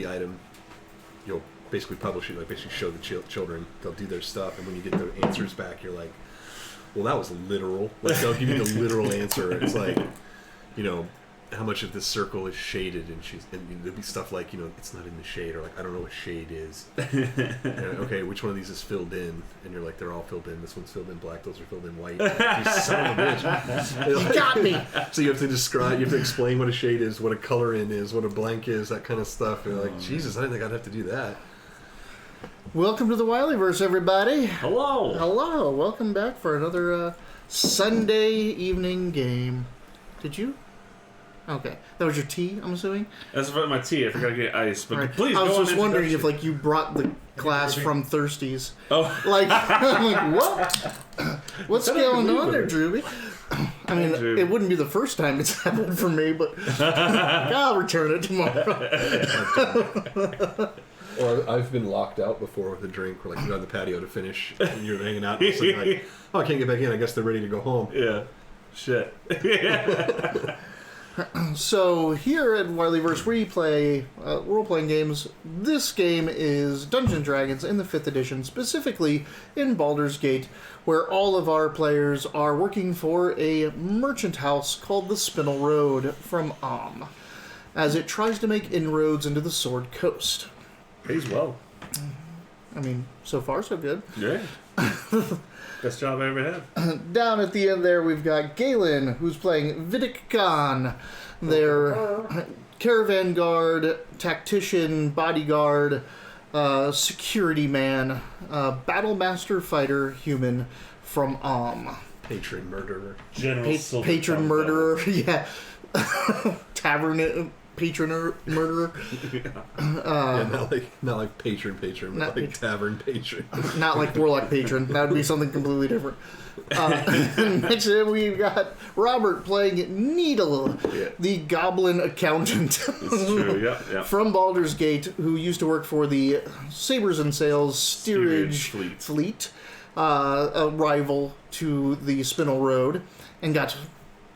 the item, you'll basically publish it, like basically show the children. They'll do their stuff, and when you get the answers back, you're like, well, that was literal. Like, they'll give you the literal answer. It's like, how much of this circle is shaded, and there'll be stuff like, it's not in the shade, or like, I don't know what shade is. Okay, which one of these is filled in? And you're like, they're all filled in. This one's filled in black. Those are filled in white. You son of a bitch! You got me. So you have to describe, you have to explain what a shade is, what a color in is, what a blank is, that kind of stuff. And you're like, Jesus, I didn't think I'd have to do that. Welcome to the Wileyverse, everybody. Hello. Hello. Welcome back for another Sunday evening game. Did you? Okay. That was your tea, I'm assuming? That's about my tea. I forgot to get ice. But right. please, I was go just on wondering if you brought the glass from Thirsties. Oh. I'm like, what? What's going on there, Drewby? I mean, it wouldn't be the first time it's happened for me, but I'll return it tomorrow. Or I've been locked out before with a drink. We're like, you're on the patio to finish, and you're hanging out, and you're like, oh, I can't get back in. I guess they're ready to go home. Yeah. Shit. So here at Wileyverse, we play role-playing games. This game is Dungeons & Dragons in the 5th edition, specifically in Baldur's Gate, where all of our players are working for a merchant house called the Spinel Road from as it tries to make inroads into the Sword Coast. Pays well. I mean, so far so good. Yeah. Best job I ever had. Down at the end there, we've got Galen, who's playing Vidic Khan, their caravan guard, tactician, bodyguard, security man, battle master fighter human from Patron murderer. General patron murderer, yeah. Tavern patron murderer. Not like patron, but like tavern patron. Not like warlock patron. That would be something completely different. Next to him, we've got Robert playing Needle, the goblin accountant. It's true, yeah. From Baldur's Gate, who used to work for the Sabres and Sails Steerage Fleet, a rival to the Spinel Road, and got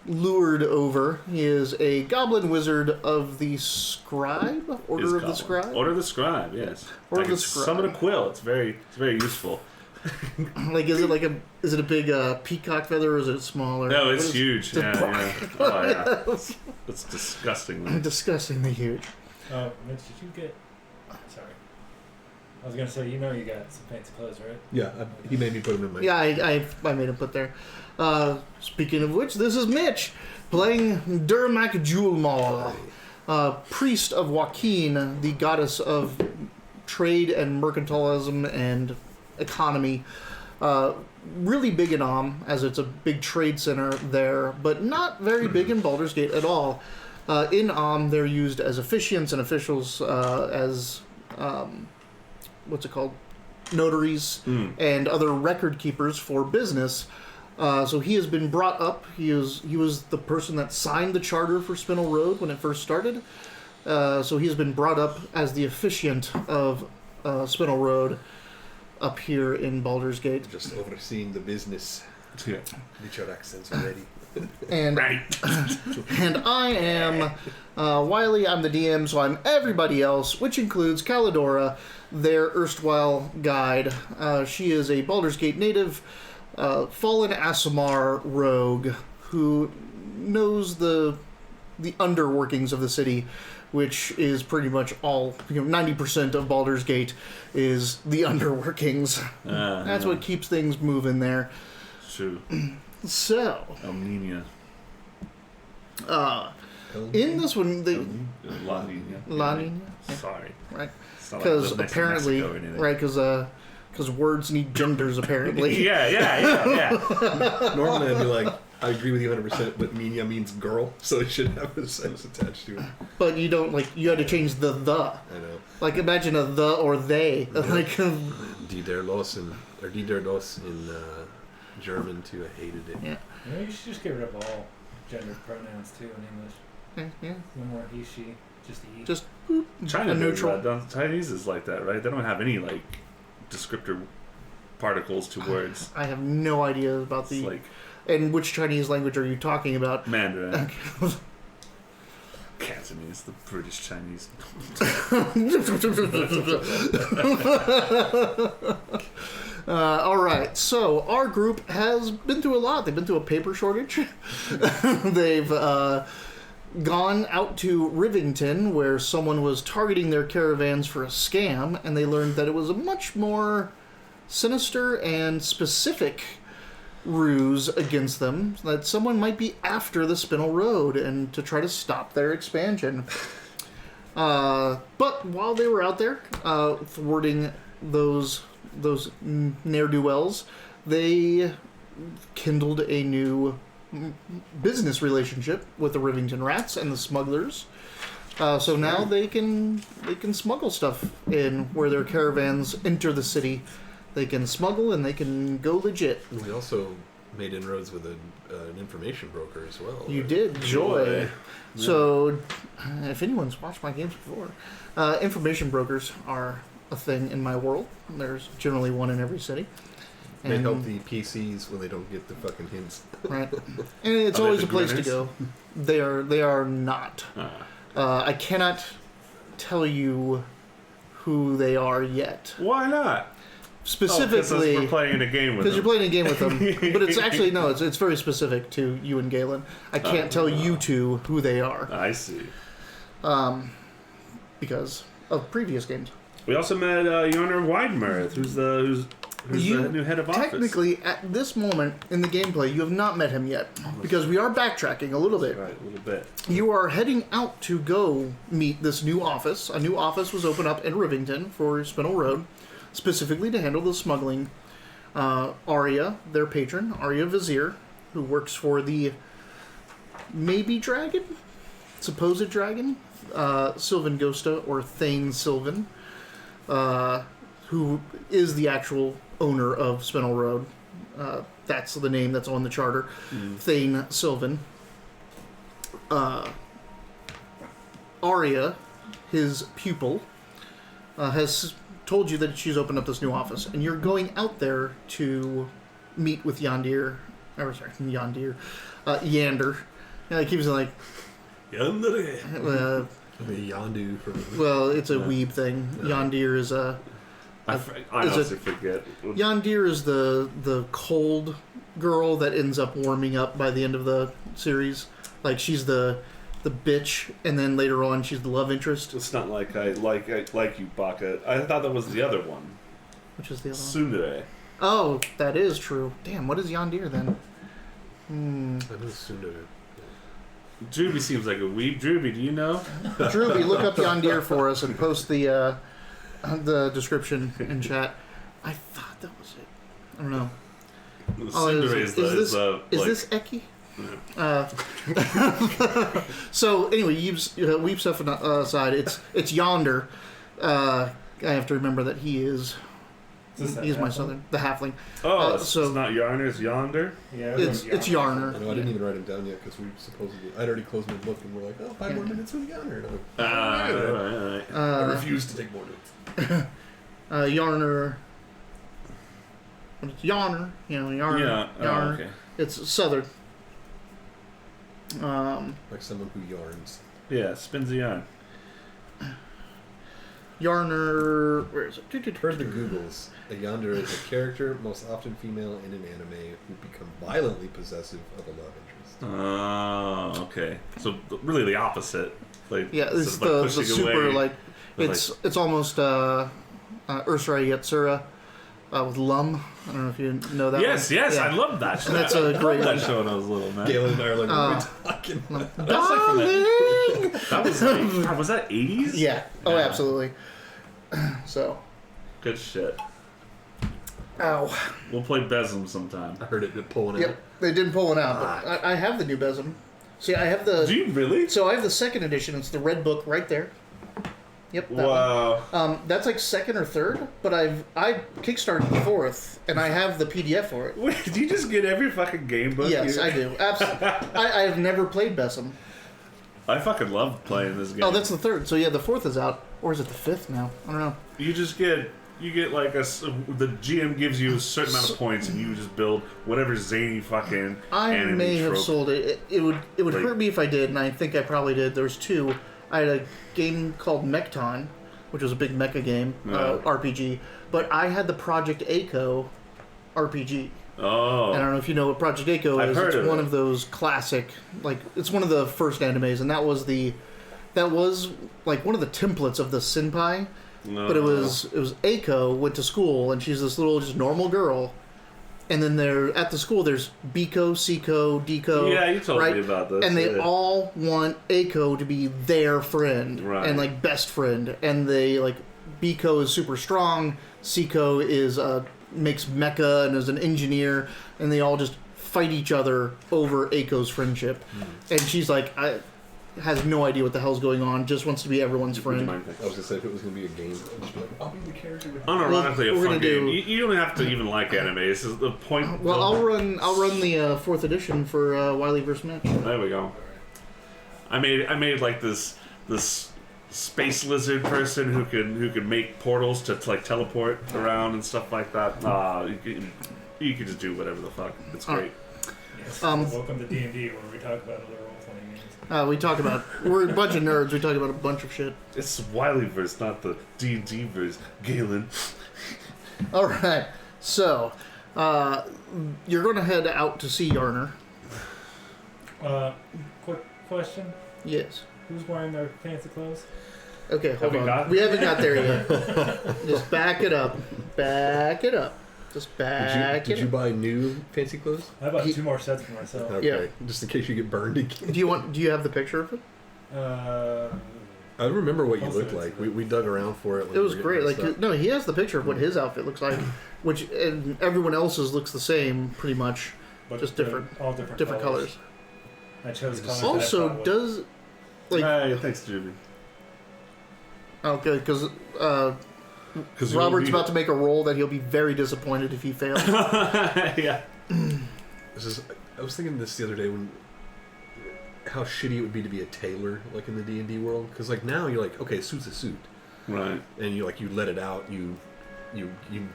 lured over. He is a goblin wizard of the Scribe? Order of the Scribe? Order of the Scribe, yes. Order of the Scribe. Summon a quill. It's very useful. Like, is it a big peacock feather, or is it smaller? No, it's huge. Yeah. Oh, yeah. It's disgustingly. Disgustingly huge. Oh, Mitch, did you get... Sorry. I was going to say, you got some fancy clothes, right? Yeah, he made me put them in my... Yeah, I made him put there. Speaking of which, this is Mitch, playing Durmac Julmal, priest of Joaquin, the goddess of trade and mercantilism and economy. Really big in as it's a big trade center there, but not very big in Baldur's Gate at all. In they're used as officiants and officials, as what's it called? Notaries and other record keepers for business. So he has been brought up. He was the person that signed the charter for Spinel Road when it first started. So he has been brought up as the officiant of Spinel Road up here in Baldur's Gate. Just overseeing the business. Yeah. Get your accents ready. And right. And I am Wiley. I'm the DM, so I'm everybody else, which includes Calidora, their erstwhile guide. She is a Baldur's Gate native, fallen Aasimar rogue who knows the underworkings of the city, which is pretty much all, 90% of Baldur's Gate is the underworkings. That's what keeps things moving there. True. So, Elmenia. in this one, Laninia. Sorry. Right? Because Because apparently, right? Because words need genders, apparently. Yeah. Normally I'd be like, I agree with you 100%, but Minya means girl, so it should have a sex attached to it. But you don't, you had to change the. I know. Like, imagine a the or they. Yeah. Like, Die der Los in German, too. I hated it. yeah. You should just get rid of all gender pronouns, too, in English. Yeah. No more he, she, just he. Just boop, China a neutral. Chinese is like that, right? They don't have any, descriptor particles to words. I have no idea about It's like And which Chinese language are you talking about? Mandarin. Cantonese. Chinese, the British Chinese. All right, so our group has been through a lot. They've been through a paper shortage. They've gone out to Rivington, where someone was targeting their caravans for a scam, and they learned that it was a much more sinister and specific ruse against them, that someone might be after the Spinel Road and to try to stop their expansion. But while they were out there thwarting those ne'er-do-wells, they kindled a new business relationship with the Rivington Rats and the smugglers. So now they can smuggle stuff in where their caravans enter the city. They can smuggle and they can go legit. We also made inroads with an information broker as well. You did, Joy. Yeah. So, if anyone's watched my games before, information brokers are a thing in my world. There's generally one in every city. They help the PCs when they don't get the fucking hints. Right. And it's always a place to go. They are not. I cannot tell you who they are yet. Why not? Specifically, we're playing a game with them. Because you're playing a game with them. But it's actually, no, it's very specific to you and Galen. I can't tell you two who they are. I see. Because of previous games. We also met Yonner Widemirth, who's the new head of office. Technically, at this moment in the gameplay, you have not met him yet. Because we are backtracking a little bit. Right, a little bit. You are heading out to go meet this new office. A new office was opened up in Rivington for Spinel Road, specifically to handle the smuggling. Arya, their patron, Arya Vizier, who works for the maybe dragon? Supposed dragon? Sylvan Ghosta, or Thane Sylvan, who is the actual owner of Spinel Road. That's the name that's on the charter. Thane Sylvan. Arya, his pupil, has told you that she's opened up this new office, and you're going out there to meet with Yander. I keep saying like Yandere. Yandu from. Well, it's a weeb thing. Yandir is a. I honestly forget. Yandir is the cold girl that ends up warming up by the end of the series. Like she's the bitch, and then later on she's the love interest. It's not like I like you, Baka. I thought that was the other one. Which is the other Tsundere. one? Oh, that is true. Damn, what is Yandir then? I know Tsundere. Drewby seems like a weeb. Drewby, do you know? Drewby, look up Yandir for us and post the description in chat. I thought that was it. I don't know. Tsundere is this Eki? So anyway, weeb stuff aside, it's Yonder. I have to remember that he's my southern, the halfling. Oh, so it's not Yarner, it's Yonder? Yeah, it's Yarner. I didn't even write him down yet because we supposedly I'd already closed my book and we're like, 5 more minutes with Yarner. Right. I refuse to take more notes. Yarner. It's Yarner, Yarner. Yeah. Yarner. Okay. It's southern. Like someone who yarns. Yeah, spins the yarn. Yarner. Where is it? Per the Googles, a Yonder is a character, most often female in an anime, who become violently possessive of a love interest. Oh, okay. So really the opposite. Like, Yeah, it's sort of the super away. like it's almost Ursula Yatsura with Lum. I don't know if you know that. Yes, one. yes, Yeah. I love that show. And that's a great that one. show when I was little, man. Galen and I are like, what are we talking about? That's like from Darling! that was like, was that 80s? Yeah. Oh, Yeah. absolutely. So. Good shit. Ow. We'll play Besom sometime. I heard it pulling out. Yep. They didn't pull it out, but I have the new Besom. See, I have the. Do you really? So I have the second edition. It's the red book right there. Yep. That Wow. one. That's like second or third, but I kickstarted the fourth, and I have the PDF for it. Wait, did you just get every fucking game book? Yes, I do. Absolutely. I have never played Besom. I fucking love playing this game. Oh, that's the third. So yeah, the fourth is out, or is it the fifth now? I don't know. You get like the GM gives you a certain amount of points, and you just build whatever zany fucking. I anime may have trope. sold it. It would Like- hurt me if I did, and I think I probably did. There's two. I had a game called Mechton, which was a big mecha game, Yeah. RPG. But I had the Project A-ko RPG. Oh. I don't know if you know what Project A-ko I've is. heard It's of one it. of those classic, like it's one of the first animes, and that was like one of the templates of the Senpai. No. But it was Aiko went to school, and she's this little just normal girl. And then they're at the school. There's Biko, Siko, Diko. Yeah, you told right? me about this. And they yeah. all want Aiko to be their friend Right. and like best friend. And they like Biko is super strong. Siko is makes mecha and is an engineer. And they all just fight each other over Aiko's friendship. And she's like, has no idea what the hell's going on. Just wants to be everyone's Would you friend. mind I was gonna say if it was gonna be a game, I'd just be like, I'll be the character with Unironically, We're a fun gonna game. do- You don't have to even like anime. This is the point. Well, I'll run the 4th edition for Wileyverse match. There we go. I made like this space lizard person who can make portals to like teleport around and stuff like that. You can just do whatever the fuck. It's great. Yes. Um, Welcome to D&D, where we talk about other role-playing games. We talk about we're a bunch of nerds. We talk about a bunch of shit. It's Wileyverse, not the D&D verse. Galen. All right, so you're going to head out to see Yarner. Quick question: Yes. who's wearing their fancy clothes? Okay, hold we on. got- We haven't got there yet. Just back it up. Back it up. Just back Did it you up. buy new fancy clothes? I bought He- 2 more sets for myself. Okay, Yeah. just in case you get burned again. Do you have the picture of it? I remember what you I'll send looked it like. to you. We dug around for it. when It was we were great. getting Like stuff. no, he has the picture of what his outfit looks like, which and everyone else's looks the same pretty much, But just they're different all different colors. I chose colors. that I Also, thought would- does like Hey, thanks, Jimmy. okay because 'Cause you Robert's won't about to make a roll that he'll be very disappointed if he fails. yeah. This is, I was thinking this the other day when how shitty it would be to be a tailor like in the D&D world, because like now you're like, okay, a suit's a suit, Right. and you like you let it out, you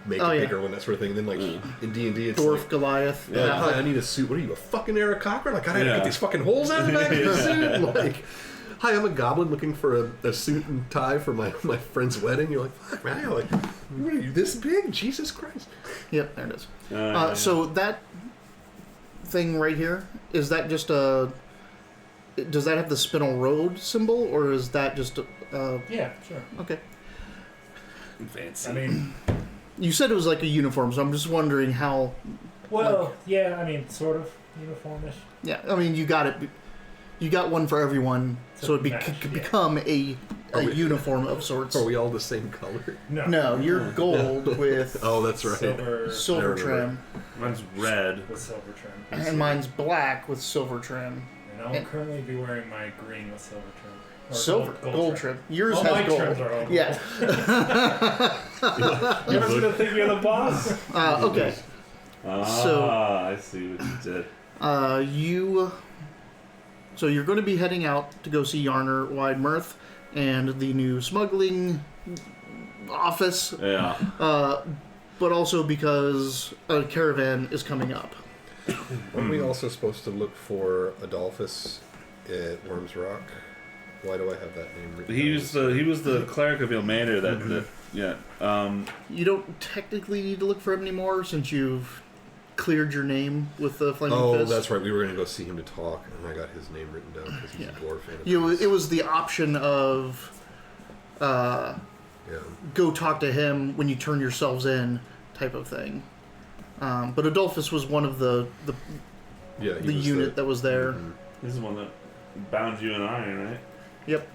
make Oh, it yeah. bigger when that sort of thing, and then like in D&D it's Dwarf like, Goliath. yeah, hi, I need a suit. What are you, a fucking Eric Cochran? Like, I gotta Yeah. get these fucking holes out of the back of the suit. Like, hi, I'm a goblin looking for a suit and tie for my friend's wedding. You're like, fuck, man, you're like, what are you, this big? Jesus Christ. Yep, there it is. Yeah. So that thing right here, is that just a? Does that have the Spinel Road symbol, or is that just Yeah, sure. okay? Fancy. I mean, You said it was like a uniform, so I'm just wondering how. well, yeah. I mean, sort of uniformish. Yeah, I mean you got it. You got one for everyone, so it match, could yeah. become a Are we- uniform of sorts. Are we all the same color? No, you're gold with Oh, that's right. Silver silver I remember. trim, Mine's red. with silver trim. and mine's black with silver trim. And I'll currently be wearing my green with silver trim. Or Silver, gold trim. Yours All has my gold. trims are all gold. Yeah. You're just gonna think you're the boss. Okay. I see what you did. So you're going to be heading out to go see Yarner Wide Mirth and the new smuggling office, Yeah. but also because a caravan is coming up. Weren't we also supposed to look for Adolphus at Worms Rock? Why do I have that name written He down? was the cleric of Ilmander that yeah. You don't technically need to look for him anymore since you've cleared your name with the Flaming Oh, Fist. that's right. We were going to go see him to talk, and I got his name written down because he's Yeah. a dwarf. And It was the option of yeah. go talk to him when you turn yourselves in type of thing. But Adolphus was one of the Yeah, he was unit that was there. Mhm. This is the one that bound you in iron, right? Yep.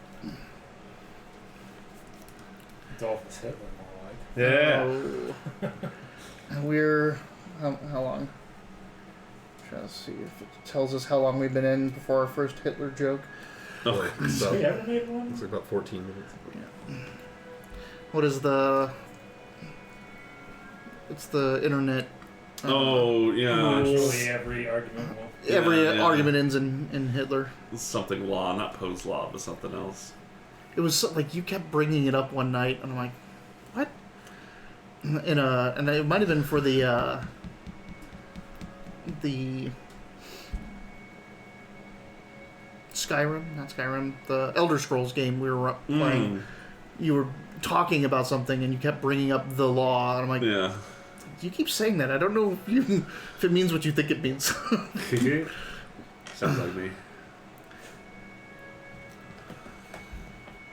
Adolphus Hitler, more like. Yeah. Oh. We're how long? Trying to see if it tells us how long we've been in before our first Hitler joke. Oh, Like, Have so, you ever made one? it's like about 14 minutes. What is the? It's the internet. oh yeah. Literally every argument will. Every yeah. argument ends in Hitler. Something law, not Poe's law, but something else. It was like you kept bringing it up one night, and I'm like, what? And it might have been for the the Elder Scrolls game we were playing. You were talking about something and you kept bringing up the law, and I'm like, Yeah. you keep saying that. I don't know if it means what you think it means. Sounds like me.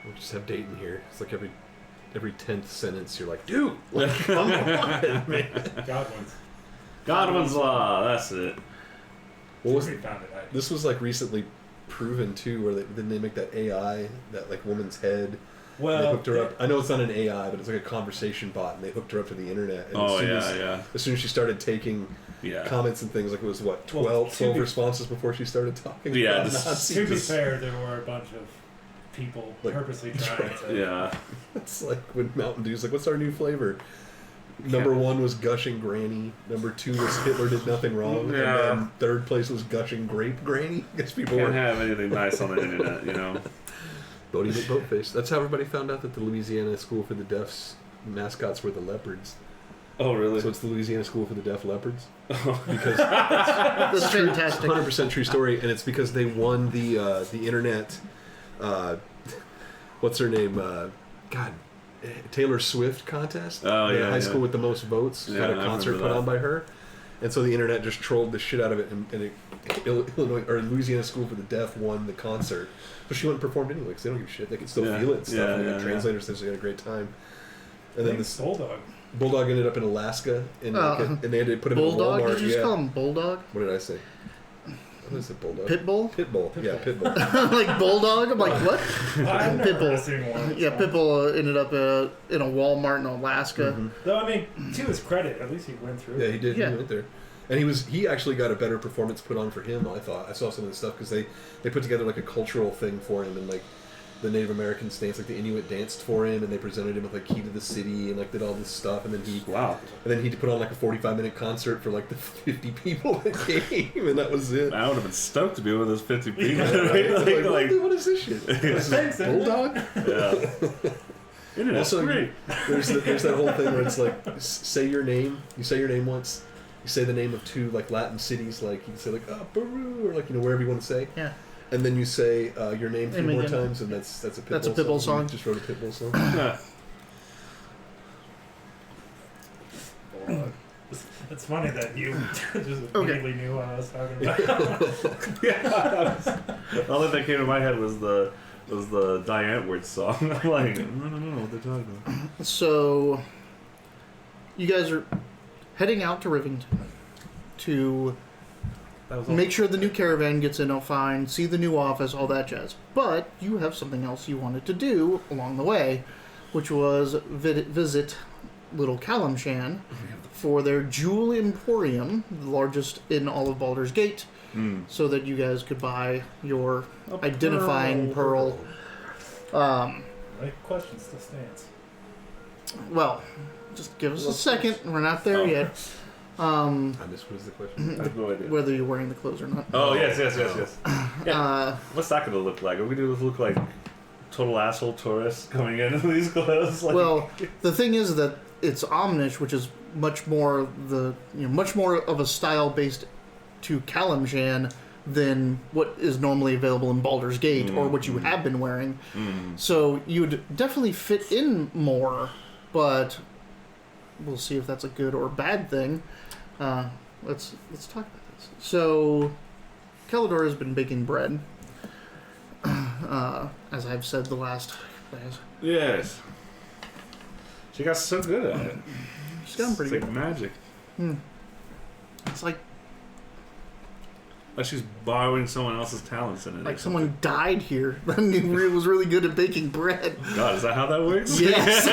We'll just have Dayton here. It's like every 10th sentence you're like, dude, like, come on, man. Godwin's. Law, that's it. What was We found it. this was like recently proven too, where didn't they make that AI, that like woman's head? Well, And they hooked her up. I know it's not an AI, but it's like a conversation bot, and they hooked her up to the internet. And as soon as she started taking comments and things, like it was what 12 responses before she started talking. Yeah, about Nazis. To be fair, there were a bunch of people Like, purposely trying to. Yeah. It's like when Mountain Dew's like, what's our new flavor? Number 1 was Gushing Granny. Number 2 was Hitler Did Nothing Wrong. Yeah. And then third place was Gushing Grape Granny. I guess people Can't were have anything nice on the internet, you know. Bodie McBoatface. That's how everybody found out that the Louisiana School for the Deaf's mascots were the leopards. Oh, really? So it's the Louisiana School for the Deaf Leopards. Because That's fantastic. 100% true story, and it's because they won the internet. What's her name? Taylor Swift contest. Oh, the yeah, high school with the most votes Yeah, had a I concert remember put that. on by her, and so the internet just trolled the shit out of it, and Illinois or Louisiana School for the Deaf won the concert, but she went and performed anyway because they don't give a shit. They can still feel it and stuff. And they got translators, so they had a great time. And then this Bulldog ended up in Alaska, and they had to put him Bulldog? in a Walmart. Did you just call him Bulldog? What did I say? What is it, Bulldog? Pitbull? Pitbull. Yeah, Pitbull. Like Bulldog? I'm like, what? Pitbull. Yeah, Pitbull ended up in a Walmart in Alaska. Mm-hmm. Though, I mean, to his credit, at least he went through. Yeah, he did. Yeah. He went there, and he actually got a better performance put on for him. I thought I saw some of the stuff because they put together like a cultural thing for him, and like the Native Americans danced, like the Inuit danced for him, and they presented him with like Key to the City and like did all this stuff, and then he put on like a 45-minute concert for like the 50 people that came, and that was it. I would have been stoked to be with those 50 people. Yeah, like, what is this shit? What is this, Bulldog? Yeah. Internet's Also, great. There's that whole thing where it's like, say your name. You say your name once. You say the name of 2 like Latin cities, like you can say like Peru or like wherever you want to say. Yeah. And then you say your name 3 more again. times, and that's a Pitbull That's a Pitbull song. You just wrote a Pitbull song. It's funny that you just immediately knew what I was talking about. The only thing that came to my head was the Diane Edwards song. I'm like, I don't know what they're talking about. So, you guys are heading out to Rivington to make sure the new caravan gets in all fine, see the new office, all that jazz. But you have something else you wanted to do along the way, which was visit Little Calamshan for their Jewel Emporium, the largest in all of Baldur's Gate, so that you guys could buy your identifying pearl. My question still stands. Well, just give us a second. We're not there yet. I missed what was the question? I have no idea. Whether you're wearing the clothes or not. Oh, yes. Yeah. What's that going to look like? Are we going to look like total asshole tourists coming in these clothes? Like... Well, the thing is that it's Omnish, which is much more of a style based to Calamshan than what is normally available in Baldur's Gate or what you have been wearing. So you'd definitely fit in more, but we'll see if that's a good or bad thing. Let's talk about this. So, Kelador has been baking bread, as I've said the last days. Yes. She got so good at it. She's gotten pretty It's good. like magic. It's like She's borrowing someone else's talents in it. like someone died here that was really good at baking bread. God, is that how that works? Yes.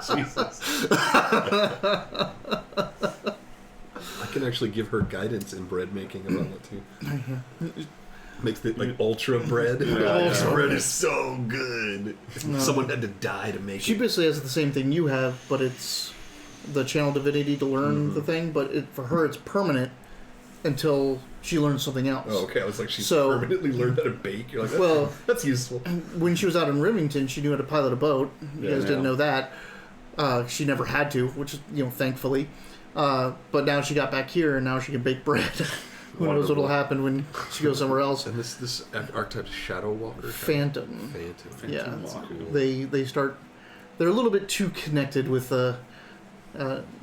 Jesus. I can actually give her guidance in bread making about what to. Makes it like ultra bread. Ultra bread is so good. Someone had to die to make She it. basically has the same thing you have, but it's the channel divinity to learn the thing, but for her it's permanent until she learns something else. Oh, okay. I was like, she's So- permanently learned how to bake. You're like, that's, Well- that's useful. When she was out in Rivington, she knew how to pilot a boat. You guys didn't know that. She never had to, which is, thankfully. But now she got back here, and now she can bake bread. Who knows what'll happen when she goes somewhere else? And this archetype is Shadow Walker. Phantom. Yeah, That's cool. they start. They're a little bit too connected with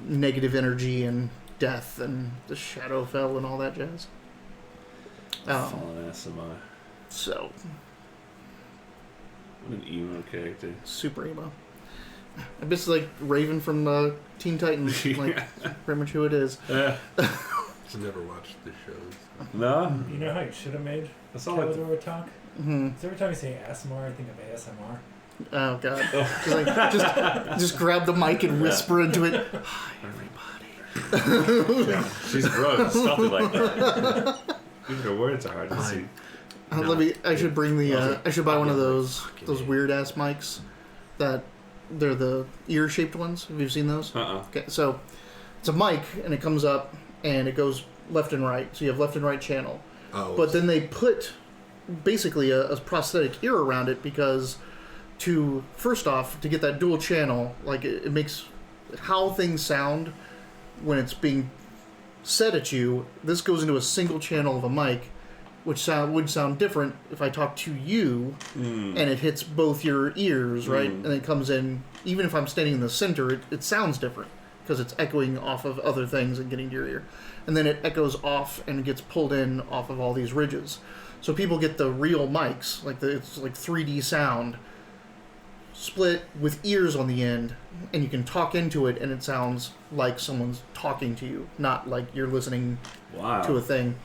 negative energy and death and the Shadowfell and all that jazz. Fallen SMI. So. What an emo character. Super emo. I guess like Raven from Teen Titans, like pretty much who it is. I've never watched the shows. No? You know how you should have made That's all like Calador talk? Mm-hmm. So every time you say ASMR, I think of ASMR. Oh god! Just grab the mic and whisper into it. Hi, everybody. Yeah. She's gross. Something like that. Even her words are hard to see. Let me. I should bring the. I should buy one of those weird ass mics. That they're the ear shaped ones. Have you seen those? Okay, so it's a mic and it comes up and it goes left and right. So you have left and right channel. Oh. But then they put basically a prosthetic ear around it because first off to get that dual channel, like it makes how things sound when it's being said at you. This goes into a single channel of a mic, which would sound different if I talk to you and it hits both your ears, right? And it comes in, even if I'm standing in the center, it sounds different because it's echoing off of other things and getting to your ear. And then it echoes off and gets pulled in off of all these ridges. So people get the real mics, it's like 3D sound, split with ears on the end, and you can talk into it and it sounds like someone's talking to you, not like you're listening to a thing.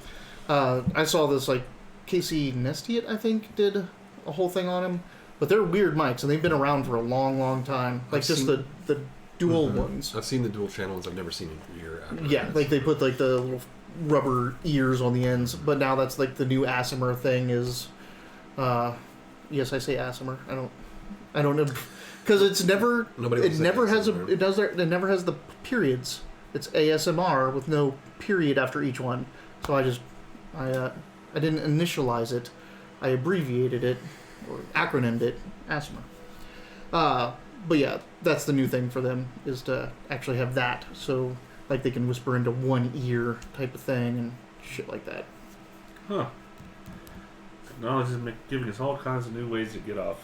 I saw this, like, Casey Nestiat, I think, did a whole thing on him. But they're weird mics, and they've been around for a long, long time. Like, the dual ones. I've seen the dual channel ones. I've never seen an ear. Yeah, like, they put, like, the little rubber ears on the ends. But now that's, like, the new Asimer thing is... yes, I say Asimer. I don't know. Because it's never... It never has the periods. It's ASMR with no period after each one. So I didn't initialize it. I abbreviated it, or acronymed it, ASMR. But yeah, that's the new thing for them, is to actually have that. So, like, they can whisper into one ear type of thing and shit like that. Huh. Technology is giving us all kinds of new ways to get off.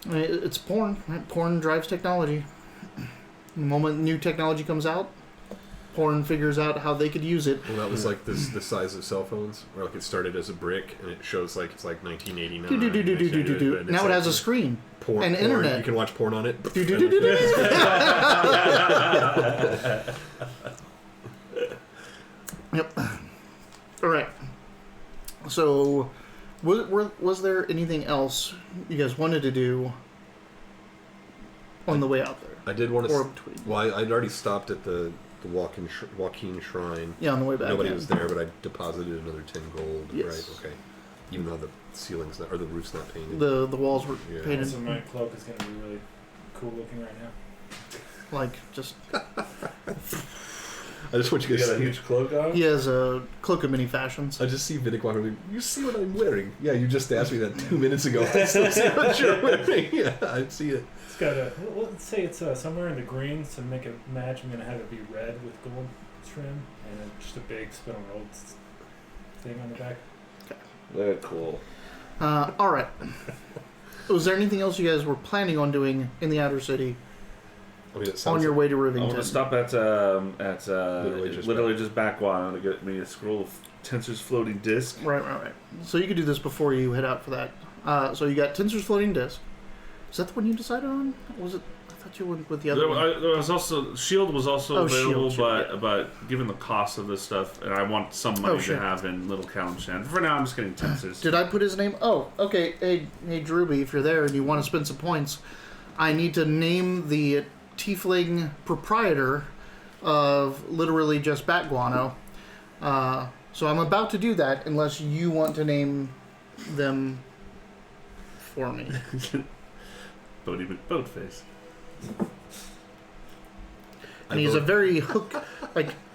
I mean, it's porn, right? Porn drives technology. The moment new technology comes out, porn figures out how they could use it. Well, that was like the size of cell phones, where like it started as a brick and it shows like it's like 1989. Now it has a screen and internet. You can watch porn on it. Yep. All right. So, was there anything else you guys wanted to do on the way out there? I did want to. Or between? Well, I'd already stopped at the Joaquin Shrine. Yeah, on the way back. Nobody was there, but I deposited another 10 gold. Yes. Right. Okay. Even though the ceiling's not, or the roof's not painted. The walls were painted. So my cloak is going to be really cool looking right now. Like, just... I just want you guys got to a see. huge cloak on? He has a cloak of many fashions. I just see Vidic walking. You see what I'm wearing? Yeah, you just asked me that 2 minutes ago. I still see what you're wearing. Yeah, I see it. It's got let's say it's somewhere in the green, so to make it match, I'm going to have it be red with gold trim, and then just a big Spinel thing on the back. Very cool. Alright. Was there anything else you guys were planning on doing in the outer city I mean, it on your way to I Rivington? want to stop at literally just Backwater to get me a scroll of Tensor's floating disc. Right. So you could do this before you head out for that. So you got Tensor's floating disc. Is that the one you decided on? Or was it? I thought you went with the other one. There was also Shield was also available, Shield, but given the cost of this stuff, and I want some money to have in Little Kalimshan. For now, I'm just getting Tensor's. Did I put his name? Oh, okay. Hey, Drewby, if you're there and you want to spend some points, I need to name the tiefling proprietor of literally just Bat Guano. So I'm about to do that unless you want to name them for me. Bodie McBoatface. And he's a very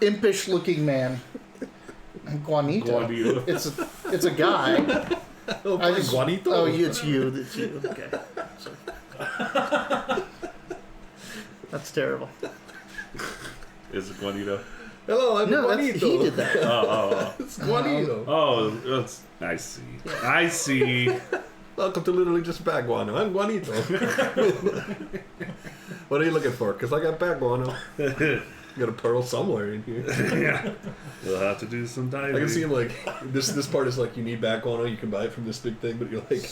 impish looking man. Juanito. It's a guy. Juanito? Oh, it's you. It's you. Okay. That's terrible. Is it Juanito? Hello, I'm No, Juanito. he did that. It's Juanito. I see. I see. Welcome to Literally Just Bag Guano. I'm Juanito. What are you looking for? Because I got bag guano. Got a pearl somewhere in here. Yeah. We'll have to do some diving. I can see him like, this part is like, you need bag guano, you can buy it from this big thing, but you're like,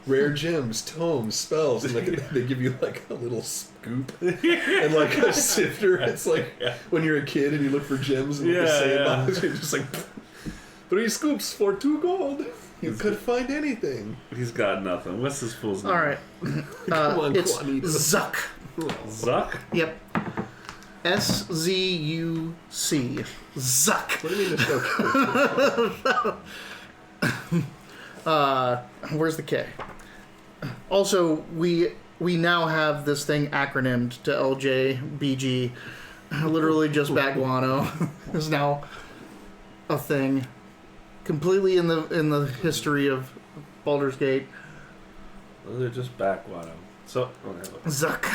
rare gems, tomes, spells, and like they give you like a little scoop and like a sifter. It's like when you're a kid and you look for gems in the sandbox, you're just like, 3 scoops for 2 gold. You could find anything. He's got nothing. What's this fool's name? All right. Come on, It's Juanito. Zuck. Zuck? Yep. SZUC. Zuck. What do you mean there's no Where's the K? Also, we now have this thing acronymed to LJBG. Literally just Baguano is now a thing. Completely in the history of Baldur's Gate. Well, they're just backwater. So, okay. Zuck.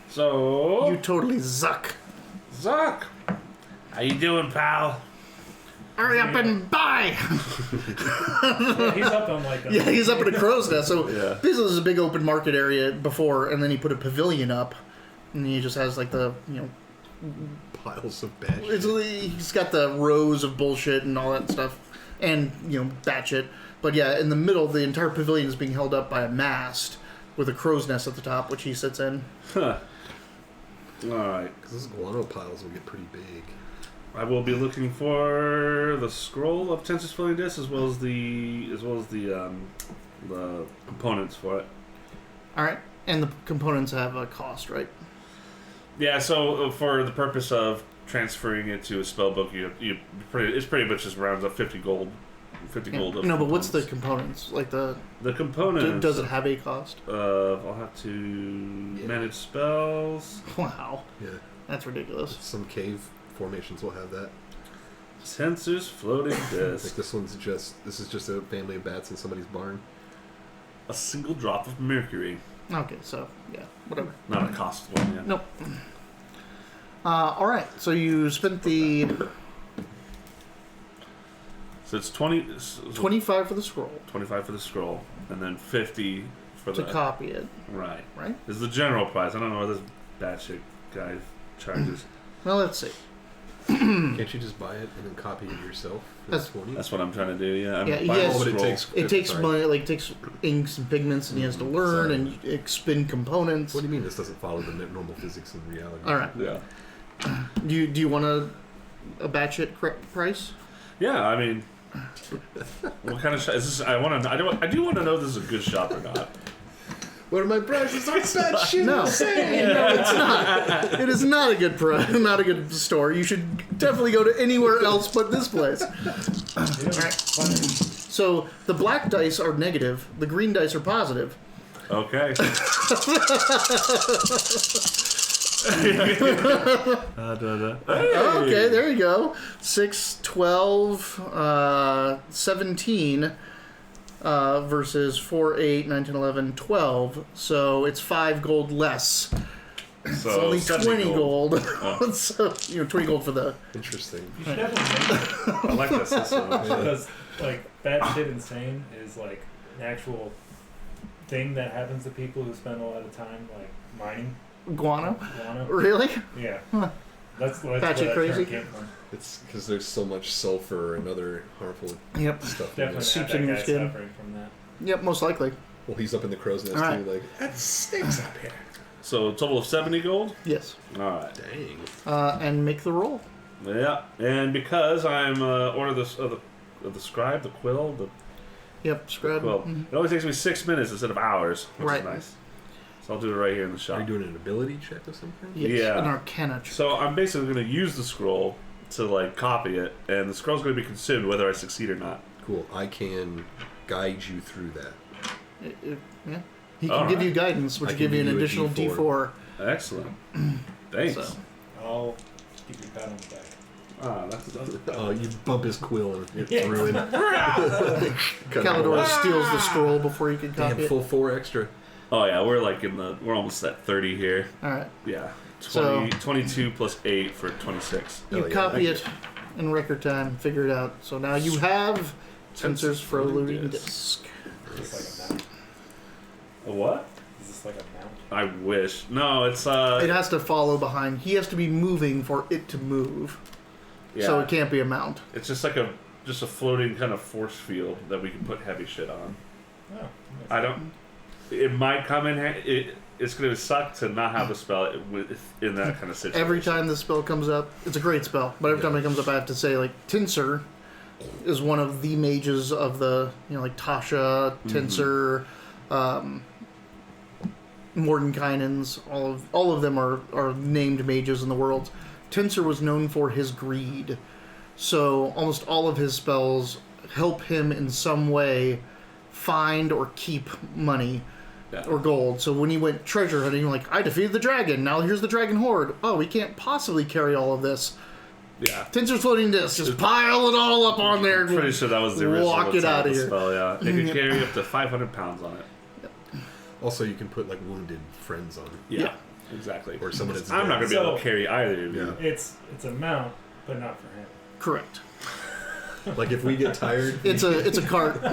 So, You totally zuck. Zuck! How you doing, pal? Hurry up and buy! Yeah, he's up on like. Yeah, he's up in a crow's nest. So Yeah. basically, there's a big open market area before, and then he put a pavilion up, and he just has like the piles of bad he's got the rows of bullshit and all that stuff, and batshit. But yeah, in the middle, the entire pavilion is being held up by a mast with a crow's nest at the top, which he sits in. Huh. Alright. Because those guano piles will get pretty big. I will be looking for the scroll of Tensor's Floating Disc as well as the components for it. All right, and the components have a cost, right? Yeah, so for the purpose of transferring it to a spellbook, it's pretty much just rounds up 50 gold. 50 gold. No, but what's the components? Like the components? does it have a cost? I'll have to manage spells. Wow, Yeah. that's ridiculous. Some cave formations will have that. Tensor's Floating Like Disc. this is just a family of bats in somebody's barn. A single drop of mercury. Okay, so yeah, whatever. Not a cost one, yeah. Nope. All right, so you spent the So it's 20, 25 for the scroll 25 for the scroll, and then 50 for to the... copy it, Right. right? This is the general price. I don't know what this batshit guy charges. Well, let's see. Can't you just buy it and then copy it yourself for That's- 20? That's what I'm trying to do, yeah. I'm Yeah, buying yes. a But it scroll. takes It takes sorry. money, like takes inks and pigments, and he has to learn and spin components. What do you mean this doesn't follow the normal physics in reality? All right. Yeah. Do you want a batshit price? Yeah, I mean... What kind of shop is this? I do want to know if this is a good shop or not. What are my prices? Are bad shit. No, no, it's not. It is not a good not a good store. You should definitely go to anywhere else but this place. So the black dice are negative. The green dice are positive. Okay. Okay, there you go. 6, 12, 17 versus 4, 8, 9, 10, 11, 12. So it's 5 gold less. It's So only 70 20 gold. Oh. So 20 gold for the. Interesting. You should definitely I like this system. because like batshit insane is like an actual thing that happens to people who spend a lot of time like mining Guano? guano. Really? Yeah, Huh. that's where Batshit that crazy? term came from. It's because there's so much sulfur and other harmful Yep. stuff. In Definitely there. Seeps had in that your guy skin. suffering from that. Yep, most likely. Well, he's up in the crow's nest All right. too. Like that stinks up here. So a total of 70 gold? Yes. Alright. Dang. And make the roll. Yeah. And because I'm order this of the scribe, the quill, the Yep, scribe. quill. Mhm. It only takes me 6 minutes instead of hours, which Right. is nice. So I'll do it right here in the Are shop. you doing an ability check or something? Yes, Yeah. an arcana check. So I'm basically going to use the scroll to like copy it, and the scroll's going to be consumed whether I succeed or not. Cool. I can guide you through that. Yeah. He can All give right. you guidance, which I will can give you an give you a additional D4. D4. Excellent. Thanks. So. I'll keep your pat on the back. Ah, that's Oh, you bump his quill and it's Yeah. ruined. Calidor steals the scroll before he can Damn, copy it. full 4 extra. Oh yeah, we're almost at 30 here. All right. Yeah. 22 plus 8 for 26. You copy it in record time, figure it out. So now you have sensors for a loading disc. Is this like a mount? A what? Is this like a mount? I wish. No, it's It has to follow behind. He has to be moving for it to move. yeah. So it can't be a mount. It's just like a floating kind of force field that we can put heavy shit on. Oh. I don't. It might come in. It's going to suck to not have the spell in that kind of situation. Every time the spell comes up, it's a great spell, but every time it comes up, I have to say, like, Tinsir is one of the mages of the, like Tasha, Tinsir, Mordenkainen's, all of them are named mages in the world. Tinsir was known for his greed, so almost all of his spells help him in some way find or keep money. Yeah. Or gold. So when he went treasure hunting, like, I defeated the dragon. Now here's the dragon horde. Oh, we can't possibly carry all of this. Yeah. Tinsir's floating disc. Just pile it all up on there. I'm pretty sure that was the original Walk it out of here. spell. Yeah. It could carry up to 500 pounds on it. Also, you can put like wounded friends on it. Yeah. Exactly. Or someone that's I'm not going to be able to So- carry either of you. It's a mount, but not for him. Correct. Like if we get tired, It's a cart.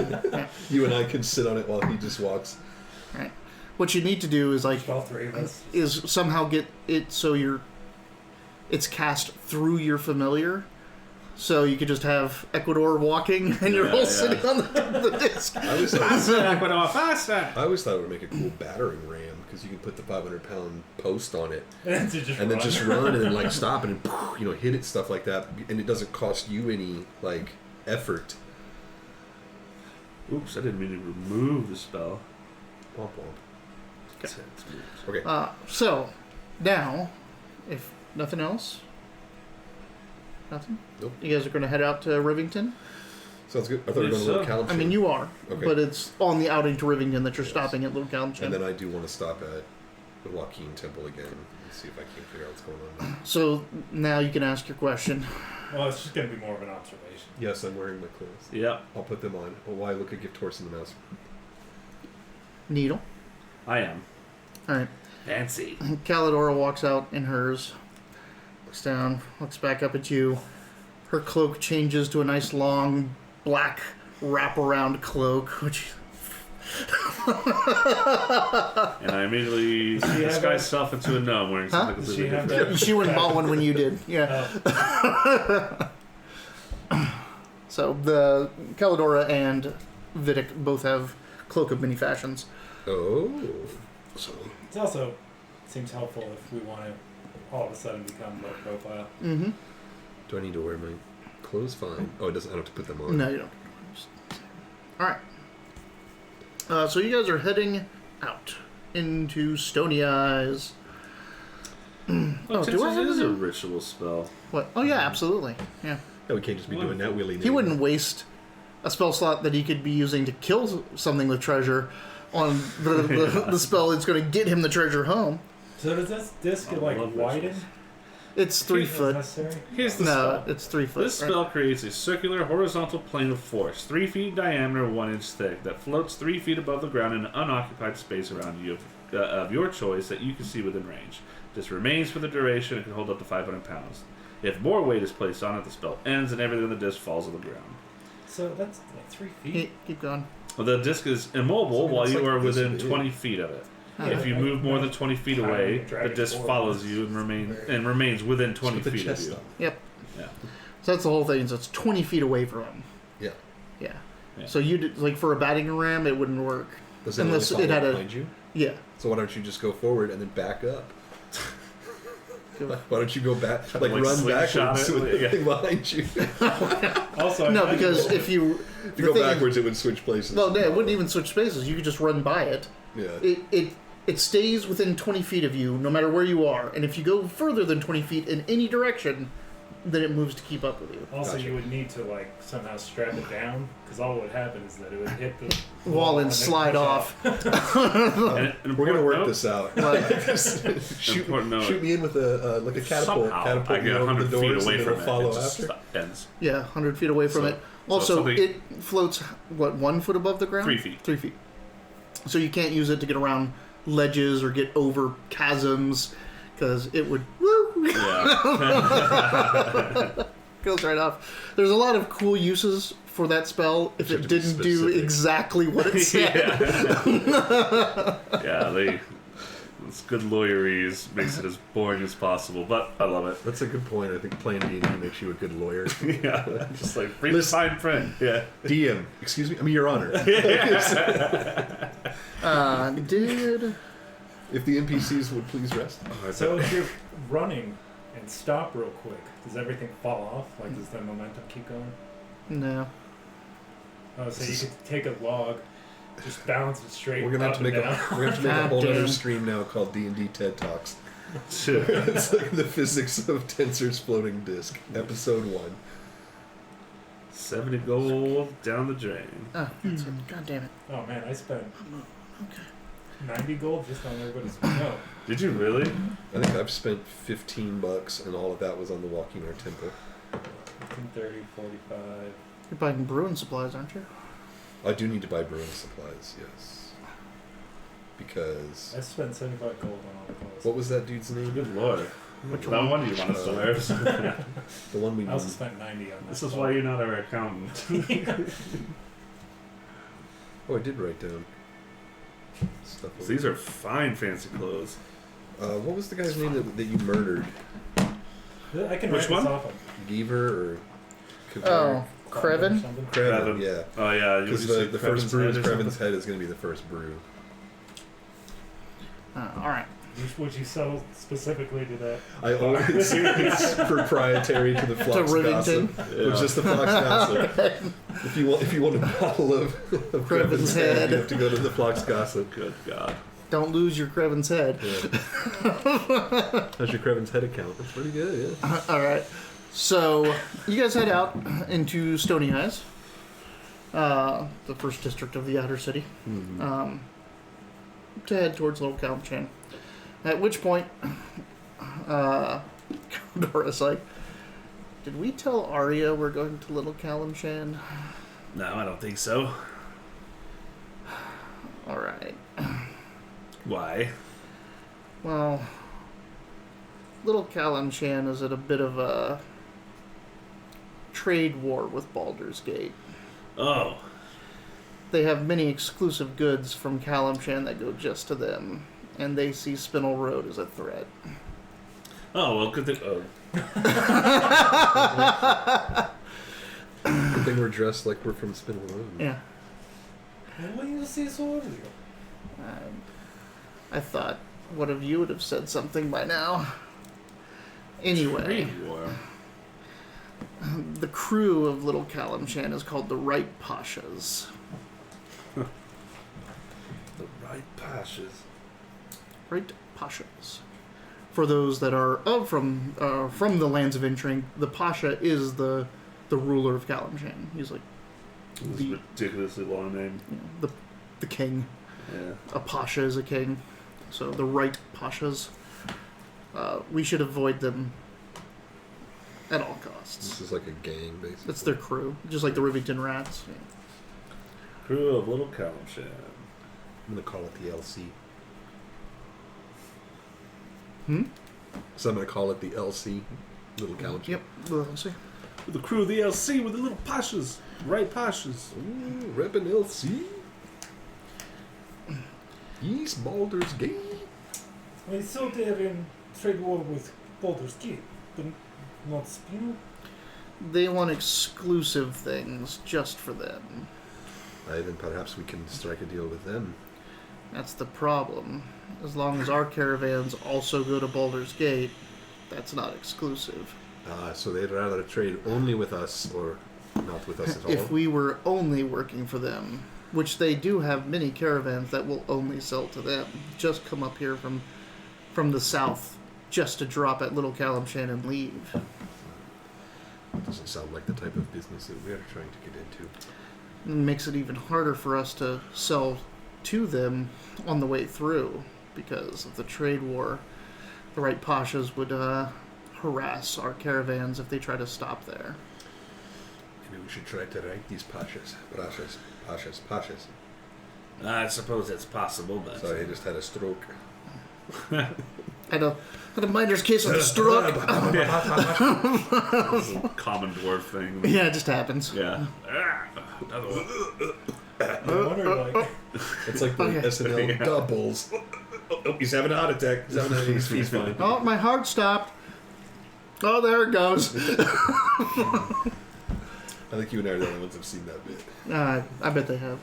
you and I can sit on it while he just walks. Right. What you need to do is like All three of us. is somehow get it so it's cast through your familiar. So you could just have Ecuador walking and you're all sitting on the disc. I always thought Faster! I always thought it would make a cool battering ram because you can put the 500-pound post on it And then just run and then like stop and then, hit it, stuff like that, and it doesn't cost you any like effort. Oops, I didn't mean to remove the spell. Womp womp. Okay. So now, if nothing else, nothing. Nope. You guys are going to head out to Rivington. Sounds good. I thought we were going to Little Callum. I mean, you are, Okay. but it's on the outing to Rivington that you're stopping at Little Callum. And then I do want to stop at the Joaquin Temple again and see if I can figure out what's going on there. So now you can ask your question. Well, it's just going to be more of an observation. Yes, I'm wearing my clothes. Yep, I'll put them on. Oh, why look a gift horse in the mouse? Needle. I am. All right. Fancy. Calidora walks out in hers, looks down, looks back up at you. Her cloak changes to a nice long black wraparound cloak, which And I immediately disguise myself into a gnome wearing something Does completely she have different. that? she went and bought one when you did. Yeah. Oh, So the Calidora and Vidic both have cloak of many fashions. Oh. So it also seems helpful if we want to all of a sudden become low profile. mm-hmm. Do I need to wear my clothes? Fine. Oh, it doesn't. I don't have to put them on. No, you don't. All right. So you guys are heading out into Stony Eyes. Well, do I have it is it? a ritual spell. What? Oh yeah, absolutely. Yeah. No, we can't just be doing that willy-nilly. He wouldn't waste a spell slot that he could be using to kill something with treasure on the spell that's going to get him the treasure home. So does this disc get like love widen? It's 3 Is foot. necessary? Here's the No, spell. it's 3 foot. This right? spell creates a circular horizontal plane of force, 3 feet in diameter, 1 inch thick, that floats 3 feet above the ground in an unoccupied space around you of your choice that you can see within range. This remains for the duration and can hold up to 500 pounds. If more weight is placed on it, the spell ends and everything on the disc falls on the ground. So that's like 3 feet. Keep going. Well, the disc is immobile So while it's you like are this within big. 20 feet of it. Yeah. If you move more than 20 feet away, the disc follows you and remains within 20 Put the feet of chest you. up. Yep. Yeah. So that's the whole thing. So it's 20 feet away from him. Yeah. Yeah. Yeah. So you like for a batting ram, it wouldn't work. Does it Unless only it had follow a- behind you? Yeah. So why don't you just go forward and then back up? Why don't you go back, like like run slingshot backwards it, with the yeah. thing behind you? Also, I No, imagine because that- if you If you go backwards, it would switch places. well, no, it wouldn't even switch spaces. You could just run by it. Yeah. It stays within 20 feet of you, no matter where you are. And if you go further than 20 feet in any direction, then it moves to keep up with you. Also, Gotcha. you would need to like somehow strap it down because all that would happen is that it would hit the Wall and then slide push off. And We're gonna work note, this out. shoot, Important note. shoot me in with a like a catapult. Somehow, Catapult I me get over 100 the feet doors away and from it'll it. follow It just after. ends. Yeah, 100 feet away from So- it. Also, something- it floats, what, 1 foot above the ground? 3 feet. 3 feet. So you can't use it to get around ledges or get over chasms, because it would woo Yeah. goes right off. There's a lot of cool uses for that spell if You it have to be didn't do specific. exactly what it said. Yeah, it's good lawyerese, makes it as boring as possible, but I love it. That's a good point. I think playing D&D makes you a good lawyer. Yeah, just like read the fine print. Yeah. DM, excuse me? I mean, Your Honor. Did If the NPCs would please rest. So if you're running and stop real quick, does everything fall off? Like, does the momentum keep going? no? Oh, so you could take a log, just balance it straight. We're gonna have up to make and a down. whole Damn. other stream now called D&D TED Talks. Shit. It's like the physics of Tensor's floating disk, episode 1. 70 gold down the drain. Oh, that's it. God damn it! Oh man, I spent Okay. 90 gold just on everybody's no. Did you really? I think I've spent $15, and all of that was on the Walking Our Temple. 30, 45. You're buying brewing supplies, aren't you? I do need to buy brewing supplies, yes. Because I spent 75 gold on all the clothes. what was that dude's name? Good lord. Which No one? wonder you want us to learn. The one we I also used. spent 90 on This that is cloth. why you're not our accountant. Oh, I did write down stuff. over These there. are fine, fancy clothes. What was the guy's name that you murdered? I can Which write one? this off on Geever or Oh, Kreven. something. Kreven, Kreven. yeah. Oh yeah, Because the first brew is Kreven's head is going to be the first brew. All right. Would you sell specifically to that? I always it's proprietary to the Flox Rivington? Gossip. It's just the Flox Gossip. If you want a bottle of Kreven's head. you have to go to the Flox Gossip. Good God. Don't lose your Kreven's head. Yeah. How's your Kreven's head account? That's pretty good, yeah. All right. So you guys head out into Stony Eyes, the first district of the outer city, to head towards Little Kalimshan. At which point, Dora's like, "Did we tell Arya we're going to Little Kalimshan?" No, I don't think so. All right. Why? Well, Little Kalimshan is at a bit of a trade war with Baldur's Gate. Oh. They have many exclusive goods from Kalimshan that go just to them, and they see Spinel Road as a threat. Oh, well, good thing. Oh. Good thing we're dressed like we're from Spinel Road. Yeah. Well, you see so earlier. I thought one of you would have said something by now. Anyway, Trade war. the crew of Little Kalimshan is called the Right Pashas. The right pashas. Right Pashas. For those that are from the lands of Intring, the Pasha is the ruler of Kalimshan. He's like This The- ridiculously long name. the king. Yeah. A Pasha is a king. So the Right Pashas. We should avoid them at all costs. This is like a gang, basically. It's their crew, just like the Rivington Rats. Crew of Little Kalimshan. I'm going to call it the LC. Hmm? So I'm going to call it the LC. Little Kalimshan. Yep. We'll see. With the crew of the LC with the little pashas. Right pashas. Ooh, reppin' LC. East Baldur's Gate. Well, so they're in trade war with Baldur's Gate, but not Spinel? They want exclusive things just for them. Then perhaps we can strike a deal with them. That's the problem. As long as our caravans also go to Baldur's Gate, that's not exclusive. So they'd rather trade only with us or not with us at all. If we were only working for them, which they do have many caravans that will only sell to them, just come up here from the south just to drop at Little Kalimshan and leave. That doesn't sound like the type of business that we are trying to get into. It makes it even harder for us to sell to them on the way through because of the trade war. The Right Pashas would harass our caravans if they try to stop there. Maybe we should try to write these pashas. Pashas. I suppose that's possible, but... Sorry, I just had a stroke. Had a miner's case of the stroke. This is a common dwarf thing. Yeah, it just happens. Yeah. Another one. I wonder, like, It's like the Okay. SNL Yeah. doubles. Oh, he's having a heart attack. He's fine. Oh, my heart stopped. Oh, there it goes. I think you and I are the only ones who've seen that bit. I bet they have.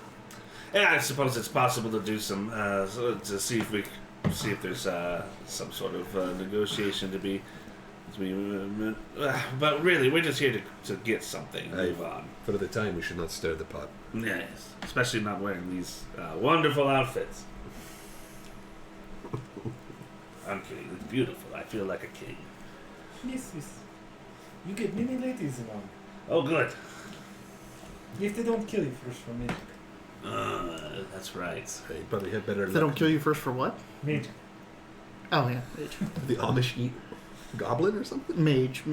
Yeah, I suppose it's possible to do some to see if there's some sort of negotiation to be. But really, we're just here to get something and move on. For the time, we should not stir the pot. Yes, especially not wearing these wonderful outfits. I'm kidding. It's beautiful. I feel like a king. yes. You get many ladies along. Oh, good. If they don't kill you first for magic. That's right. Hey, you probably had better They don't luck. kill you first for what? Mage. Oh yeah, mage. The Amish eat goblin or something? Magic.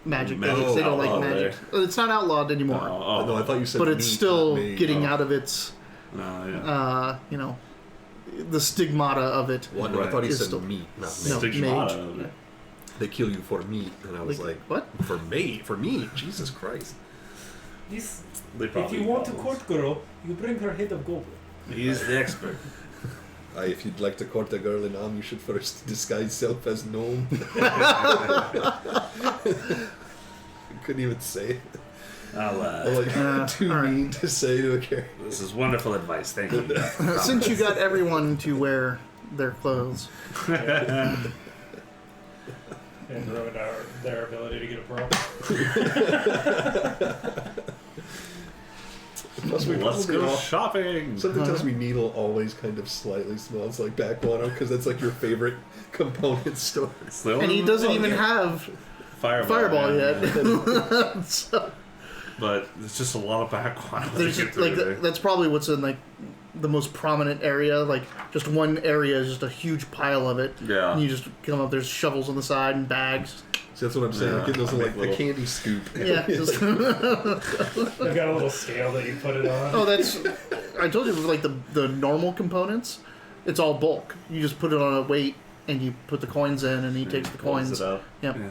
Magic. They don't like Outlawed magic. It's not outlawed anymore, Oh, No, I thought you said but it's meat, still not made. getting Oh. out of its, yeah. the stigmata of it. Well, no, I thought he It's said still- meat, not No, meat. Stigmata mage. of it. They kill you for meat, and I was like, what? for meat? For meat? Jesus Christ. This, They if probably you want a goblins. court girl, you bring her head of goblin. He's the expert. If you'd like to court a girl in Am, you should first disguise self as gnome. Couldn't even say it. I'll, Too all right. mean to say to a character. this is wonderful advice. Thank you. Since you got everyone to wear their clothes, And ruin their ability to get a pearl. Plus, we Let's probably go all- shopping. Something tells me needle always kind of slightly smells like backwater because that's like your favorite component store. It's the and only he doesn't one. even have yeah. fireball yet. So But it's just a lot of background. there's like that's probably what's in like the most prominent area. Like just one area is just a huge pile of it. Yeah. And you just come up. There's shovels on the side and bags. So that's what I'm saying. Yeah, Like, getting those in, like little- the candy scoop. Yeah. Just, They've got a little scale that you put it on. oh, that's. I told you with like the normal components, it's all bulk. You just put it on a weight and you put the coins in, and he takes the Pulls coins. it up. Yep. Yeah.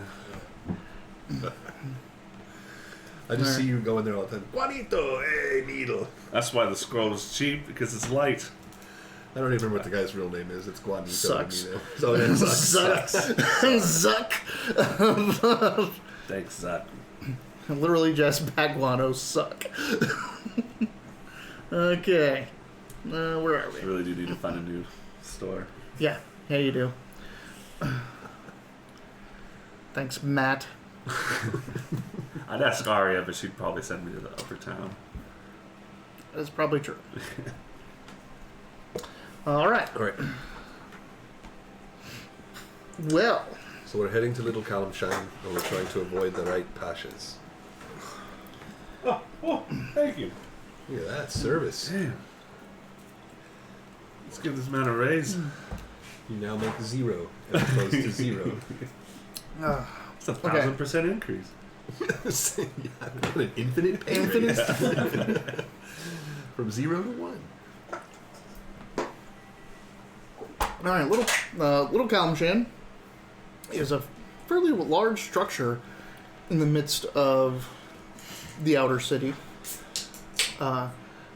I just Alright. see you going there all the time. Juanito, hey, needle. That's why the scroll is cheap, because it's light. I don't even remember what the guy's real name is. It's Juanito. Sucks. You know? Oh, yeah, it sucks. Zuck. Zuck. Thanks, Zach. Literally just baguano suck. Okay. Where are I we? really do need to find a new store. Yeah. Yeah, you do. Thanks, Matt. I'd ask Aria, but she'd probably send me to the upper town. That's probably true. All right. All right. Well, So we're heading to Little Kalimshan, and we're trying to avoid the right pashas. Oh, thank you. Look at that service. Damn. Let's give this man a raise. You now make 0 as opposed to 0. It's a 1,000% increase. Yeah, what an infinite pay Infinite? raise. From 0 to 1. all right. Little Kalimshan is a fairly large structure in the midst of the outer city,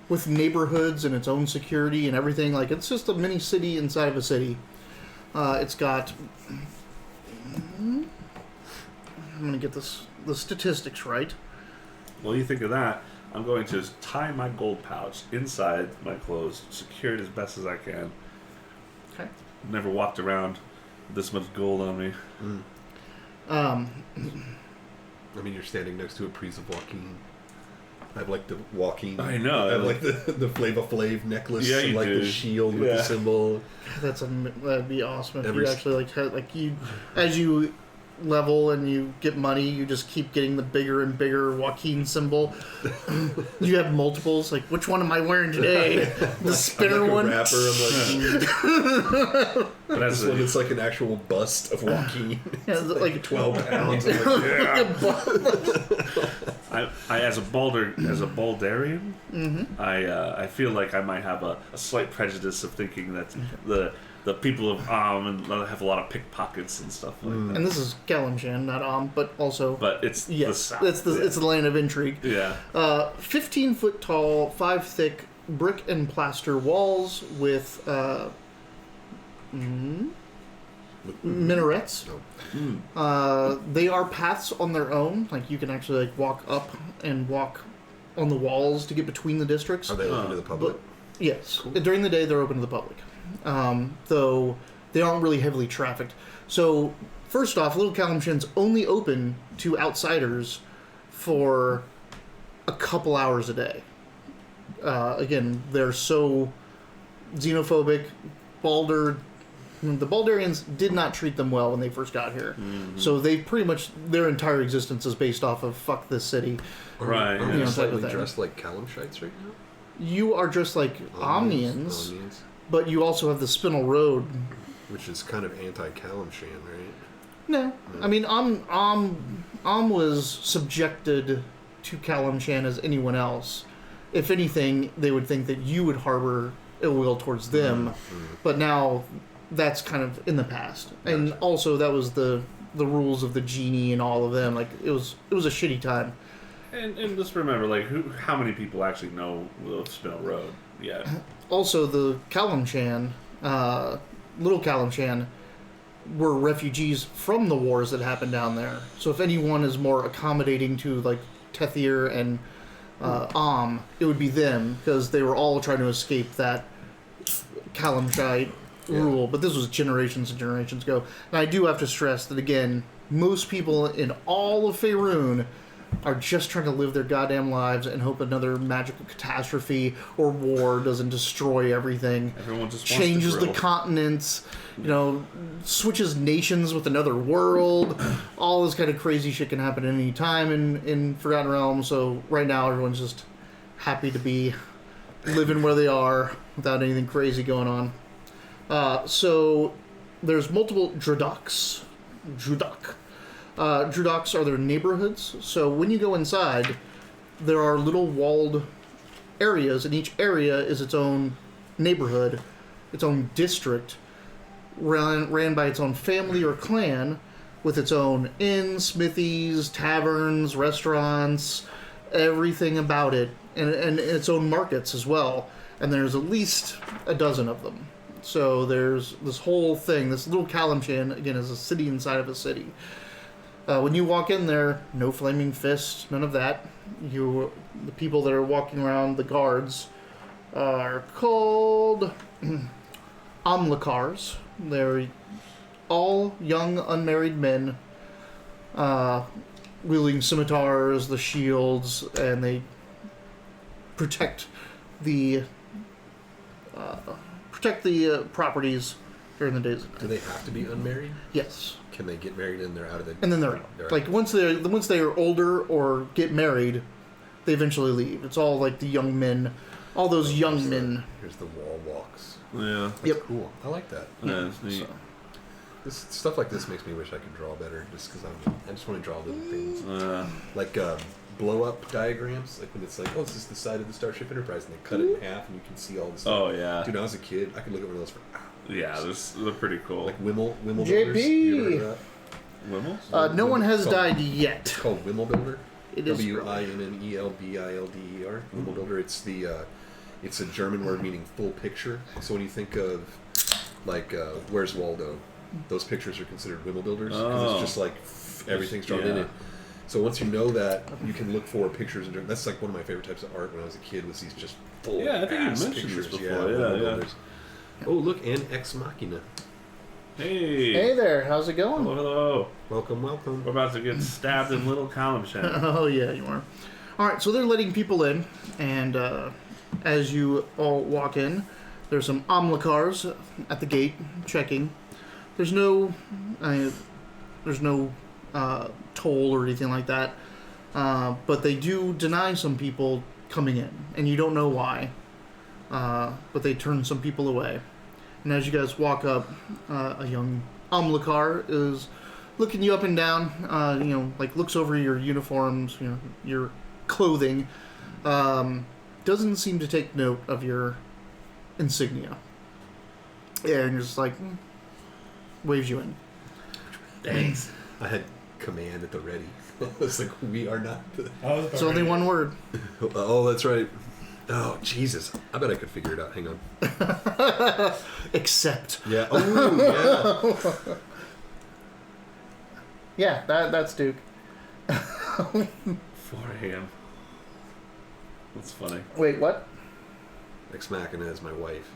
with neighborhoods and its own security and everything. Like, it's just a mini city inside of a city. It's got. I'm gonna get the statistics right. While you think of that, I'm going to tie my gold pouch inside my clothes, secure it as best as I can. Okay. Never walked around with this much gold on me. I mean, you're standing next to a priest of Joaquin. I have like the Joaquin. I know. I have like the Flava Flav necklace, Yeah, and you like do. the shield with Yeah. the symbol. That'd be awesome if Every you s- actually like had, like you as you level and you get money, you just keep getting the bigger and bigger Joaquin symbol. You have multiples. Like, which one am I wearing today? The spinner I'm like one. a rapper. I'm like, But as this one a, is like an actual bust of Joaquin. Yeah, like 12 pounds. I'm like, yeah. as a Baldarian, I feel like I might have a slight prejudice of thinking that the people of and have a lot of pickpockets and stuff like that. And this is Kalimshan, not but also. But it's the south. It's the land of intrigue. Yeah. 15-foot tall, 5 thick brick and plaster walls with minarets. They are paths on their own. Like you can actually like walk up and walk on the walls to get between the districts. Are they open to the public? Yes. Cool. During the day, they're open to the public. Though they aren't really heavily trafficked. So, first off, Little Kalimshan's only open to outsiders for a couple hours a day. Again, they're so xenophobic. The Baldarians did not treat them well when they first got here. Mm-hmm. So they pretty much, their entire existence is based off of fuck this city. Right. Are you slightly dressed like Kalimshites right now? You are dressed like Omnians, but you also have the Spinel Road. Which is kind of anti-Kalimshan, right? No. I mean, was subjected to Kalimshan as anyone else. If anything, they would think that you would harbor ill will towards them. Mm-hmm. But now, that's kind of in the past. Gotcha. And also, that was the rules of the genie and all of them. Like, it was a shitty time. And just remember, like, how many people actually know the Spinel Road yet? Also, the Kalimshan, Little Kalimshan, were refugees from the wars that happened down there. So if anyone is more accommodating to, like, Tethir and it would be them, because they were all trying to escape that Kalimshite rule. But this was generations and generations ago. And I do have to stress that, again, most people in all of Faerun are just trying to live their goddamn lives and hope another magical catastrophe or war doesn't destroy everything. Everyone just changes the continents, switches nations with another world. All this kind of crazy shit can happen at any time in Forgotten Realms. So right now everyone's just happy to be living where they are without anything crazy going on. So there's multiple Drudoks. Drudoks are their neighborhoods. So when you go inside, there are little walled areas, and each area is its own neighborhood, its own district, ran by its own family or clan, with its own inns, smithies, taverns, restaurants, everything about it, and its own markets as well. And there's at least a dozen of them. So there's this whole thing. This Little Kalimshan, again, is a city inside of a city. When you walk in there, no flaming fists, none of that. The people that are walking around, the guards, are called Amlakars. They're all young, unmarried men, wielding scimitars, the shields, and they protect the properties during the days. Do they have to be unmarried? Yes. Can they get married and they're out of the... And then they're out. Like, once they are older or get married, they eventually leave. It's all like the young men, all those young men. Here's the wall walks. Yeah. That's cool. I like that. Yeah, it's neat. So. This stuff like this makes me wish I could draw better, just because I just want to draw little things. Like blow-up diagrams, like when it's like, oh, this is the side of the Starship Enterprise, and they cut it in half, and you can see all the stuff. Oh, yeah. Dude, when I was a kid, I could look at one of those for hours. Yeah, they're pretty cool. Like Wimmel JP! Builders. You ever heard of that? Wimmels? No one has died yet. It's called Wimmel Builder. It is WINNELBILDER. Wimmel Builder. It's a German word meaning full picture. So when you think of like Where's Waldo, those pictures are considered Wimmel Builders because it's just like everything's drawn in it. So once you know that, you can look for pictures. And that's like one of my favorite types of art when I was a kid, was these just full I think you mentioned pictures. this before. Wimmel Builders. Oh, look, and Ex Machina. Hey there, how's it going? Hello. Welcome. We're about to get stabbed in Little Kalimshan. Oh, yeah, you are. Alright, so they're letting people in, and as you all walk in, there's some Amlakars at the gate checking. There's no toll or anything like that, but they do deny some people coming in, and you don't know why, but they turn some people away. And as you guys walk up, a young Amlakar is looking you up and down, like looks over your uniforms, your clothing, doesn't seem to take note of your insignia. Yeah, and just like waves you in. Thanks. I had command at the ready. It's like, we are not the... It's only one word. Oh, that's right. Oh, Jesus. I bet I could figure it out. Hang on. Except. Yeah. Oh, yeah. Yeah, that's Duke. 4 a.m. That's funny. Wait, what? Ex Machina is my wife.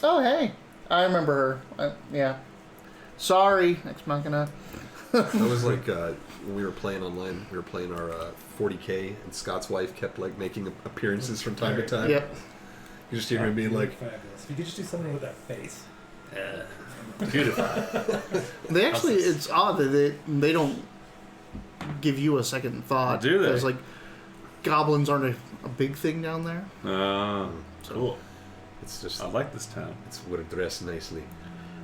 Oh, hey. I remember her. Yeah. Sorry, Ex Machina. I was like, when we were playing online, we were playing our 40K, and Scott's wife kept like making appearances from time to time. Yep. You just hear him being like, fabulous. If you could just do something with that face. Beautiful. They actually, it's odd that they don't give you a second thought. Do they? Because, like, goblins aren't a big thing down there. Cool. it's just, I like this town. it's would have dressed nicely.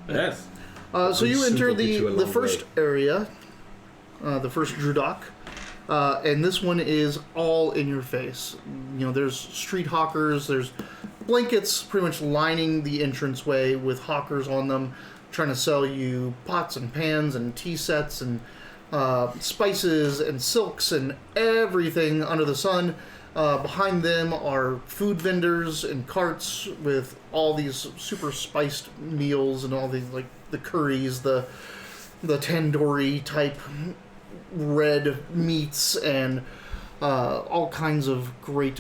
Yes. So you Soup enter will get you a the long first way. area, the first Drudock, and this one is all in your face. You know, there's street hawkers, there's blankets pretty much lining the entranceway with hawkers on them, trying to sell you pots and pans and tea sets and spices and silks and everything under the sun. Behind them are food vendors and carts with all these super spiced meals and all these, like, the curries, the tandoori type red meats and all kinds of great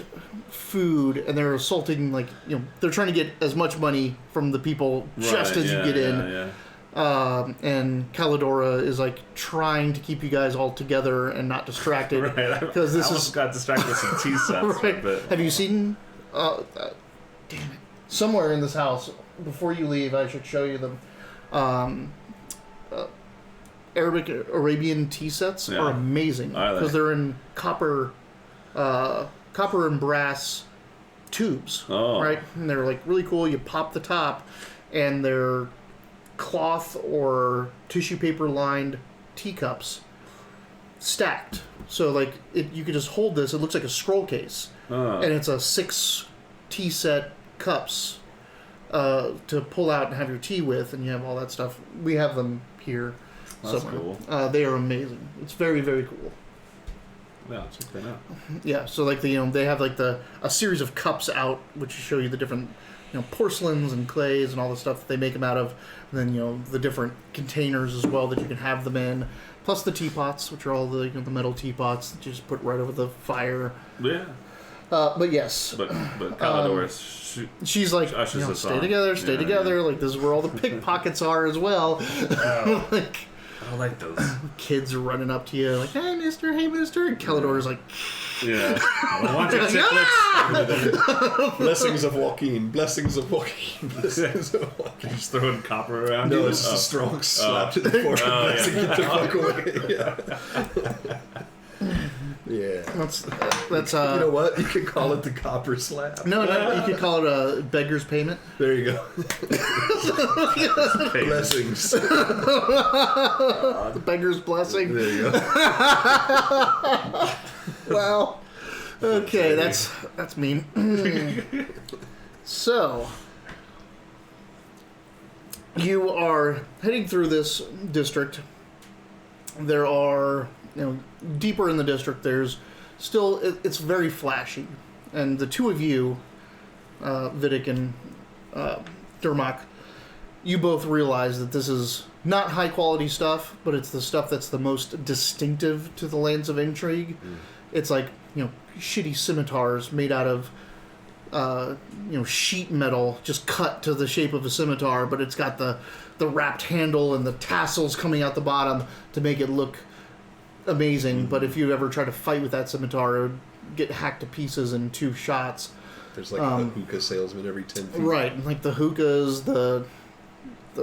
food, and they're assaulting, like, you know, they're trying to get as much money from the people just as you get in. Yeah. And Calidora is like trying to keep you guys all together and not distracted, Right. because this I almost is got distracted with some tea sets. right. But Have you seen? Damn it! Somewhere in this house, before you leave, I should show you them. Arabian tea sets Yeah. are amazing Are they? because they're in copper and brass tubes, Oh. right? And they're like really cool. You pop the top, and they're cloth or tissue paper lined teacups stacked. So like you could just hold this. It looks like a scroll case, and it's a 6 tea set cups to pull out and have your tea with, and you have all that stuff. We have them here. That's somewhere. cool. They are amazing. It's very, very cool. Yeah, I'll check that out. Yeah, so like they have like a series of cups out which show you the different, you know, porcelains and clays and all the stuff that they make them out of. And then, you know, the different containers as well that you can have them in. Plus the teapots, which are all the, you know, the metal teapots that you just put right over the fire. Yeah. But yes, But Calidora she's like, ushers you know, us stay on. together, stay Yeah, together. Like, this is where all the pickpockets are as well. Like, I don't like those. kids are running up to you like, hey mister, and Calidora's like, Yeah. I want your chiclets. Blessings of Joaquin. Blessings of Joaquin. Blessings of Joaquin. Just throwing copper around. No, you? it's just a strong slap to the forehead. Oh, yeah. Blessing, get the fuck away. Yeah. that's You know what? You could call it the copper slap. no, you could call it a beggar's payment. There you go. Blessings. The beggar's blessing. There you go. Wow. Okay, that's mean. So you are heading through this district. There are, you know, deeper in the district, there's still, it's very flashy. And the two of you, Vidic and Dermok, you both realize that this is not high quality stuff, but it's the stuff that's the most distinctive to the Lands of Intrigue. It's like, you know, shitty scimitars made out of, you know, sheet metal, just cut to the shape of a scimitar, but it's got the wrapped handle and the tassels coming out the bottom to make it look amazing. But if you ever try to fight with that scimitar, it would get hacked to pieces in 2 shots. There's like a hookah salesman every 10 feet. Right, like the hookahs, the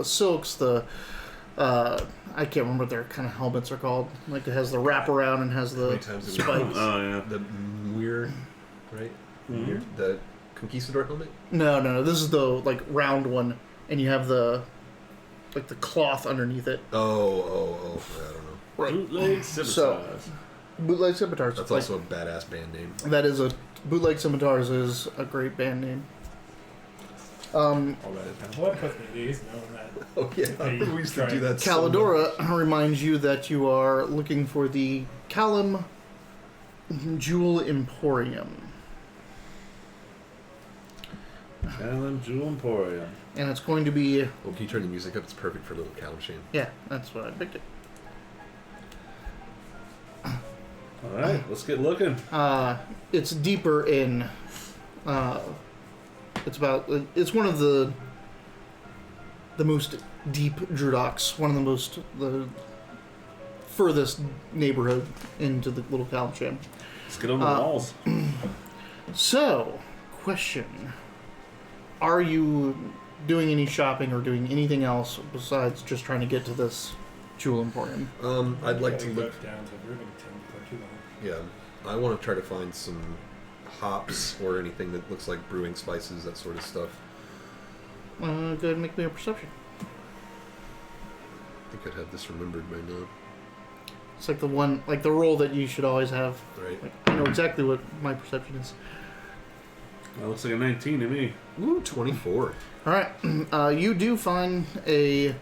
silks, I can't remember what their kind of helmets are called. Like, it has the wraparound and has How the many times have we- spikes. Oh, yeah. The Muir, right? Muir? The Conquistador helmet? No. This is the, like, round one, and you have the cloth underneath it. Oh, I don't know. Right. Bootleg scimitars. Bootleg Scimitars. That's also a badass band name. That is Bootleg Scimitars is a great band name. I'll write it down. What puts me at ease knowing that? Oh yeah, we used to do that. Calidora reminds you that you are looking for the Callum Jewel Emporium. Callum Jewel Emporium. And it's going to be... Oh, can you turn the music up? It's perfect for a little cow machine. Yeah, that's what I picked it. Alright, let's get looking. It's deeper in... It's one of the most deep Drudoks. One of the furthest neighborhood into the little Calmsham. Let's get on the walls. So, question. Are you doing any shopping or doing anything else besides just trying to get to this Jewel Emporium? I'd like to We look. go down to Rivington before too long. Yeah, I want to try to find some hops or anything that looks like brewing spices, that sort of stuff. Go ahead and make me a perception. I think I'd have this remembered by now. It's like the roll that you should always have. Right. Like, I know exactly what my perception is. That looks like a 19 to me. Ooh, 24. All right, you do find it's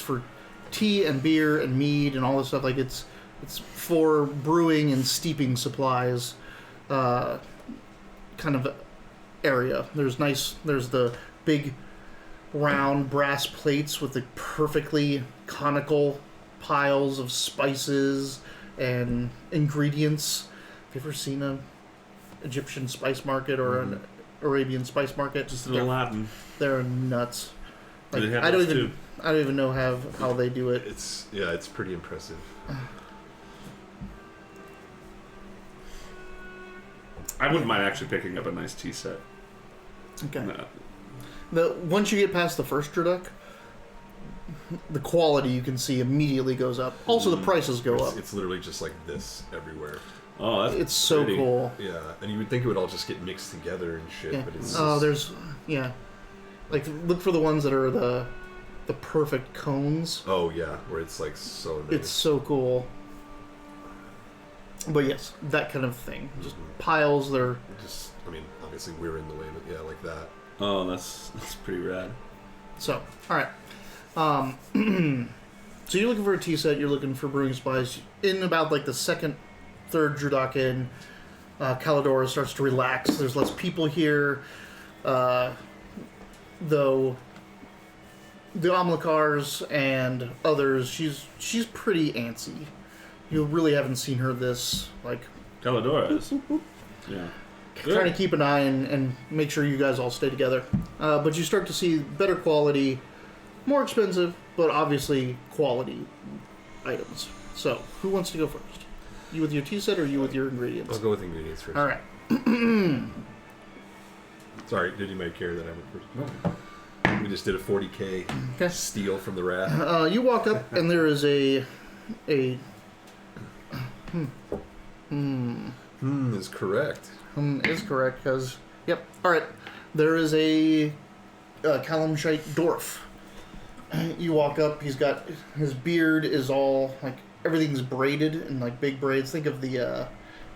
for tea and beer and mead and all this stuff. Like it's for brewing and steeping supplies, kind of area. There's the big round brass plates with the perfectly conical piles of spices and ingredients. Have you ever seen a Egyptian spice market or an Arabian spice market? Just in Aladdin. They're nuts. Do Like, they have I don't those even too? I don't even know how they do it. It's pretty impressive. I wouldn't mind actually picking up a nice tea set. Okay. No. Once you get past the first Druduk, the quality you can see immediately goes up. Also, the prices go up. It's literally just like this everywhere. Oh, that's It's so pretty. cool. Yeah, and you would think it would all just get mixed together and shit, Yeah. but it's Like, look for the ones that are the perfect cones. oh yeah, where it's like so nice. It's so cool. But yes, that kind of thing. Just piles. They're just, I mean, obviously we're in the way, but yeah, like that. Oh, that's pretty rad. so. All right. So you're looking for a tea set. You're looking for brewing supplies. In about like the second, third Drudok in, Calidora starts to relax. There's less people here, though. The Amlakars and others, she's pretty antsy. You really haven't seen her this like. Calidora is. Yeah. Trying to keep an eye and make sure you guys all stay together. But you start to see better quality, more expensive, but obviously quality items. So, who wants to go first? You with your tea set or you with your ingredients? I'll go with ingredients first. All right. Sorry, did you make care that I went first? No. We just did a 40k Okay. steal from the rat. You walk up and there is a is correct. is correct because yep. All right. There is a Kalamshite dwarf. You walk up. He's got his beard is all like everything's braided in like big braids. Think of the I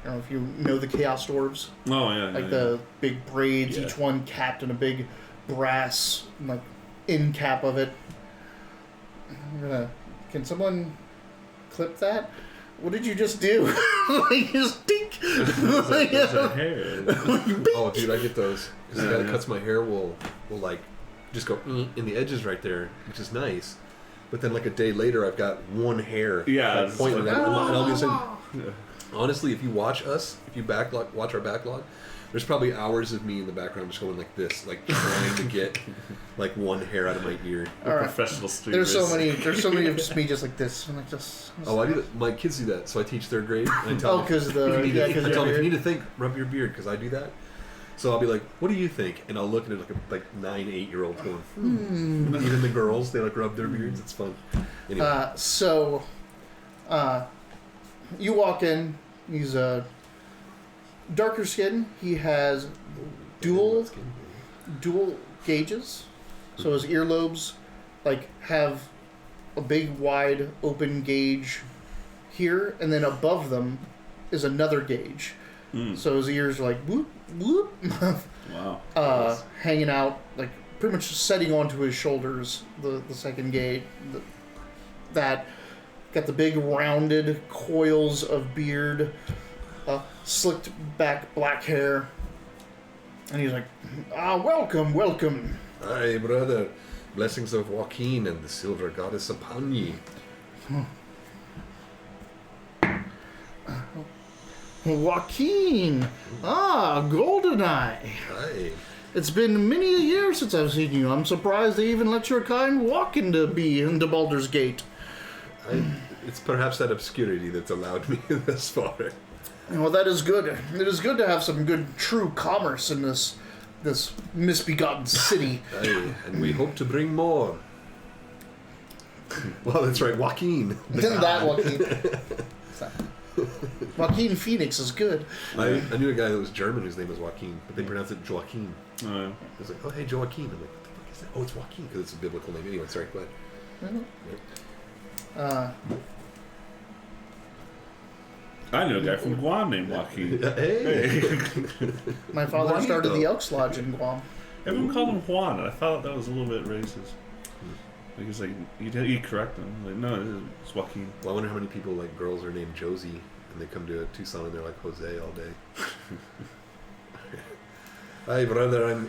don't know if you know the Chaos Dwarves. Oh yeah. Like the big braids, Yeah. each one capped in a big brass like end cap of it. Can someone clip that? What did you just do? Like just dink. There's a hair. Oh, dude, I get those. Because the guy that cuts my hair will like just go in the edges right there, which is nice. But then like a day later, I've got one hair. Yeah, like, it's pointing like, at it. And I'll be saying, Yeah. honestly, if you watch us, if you watch our backlog, there's probably hours of me in the background just going like this, like trying to get like one hair out of my ear. All right. Professional streamers. There's so many of just me just like this. I'm like just. Oh, I do that. My kids do that. So I teach third grade. And I tell them, because if you need to- I tell them, if you you're need to think, rub your beard, because I do that. So I'll be like, what do you think? And I'll look at it like 9, 8-year-olds going, Even the girls, they like rub their beards. It's fun. Anyway. You walk in. He's darker skin. He has dual gauges, so his earlobes like have a big wide open gauge here, and then above them is another gauge. So his ears are like whoop whoop, Wow. hanging out, like pretty much setting onto his shoulders. The second gate, that got the big rounded coils of beard, slicked back black hair, and he's like, welcome, welcome. Aye, brother. Blessings of Joaquin and the silver goddess upon ye. Joaquin! Goldeneye! Aye. It's been many a year since I've seen you. I'm surprised they even let your kind walk into Baldur's Gate. It's perhaps that obscurity that's allowed me thus far. Well, that is good. It is good to have some good, true commerce in this misbegotten city. Aye, and we hope to bring more. Well, that's right, Joaquin. That Joaquin. Joaquin Phoenix is good. I knew a guy that was German whose name was Joaquin, but they pronounce it Joaquin. Oh, yeah. I was like, oh, hey, Joaquin. I'm like, what the fuck is that? Oh, it's Joaquin, because it's a biblical name. Anyway, sorry, go ahead. Yep. I know a guy from Guam named Joaquin. Hey! My father Juanito. started the Elks Lodge in Guam. Everyone called him Juan, and I thought that was a little bit racist. Like, he's like, you correct him. I'm like, no, it's Joaquin. Well, I wonder how many people, like, girls are named Josie, and they come to Tucson and they're like Jose all day. Hi, brother,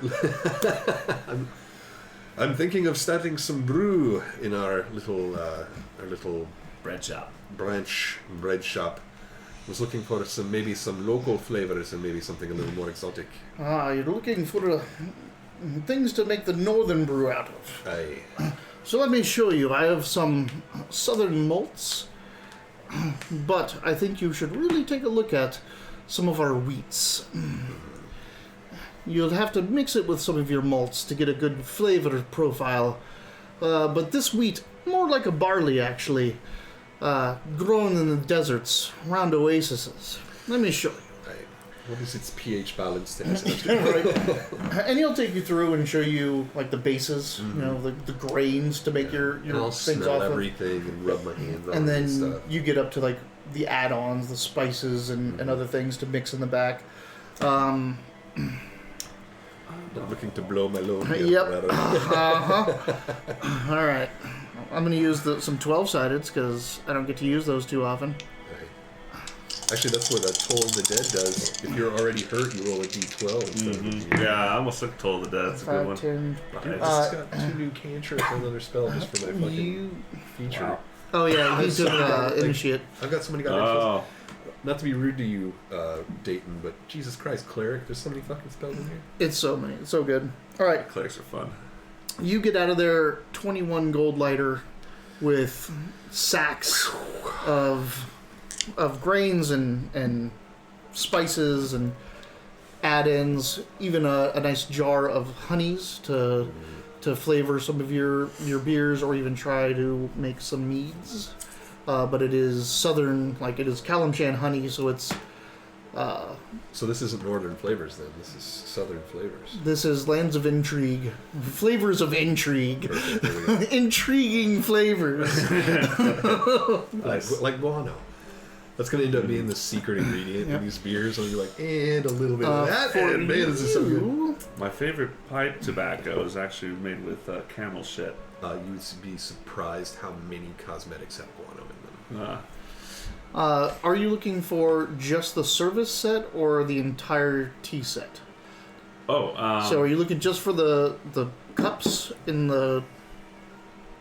I'm thinking of starting some brew in our little Bread shop. branch bread shop. Was looking for maybe some local flavors and maybe something a little more exotic. You're looking for things to make the northern brew out of. Aye. So let me show you. I have some southern malts, but I think you should really take a look at some of our wheats. You'll have to mix it with some of your malts to get a good flavor profile. But this wheat, more like a barley actually, grown in the deserts around oases. Let me show you. What is its pH balance to acid? Right. And he'll take you through and show you like the bases, you know, the grains to make your And I'll things smell off everything and rub my hands on and it then and stuff. you get up to like the add-ons, the spices and other things to mix in the back. Not looking to blow my load. Yep. All right. I'm going to use some 12-sideds because I don't get to use those too often. Actually, that's what Toll of the Dead does. If you're already hurt, you roll a d12 instead of a d8. Yeah, I almost took Toll of the Dead. That's a good one. 10. Dude, this has got 2 new cantrips and another spell just for my fucking feature. Wow. Oh yeah, he took initiate. I've got so many goddamn spells. Not to be rude to you, Dayton, but Jesus Christ, cleric, there's so many fucking spells in here. It's so many. It's so good. All right. Clerics are fun. You get out of there 21 gold lighter with sacks of grains and spices and add-ins, even a nice jar of honeys to flavor some of your beers or even try to make some meads. But it is southern, like it is Kalimshan honey, so it's... So this isn't northern flavors then, this is southern flavors. This is Lands of Intrigue. Flavors of intrigue. Perfect, there we go. Intriguing flavors. like guano. That's going to end up being the secret ingredient in these beers. I'll be like, and a little bit of that, for and man, this is so good. My favorite pipe tobacco is actually made with camel shit. You would be surprised how many cosmetics have guano in them. Are you looking for just the service set or the entire tea set? So are you looking just for the cups in the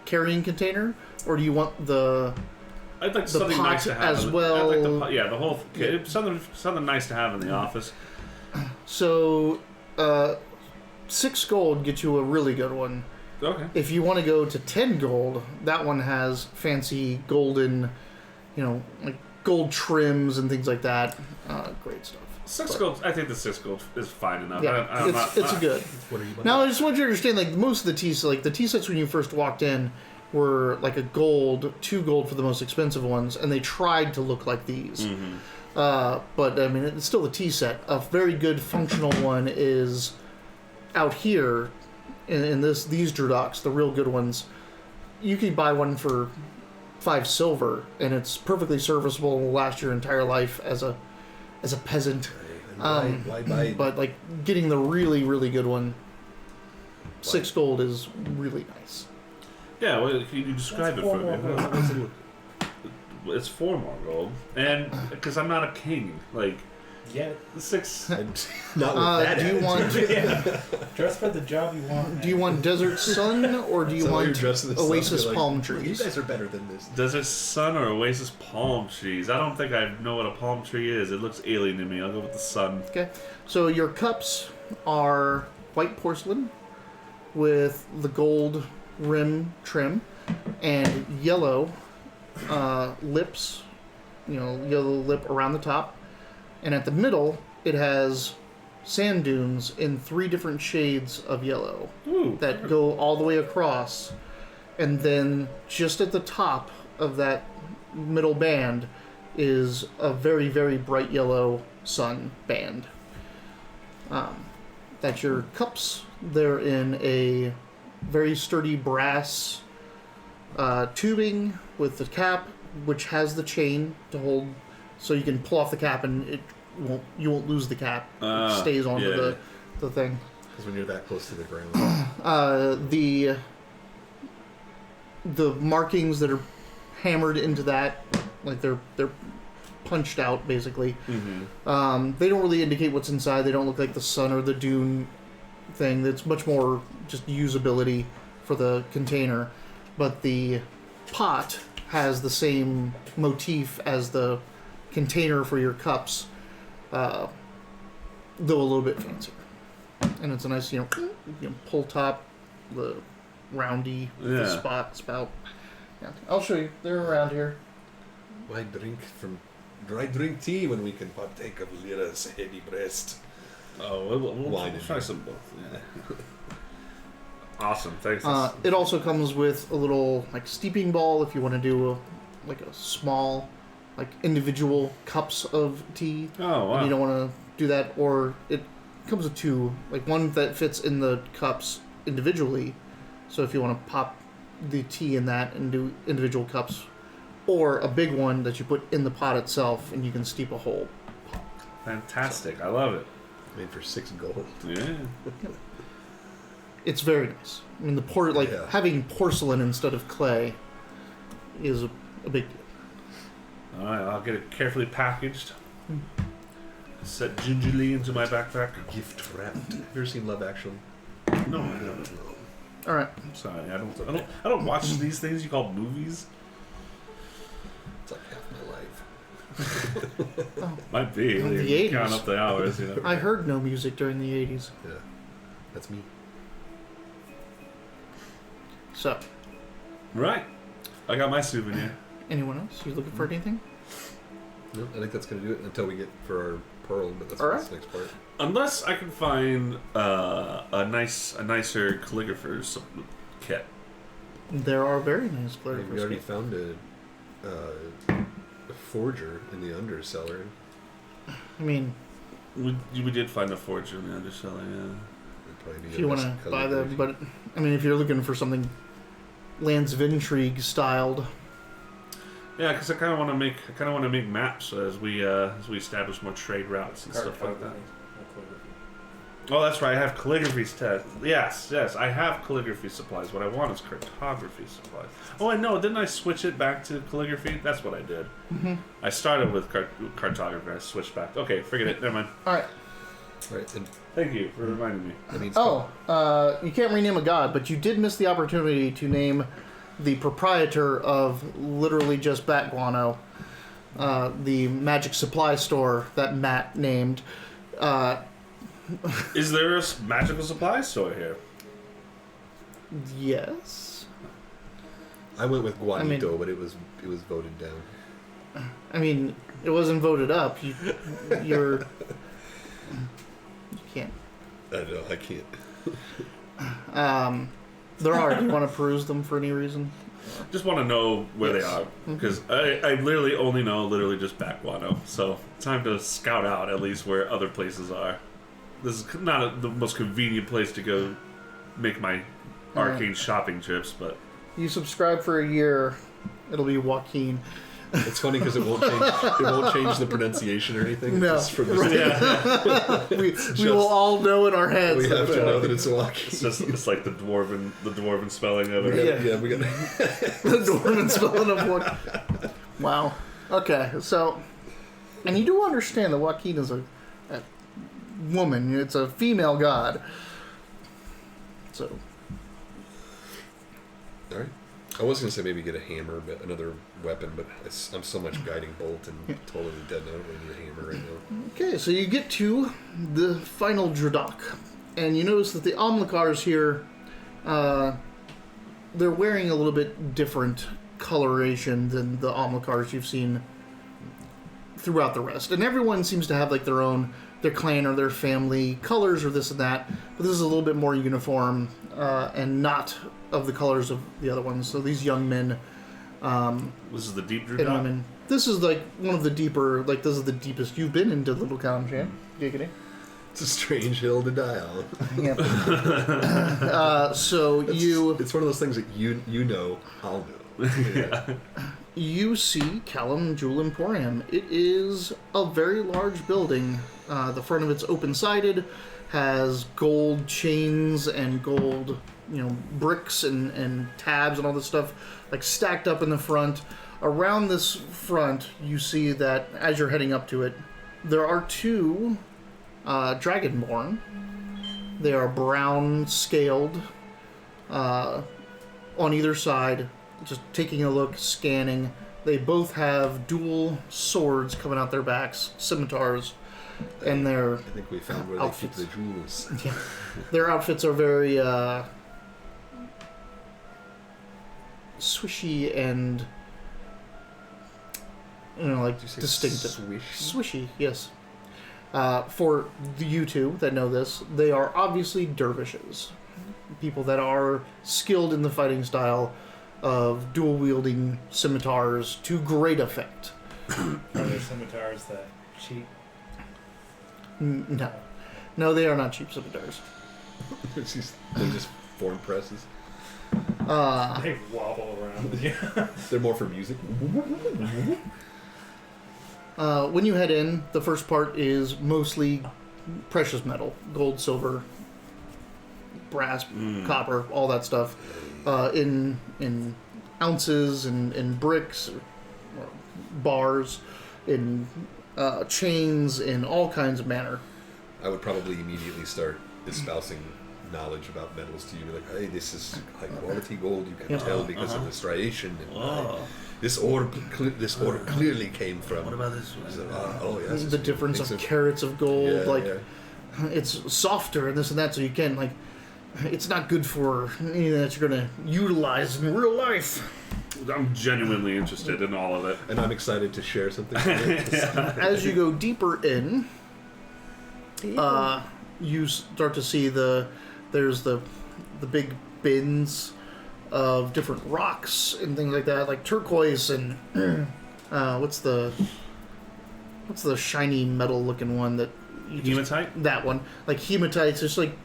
carrying container, or do you want the I'd like the something pot nice to have as in well? I'd like the pot, yeah, the whole something nice to have in the office. So 6 gold gets you a really good one. Okay. If you want to go to 10 gold, that one has fancy golden, like gold trims and things like that. Great stuff. 6 gold. I think the 6 gold is fine enough. Yeah, it's a good. What are you buying? Now I just want you to understand, like most of the tea, like the tea sets when you first walked in were like a gold, 2 gold for the most expensive ones, and they tried to look like these. But I mean, it's still the tea set. A very good functional one is out here in these Drudoks, the real good ones. You can buy one for 5 silver, and it's perfectly serviceable and will last your entire life as a peasant. And why buy? But like getting the really, really good one, 6 gold is really nice. Yeah, well, can you describe That's it for 4 me? more How does it look? It's 4 more gold, and because I'm not a king, like Yeah. 6. Not with that do you attitude. want Dress for the job you want. do you want desert sun or do you So you're want dressed in the sun, oasis you're like, palm "You trees? guys are better than this. Desert sun or oasis palm trees? I don't think I know what a palm tree is. It looks alien to me. I'll go with the sun. Okay, so your cups are white porcelain with the gold rim trim and yellow lips, yellow lip around the top, and at the middle it has sand dunes in 3 different shades of yellow Ooh. that go all the way across, and then just at the top of that middle band is a very, very bright yellow sun band. That's your cups. They're in a very sturdy brass tubing with the cap, which has the chain to hold, so you can pull off the cap and you won't lose the cap. It stays onto yeah. the thing. Because when you're that close to the ground, The markings that are hammered into that, like they're punched out basically. Mm-hmm. They don't really indicate what's inside. They don't look like the sun or the dune thing. It's much more just usability for the container. But the pot has the same motif as the container for your cups, though a little bit fancier. And it's a nice, pull top, the roundy, the Yeah. spout. Yeah, I'll show you. They're around here. why drink tea when we can partake of Lyra's heavy breast? Oh, we'll Wine try and- some both. Yeah. Awesome. Thanks. It also comes with a little like steeping ball if you want to do a small, like individual cups of tea. Oh, wow. And you don't want to do that, or it comes with 2, like one that fits in the cups individually. So if you want to pop the tea in that and do individual cups, or a big one that you put in the pot itself and you can steep a whole. Fantastic. I love it. Made for 6 gold. Yeah. It's very nice. I mean, Yeah. having porcelain instead of clay is a big deal. All right. I'll get it carefully packaged. Set gingerly into my backpack. Gift wrapped. Have you ever seen Love Actually? No, I haven't. All right. I'm sorry. I don't watch these things you call movies. It's like half my life. Might be. In the You 80s. count up the hours, I heard no music during the 80s. Yeah, that's me. So, Right. I got my souvenir. anyone else? You looking for anything? No, I think that's gonna do it until we get for our pearl, but that's All the right. next part. Unless I can find a nicer calligrapher's kit. There are very nice We calligraphers. already found a forger in the undercellar. I mean, We did find a forger in the undercellar, yeah. We probably need if a you want nice to buy them, calligraphy. but I mean, if you're looking for something Lance of Intrigue styled, Yeah, because I kind of want to make maps as we establish more trade routes and stuff like that. Oh, that's right. I have calligraphy Yes, I have calligraphy supplies. What I want is cartography supplies. Oh, I know. Didn't I switch it back to calligraphy? That's what I did. Mhm. I started with cartography. I switched back. Okay, forget it. Never mind. all right. All right, and Thank you for reminding me. that means You can't rename a god, but you did miss the opportunity to name the proprietor of literally just bat guano, the magic supply store that Matt named. Is there a magical supply store here? Yes. I went with Guanito, mean- but it was voted down. I mean, it wasn't voted up. You can't. I know I can't. There are. Do you want to peruse them for any reason? Just want to know where Yes. they are because I literally only know literally just Backguano. So time to scout out at least where other places are. This is not the most convenient place to go make my arcane shopping trips, but You subscribe for a year, it'll be Joaquin. It's funny because it won't change the pronunciation or anything. No. Just from the we will all know in our heads. we have to know that it's It's Joaquin. it's like the dwarven spelling of it. We got The Norman spelling of what? Wow. Okay, so, and you do understand that Joaquin is a woman. It's a female god. So, All right. I was gonna say maybe get a hammer, but another weapon, but I'm so much guiding bolt and totally dead. I don't really need a hammer right now. okay, so you get to the final Dradok, and you notice that the Omlikars here, they're wearing a little bit different coloration than the Omlikars you've seen throughout the rest. And everyone seems to have like their clan or their family colors or this and that, but this is a little bit more uniform and not of the colors of the other ones. So these young men This is the deep and Drew women. This is like one of the deeper, like this is the deepest you've been into Little Town, Jam. Giggity. It's a strange hill to die on. Yep. So It's one of those things that you know, I'll know. Yeah. you see Callum Jewel Emporium. It is a very large building. The front of it's open-sided, has gold chains and gold, bricks and tabs and all this stuff like stacked up in the front. Around this front, you see that as you're heading up to it, there are two Dragonborn. They are brown scaled on either side, just taking a look, scanning. They both have dual swords coming out their backs, scimitars, and their I think we found where outfits. they keep the jewels. their outfits are very swishy and like Did you say distinctive. swishy? Swishy, yes. For you two that know this, they are obviously dervishes. People that are skilled in the fighting style of dual-wielding scimitars to great effect. Are there scimitars that cheat? No. No, they are not cheap scimitars. They're just form presses. They wobble around. Yeah. They're more for music. When you head in, the first part is mostly precious metal. Gold, silver, brass, copper, all that stuff. In ounces and in bricks, or bars, in chains, in all kinds of manner. I would probably immediately start espousing knowledge about metals to you. Like, hey, this is high quality gold. You can Yep. tell because of the striation. And, Oh. this ore clearly came from. What about this one? Yes, The difference of carats of gold, it's softer and this and that, so you can it's not good for anything that you're gonna utilize in real life. I'm genuinely interested in all of it. And I'm excited to share something. As you go deeper in, you start to see there's the big bins of different rocks and things like that, like turquoise and what's the shiny metal looking one that you Hematite? that one, like hematites. It's like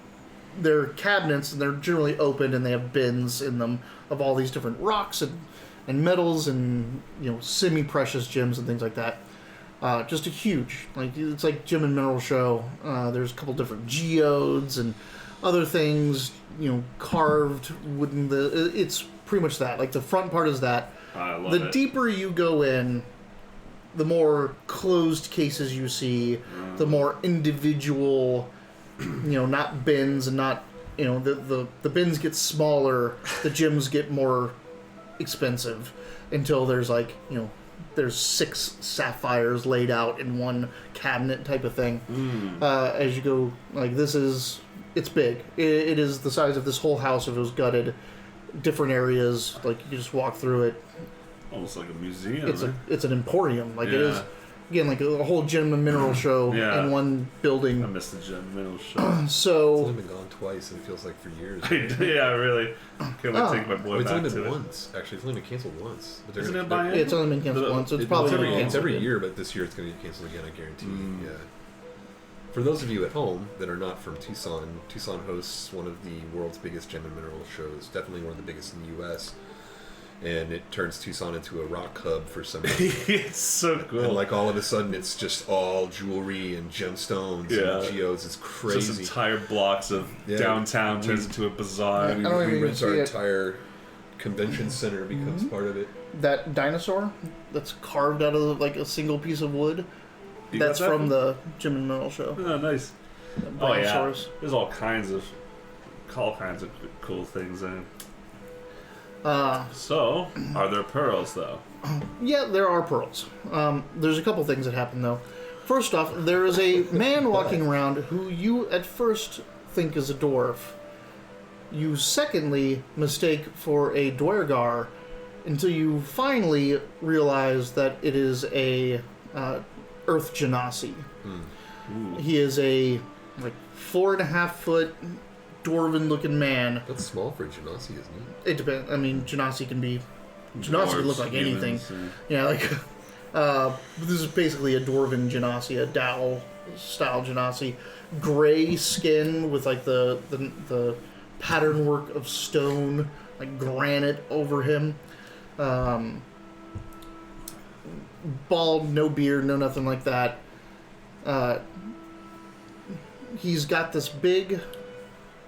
they're cabinets and they're generally open and they have bins in them of all these different rocks and metals and semi-precious gems and things like that. Just a huge, it's like Gem and Mineral Show. There's a couple different geodes and other things, carved wooden. It's pretty much that. Like the front part is that. I love The it. deeper you go in, the more closed cases you see, the more individual, not bins and not, the bins get smaller, the gems get more expensive until there's there's 6 sapphires laid out in one cabinet type of thing. As you go, it's big. It is the size of this whole house if it was gutted. Different areas, you just walk through it. Almost like a museum. It's an emporium. It Yeah. is, again, like a whole gem and mineral show Yeah. in one I building. missed the Gem Middle Show. It's So only been gone twice, and it feels like for years. Yeah, really. Can't wait to take my boy Oh, it's back only to been it. once. Actually, it's only been canceled once. But they're Isn't gonna- it by it's only been canceled The- once. So it's It's probably every, gonna be it's every canceled. year, but this year it's going to get canceled again, I guarantee you. Yeah. For those of you at home that are not from Tucson, Tucson hosts one of the world's biggest gem and mineral shows, definitely one of the biggest in the U.S. and it turns Tucson into a rock hub for some reason. It's so cool. And like all of a sudden, it's just all jewelry and gemstones and geodes. It's crazy. Just entire blocks of downtown turns into a bazaar. We rent our entire convention center becomes part of it. That dinosaur that's carved out of like a single piece of wood. You That's got that? from the Jim and Mel show. Oh, nice. Oh yeah. There's all kinds of cool things in. So, are there pearls though? Yeah, there are pearls. There's a couple things that happen though. First off, there is a man walking around who you at first think is a dwarf. You secondly mistake for a dwergar until you finally realize that it is a Earth Genasi. He is a like 4.5 foot dwarven-looking man. That's small for a Genasi, isn't it? It depends. I mean, Genasi can look like anything. Yeah, like this is basically a dwarven Genasi, a Dao style Genasi, gray skin with like the pattern work of stone, like granite over him. Bald, no beard, no nothing like that. He's got this big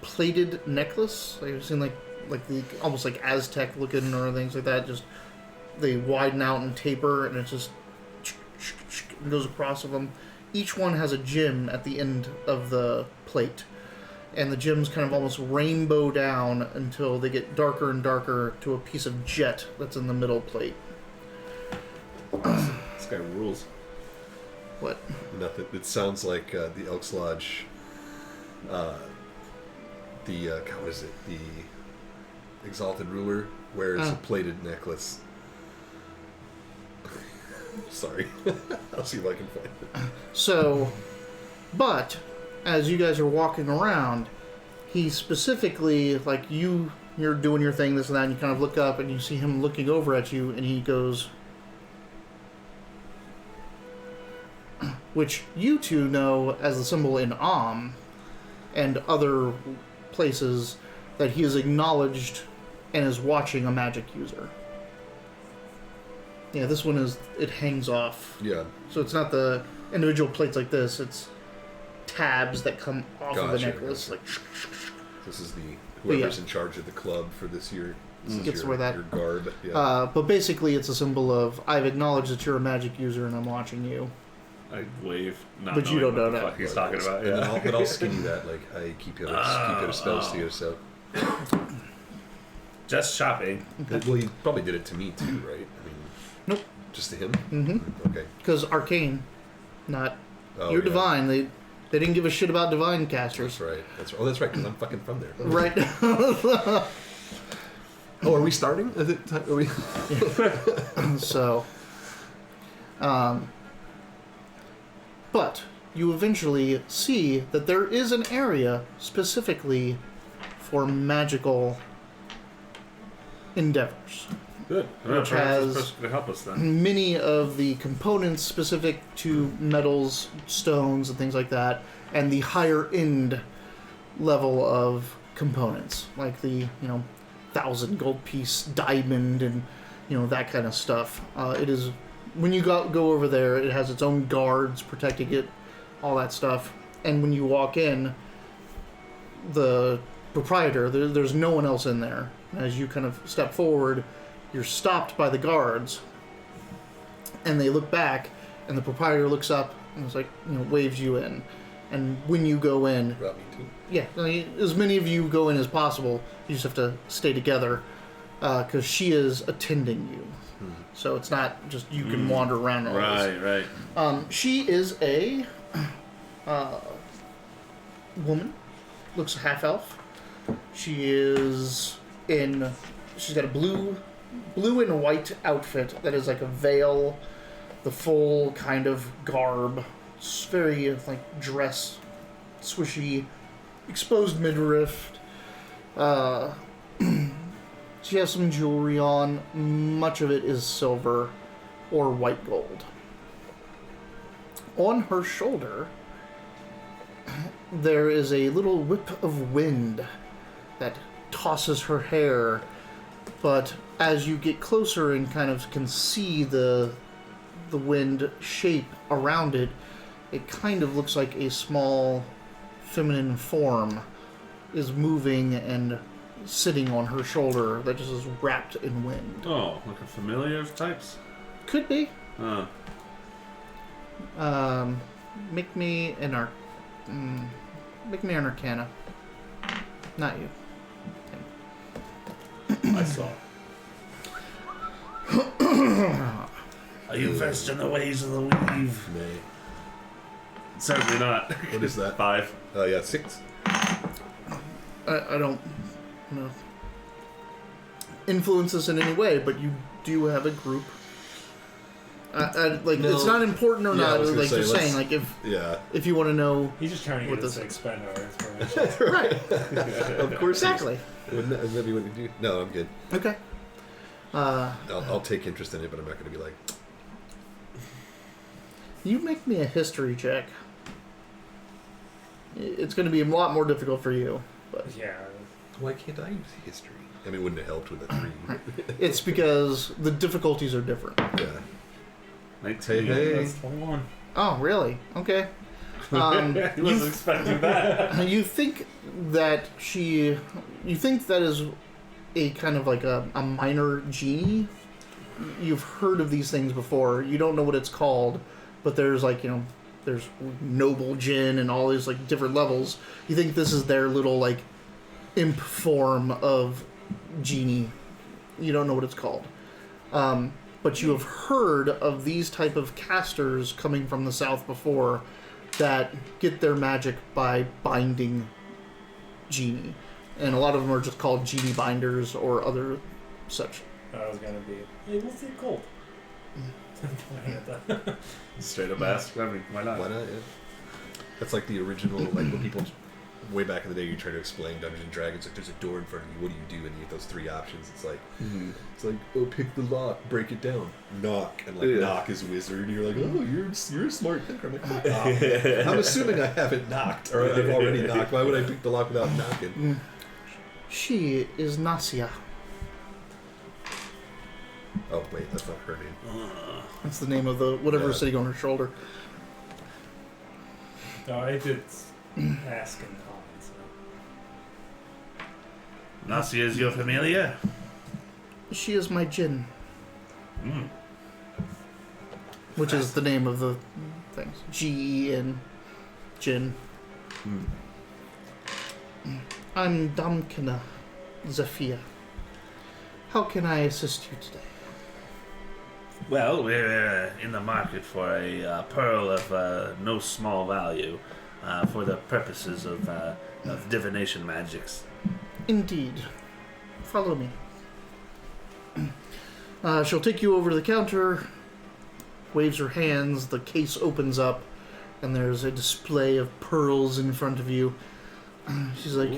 plated necklace. Like you've seen like the almost like Aztec looking or things like that. Just they widen out and taper, and it just goes across of them. Each one has a gem at the end of the plate, and the gems kind of almost rainbow down until they get darker and darker to a piece of jet that's in the middle plate. This guy rules. What? Nothing. It sounds like the Elks Lodge. God, what is it? The Exalted Ruler wears a plated necklace. Sorry. I'll see if I can find it. So, but as you guys are walking around, he specifically, like you're doing your thing, this and that, and you kind of look up and you see him looking over at you, and he goes, which you two know as the symbol in and other places that he is acknowledged and is watching a magic user. Yeah, this one it hangs off. Yeah. So it's not the individual plates like this, it's tabs that come off of the necklace. Like, this is whoever's in charge of the club for this year. This is your garb. Yeah. But basically it's a symbol of, I've acknowledged that you're a magic user and I'm watching you. I wave. But you don't know what the that. fuck he's talking about. Yeah. But I'll skin you that. Like, I keep your spells to yourself. Just shopping. Well, he probably did it to me too, right? I mean, nope. Just to him? Mm-hmm. Okay. Because arcane, not... you're divine. They didn't give a shit about divine casters. That's right. Oh, that's right, because I'm fucking from there. Right. Oh, are we starting? Is it time? Are we... So... But you eventually see that there is an area specifically for magical endeavors. Good. Which has this person to help us then. Many of the components specific to metals, stones, and things like that, and the higher end level of components, like the 1,000 gold piece diamond and that kind of stuff. It is. When you go over there, it has its own guards protecting it, all that stuff. And when you walk in, the proprietor, there's no one else in there. As you kind of step forward, you're stopped by the guards, and they look back, and the proprietor looks up and it's like, waves you in. And when you go in, brought me too. Yeah, as many of you go in as possible. You just have to stay together because she is attending you. So it's not just you can wander around. Right. She is a woman. Looks half elf. She's got a blue and white outfit that is like a veil, the full kind of garb. It's very like dress, swishy, exposed midriff. She has some jewelry on. Much of it is silver or white gold. On her shoulder, there is a little whip of wind that tosses her hair, but as you get closer and kind of can see the wind shape around it, it kind of looks like a small feminine form is moving and sitting on her shoulder that just is wrapped in wind. Oh, like a familiar of types? Could be. Uh, Make me an Arcana. Not you. I saw. Are you versed in the ways of the weave? Nay. Certainly not. What is that? 5. Yeah, 6. I don't know influence this in any way, but you do have a group. Like, No. it's not important or Yeah, I not. was gonna Like, say, just let's- saying, like, Yeah. if you want to know, He's just trying to What get us does- to expend our information. right? Of course. Exactly. Wouldn't that be what you do? No, I'm good. Okay. I'll take interest in it, but I'm not going to be like, You make me a history check. It's going to be a lot more difficult for you, but Yeah. why can't I use history? I mean, wouldn't it help with a 3? it's because the difficulties are different. Yeah. 19. Hey. That's 21. Oh, really? Okay. He wasn't expecting that. You think that you think that is a kind of like a minor genie. You've heard of these things before. You don't know what it's called, but there's like, there's noble djinn and all these like different levels. You think this is their little like imp form of genie. You don't know what it's called. But you have heard of these type of casters coming from the south before that get their magic by binding genie. And a lot of them are just called genie binders or other such. I was gonna be. Hey, what's it called? Straight up ask. I mean, why not? Why not? Yeah. That's like the original, like when people, way back in the day, you try to explain Dungeons and Dragons, like there's a door in front of you, what do you do? And you get those 3 options. It's like, oh, pick the lock, break it down, knock, and like knock is wizard. And you're like, oh, you're a smart thinker. I'm like, I'm assuming I haven't knocked, or I've already knocked. Why would I pick the lock without knocking? She is Nasia. Oh wait, that's not her name. That's the name of the whatever is Yeah. sitting on her shoulder. No, I did ask in common, so. Nasia is your familiar? She is my Jinn, Mm. which is the name of the things. G-E-N, Jinn. I'm Damkina Zafia. How can I assist you today? Well, we're in the market for a pearl of no small value for the purposes of divination magics. Indeed. Follow me. She'll take you over to the counter, waves her hands, the case opens up, and there's a display of pearls in front of you. She's like,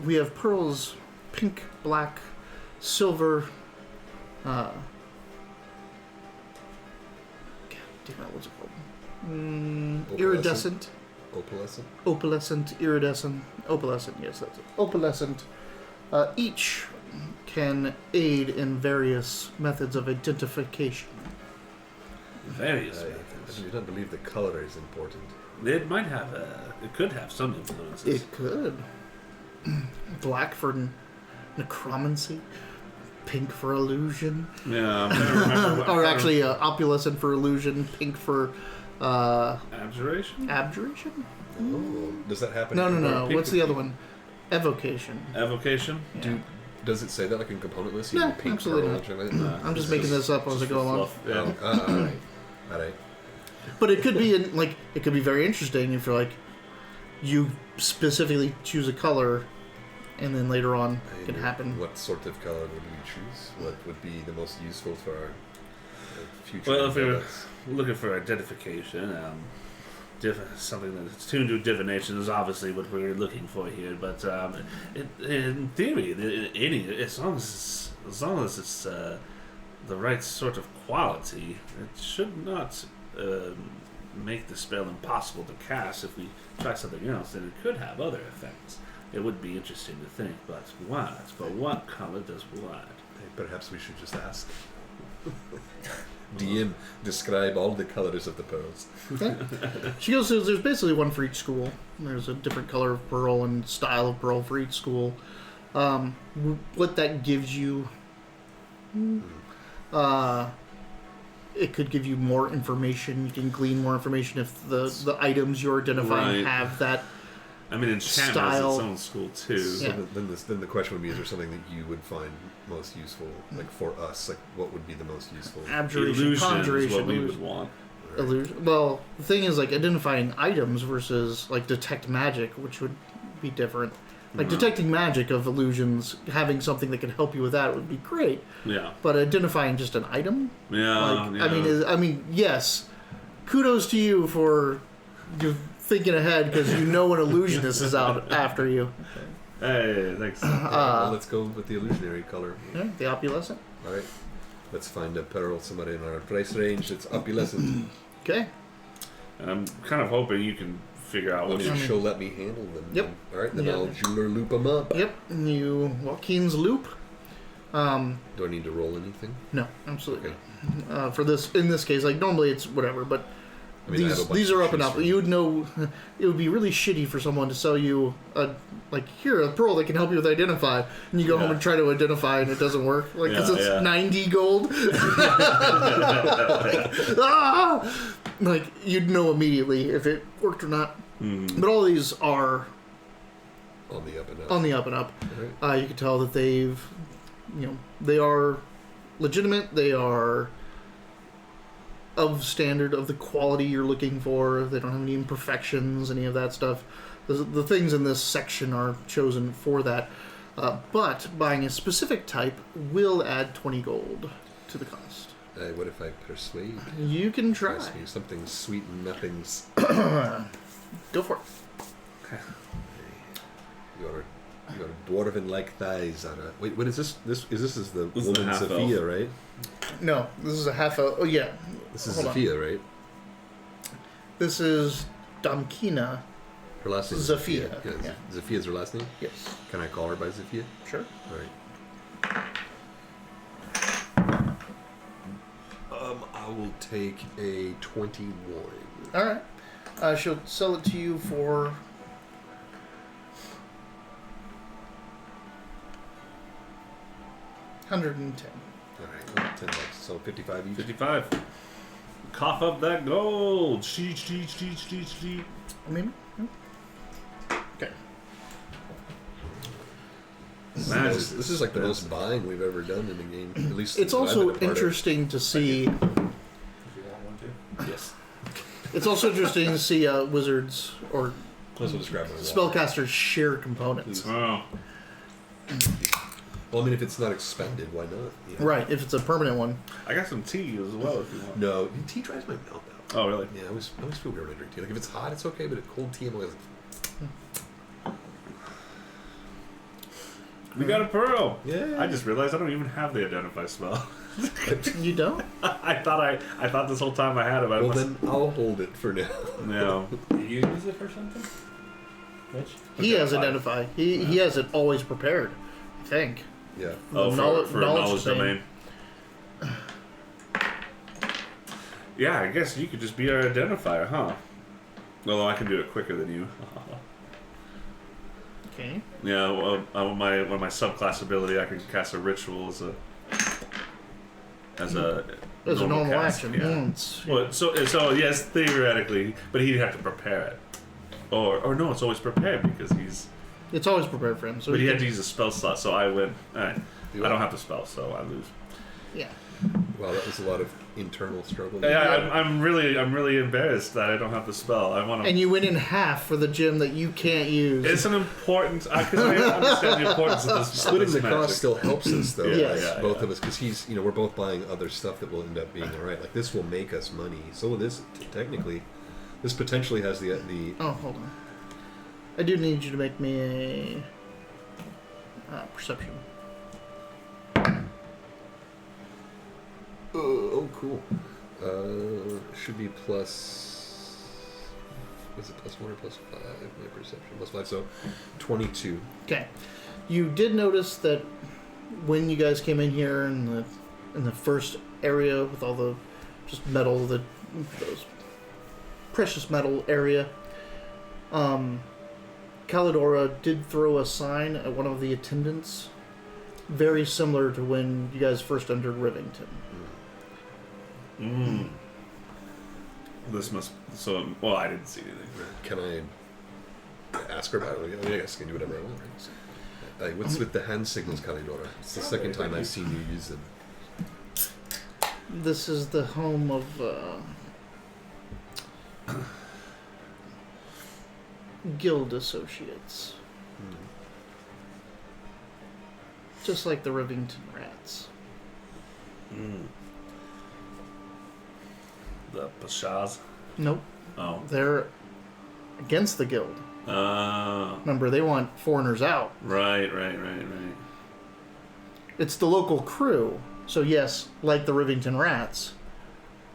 we have pearls, pink, black, silver, God damn it, what's it called? Iridescent. Opalescent? Opalescent, iridescent, opalescent, yes, that's it. Opalescent. Each can aid in various methods of identification. Various I methods. do not believe the color is important. It might have it could have some influences. It could. Black for necromancy, pink for illusion, Yeah, I'm trying to remember what or actually opalescent for illusion, pink for abjuration? abjuration? Oh, does that happen? No. pink What's the other one? Evocation. Evocation? Yeah. Does it say that like in component list? No, You pink, absolutely pearl, not. and shit like that? I'm just making this up as I go along. Fluff, yeah. All right. But it could be it could be very interesting if you're like you specifically choose a color, and then later on it can happen. What sort of color would we choose? What would be the most useful for our future? Well, if we were endeavors? looking for identification, something that's tuned to divination is obviously what we're looking for here. But in theory, as long as it's the right sort of quality, it should not make the spell impossible to cast. If we try something else, then it could have other effects. It would be interesting to think, but what color does what? Perhaps we should just ask. DM, describe all the colors of the pearls. Okay. She goes, so there's basically one for each school. There's a different color of pearl and style of pearl for each school. What that gives you, it could give you more information. You can glean more information if the items you're identifying have that. I mean, enchantment style. is its own school too. So Yeah. then the question would be: is there something that you would find most useful, like for us? Like, what would be the most useful? Abjuration, Illusion conjuration, is what we illusion. would want. Illusion. Well, the thing is, like, identifying items versus, like, detect magic, which would be different. Like, detecting magic of illusions, having something that can help you with that would be great. Yeah. But identifying just an item, Yeah. like, I mean, yes, kudos to you for you thinking ahead because you know an illusionist is out after you. Hey, thanks. Well, let's go with the illusionary color. Yeah, the opulescent. All right. Let's find a pearl somewhere in our price range that's opulescent. Okay. And I'm kind of hoping you can figure out Well, what. she'll let me handle them. Yep. All right, then Yeah. I'll jeweler loop them up. Yep. You Joaquin's loop. Do I need to roll anything? No, absolutely. Okay. For this, in this case, like normally it's whatever, but I mean, I have a bunch these to are up and choose up. from. You would know it would be really shitty for someone to sell you a here a pearl that can help you with identify, and you go home and try to identify and it doesn't work, like because it's 90 gold. Like you'd know immediately if it worked or not. But all these are On the up and up. on the up and up. All right. You can tell that they are legitimate. They are of standard, of the quality you're looking for. They don't have any imperfections, any of that stuff. The things in this section are chosen for that. But buying a specific type will add 20 gold to the cost. What if I persuade? You can try. Ask me something sweet and nothing's. Go for it. Your dwarven-like thighs on a. Wait, what is this? This is the This is the woman half Sophia, elf. right? No, this is a half. Oh yeah, This is Hold on. Sophia, right? this is Damkina. Her last name is Zafia, Yeah, yeah. Zafia's her last name. Yes, Can I call her by Zafia? sure. All right. I will take a 21. All right. She'll sell it to you for 110. All right, well, $10. So 55 each. 55. Cough up that gold. Sheet. I mean, okay. This is like the most buying we've ever done in the game. At least It's that I've also been a part of. interesting to see. Did you want one too? Yes. It's also interesting to see wizards or That's what describing it. spellcasters share components. Oh. Well, I mean, if it's not expended, why not? Yeah. Right, if it's a permanent one. I got some tea as well if you want. No, tea dries my mouth out. Oh, really? Yeah, I always feel weird when I drink tea. Like if it's hot, it's okay, but at cold tea, I'm always like, We got a pearl. yeah. I just realized I don't even have the identify spell. You don't? I thought this whole time I had it. But Well, then I'll hold it for now. no. Do you use it for something? Mitch? He has Identify. identify. He has it always prepared, I think. Yeah. Oh, for a knowledge thing. domain. Yeah, I guess you could just be our identifier, huh? Although I can do it quicker than you. Okay. Yeah, well, my subclass ability, I can cast a ritual as a normal cast, action. Yeah. Mm, Well, so yes, theoretically, but he'd have to prepare it, or no, it's always prepared because he's. it's always prepared for him. So But he can- had to use a spell slot, so I win. All right, You I don't are. have to spell, so I lose. Yeah. Wow, that was a lot of internal struggle. Yeah, I'm really embarrassed that I don't have to spell. I want to. And you win in half for the gem that you can't use. It's an important because I understand the importance of this. Splitting this the cost magic. still helps us, though. Yes. like, Yeah, both yeah. of us, because we're both buying other stuff that will end up being all right. Like this will make us money. So will this technically, this potentially has the. Oh, hold on. I do need you to make me a perception. Oh, cool. Should be plus. Was it +1 or +5? My perception +5, so 22. Okay. You did notice that when you guys came in here in the first area with all the just metal, those precious metal area, Calidora did throw a sign at one of the attendants, very similar to when you guys first entered Rivington. This must. So, well, I didn't see anything. Can I ask her about it? I mean, I guess I can do whatever I want. Right? What's with the hand signals, Calidora? It's the second time I've seen you use them. This is the home of guild associates. Just like the Rivington Rats. The Pashas? Nope. Oh. They're against the guild. Remember, they want foreigners out. Right. It's the local crew. So yes, like the Rivington Rats,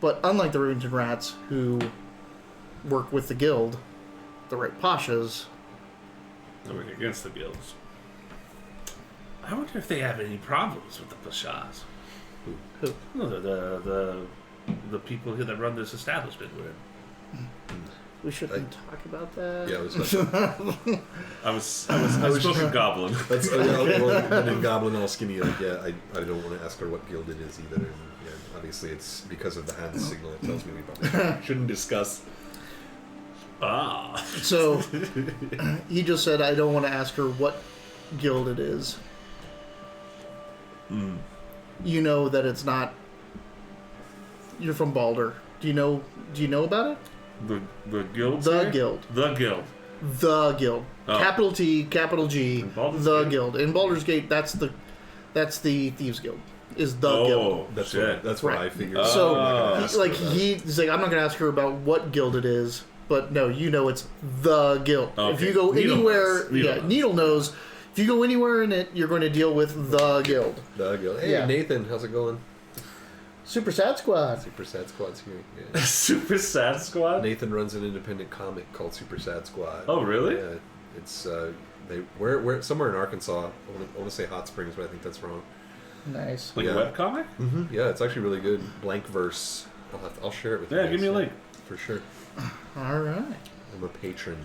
but unlike the Rivington Rats who work with the guild, the Right Pashas. They work against the guilds. I wonder if they have any problems with the Pashas. Who? No, the people here that run this establishment. We shouldn't talk about that. Yeah, I was spoken goblin. That's well, in Goblin all skinny. Like, yeah, I don't want to ask her what guild it is either. And, yeah, obviously, it's because of the hand signal. It tells me we probably shouldn't discuss. So he just said, I don't want to ask her what guild it is. You know that it's not. You're from Balder. Do you know about it? The guild? The guild. The guild. The guild. Oh. Capital T, capital G. The Gate? guild. In Baldur's Gate, that's the Thieves Guild. Is the guild. That's shit. That's what Right. I figured. So he's he's like, I'm not gonna ask her about what guild it is, but no, you know it's the guild. Okay. If you go Needle anywhere, knows. Needle knows. If you go anywhere in it, you're going to deal with the guild. The guild. Hey, Yeah. Nathan, how's it going? Super Sad Squad. Super Sad Squad's here. Yeah. Super Sad Squad? Nathan runs an independent comic called Super Sad Squad. Oh, really? Yeah, it's we're somewhere in Arkansas. I want to say Hot Springs, but I think that's wrong. Nice. Like a webcomic? Mm-hmm. Yeah, it's actually really good. Blankverse. I'll share it with you. Yeah, give me a link. For sure. All right. I'm a patron.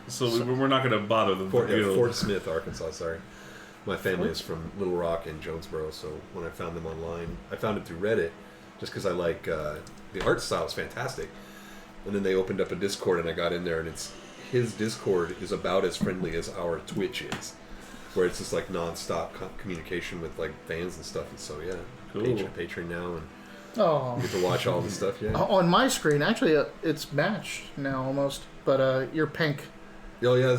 So we're not going to bother the guild. Fort Smith, Arkansas. Sorry, my family is from Little Rock and Jonesboro. So when I found them online, I found it through Reddit, just because I like the art style is fantastic. And then they opened up a Discord, and I got in there, and his Discord is about as friendly as our Twitch is, where it's just like nonstop communication with like fans and stuff. And so yeah, Cool. patron now, and Oh. get to watch all the stuff. Yeah. On my screen, actually, it's matched now almost, but you're pink. Oh yeah,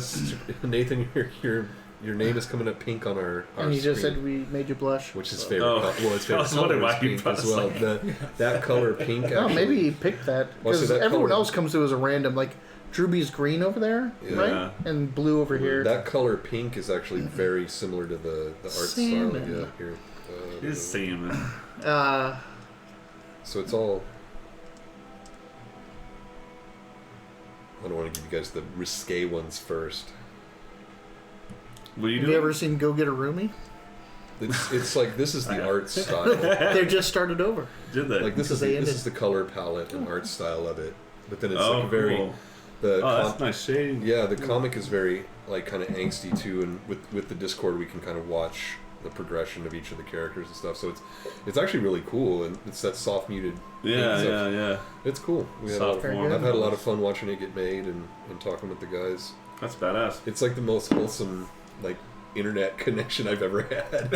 Nathan, your name is coming up pink on our And you just screen, said we made you blush. which is so. favorite. Oh. Well, it's favorite I was wondering color why is you pink brought as us well. like That color pink. Actually, Oh, maybe he picked that Well, so because that everyone color- else comes through as a random, like Drewby's green over there, Yeah. right? And blue over here. that color pink is actually very similar to the art Salmon. style. Yeah, here. His salmon. So it's all. I don't want to give you guys the risque ones first. What are you Have doing? you ever seen Go Get a Roomie? It's like this is the art style. They just started over. Did they? Like this is Because they this ended. is the color palette and art style of it. But then it's oh, like a very cool. the Oh, com- that's nice shading. Yeah, the comic is very like kind of angsty too, and with the Discord we can kind of watch the progression of each of the characters and stuff. So it's actually really cool, and it's that soft muted. Yeah, stuff. yeah. It's cool. We had Soft Very form. good. I've had a lot of fun watching it get made and talking with the guys. That's badass. It's like the most wholesome like internet connection I've ever had.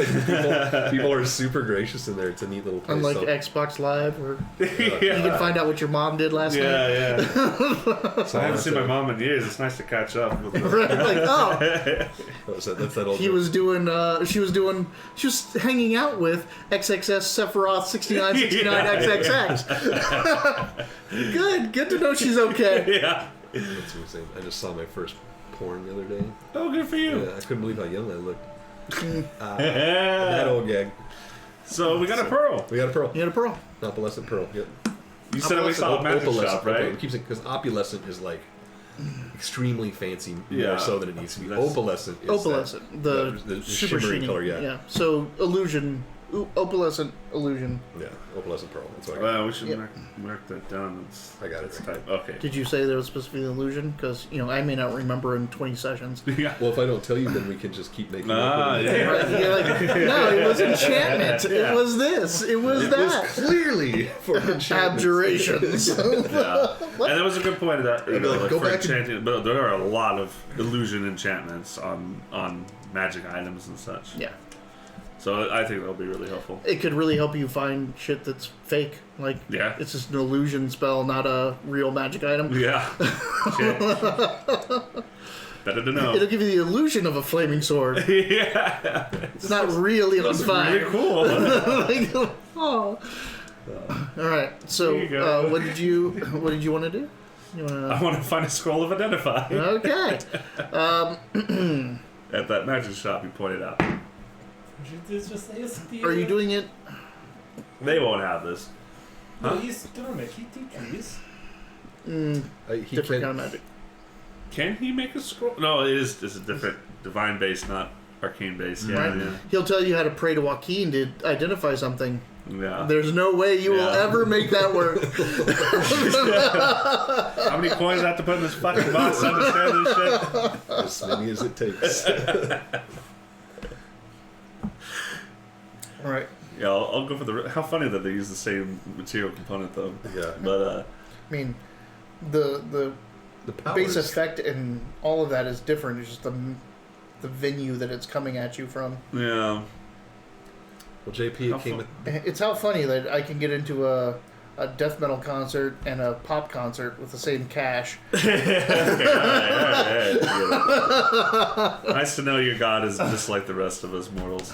people are super gracious in there. It's a neat little place. Unlike So- Xbox Live, where Yeah. you can find out what your mom did last night. Yeah, yeah. so I haven't seen my that's mom in years. It's nice to catch up with her. Right? Like, oh, that's that old. he was doing. She was hanging out with XXS Sephiroth 6969 XXX. Good to know she's okay. Yeah. That's insane. I just saw my first porn the other day. Oh, good for you. Yeah, I couldn't believe how young I looked. That old gag. So we got a pearl. We got a pearl. You had a pearl. Opalescent pearl. Yep. You said we saw a magic Opalescent, shop, right? Okay, because opulescent is like extremely fancy, Yeah. more so than it needs to be. That's- Opalescent. Is Opalescent, the super shimmering shiny color, yeah. Yeah. So illusion, opalescent illusion. Yeah, opalescent pearl. That's what I got. Well, we should Yep. mark that down. I got it. It's type. Okay. Did you say there was specifically illusion? Because I may not remember in 20 sessions. Yeah. Well, if I don't tell you, then we can just keep making. Ah, up yeah. Right? You're like, no, it was enchantment. Yeah. It was this. It was It that. was clearly for enchantments. Abjurations. Yeah. And that was a good point of that. I'd be like, go for back and- enchanting, but there are a lot of illusion enchantments on magic items and such. Yeah. So I think that'll be really helpful. It could really help you find shit that's fake. Like, Yeah. it's just an illusion spell, not a real magic item. Yeah. Shit. Better to know. It'll give you the illusion of a flaming sword. Yeah. It's not really on That's fire. really cool. Like, oh. All right. So, There you go. what did you want to do? You want I to? want to find a scroll of identify Okay. at that magic shop you pointed out. It's just the, Are you doing it? They won't have this. No, Huh? he's gonna make he teaches. He Different can, kind of magic. Can he make a scroll? No, it's a different divine base, not arcane base. Yeah, Right. He'll tell you how to pray to Joaquin to identify something. yeah. There's no way you will Yeah. ever make that work. How many coins I have to put in this fucking box to understand this shit? as many as it takes. All right. Yeah, I'll go for the. How funny that they use the same material component though. Yeah. But I mean, the The powers. base effect and all of that is different. It's just the venue that it's coming at you from. yeah. Well, JP, How it came fun- with. It's how funny that I can get into a death metal concert and a pop concert with the same cash. Nice to know your god is just like the rest of us mortals.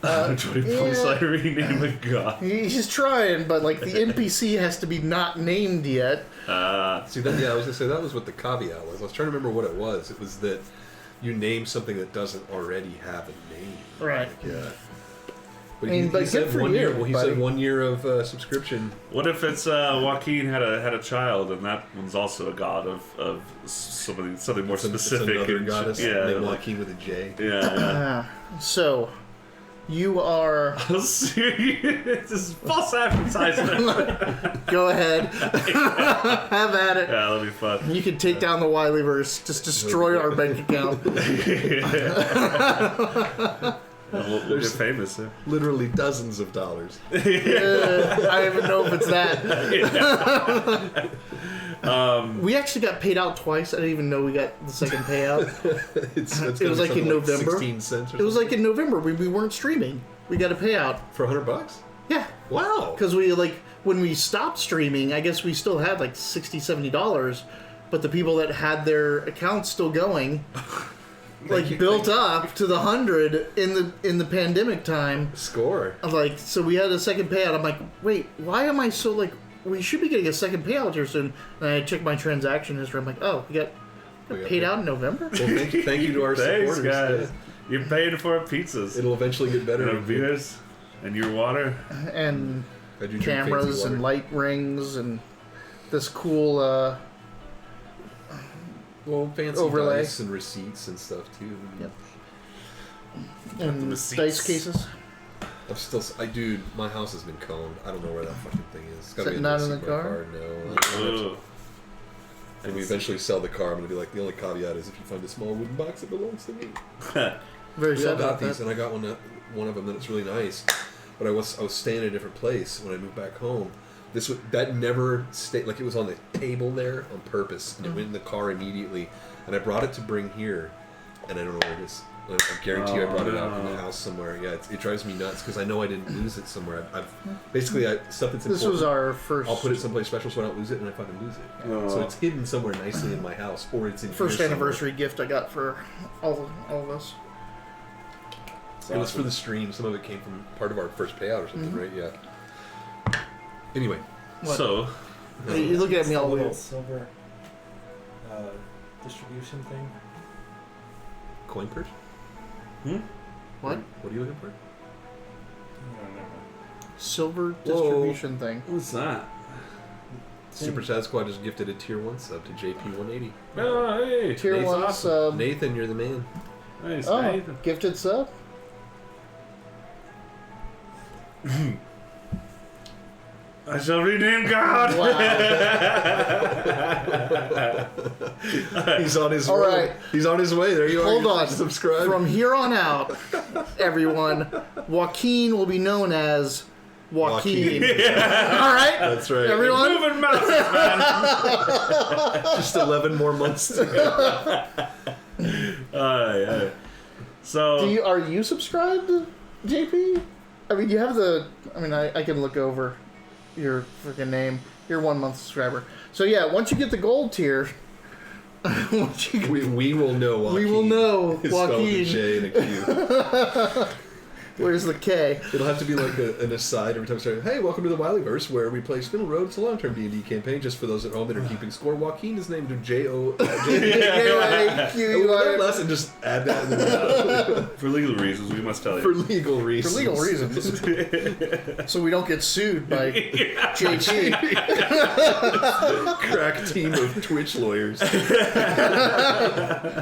20 points yeah. like rename a god. He's trying, but like the NPC has to be not named yet. See, that, yeah, I was gonna say that was what the caveat was. I was trying to remember what it was. It was that you name something that doesn't already have a name. Right. Yeah. But I mean, but said good for 1 you, year. Well, he buddy. said 1 year of subscription. What if it's Joaquin had a child and that one's also a god of something more specific? It's another and goddess. Yeah. named Like, Joaquin with a J. yeah. So, you are. This is false advertisement. Go ahead. Have at it. Yeah, that'll be fun. You can take down the Wileyverse. Just destroy our bank account. We'll get famous. Yeah. Literally dozens of dollars. I don't even know if it's that. We actually got paid out twice. I didn't even know we got the second payout. It's It was like in November. 16 cents or It was something. like in November. We weren't streaming. We got a payout. For $100? Yeah. Wow. Because we, like, when we stopped streaming, I guess we still had like $60, $70. But the people that had their accounts still going, like, built up to the 100 in the pandemic time. Score. Like, so we had a second payout. I'm like, wait, why am I so like? We should be getting a second payout here soon. And I checked my transaction history. I'm like, oh, we got paid out in November. Well, thank you to our Thanks, supporters. guys. You're paying for our pizzas. It'll eventually get better. And our beers and your water. And I do drink cameras fancy and water. light rings and this cool Well, fancy overlay. dice and receipts and stuff too. Yep. and receipts. dice cases. I'm still, dude, my house has been coned. I don't know where that fucking thing is. It's gotta Is it be not under in the secret car? card. No. Ugh. And we eventually sell the car. I'm gonna be like, the only caveat is if you find a small wooden box that belongs to me. Very We all sad got about these, that. and I got one of them that's really nice. But I was staying in a different place when I moved back home. That never stayed, like, it was on the table there on purpose, and it went in the car immediately. And I brought it to bring here, and I don't know where it is. I guarantee you I brought it out in the house somewhere. Yeah, it drives me nuts because I know I didn't lose it somewhere. I've basically stuff that's important. This was our first. I'll put it someplace special so I don't lose it, and I fucking lose it. So it's hidden somewhere nicely in my house, or it's in First here anniversary gift I got for all of us. somewhere. It was for the stream. Some of it came from part of our first payout or something, right? Yeah. Anyway, What? So, You're looking at me all a little weird. silver distribution thing. coin purse. What? What are you looking for? I don't remember. Silver distribution thing. what's that? Super Sad Squad just gifted a tier 1 sub to JP180. Oh, hey. Tier Nathan's 1 awesome. sub. Nathan, you're the man. Nice, Oh, Nathan. gifted sub? I shall rename God. Wow. He's on his All way. right. He's on his way. There you are. Hold You on. Subscribe. From here on out, everyone, Joaquin will be known as Joaquin. All right? That's right. Everyone? Moving mountains, man. Just 11 more months to go. Yeah. So Are you subscribed, JP? I mean, you have the... I mean, I can look over your freaking name. You're 1 month subscriber. So yeah, once you get the gold tier... once you We will know Joaquin. We will know It's spelled with a Joaquin. J and a Q. Where's the K? It'll have to be like an aside every time I start. Hey, welcome to the Wileyverse, where we play Spinel Road. It's a long-term D&D campaign. Just for those at home that are keeping score, Joaquin is named J-O-J-Q-U-I. Less and just add that in the for legal reasons, we must tell for you. legal For reasons. legal reasons. So we don't get sued by JP. Crack team of Twitch lawyers.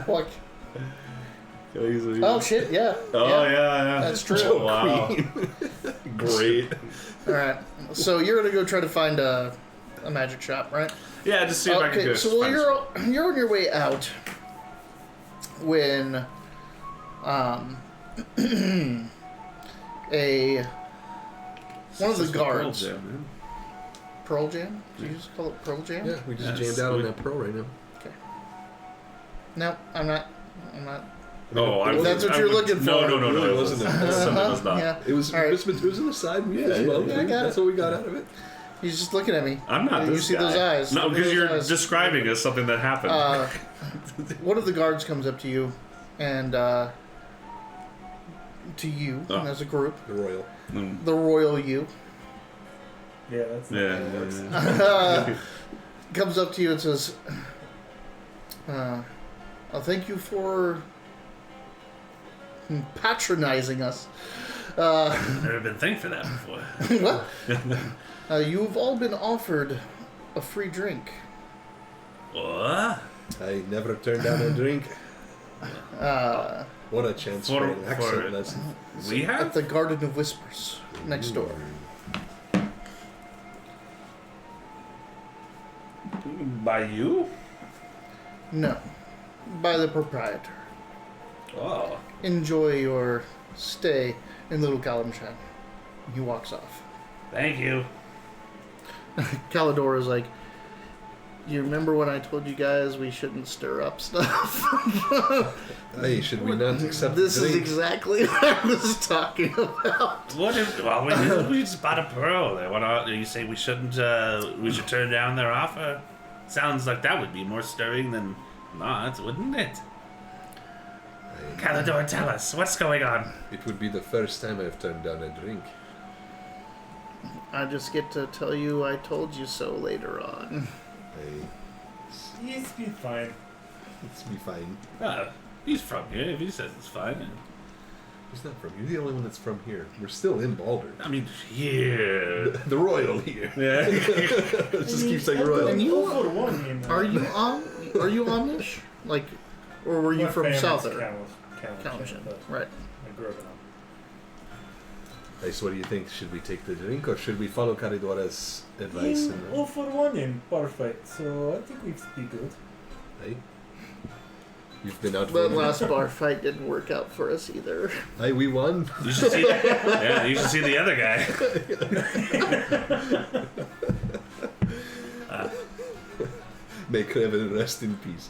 Like, oh shit, yeah. Oh yeah. That's true. Joe Wow. Queen. Great. Alright. So you're gonna go try to find a magic shop, right? Yeah, just see if I can go. So while you're on your way out when one of the guards Pearl Jam? Did you just call it Pearl Jam? Yeah, we just Yeah, jammed out on sweet. that pearl right now. No, I'm not. Oh, I It That's what you're looking for. No, It really wasn't. Something was not. Yeah. It was. All right. It was an aside. Yeah, Yeah, well, I got that's it. what we got out of it. He's just looking at me. I'm not You this see guy. those eyes. No, Look at because those you're eyes. describing as something that happened. One of the guards comes up to you, and to you Oh. as a group, The royal. the royal you, Yeah, that's not Yeah, how it yeah, works. yeah. comes up to you and says, thank you for patronizing us. Never been thanked for that before. What? You've all been offered a free drink. What? I never turned down a drink. What a chance for an accent lesson. We At have? the Garden of Whispers, next door. By you? No, by the proprietor. Oh. Enjoy your stay in Little Kalimshan. He walks off. Thank you. Calidor is like, you remember when I told you guys we shouldn't stir up stuff? Hey, should we not accept This the is drink? exactly what I was talking about. What if? Well, we just bought a pearl. They want to. You say we shouldn't. We should turn down their offer. Sounds like that would be more stirring than not, wouldn't it? Calidor, tell us what's going on. It would be the first time I've turned down a drink. I just get to tell you I told you so later on. Hey, Yes, be fine. let's be fine. He's from here. If he says it's fine. He's not from here. You're the only one that's from here. We're still in Baldur. I mean, here. The royal here. Yeah. Let's just keep saying royal. And you- I'll go to one game. Are you Amish? Like, or were you from South or Kalimshan? Right. I grew up in Hey, so what do you think? Should we take the drink or should we follow Caridora's advice? all for one in bar fight, so I think we'd be good. Hey, you've been out. That last bar fight didn't work out for us either. Hey, we won. You should see. Yeah, you should see the other guy. May Kreven rest in peace.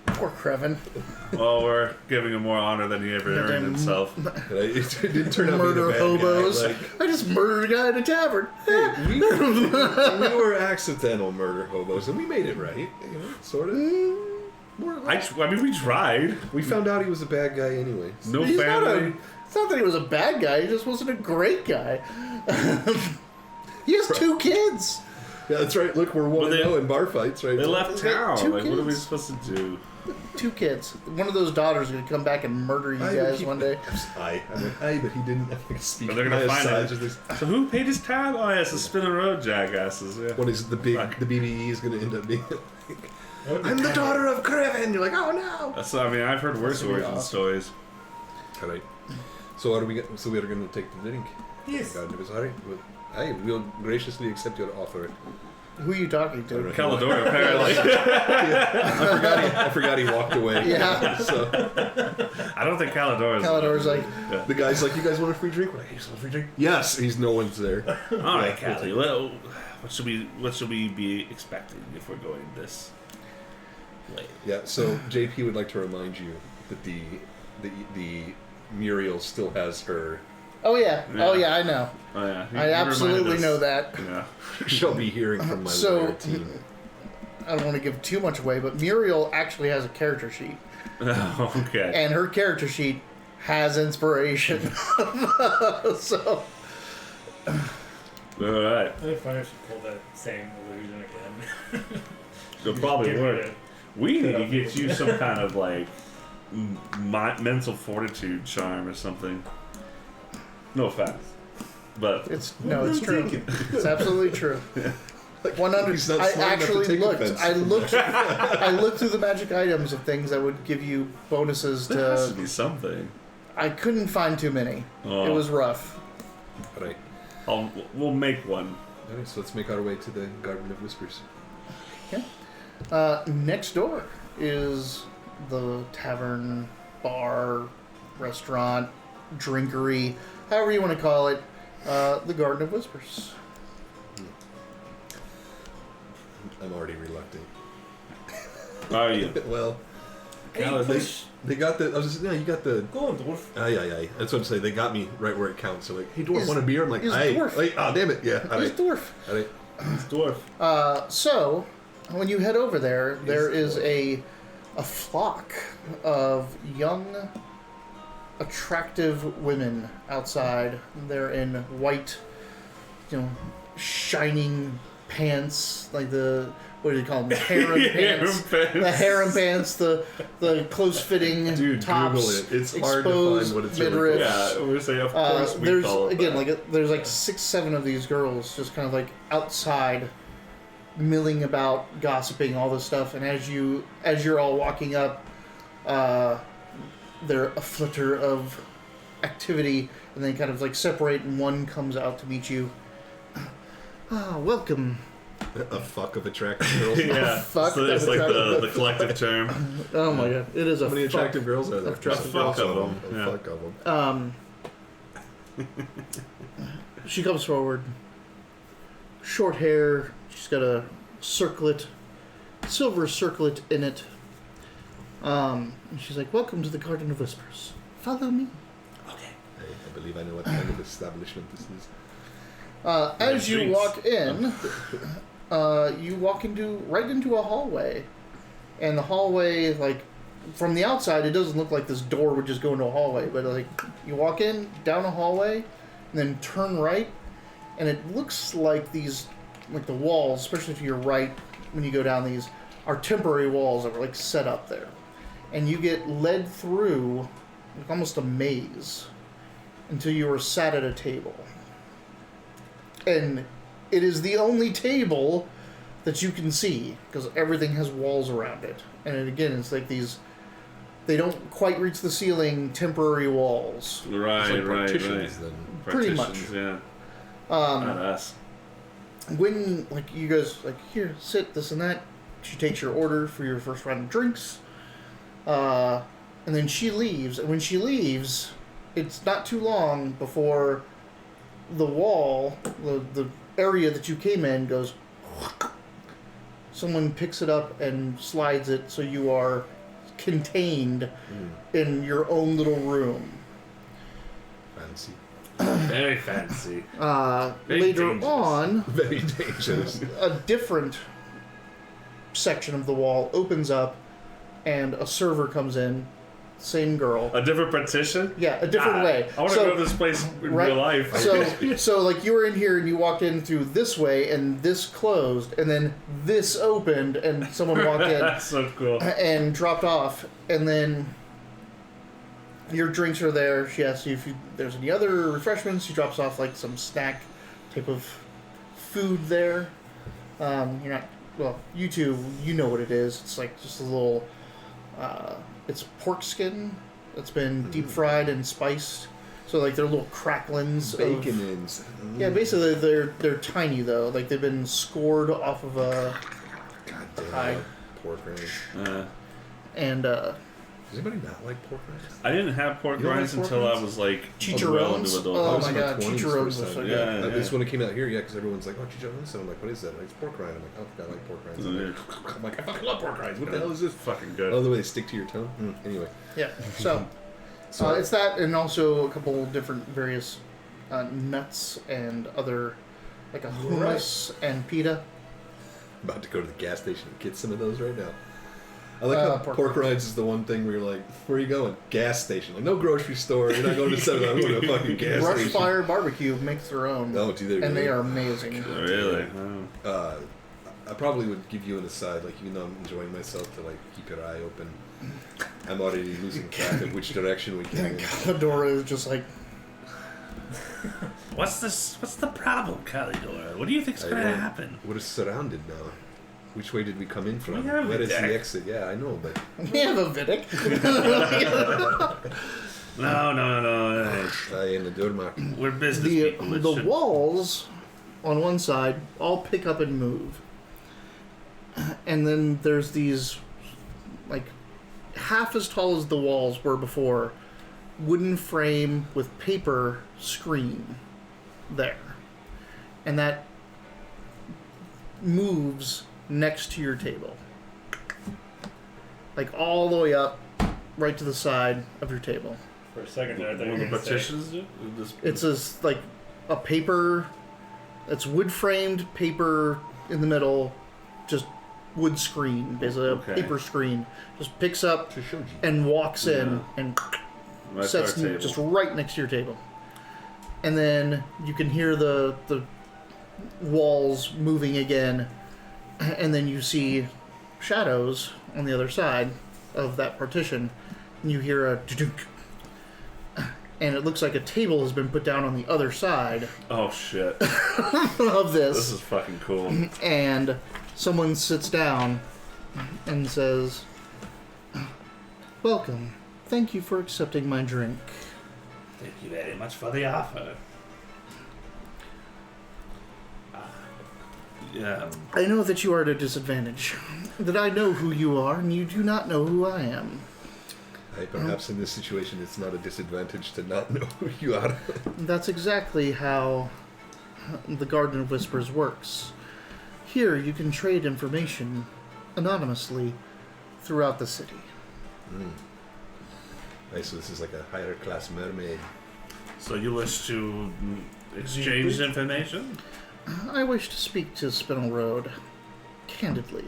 Poor Kreven. Well, we're giving him more honor than he ever earned Goddamn himself. Right? It didn't turn out Murder being a bad hobos. guy. Like, I just murdered a guy in a tavern. hey, we were accidental murder hobos, and we made it right. You know, sort of. More or less. I mean, we tried. We found out he was a bad guy anyway. No He's not family. it's not that he was a bad guy, he just wasn't a great guy. He has 2 kids. Yeah, that's right. Look, we're Well, 1-0 in bar fights, right? They left They got town. 2 Like, what are we kids. supposed to do? 2 kids. One of those daughters is gonna come back and murder you guys one day. I mean, but he didn't speak. But they're gonna find it. Just, So who paid his tab? Oh, yeah, it's the Spinel Road jackasses. Yeah. what is the BBE is gonna end up being? I'm the daughter of Kraven. You're like, oh no. That's, I mean, I've heard worse origin awesome. stories. All right. So what do we get? So we are going to take the drink. Yes. God, sorry. I will graciously accept your offer. Who are you talking to? Right. Calador, apparently. I forgot he walked away. Yeah. So I don't think Calador is. Calador's like, the guy's like, you guys want a free drink? We're like, you want a free drink? Yes. He's no one's there. All right, Callie. Well, what should we be expecting if we're going this late? Yeah. So JP would like to remind you that the Muriel still has her. oh yeah, Yeah. I know. Oh yeah, I absolutely know that. Yeah. She'll be hearing from my lawyer team. I don't want to give too much away, but Muriel actually has a character sheet, Okay. and her character sheet has inspiration. So All right. It'd be funny if she pulled that same illusion again. It'll probably Get rid work. of it. We need to get you some kind of like mental fortitude charm or something. No offense, but it's true. It's absolutely true. 100. He's not I smart enough to actually take looked. offense. I looked through the magic items of things that would give you bonuses there has to to. be something. I couldn't find too many. Oh. It was rough. All right. We'll make one. All right. So let's make our way to the Garden of Whispers. Next door is the tavern, bar, restaurant, drinkery, however you want to call it, the Garden of Whispers. I'm already reluctant. Are you? Well, Hey, push. they got the. I was just, you got the. Go on, dwarf. Aye. That's what I'm saying. They got me right where it counts. They're like, hey, dwarf, Is- want a beer? I'm like, is aye. dwarf. Like, oh, damn it. Yeah. All He's right. dwarf. All right. It's dwarf. So, when you head over there, there is a flock of young, attractive women outside. They're in white, shining pants, like the what do you call them? The harem pants. The harem pants. The close-fitting Dude, tops. Google it. It's hard to exposed find what it's really midriffs. Yeah, we're saying of course we There's call it again that. there's like 6-7 of these girls just kind of like outside milling about, gossiping, all this stuff, and as you're all walking up, they're a flitter of activity, and they kind of like separate, and one comes out to meet you. Welcome. A fuck of attractive girls. Yeah, Fuck so it's of like attractive- the collective term. Oh my god, it is a How many fuck. attractive girls are there? Attractive girls. Fuck of them, A yeah. fuck of them. She comes forward. Short hair. She's got a circlet, silver circlet in it. And she's like, "Welcome to the Garden of Whispers. Follow me." I believe I know what kind of establishment this is. As you drinks. walk in, you walk right into a hallway, and the hallway, like from the outside, it doesn't look like this door would just go into a hallway, but like you walk in down a hallway, and then turn right, and it looks like these, like the walls, especially to your right, when you go down these, are temporary walls that were like set up there, and you get led through like almost a maze until you are sat at a table. And it is the only table that you can see because everything has walls around it. And again, it's like these, they don't quite reach the ceiling, temporary walls. Right, It's like right, partitions right. then. Pretty much. Partitions, Yeah. Um, Not us. when like you guys like here sit this and that, she takes your order for your first round of drinks, and then she leaves. And when she leaves, it's not too long before the wall, the area that you came in, goes. Someone picks it up and slides it, so you are contained in your own little room. Fancy. Very fancy. Very Later dangerous. on, Very dangerous. a different section of the wall opens up, and a server comes in, same girl. A different partition? Yeah, a different way. I want to go to this place in real life. So like you were in here and you walked in through this way and this closed and then this opened and someone walked in. That's so cool. And dropped off, and then your drinks are there. She asks you if there's any other refreshments. She drops off like some snack type of food there. You're not, well, you two, you know what it is. It's like just a little, it's pork skin that's been deep fried and spiced. So like they're little cracklings. Bacon ends. Yeah, basically they're tiny though. Like they've been scored off of a hide. Pork rinds. And does anybody not like pork rinds? I didn't have pork You don't rinds like pork until I rinds? was like Chicharrones? well into adult. Oh was my in my god, 20s chicharrones first are so time. good. Yeah. This is when it came out here, because everyone's like, oh, chicharrones. And I'm like, what is that? Like, it's pork rind. I'm like, oh, I like pork rinds. I'm like, I fucking love pork rinds. What the hell is this? Fucking good. Oh, the way they stick to your tongue? Anyway. Yeah, so it's that, and also a couple different various nuts and other, like a hummus and pita. I'm about to go to the gas station and get some of those right now. I like how pork rinds is the one thing where you're like, where are you going? Gas station. Like, no grocery store. You're not going to 7-Eleven. I'm going to a fucking gas Brush station. Fire Barbecue makes their own. Oh, do they really? And they are amazing. Really? I probably would give you an aside, like, even though I'm enjoying myself, to like keep your eye open. I'm already losing track of which direction we can. And Calidora is just like, What's the problem, Calidora? What do you think's going to happen? What is surrounded now? Which way did we come in from? We have Where a is the deck. exit? Yeah, I know, but we have a Vidic. No. I am the Durmark. We're business people. It The should- walls on one side all pick up and move. And then there's these, like, half as tall as the walls were before, wooden frame with paper screen there. And that moves next to your table. Like all the way up, right to the side of your table. For a second there, I thought you One were of the gonna say- petitions do? It's just like a paper, it's wood framed paper in the middle, just wood screen, basically a Okay. paper screen. Just picks up Shoji. and walks in and Right to sets our table. just right next to your table. And then you can hear the walls moving again, and then you see shadows on the other side of that partition, and you hear a dunk, and it looks like a table has been put down on the other side Oh shit! of This is fucking cool. and someone sits down and says, "Welcome. Thank you for accepting my drink." Thank you very much for the offer. Yeah. I know that you are at a disadvantage, that I know who you are and you do not know who I am. Perhaps in this situation it's not a disadvantage to not know who you are. That's exactly how the Garden of Whispers works. Here you can trade information anonymously throughout the city. Nice, so this is like a higher class mermaid. So you wish to exchange information? I wish to speak to Spinel Road candidly.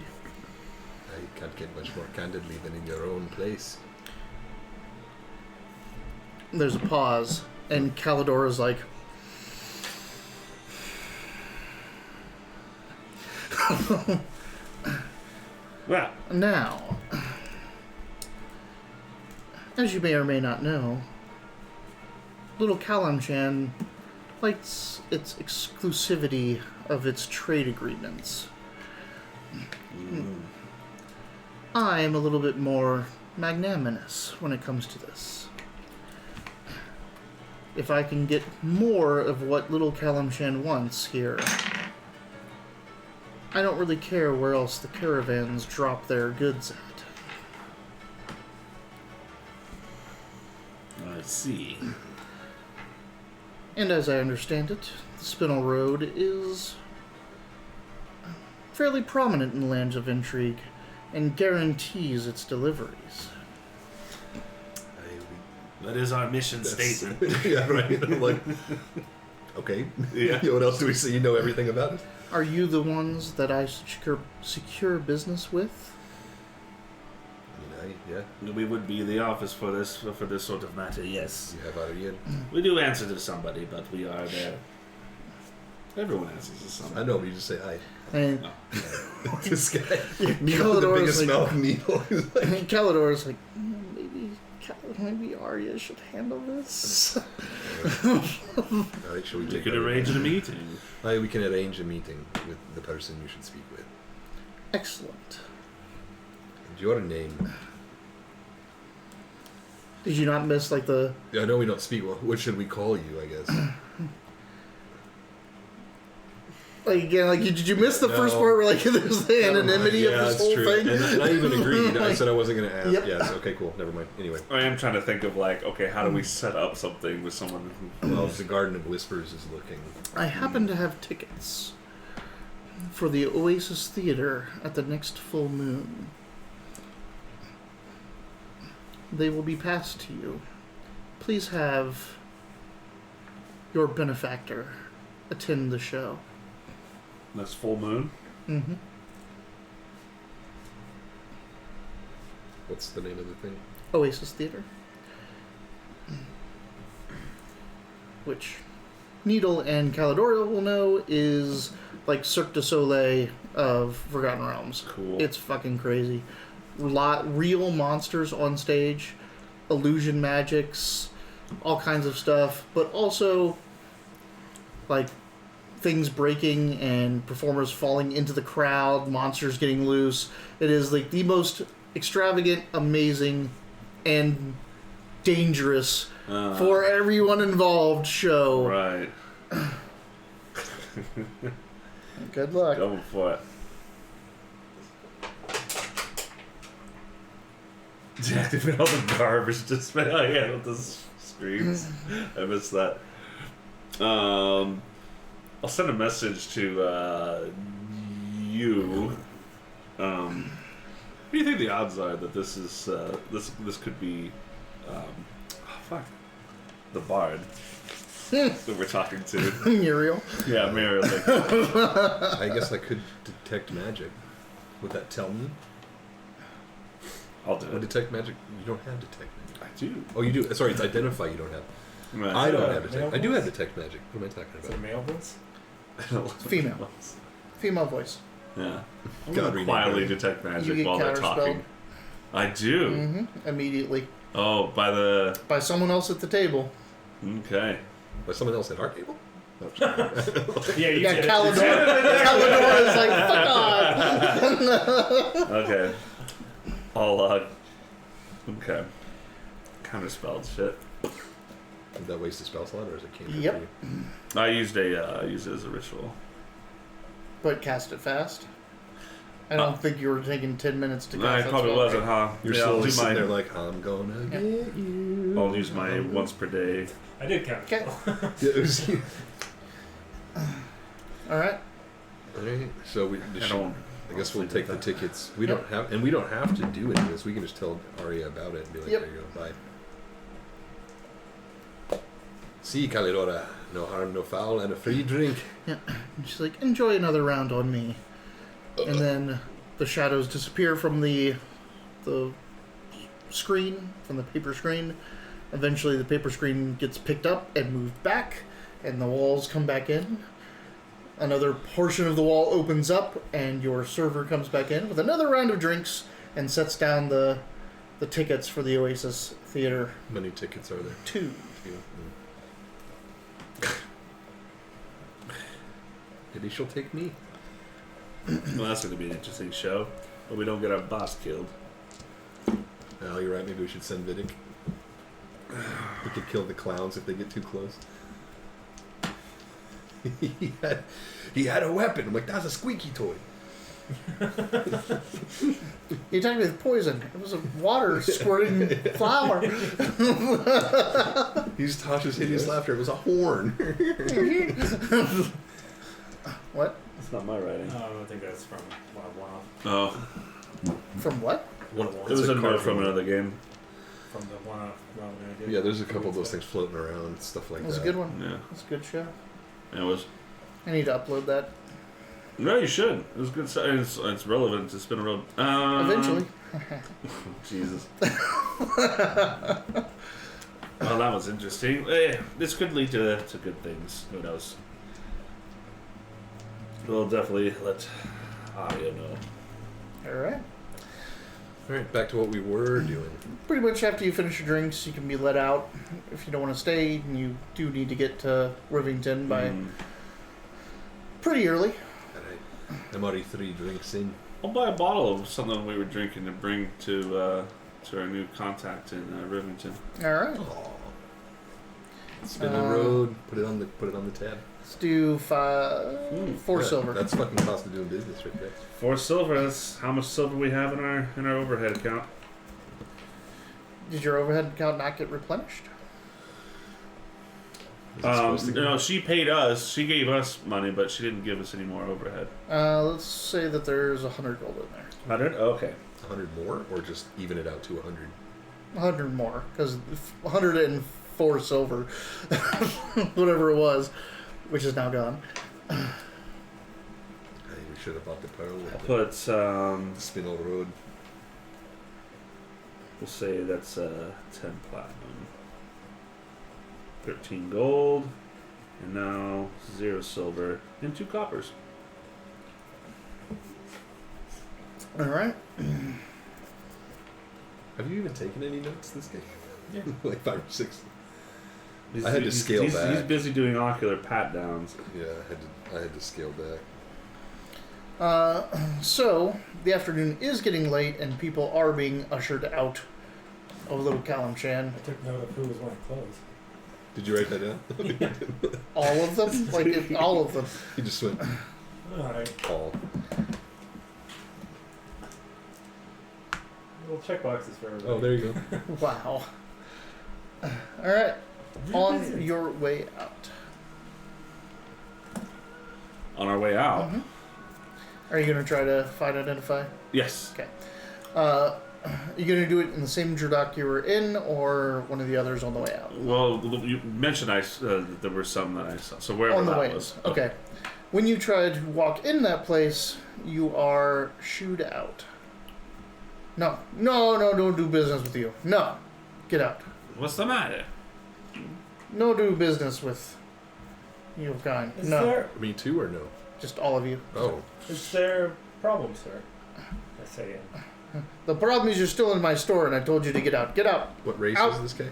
I can't get much more candidly than in your own place. There's a pause, and Calidora's like, Well, now, as you may or may not know, Little Kalamshan likes its exclusivity of its trade agreements. I am a little bit more magnanimous when it comes to this. If I can get more of what Little Kalamshan wants here, I don't really care where else the caravans drop their goods at. I see. And as I understand it, the Spinel Road is fairly prominent in lands of intrigue and guarantees its deliveries. That is our mission statement. Yeah, right. I'm like, okay. Yeah. What else do we say? You know everything about it? Are you the ones that I secure business with? I Yeah. We would be the office for this sort of matter. Yes. You have Ariel. We do answer to somebody, but we are there. Everyone answers to somebody. I know, but you just say hi. And This guy, Yeah, Needle with the Calidor's biggest like- mouth needle. He's like, Calidor's like, maybe Arya should handle this. Alright, shall we We take could Arya? arrange a meeting. We can arrange a meeting with the person you should speak with. Excellent. And your name? Did you not miss like the? I know we don't speak. Well, what should we call you? I guess. Like again, like did you miss the No. first part where like there's the anonymity Yeah, of this that's whole true. thing? And I even agreed. I said I wasn't going to ask. Yep. Yes. Okay. Cool. Never mind. Anyway. I am trying to think of like, okay, how do we set up something with someone who? Well, the Garden of Whispers is looking. I happen to have tickets for the Oasis Theater at the next full moon. They will be passed to you. Please have your benefactor attend the show. Next full moon. Mm-hmm. What's the name of the thing? Oasis Theater. Which Needle and Calidor will know is like Cirque du Soleil of Forgotten Realms. Cool. It's fucking crazy. Real monsters on stage, illusion magics, all kinds of stuff, but also like things breaking and performers falling into the crowd, monsters getting loose. It is like the most extravagant, amazing, and dangerous for everyone involved show. Right. Good luck. Going for it. Deactivate all the garbage display. Oh yeah, with the screens. I missed that. I'll send a message to you. What do you think the odds are that this is this could be the bard that we're talking to? Muriel. Yeah, Muriel. Like, I guess I could detect magic. Would that tell me? I'll do Well, it. detect magic. You don't have detect magic. I do. Oh, you do. Sorry, it's identify. You don't have. Right. I don't that have a detect. male I do have voice? detect magic. What am I talking Is it a about? male voice? Female. Female voice. Yeah. I'm God, gonna rename quietly it. detect You magic get while they're counterspelled. talking. I do. Mm-hmm. Immediately. Oh, by the By someone else at the table. okay. By someone else at our table? Yeah, you Yeah, did it. Calidor. Calidor is like, fuck off. Okay. I'll okay. Counterspelled shit. Did that waste a spell slot, or is it cantrip? Yep. for you? I used it as a ritual. But cast it fast. I don't think you were taking 10 minutes to cast No, it that probably spell. wasn't, huh? You're Yeah, I'll slowly do sitting my. there like, I'm gonna get you. I'll use my once per day. I did count. Okay. Yeah, it was you. Alright. Alright, so we. I guess we'll take the tickets. We Yep. don't have, and we don't have to do any of this. We can just tell Arya about it and be like, Yep. there you go, bye. See, Calidora, no harm, no foul, and a free drink. Yeah. And she's like, enjoy another round on me. And then the shadows disappear from the screen, from the paper screen. Eventually the paper screen gets picked up and moved back, and the walls come back in. Another portion of the wall opens up, and your server comes back in with another round of drinks and sets down the tickets for the Oasis Theater. How many tickets are there? 2. Maybe she'll take me. Well, that's going to be an interesting show, but we don't get our boss killed. Oh, you're right. Maybe we should send Vidic. We could kill the clowns if they get too close. he had a weapon. I'm like, that's a squeaky toy. You attacked me with poison. It was a water squirting flower. He used Tasha's hideous laughter. It was a horn. What? That's not my writing. I don't think that's from Wild. Oh, From what? it was a note from another game. From the one Wild I did. Yeah, there's a couple of those things floating around, stuff like That was that. a good one. Yeah, That's a good show. it was. I need to upload that. No, you should. It was good stuff. It's relevant to Spinel Road. Eventually. Jesus. Well, that was interesting. This could lead to good things. Who knows? We'll definitely let Aria know. Alright. Alright, back to what we were doing. Pretty much after you finish your drinks, you can be let out. If you don't want to stay, and you do need to get to Rivington by pretty early. Alright. I'm already 3 drinks in. I'll buy a bottle of something we were drinking to bring to our new contact in Rivington. Alright. Spin the road. Put it on the tab. Let's do 4 silver. That's fucking cost of doing business right there. 4 silver. That's how much silver we have in our overhead account. Did your overhead account not get replenished? No, she paid us. She gave us money, but she didn't give us any more overhead. Let's say that there's 100 gold in there. 100? Okay. 100 more, or just even it out to 100? 100 more, because 104 silver, whatever it was, which is now gone. I think we should have bought the pearl. I'll put Spinel Road. we'll say that's 10 platinum, 13 gold, and now 0 silver and 2 coppers. All right. Have you even taken any notes this game? Yeah. Like 5 or 6. I had to scale back. He's busy doing ocular pat downs. Yeah, I had to scale back. So, the afternoon is getting late, and people are being ushered out of Little Kalimshan. I took note of who was wearing clothes. Did you write that down? All of them? All of them. He just went Alright. all. Little check boxes for everybody. Oh, there you go. Wow. All right. On your way out. On our way out. Mm-hmm. Are you going to try to identify? Yes. Okay. Are you going to do it in the same Jerdok you were in, or one of the others on the way out? Well, you mentioned that there were some that I saw. So wherever On the that way. was. Okay. When you try to walk in that place, you are shooed out. No, don't do business with you. No, get out. What's the matter? No do business with you kind. Is No, there Me too, or no? just all of you. Oh, is there a problem, sir? I say The problem is you're still in my store, and I told you to get out. Get out. what race Out. is this guy?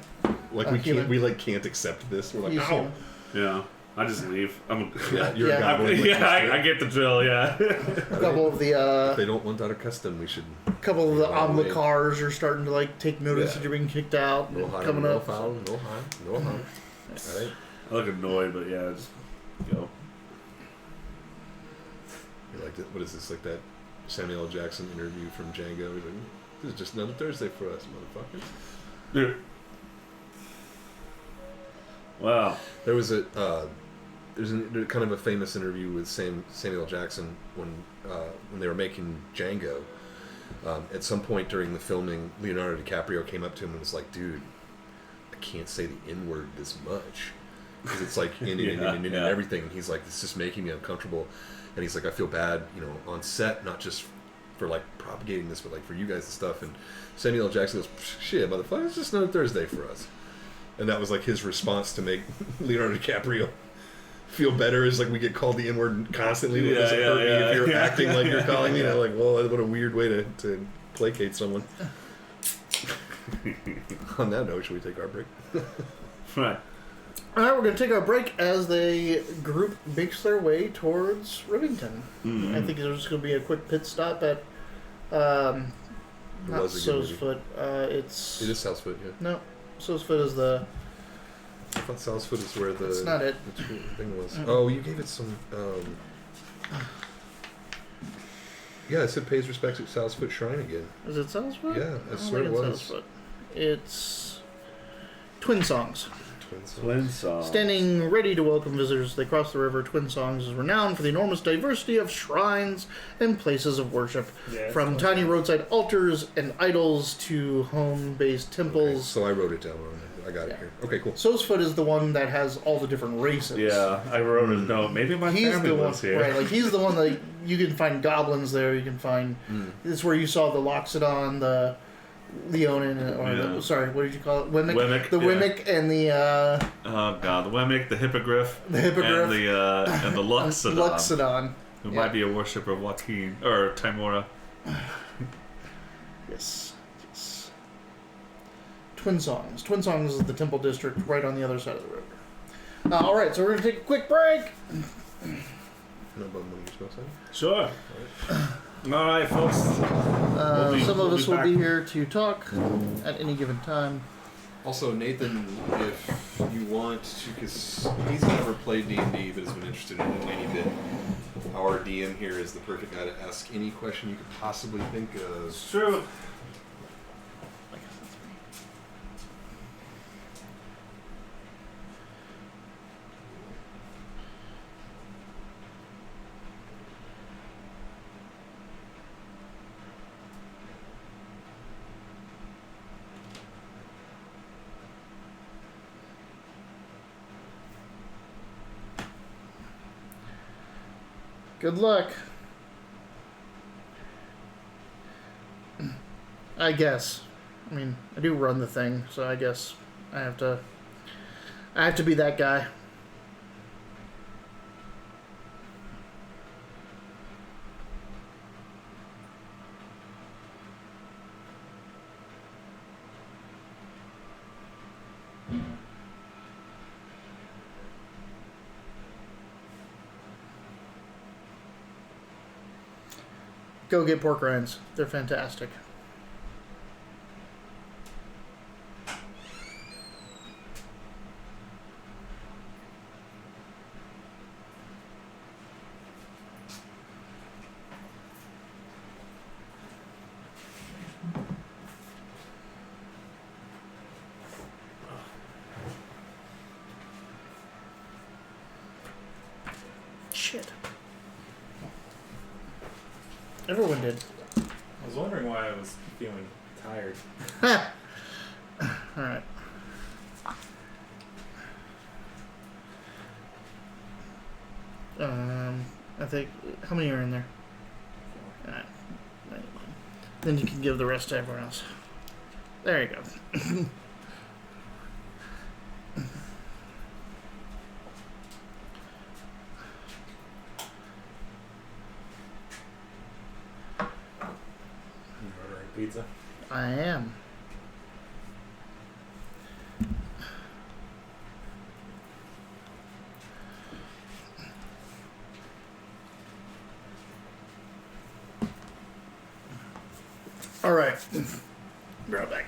Like Human. we can't accept this. We're like, He's ow. human. Yeah. I just leave. Yeah, you're Yeah. a goblin. Like I get the drill. Yeah. A couple of If the they don't want that custom, we should. couple of the Oh, wait. Amlicars are starting to take notice Yeah. that you're being kicked out. No harm, coming no up. foul, no harm, no harm. Alright. I look annoyed, but yeah, just go. You like what is this, like that Samuel L. Jackson interview from Django? He's like, this is just another Thursday for us, motherfuckers. Yeah. Wow. There was there's kind of a famous interview with Samuel L. Jackson when they were making Django. At some point during the filming, Leonardo DiCaprio came up to him and was like, "Dude, I can't say the N-word this much because it's like in and everything." And he's like, "It's just making me uncomfortable." And he's like, "I feel bad, on set, not just for propagating this, but for you guys and stuff." And Samuel L. Jackson goes, "Shit, motherfucker, it's just another Thursday for us." And that was his response to make Leonardo DiCaprio feel better. Is we get called the N-word constantly. It doesn't hurt me if you're acting like you're calling me. Well, what a weird way to placate someone. On that note, should we take our break? Right. All right, we're going to take our break as the group makes their way towards Rivington. Mm-hmm. I think there's going to be a quick pit stop at not was a good movie. Soesfoot. It is Southfoot, yeah. No, Soesfoot is the... I thought Southfoot is where That's not it. the thing was. Mm-mm. Oh, you gave it some. Yeah, it said pays respects at Southfoot Shrine again. Is it Soesfoot? Yeah, I don't swear think it it's was. Soesfoot. It's Twin Songs. Twin Songs. Standing ready to welcome visitors, they cross the river. Twin Songs is renowned for the enormous diversity of shrines and places of worship, Yeah, from tiny roadside altars and idols to home-based temples. So I wrote it down wrong. I got it Yeah. here. Okay, cool. Sosefoot is the one that has all the different races. Yeah, I wrote a note. Maybe my He's family the one, lives here. right? Like he's the one that you can find goblins there. You can find. This is where you saw the Loxodon, the Leonin, or Yeah. sorry, what did you call it? Wemmick. Wemmick, The yeah. Wemmick and the Oh god, the Wemmick, the Hippogriff, The Hippogriff. and the Luxodon, Luxodon. who Yeah. might be a worshipper of Joaquin or Timora. Yes. Yes. Twin Songs. Twin Songs is the temple district right on the other side of the river. All right, so we're gonna take a quick break. No button when you spell something. Sure. All right, folks. Some of us will back. be here to talk at any given time. Also, Nathan, if you want to, because he's never played D&D but has been interested in it any bit, our DM here is the perfect guy to ask any question you could possibly think of. It's true. Good luck. I guess. I mean, I do run the thing, so I guess I have to be that guy. Go get pork rinds. They're fantastic. Shit. Everyone did. I was wondering why I was feeling tired. Alright. I think. How many are in there? Alright. Then you can give the rest to everyone else. There you go. You ordering pizza? I am. All right. Be right back.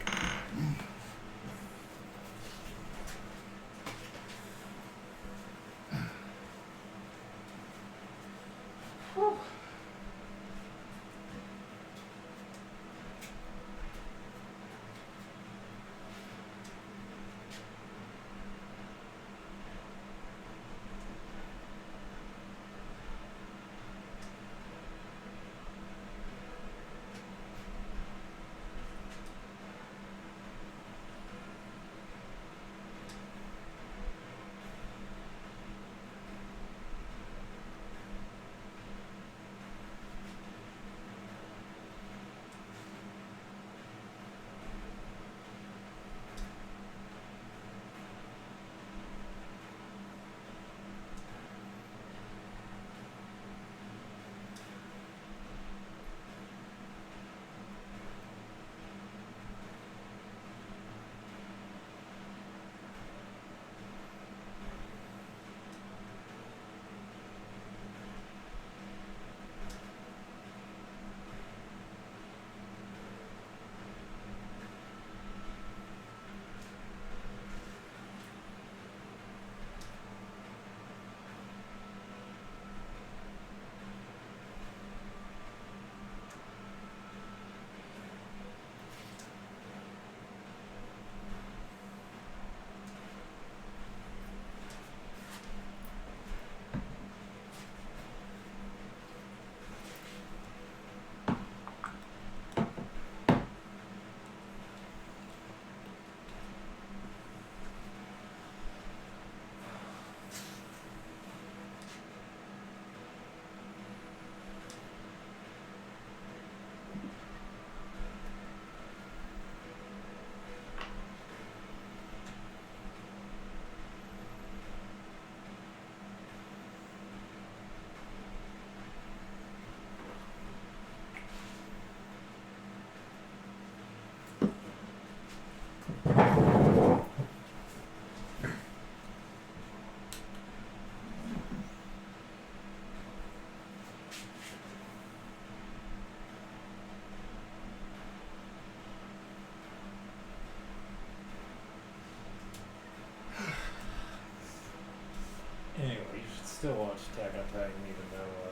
still watch Attack on Titan, even though,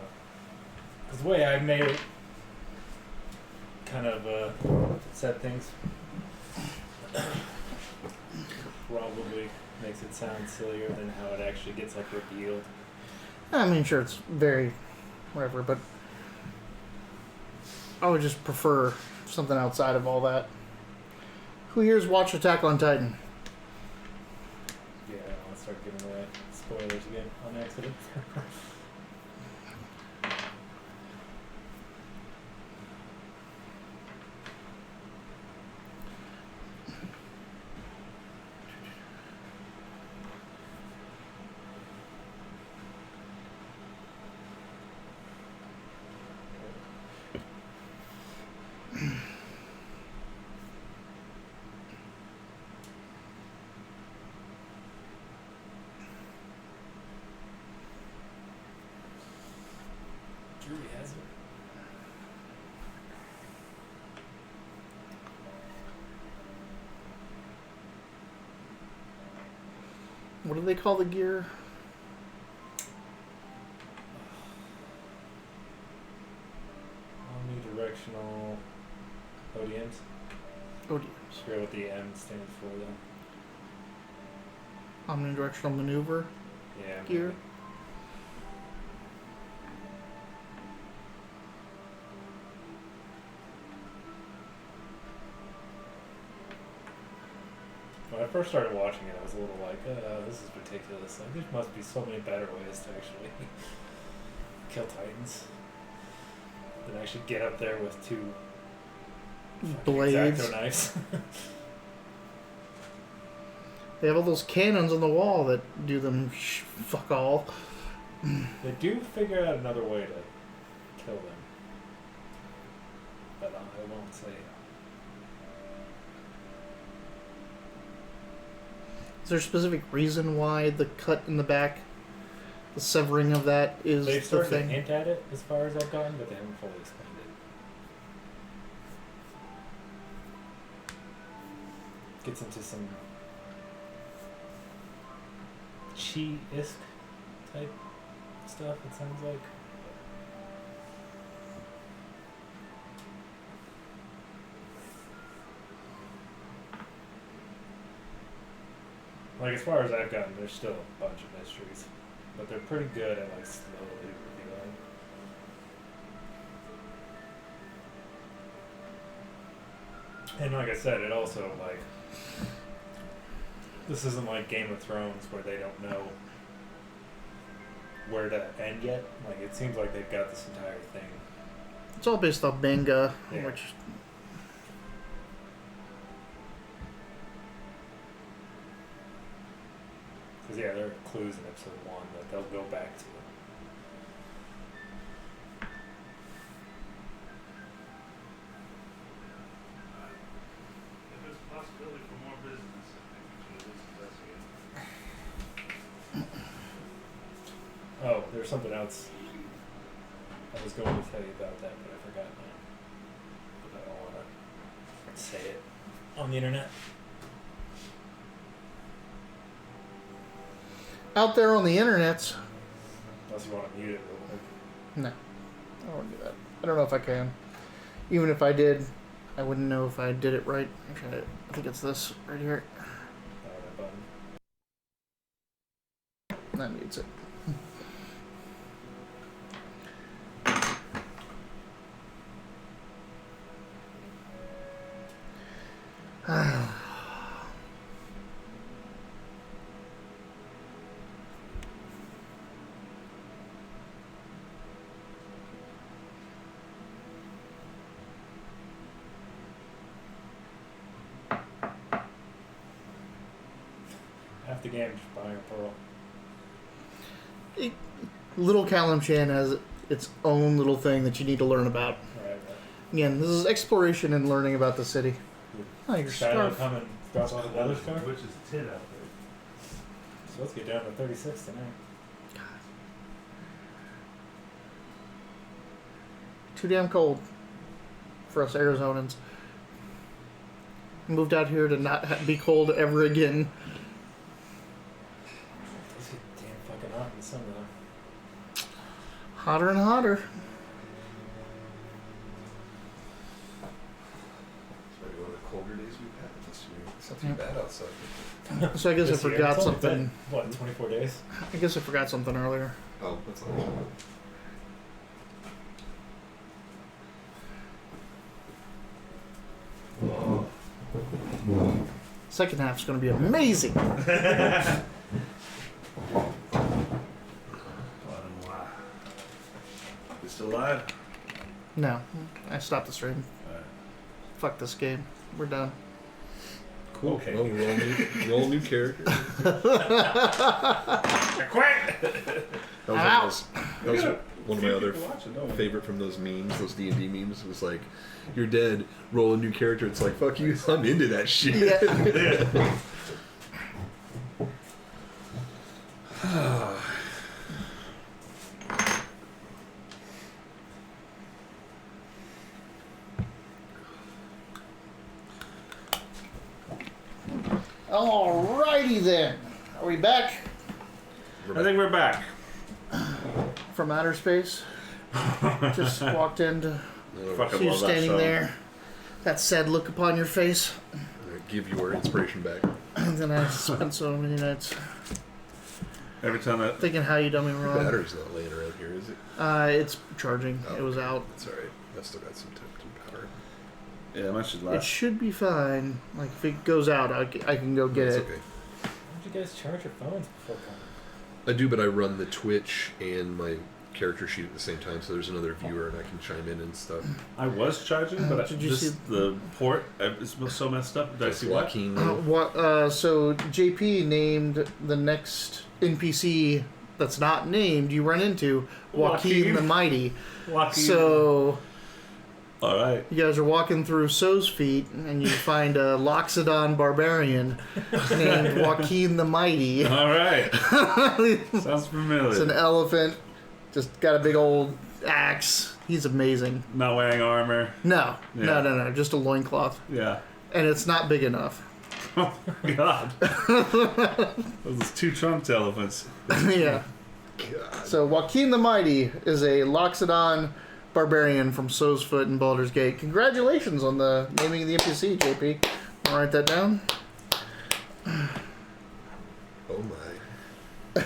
because the way I made it kind of said things probably makes it sound sillier than how it actually gets like revealed. I mean, sure, it's very whatever, but I would just prefer something outside of all that. Who here's watched Attack on Titan? Yeah, I don't want to start giving away spoilers again on accident. Drury has it. What do they call the gear? Omnidirectional ODMs. ODMs. I forget what the M stands for though. Omnidirectional maneuver Yeah. gear. maybe. When I first started watching it, I was a little like, this is ridiculous. Like, there must be so many better ways to actually kill Titans than actually get up there with two fucking Blades. X-Acto knives. They have all those cannons on the wall that do them fuck all. They do figure out another way to kill them, but I won't say it. Is there a specific reason why the cut in the back, the severing of that is They the started to thing? hint at it as far as I've gotten, but they haven't fully explained it. Gets into some chi-esque type stuff, it sounds like. Like, as far as I've gotten, there's still a bunch of mysteries, but they're pretty good at, like, slowly revealing. And like I said, it also, like, this isn't like Game of Thrones where they don't know where to end yet. Like, it seems like they've got this entire thing. It's all based off manga, Yeah. which Because, yeah, there are clues in episode 1 that they'll go back to. If there's a possibility for more business, I think we should at least investigate. Oh, there's something else I was going to tell you about that, but I forgot now. But I don't want to say it on the internet. out there on the internet. Unless you want to mute it real quick. No, I don't want to do that. I don't know if I can. Even if I did, I wouldn't know if I did it right. Actually, I think it's this right here. That button. That mutes it. Half the game just buying a pearl. Little Kalimshan has its own little thing that you need to learn about. Right. Again, this is exploration and learning about the city. Oh, your Spinel scarf. come and drop off another scarf. Which is a tit out there. So let's get down to 36 tonight. Too damn cold for us Arizonans. Moved out here to not be cold ever again. Let's get damn fucking hot in the summer though. Hotter and hotter. It's maybe one of the colder days we've had this year. It's not too bad outside. So I guess I This year, forgot it's only something. been, what, 24 days? I guess I forgot something earlier. Oh, that's all. Second half's going to be amazing. You still alive? No, I stopped the stream. Alright. Fuck this game. We're done. Cool. Okay. Well, roll new character. That was one of my other favorite from those memes, those D&D memes. Was like, you're dead. Roll a new character. It's like, fuck you. I'm into that shit. Yeah. Alrighty then. Are we back I think we're back. from outer space? Just walked in to Fucking see you love that standing show. there. That sad look upon your face. Give your inspiration back. And then I spent so many nights Every time that thinking how you done me The wrong. battery's not laying around here, is it? It's charging. Oh, It was okay. out. That's alright. I've still got some power. yeah, that should It last. should be fine. Like if it goes out, I can go get That's it. okay. Why don't you guys charge your phones before coming? I do, but I run the Twitch and my character sheet at the same time, so there's another viewer and I can chime in and stuff. I was charging, but Did you this, see- the port is so messed up. Did I That's see what? Joaquin. So JP named the next NPC that's not named you run into Joaquin Joaquin. the Mighty. Joaquin. So All right. you guys are walking through So's feet and you find a Loxodon barbarian named Joaquin the Mighty. All right. It's Sounds familiar. an elephant, just got a big old axe. He's amazing. Not wearing armor. No, Yeah. no, just a loincloth. Yeah. And it's not big enough. Oh my god. Those two trumped elephants. Yeah. God. So Joaquin the Mighty is a Loxodon barbarian from So's Foot in Baldur's Gate. Congratulations on the naming of the NPC, JP. I'll write that down. Oh my.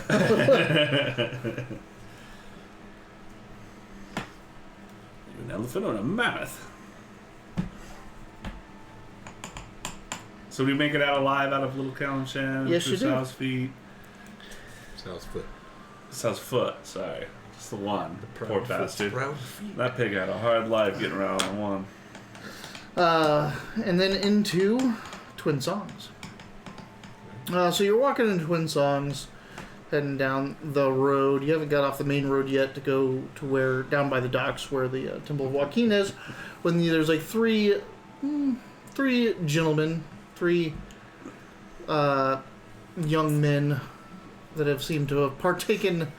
An elephant or a mammoth? So we make it out alive out of Little Calencham? Yes, you do. Sal's feet. Sal's foot. Sal's foot, sorry. Just the one. Poor Proud bastard. foot, proud feet. That pig had a hard life getting around on one. And then into Twin Songs. So you're walking into Twin Songs, heading down the road. You haven't got off the main road yet to go to where, down by the docks where the Temple of Joaquin is. When there's like three gentlemen, three young men that have seemed to have partaken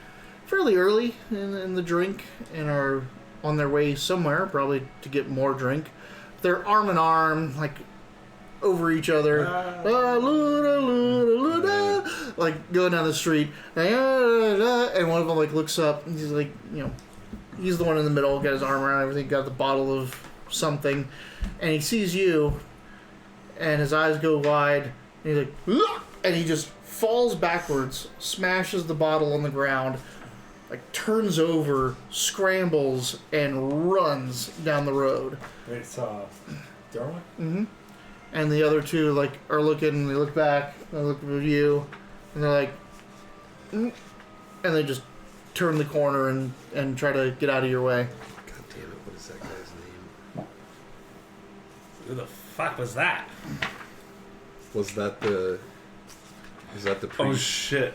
fairly early in the drink and are on their way somewhere, probably to get more drink. They're arm in arm, like over each other, like going down the street, and one of them like looks up and he's like, he's the one in the middle, got his arm around everything, got the bottle of something, and he sees you, and his eyes go wide, and he's like, and he just falls backwards, smashes the bottle on the ground, like turns over, scrambles, and runs down the road. Wait, it's Darwin? Mm-hmm. And the other two like are looking. They look back. They look at you, and they're like, and they just turn the corner and try to get out of your way. God damn it! What is that guy's name? Who the fuck was that? Was that the? Is that the Oh priest? shit.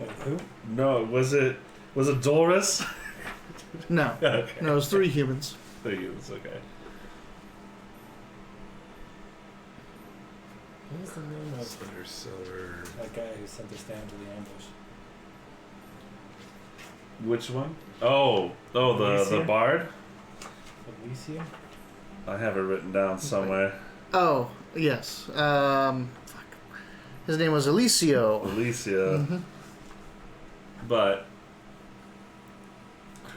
Wait, who? No, was it Doris? No, Okay. no, it was three humans. Thank you, it's okay. What was the name of Thunder Seller. that guy who sent us down to the ambush? Which one? Oh, the Elysium? bard? Elysium? I have it written down somewhere. Oh yes. Fuck. His name was Alicio. Alicia. Mm-hmm. But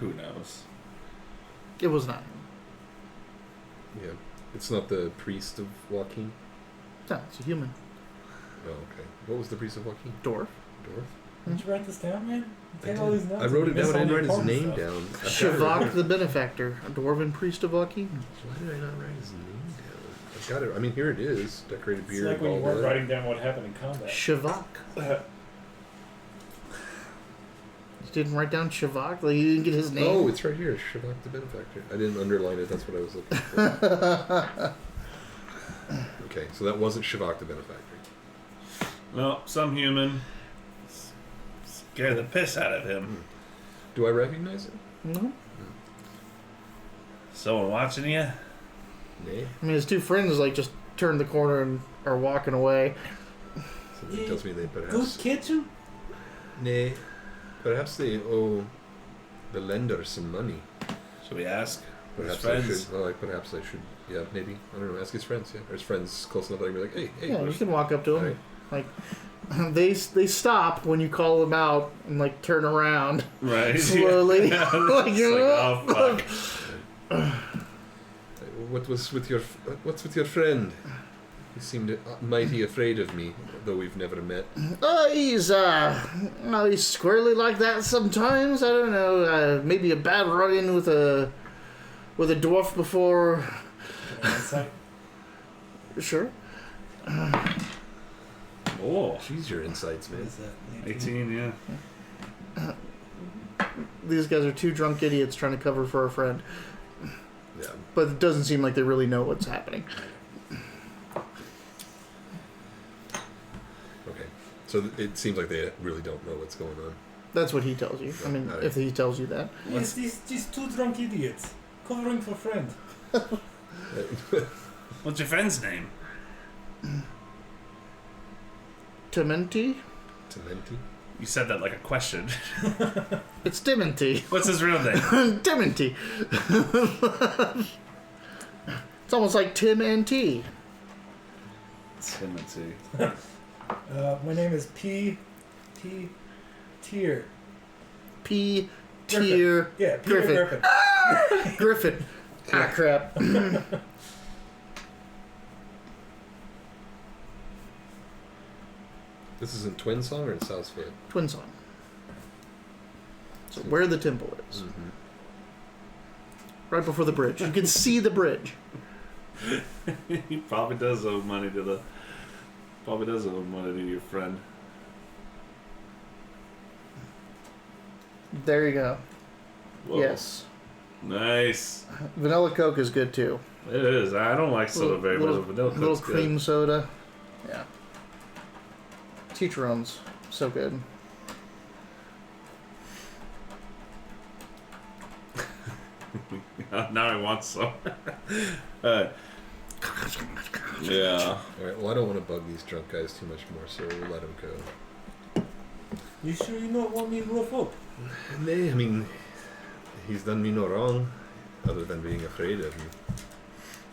Who knows? It was not him. Yeah. It's not the priest of Joaquin? No, it's a human. Oh, okay. What was the priest of Joaquin? Dwarf. Dwarf? Did you write this down, man? I Take all these notes. I wrote it You miss down. I all didn't the write his important name stuff. down. Shavak the Benefactor, a dwarven priest of Joaquin. Why did I not write his name down? I got it. I mean, here it is. Decorated It's beard. like when you bald weren't head. writing down what happened in combat. Shavak. You didn't write down Shavak? Like, you didn't get his name? Oh, it's right here. Shavak the Benefactor. I didn't underline it. That's what I was looking for. Okay, so that wasn't Shavak the Benefactor. Well, some human scared the piss out of him. Do I recognize it? No. Someone watching you? Nay. I mean, his two friends, like, just turned the corner and are walking away. Something tells me they Go perhaps... catch him? Nay. Perhaps they owe the lender some money. Should we ask? Perhaps His I friends? should... Well, perhaps I should... Yeah, maybe. I don't know. Ask his friends, yeah. Or his friends close enough that I can be like, hey, Yeah, you where's- can walk up to him. Alright. Like, they stop when you call them out and, like, turn around Right. slowly. Yeah, Like, it's like, oh, fuck. What's with your friend? He seemed mighty afraid of me, though we've never met. He's squarely like that sometimes. I don't know. Maybe a bad run-in with a dwarf before. Insight? Sure. Oh, Jeez, your insights, man. Is that 18, yeah. These guys are two drunk idiots trying to cover for a friend. Yeah. But it doesn't seem like they really know what's happening. Okay. So it seems like they really don't know what's going on. That's what he tells you. I mean, Alright. if he tells you that. Yes, these two drunk idiots. Covering for friend. What's your friend's name? Timothy? Timenti? You said that like a question. It's Timothy. What's his real name? Timothy. It's almost like Tim and T. Timothy. My name is P. Tier. P. Tier. Yeah, Peter Griffin. Griffin. Griffin. Ah, crap. This is in Twin Song or in Southfield? Twin Song. So where the temple is. Mm-hmm. Right before the bridge. You can see the bridge. He probably does owe money to the. Probably does owe money to your friend. There you go. Whoa. Yes. Nice. Vanilla Coke is good too. It is. I don't like soda very much. Vanilla little Coke's cream soda. Yeah. Teacherone's so good. good. Now I want some. Yeah. Alright, well, I don't want to bug these drunk guys too much more, so we'll let them go. You sure you don't want me to rough up? Nay, I mean, he's done me no wrong, other than being afraid of me.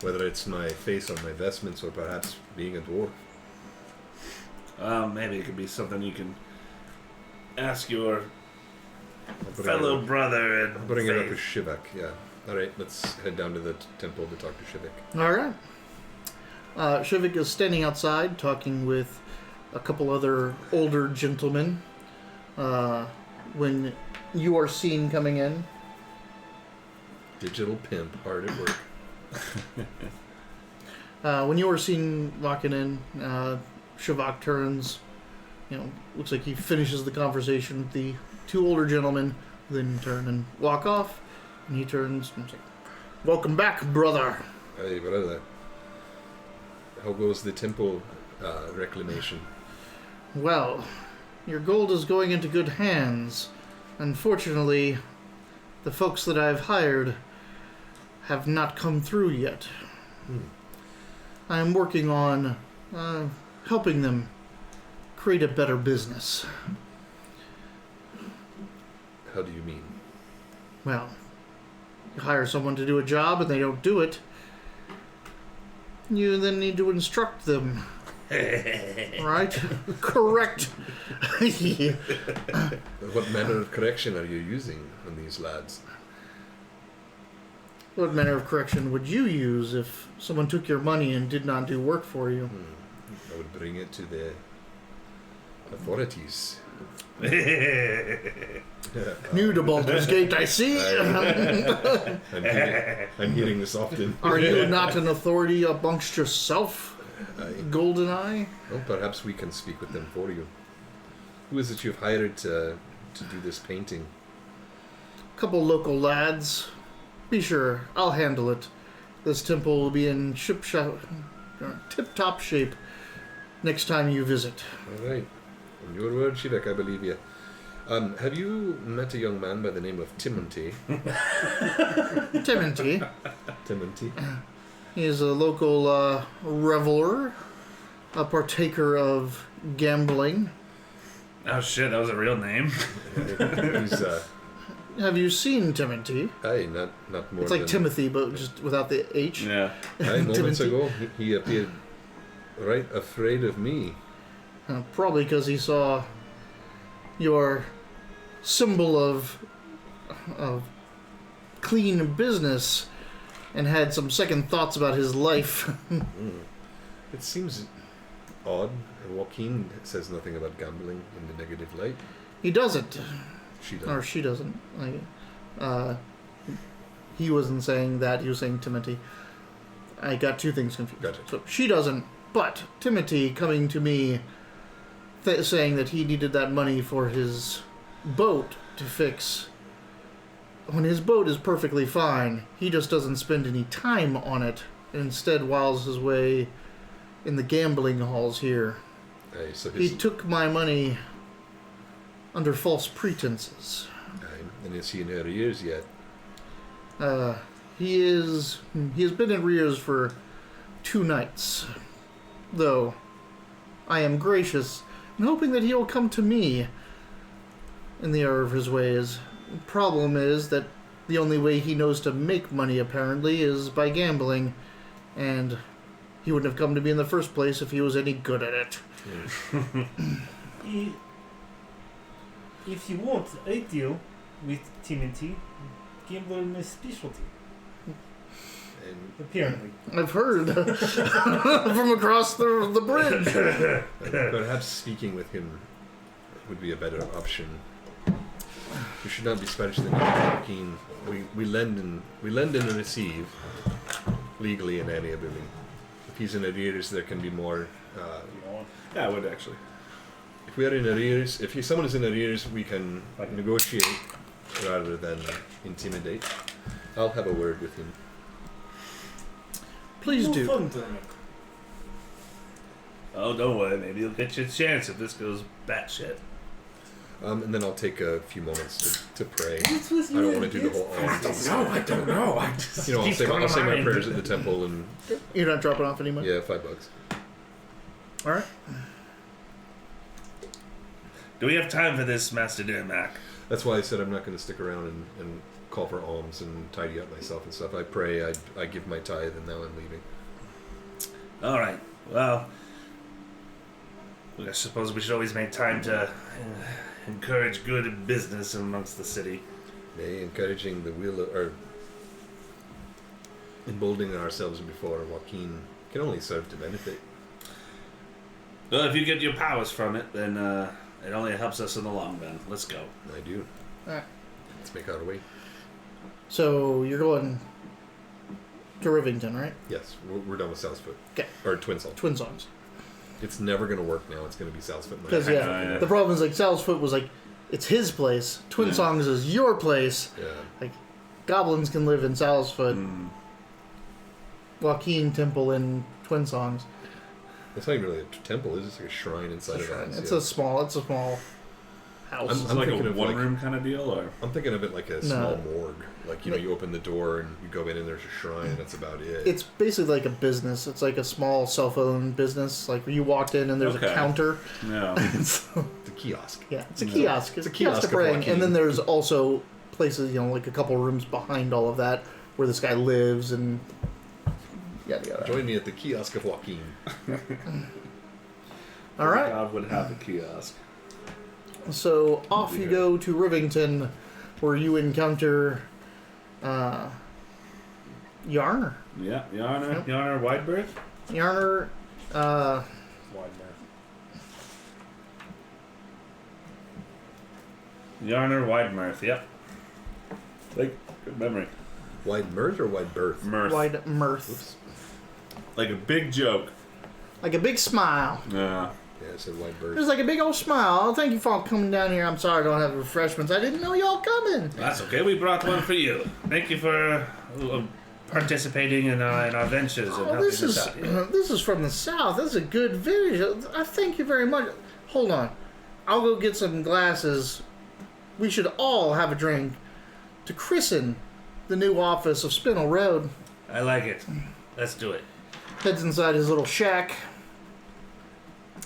Whether it's my face on my vestments or perhaps being a dwarf. Maybe it could be something you can ask your I'll put fellow it, brother I'm and putting it up with Shivak, yeah. Alright, let's head down to the temple to talk to Shivak. All right. Shivik is standing outside talking with a couple other older gentlemen. When you are seen coming in, Digital pimp, hard at work. when you are seen walking in, Shavak turns. Looks like he finishes the conversation with the two older gentlemen. Then turn and walk off. And he turns and says, "Welcome back, brother." Hey, brother. How goes the temple reclamation? Well, your gold is going into good hands. Unfortunately, the folks that I've hired have not come through yet. I am working on helping them create a better business. How do you mean? Well, you hire someone to do a job and they don't do it. You then need to instruct them. Right? Correct. Yeah. What manner of correction are you using on these lads? What manner of correction would you use if someone took your money and did not do work for you? I would bring it to the authorities. New to Baldur's Gate, I see. I'm hearing this often. Are you not an authority amongst yourself, Goldeneye? Well, perhaps we can speak with them for you. Who is it you've hired to do this painting? Couple local lads. Be sure, I'll handle it. This temple will be in tip-top shape next time you visit. All right. On your word, Shivek, I believe you. Have you met a young man by the name of Timothy? Timothy. Timothy? He is a local reveler, a partaker of gambling. Oh shit, that was a real name. He's, Have you seen Timothy? aye, not more It's like than... Timothy, but just without the H. Yeah. Aye, moments Timothy. ago, he appeared right afraid of me. Probably because he saw your symbol of clean business and had some second thoughts about his life. It seems odd. Joaquin says nothing about gambling in the negative light. He doesn't. She does. Or she doesn't. He wasn't saying that. He was saying Timothy. I got two things confused. Gotcha. So she doesn't. But Timothy coming to me saying that he needed that money for his boat to fix. When his boat is perfectly fine, he just doesn't spend any time on it. Instead, whiles his way in the gambling halls here. Aye, so He his, took my money under false pretenses. aye, and is he in arrears yet? He has been in arrears for 2 nights. Though, I am gracious and hoping that he will come to me in the error of his ways. The problem is that the only way he knows to make money, apparently, is by gambling, and he wouldn't have come to me in the first place if he was any good at it. If you want a deal with Timothy, gambling is specialty. And Apparently. I've heard from across the bridge. perhaps speaking with him would be a better option. We should not be Spanish than Joaquin. We lend and receive legally and amiably. If he's in arrears, there can be more. Yeah, I would actually. If we are in arrears, if someone is in arrears, we can negotiate rather than intimidate. I'll have a word with him. Please No do. fun, Dermot. Oh, don't worry. Maybe you'll get your chance if this goes batshit. And then I'll take a few moments to pray. What's with I don't you want to do the whole. I don't know. I just You know, I'll keeps say going to my mind. prayers at the temple and You're not dropping off any money? yeah, $5. All right. Do we have time for this, Master Dermac? That's why I said I'm not going to stick around and call for alms and tidy up myself and stuff. I pray, I give my tithe, and now I'm leaving. All right. Well, I suppose we should always make time to encourage good business amongst the city. Nay, encouraging the will or emboldening ourselves before Joaquin can only serve to benefit. Well, if you get your powers from it, then it only helps us in the long run. Let's go. I do. All right. Let's make our way. So you're going to Rivington, right? Yes, we're done with Southfoot. Okay. Or Twin Salt. Twin Songs. It's never going to work now. It's going to be Southfoot. Because Yeah. the problem is like Salesfoot was like, it's his place. Twin Songs is your place. Yeah. Like, goblins can live in Salesfoot. Joaquin Temple in Twin Songs. It's not even really a temple. It's just like a shrine inside of that. It's a small house. I'm It's like thinking a of one-room kind of deal, or I'm thinking of it like a No. small morgue. Like, you know, you open the door and you go in and there's a shrine and that's about it. It's basically like a business. It's like a small cell phone business. Like you walked in and there's Okay. a counter. no. the kiosk. Yeah, it's a kiosk. It's a a kiosk kiosk of of praying. Joaquin. And then there's also places, you know, like a couple rooms behind all of that where this guy lives and yada yada. Join me at the kiosk of Joaquin. All right. God would have a kiosk. So off you go to Rivington, where you encounter Yarner. Yeah, Yarner Wideberg. Yarner, Wide Yarner Widemirth. Yep. Like good memory. Wide mirth or wide birth? Mirth. Wide Mirth. Oops. Like a big joke. Like a big smile. Yeah. Yeah, I said wide birth. It was like a big old smile. Oh, thank you for all coming down here. I'm sorry I don't have refreshments. I didn't know y'all coming. That's okay. We brought one for you. Thank you for participating in our ventures and Oh, helping this us is out here. this is from the south. This is a good vintage. I thank you very much. Hold on, I'll go get some glasses. We should all have a drink to christen the new office of Spinel Road. I like it. Let's do it. Heads inside his little shack.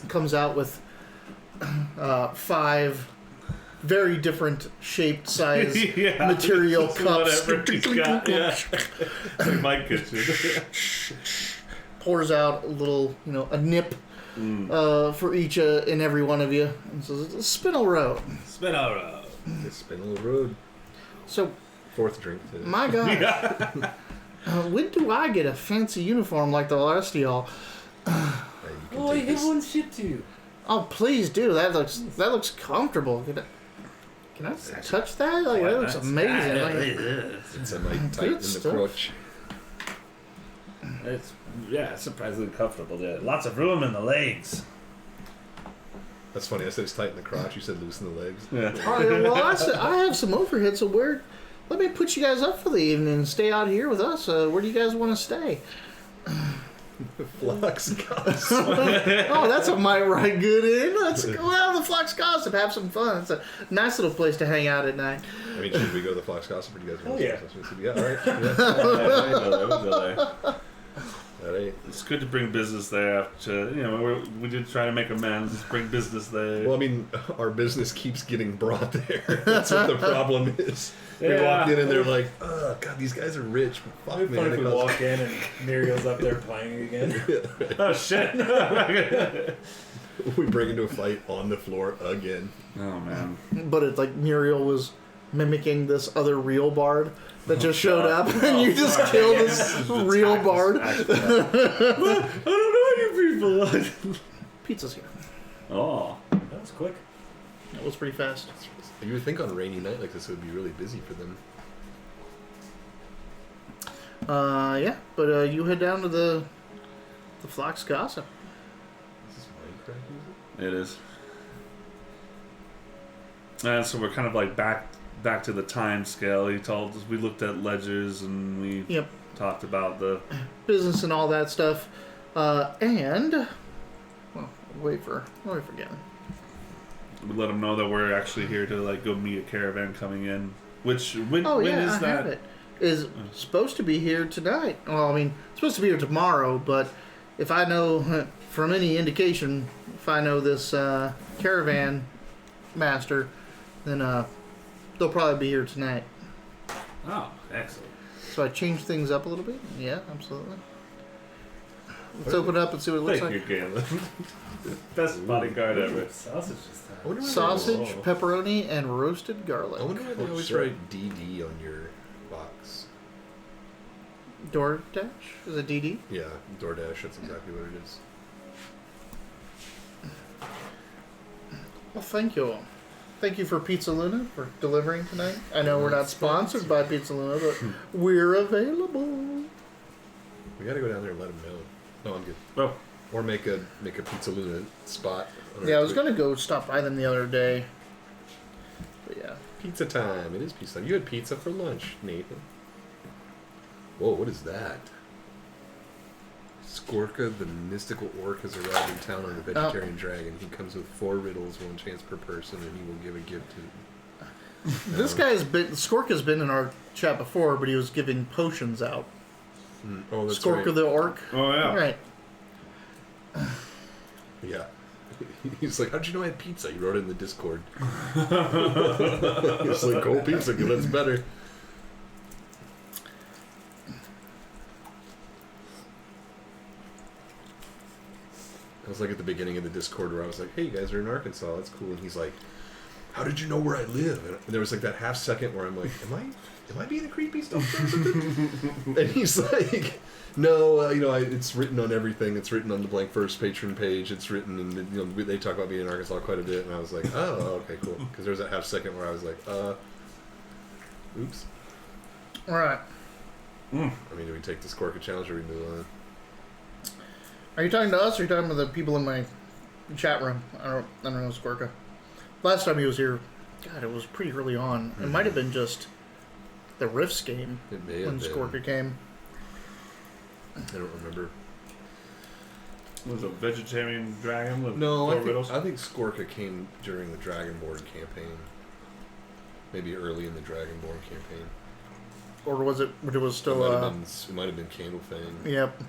Comes out with 5 very different shaped size Yeah, material just cups. whatever he's got, yeah. Like my kitchen. Pours out a little, a nip for each and every one of you. And says, Spinel Road. Spin all around. The Spinel Road. So, 4th drink today. my God, when do I get a fancy uniform like the rest of y'all? Yeah, you can Oh, take you this. one shit too. Oh, please do. That looks comfortable. Can I touch that? Like, that looks amazing. Like, It's semi-tight in the stuff. crotch. It's surprisingly comfortable there. Lots of room in the legs. That's funny. I said it's tight in the crotch. You said loose in the legs. Yeah. oh, yeah, well, I have some overhead, so let me put you guys up for the evening and stay out here with us. Where do you guys want to stay? Flux gossip. Oh, that's a might right good inn. Let's go out to the Flux Gossip, have some fun. It's a nice little place to hang out at night. I mean, should we go to the Flux Gossip or do you guys want Oh, to yeah. Yeah, all right. Yeah. All right. It's good to bring business there after, we did try to make amends, bring business there. Well, I mean, our business keeps getting brought there. That's what the problem is. We Yeah. walked in and they're like, oh, God, these guys are rich. But It'd fuck, be fun man. if we it costs- walk in and Muriel's up there playing again. Oh, shit. We break into a fight on the floor again. Oh, man. But it's like Muriel was mimicking this other real bard that just showed up, and you just killed this real bard. I don't know you people. Pizza's here. Oh. That was quick. That was pretty fast. You would think on a rainy night like this it would be really busy for them. Yeah, but you head down to the Flux Gossip. Is this Minecraft music? It is. And so we're kind of like back to the time scale. He told us we looked at ledgers and we Yep, talked about the business and all that stuff, and well, wait for again. we let him know that we're actually here to like go meet a caravan coming in. Which when Oh when yeah, is I that? have it. Is supposed to be here tonight. Well, I mean, it's supposed to be here tomorrow, but if I know from any indication, if I know this caravan master, then they'll probably be here tonight. Oh, excellent. So I changed things up a little bit. Yeah, absolutely. Let's open it up and see what it looks Thank like. you, Galen. Best bodyguard ever. Sausage this I wonder time. why Sausage, Whoa. pepperoni, and roasted garlic. I wonder why they always shit. write DD on your box. DoorDash? Is it DD? Yeah, DoorDash. That's exactly what it is. Well, thank you all. Thank you for Pizza Luna for delivering tonight. I know we're not sponsored by Pizza Luna, but we're available. We gotta go down there and let them know. No, I'm good. Oh, Or make a Pizza Luna spot. on our Yeah, I was Twitch. gonna go stop by them the other day. But yeah. Pizza time. It is pizza time. You had pizza for lunch, Nathan. Whoa, what is that? Skorka, the mystical orc, has arrived in town on a vegetarian dragon. He comes with 4 riddles, 1 chance per person, and he will give a gift to... This guy's been Skorka's been in our chat before, but he was giving potions out. Oh, that's Skorka right. the orc. oh yeah. Right. Yeah. He's like, how'd you know I had pizza? You wrote it in the Discord. He's like, cold pizza, that's better. I was like at the beginning of the Discord where I was like, hey, you guys are in Arkansas, that's cool. And he's like, how did you know where I live? And there was like that half second where I'm like, am I being a creepy stuff person? And he's like, no, it's written on everything. It's written on the Blank Verse patron page. It's written in, they talk about being in Arkansas quite a bit. And I was like, oh, okay, cool. Because there was that half second where I was like, oops. All right. I mean, do we take this Skorka challenge or we move on? Are you talking to us or are you talking to the people in my chat room? I don't know Skorka. Last time he was here, God, it was pretty early on. It might have been just the Rifts game It may when have been. Skorka came. I don't remember. Was a vegetarian dragon with No, four I riddles? think Skorka came during the Dragonborn campaign. Maybe early in the Dragonborn campaign. Or was it still... it might have been Candlefang. Yep.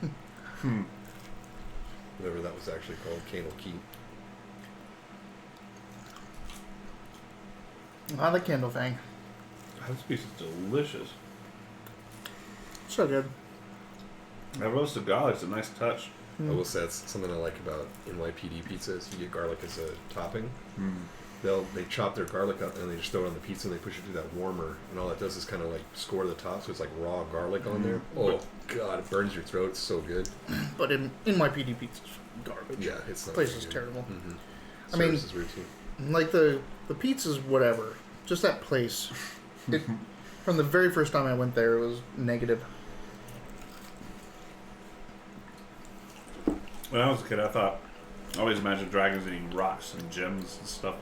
Whatever that was actually called. Candlekeep. I like Candlefang. This piece is delicious. So good. That roasted garlic's a nice touch. I will say that's something I like about NYPD pizzas. You get garlic as a topping. They chop their garlic up and they just throw it on the pizza and they push it through that warmer, and all that does is kind of like score the top, so it's like raw garlic on there. Oh god, it burns your throat. It's so good. But in my PD pizza's garbage. Yeah, it's not. Place very is good. terrible. Mm-hmm. I mean, Service is routine. Like the pizza's whatever. Just that place. From the very first time I went there, it was negative. When I was a kid, I always imagined dragons eating rocks and gems and stuff.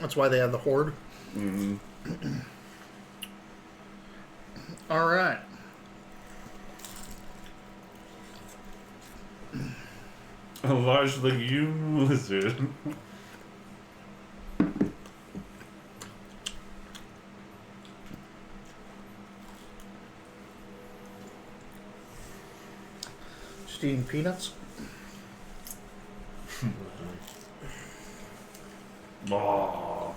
That's why they have the horde. Mm-hmm. All right. A large legume lizard. Just eating peanuts. Oh.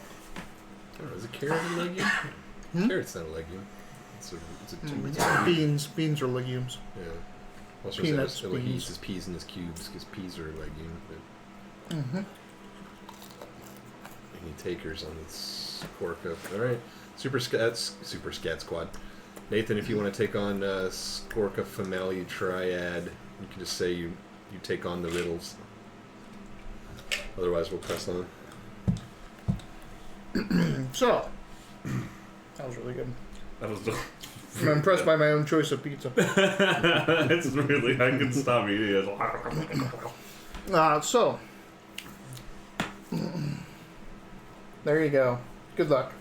I don't know, is a carrot a legume? Carrot's not a legume. It's a Beans. Beans are legumes. Yeah. Also, Peanuts, he beans. eats his peas in his cubes because peas are a legume. But any takers on this Skorka? All right, Super Scat Squad. Nathan, if you want to take on Skorka Family Triad, you can just say you take on the riddles. Otherwise, we'll press on. So, that was really good. That was I'm impressed by my own choice of pizza. It's really, I can stop eating it. So, there you go. Good luck.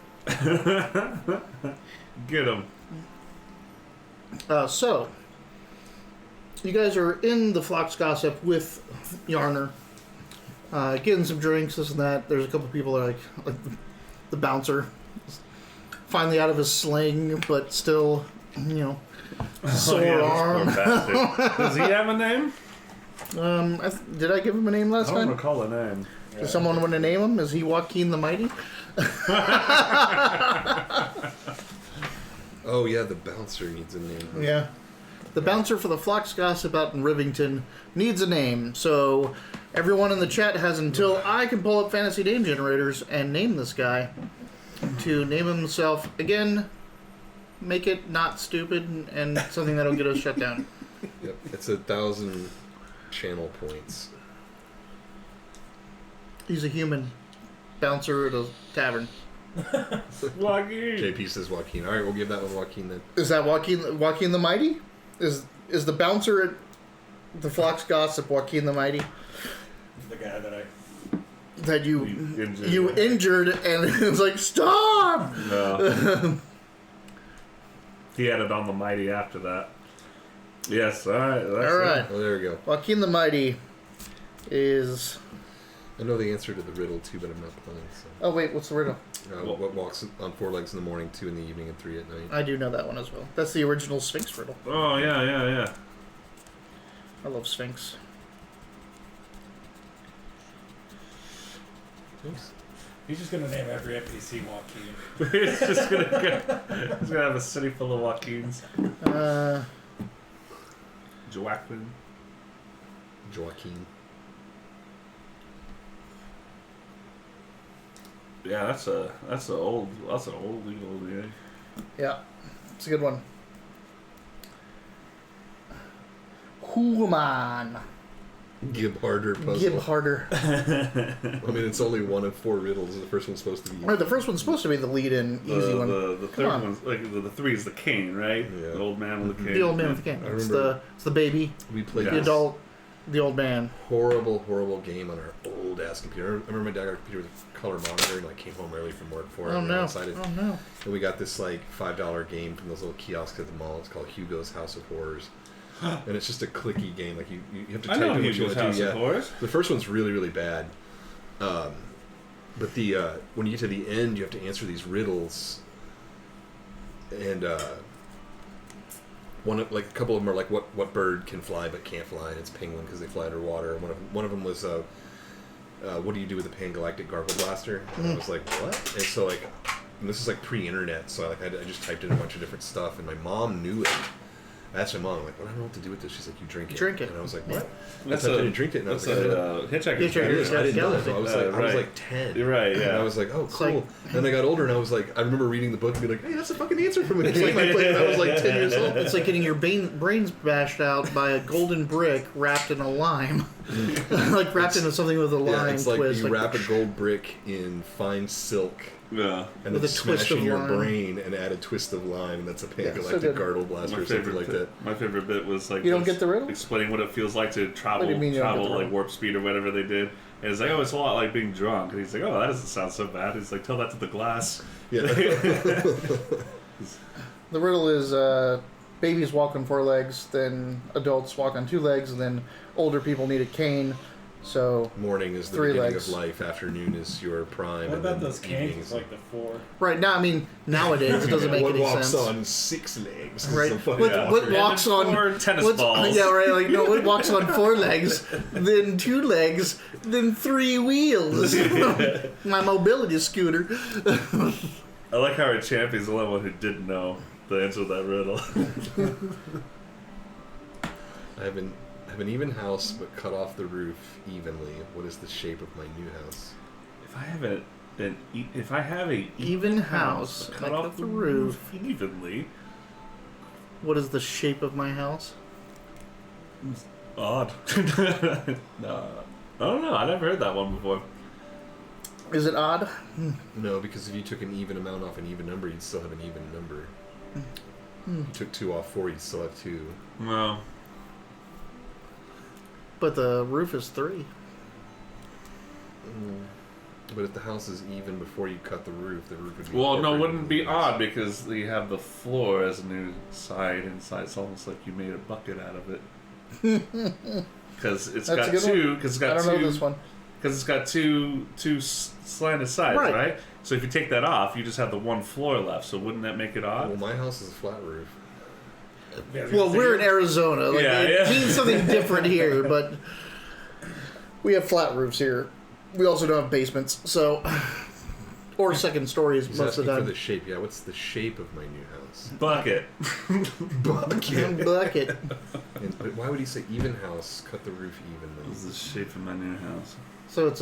Get him. So, you guys are in the Flock's Gossip with Yarner, getting some drinks, this and that. There's a couple people that like the bouncer, finally out of his sling, but still, sore arm. Poor bastard. Does he have a name? Did I give him a name last I don't time? recall a name. Does someone want to name him? Is he Joaquin the Mighty? Oh yeah, the bouncer needs a name. Yeah. The bouncer for the Flock's Gossip out in Rivington needs a name. So everyone in the chat has until I can pull up fantasy name generators and name this guy to name himself again. Make it not stupid and something that'll get us shut down. Yep, it's 1,000 channel points. He's a human bouncer at a tavern. Joaquin. JP says Joaquin. All right, we'll give that one Joaquin then. Is that Joaquin the Mighty? Is the bouncer at the Flock's Gossip Joaquin the Mighty? The guy that You injured. injured and it's like, stop! No. He added on the mighty after that. Yes, alright. Alright. Oh, there we go. Joaquin the Mighty is... I know the answer to the riddle too, but I'm not playing. So. Oh wait, what's the riddle? What walks on 4 legs in the morning, 2 in the evening, and 3 at night? I do know that one as well. That's the original Sphinx riddle. Oh, yeah. I love Sphinx. Oops. he's just gonna name every NPC Joaquin. It's just gonna have a city full of Joaquins. Joaquin. Joaquin. Yeah, that's an old game. Yeah, it's a good one. Human. Gib harder puzzle. Gib harder. I mean, it's only one of 4 riddles. The first one's supposed to be. Right, the first one's supposed to be the lead-in easy one. The third one's like the 3 is the cane, right? Yeah. The old man with the cane. The old man with the cane. I It's remember- the baby, We played the this adult, the old man. horrible game on our old ass computer. I remember my dad got a computer with a color monitor, and I came home early from work for it. Oh and we were no! excited. Oh no! And we got this like $5 game from those little kiosks at the mall. It's called Hugo's House of Horrors. And it's just a clicky game. Like you have to I type know in what you Hugo's want House to do. of Yeah. Horrors. The first one's really bad. But the when you get to the end, you have to answer these riddles. And a couple of them are like what bird can fly but can't fly, and it's penguin because they fly underwater. And one of them was what do you do with a Pangalactic Gargle Blaster? And I was like, what? And so and this is like pre-internet, so I just typed in a bunch of different stuff, and my mom knew it. I asked my mom, like, well, I don't know what to do with this. She's like, you drink it. Drink it. And I was like, what? That's I typed in and drink it, and I was like, Hitchhiker's Hitchhiker's I didn't know. Galaxy. So I was Right. I was like 10. You're right, yeah. And I was like, oh, It's cool. like- And then I got older, and I was like, I remember reading the book and being like, hey, that's the fucking answer from a game I played when I was like 10 years old. It's like getting your brains bashed out by a golden brick wrapped in a lime, like wrapped into something with a lime Yeah, it's like twist. you wrap a gold brick in fine silk Yeah. and With then a smash twist in of your lime. brain and add a twist of lime, and that's a so Pangalactic good. Gargle Blaster or something like that. My favorite bit was like You don't get the riddle? explaining what it feels like to travel What do you mean you don't get the like riddle? warp speed or whatever they did. And it's like, oh, it's a lot like being drunk. And he's like, oh, that doesn't sound so bad. He's like, tell that to the glass. Yeah. The riddle is babies walk on 4 legs, then adults walk on 2 legs, and then older people need a cane. So Morning is the 3 beginning legs. of life. Afternoon is your prime. What and about then those evening canes is- with like the 4? right now, I mean, nowadays it doesn't make What any walks sense. on 6 legs? Right. So fucking What, awkward. what walks And then on 4 tennis what's- balls. Yeah, right. Like no, what walks on 4 legs, then 2 legs, then 3 wheels. My mobility scooter. I like how our champion's the only one who didn't know the answer to that riddle. I have an even house, but cut off the roof evenly. What is the shape of my new house? If I have a Even house, cut make off up the the roof evenly, What is the shape of my house? odd. No, I don't know. I never heard that one before. Is it odd? No, because if you took an even amount off an even number, you'd still have an even number. You took 2 off 4, you'd still have 2. No. But the roof is 3. But if the house is even before you cut the roof would be. Well, no, it incorporated wouldn't in be the odd because you have the floor as a new side inside. It's almost like you made a bucket out of it. Because it's That's a got good one. two. Because it's got I don't two. know this one. Because it's got two slanted sides, Right. right? So if you take that off, you just have the one floor left. So wouldn't that make it Well, odd? my house is a flat roof. Well, we're in Arizona. Like, Yeah, it yeah. means something different here, but we have flat roofs here. We also don't have basements, so or second stories He's most of asking the for time. the shape. Yeah, what's the shape of my new house? Bucket. Bucket. Bucket. But why would he say even house? Cut the roof This evenly. is the shape of my new house. So it's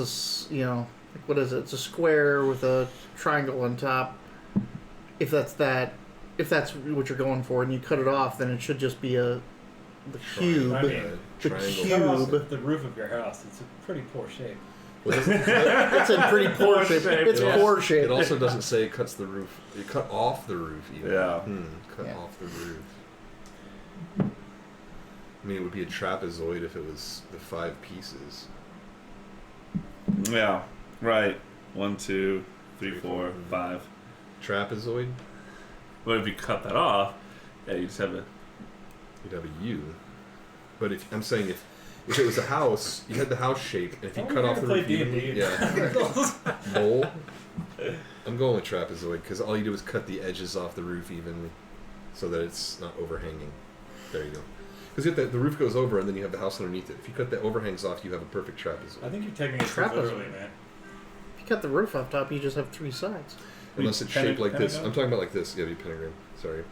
like, what is it? It's a square with a triangle on top. If that's what you're going for, and you cut it off, then it should just be the cube. I mean, The Triangle. cube. Cut off the roof of your house. It's a pretty poor shape. Well, it doesn't- It's a pretty poor shape. It's It poor also- shape. It also doesn't say it cuts the roof. It cut off the roof. Even. Yeah. Cut Yeah. off the roof. I mean, it would be a trapezoid if it was the 5 pieces. Yeah. Right. 1, 2, 3, 4, 5. Trapezoid. But if you cut that off, yeah, you just have a. You'd have a U. But I'm saying if it was a house, you had the house shape, and if you Oh, cut we off gotta the play roof evenly, D&D. yeah, bowl. I'm going with trapezoid because all you do is cut the edges off the roof evenly, so that it's not overhanging. There you go. Because the roof goes over, and then you have the house underneath it. If you cut the overhangs off, you have a perfect trapezoid. I think you're taking it too Trapezoid. literally, man. If you cut the roof off top, you just have 3 sides. Unless it's shaped like this. Pentagon? I'm talking about like this. Yeah, be pentagram. Sorry.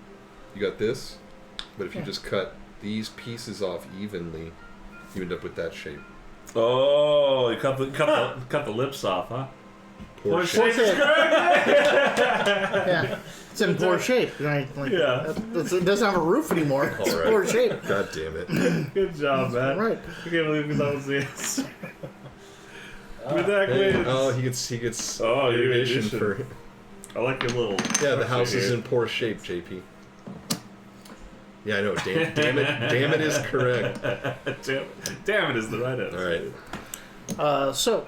You got this, but if you Yeah. just cut these pieces off evenly, you end up with that shape. Oh, you cut the lips off, huh? poor Poor shape. shape. Yeah. It's in poor shape. Right? Like, Yeah. it doesn't have a roof anymore. It's All right. poor shape. God damn it. Good job, man. Right. I can't believe that was the answer. With Ah, that Hey, wins. oh, he gets Oh, you addition addition. for. I like your little. Yeah, the house is here. in poor shape, JP. Yeah, I know. Damn it is correct. Damn it is the right answer. All right. So,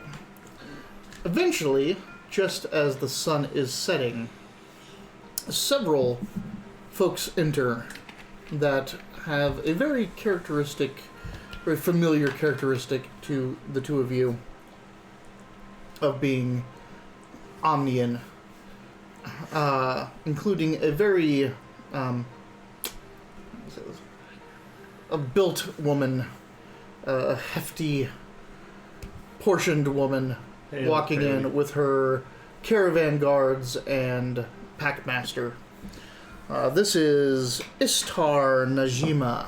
eventually, just as the sun is setting, several folks enter that have a very familiar characteristic to the two of you of being Omnian, including a very a built woman, a hefty, portioned woman, Hey, walking hey. in with her caravan guards and packmaster. This is Istar Najima.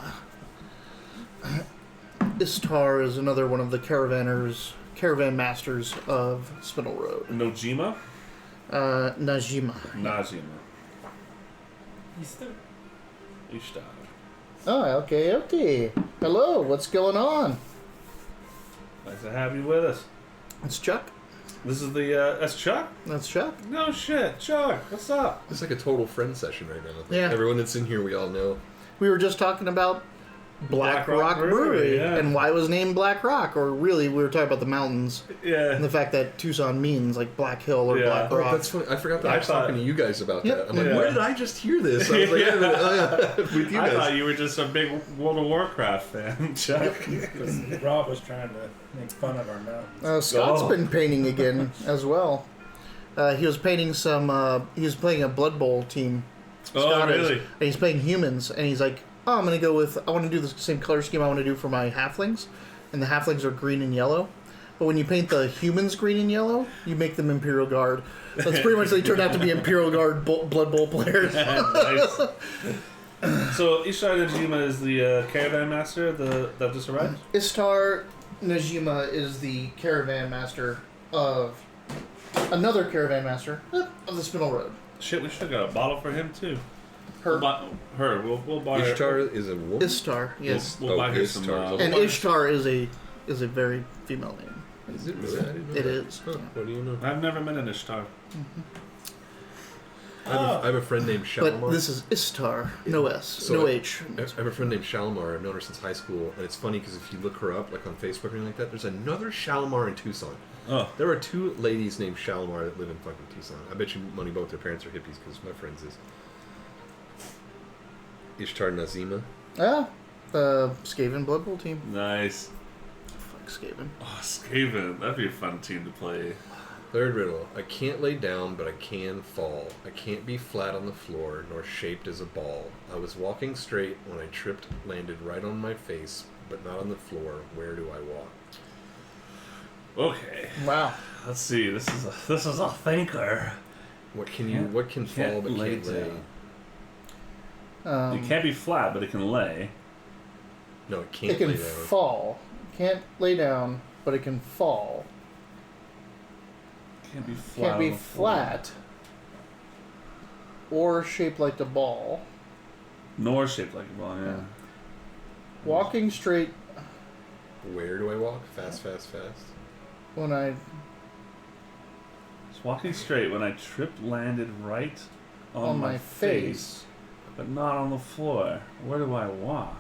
Istar is another one of the caravan masters of Spinel Road. Nojima? Najima. Najima. Easter? Ishtar. Oh, okay. Hello, what's going on? Nice to have you with us. It's Chuck. This is the, that's Chuck? That's Chuck. No shit, Chuck, what's up? It's like a total friend session right now. Yeah. Everyone that's in here, we all know. We were just talking about Black Rock Brewery yeah. and why it was named Black Rock, or really we were talking about the mountains and Yeah. the fact that Tucson means like Black Hill or Yeah. Black Oh, Rock. that's funny. I forgot that I was thought- talking to you guys about Yep. that. I'm like, Yeah. where did I just hear this? I was like, Yeah. with you I guys. thought you were just a big World of Warcraft fan, Chuck. Because Rob was trying to make fun of our mountains. Scott's Oh. been painting again as well. He was painting some. He was playing a Blood Bowl team. Oh, Scott is, really? and he's playing humans, and he's like, "Oh, I'm gonna go with. I want to do the same color scheme I want to do for my halflings, and the halflings are green and yellow. But when you paint the humans green and yellow, you make them Imperial Guard. That's pretty much they turned out to be Imperial Guard Blood Bowl players. Nice. So Ishtar Najima is the caravan master that just arrived? Istar Najima is the caravan master of another caravan master of the Spinel Road. Shit, we should have got a bottle for him too. Her We'll buy her. Ishtar is a woman. Ishtar, yes. We'll buy her some. Ishtar. And we'll buy- Ishtar is a very female name. Is it really? I didn't know It that. is. Huh, what do you know? I've never met an Ishtar. I have a friend named Shalimar. But this is Istar, no S, So no I- H. I have a friend named Shalimar. I've known her since high school, and it's funny because if you look her up, like on Facebook or anything like that, there's another Shalimar in Tucson. Oh, There are two ladies named Shalimar that live in fucking Tucson. I bet you money both their parents are hippies because my friends is. Ishtar Nazima. Ah, the Skaven Blood Bowl team. nice. Fuck Skaven. Oh, Skaven. That'd be a fun team to play. Third riddle. I can't lay down, but I can fall. I can't be flat on the floor, nor shaped as a ball. I was walking straight when I tripped, landed right on my face, but not on the floor. Where do I walk? Okay. Wow. Let's see. This is a thinker. What can you? Can't- What can fall can't but lay can't lay? down. It can't be flat, but it can lay. No, it it can't can lay down. fall. Can't lay down, but it can fall. Can't be flat. Can't be on the floor. flat or shaped like a ball. Nor shaped like a ball. Yeah. Walking straight Where do I walk? Fast, fast, fast. when I Just walking straight when I tripped, landed right on, my face. but not on the floor. Where do I walk?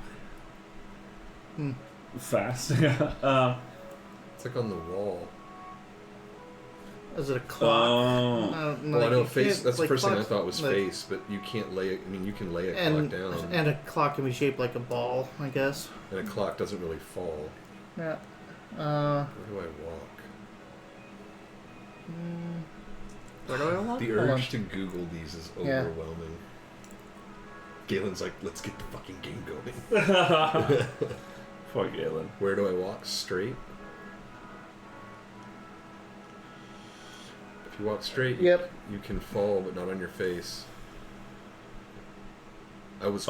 Hmm. Fast. Yeah. It's like on the wall. Is it a clock? Oh. No, Well, I know you face. can't- That's the like first thing I clocks- thought was like- face, but you can't lay. I mean, you can lay a And clock down, and a clock can be shaped like a ball, I guess. and a clock doesn't really fall. Yeah. Where do I walk? Where do I walk? The Hold on. urge to Google these is Yeah. overwhelming. Galen's like, let's get the fucking game going. Poor Galen. Where do I walk? Straight? If you walk straight, Yep. you can fall, but not on your face. I was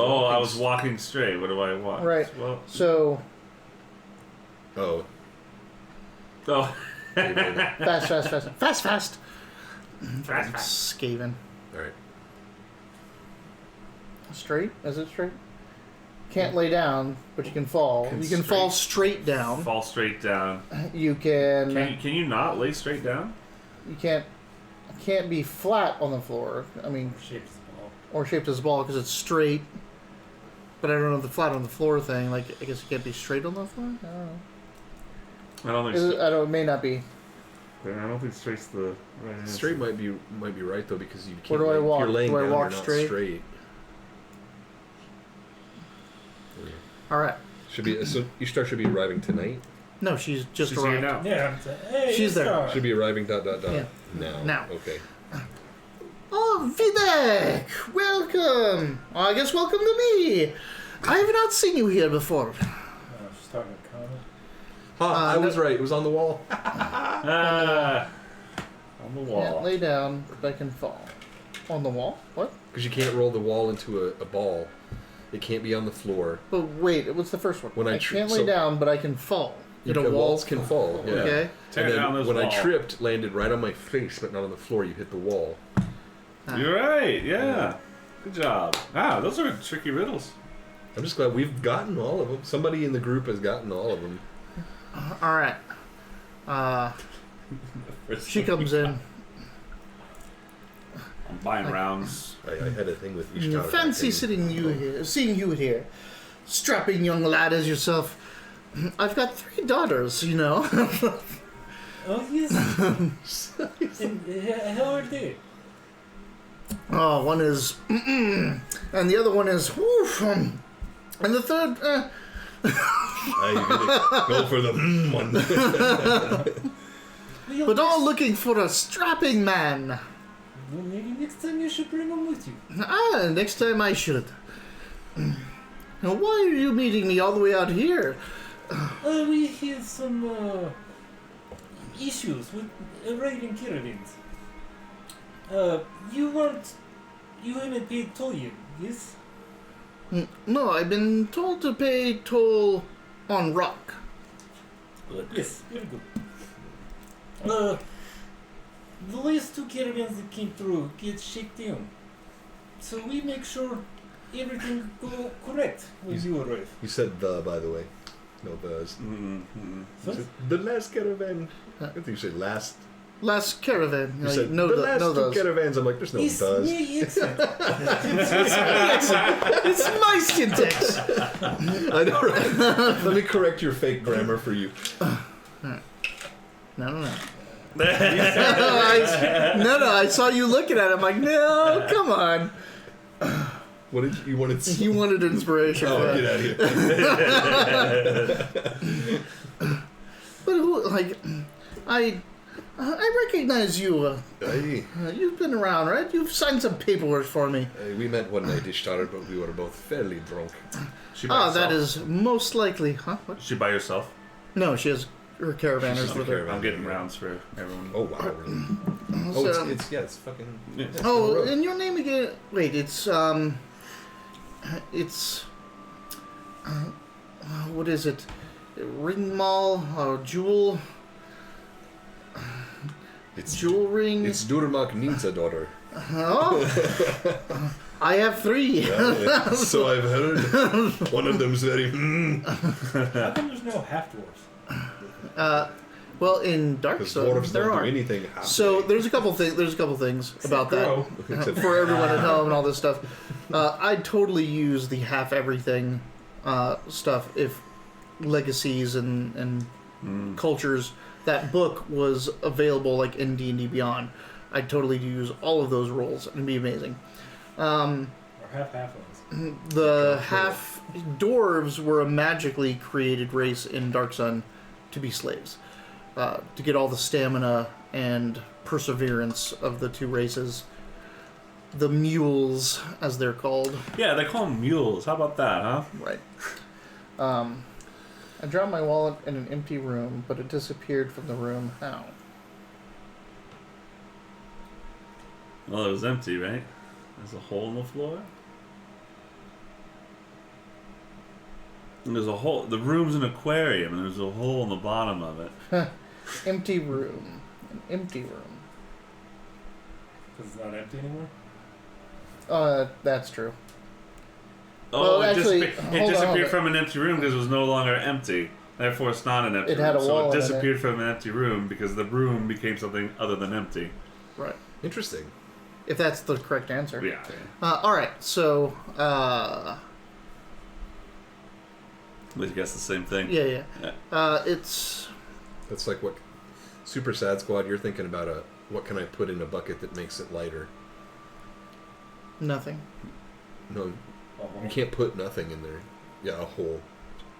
walking straight. Where do I walk? Right. Well, So Oh. oh. fast. Skaven. All right. Straight? Is it straight? Can't lay down, but you can fall. You can fall straight down. Fall straight down. You can. Can you not lay straight down? You can't be flat on the floor. I mean, Shaped as a ball. or shaped as a ball because it's straight. But I don't know the flat on the floor thing. Like, I guess you can't be straight on the floor. I don't know. I don't think. Is it, I don't. It may not be. I don't think straight's the right answer. Straight might be right though because you Where can't. do I walk? If you're laying Do I down, walk you're not straight? straight. All right. Should be so. Ishtar should be arriving tonight. No, she's just She's here arrived. now. Yeah. Hey, She's there. Ishtar. Should be arriving. ... Yeah. Now. Now. Okay. Oh, Videk! Welcome! I guess welcome to me! I have not seen you here before. Oh, she's talking to Connor. I was right. It was on the wall. Ah, on the wall. Can't lay down, but I can fall. On the wall? What? Because you can't roll the wall into a ball. It can't be on the floor. But wait, what's the first one? When I can't lay down, but I can fall. You Hit a can, wall. walls can fall. Yeah. Okay. Tear And down then this when wall. I tripped, landed right on my face, but not on the floor. You hit the wall. You're right. Yeah. Good job. Ah, those are tricky riddles. I'm just glad we've gotten all of them. Somebody in the group has gotten all of them. All right. She comes in. I'm buying rounds. I had a thing with Ishtar. Fancy seeing you here. Strapping young lad as yourself. I've got 3 daughters, you know. Oh, yes. And, how are they? Oh, one is, and the other one is, and the third, Go for the one. but all looking for a strapping man. Well, maybe next time you should bring them with you. Next time I should. Now, why are you meeting me all the way out here? We have some issues with raiding caravans. You haven't paid toll yet, yes? No, I've been told to pay toll on rock. Yes, very good. The last 2 caravans that came through get shaken down. So we make sure everything go correct when you arrive. You said the, by the way. No buzz. What? The last caravan. I think you said last. Last caravan. You said no, the last no 2 those. caravans. I'm like, there's no It's buzz. me, accent. It's my syntax. I know, right? Let me correct your fake grammar for you. No. I saw you looking at it. I'm like, no, come on. What did you wanted? You wanted inspiration. Oh, for get that. out of here! But who, like, I recognize you. Hey, You've been around, right? You've signed some paperwork for me. we met one night, Ishtar, but we were both fairly drunk. She by herself? That is most likely, huh? What? She by herself? No, she has her caravanners She's with the her. I'm getting rounds for everyone. Oh wow! Really? Oh, So- it's fucking. Yeah. Oh, and your name again? Wait, it's what is it? Ringmal or Jewel? It's Jewel ring? It's Durmak Ninza daughter. Oh, I have 3. So I've heard. One of them's very. How come there's no half-dwarfs? Well, in Dark Because Sun, dwarves there don't are. do anything. So there's a couple things. There's a couple things about that. Except For everyone at home and all this stuff. I'd totally use the half everything stuff if legacies and cultures, that book was available like in D&D Beyond. I'd totally use all of those roles and it'd be amazing. Or half-halflings? The half dwarves were a magically created race in Dark Sun to be slaves. To get all the stamina and perseverance of the 2 races. The mules, as they're called. Yeah, they call them mules. How about that, huh? Right. I dropped my wallet in an empty room, but it disappeared from the room. How? Well, it was empty, right? There's a hole in the floor. And there's a hole. The room's an aquarium, and there's a hole in the bottom of it. Empty room. An empty room. Because it's not empty anymore? That's true. Oh, Well, it actually, disappeared hold on. from an empty room because it was no longer empty. Therefore, it's not an empty It room. had a So wall it in it. disappeared from an empty room because the room became something other than empty. Right. Interesting. If that's the correct answer. Yeah. All right. So, We guess the same thing. yeah. Yeah. It's That's like what Super Sad Squad. You're thinking about what can I put in a bucket that makes it lighter? nothing. No, you can't put nothing in there. Yeah, a hole.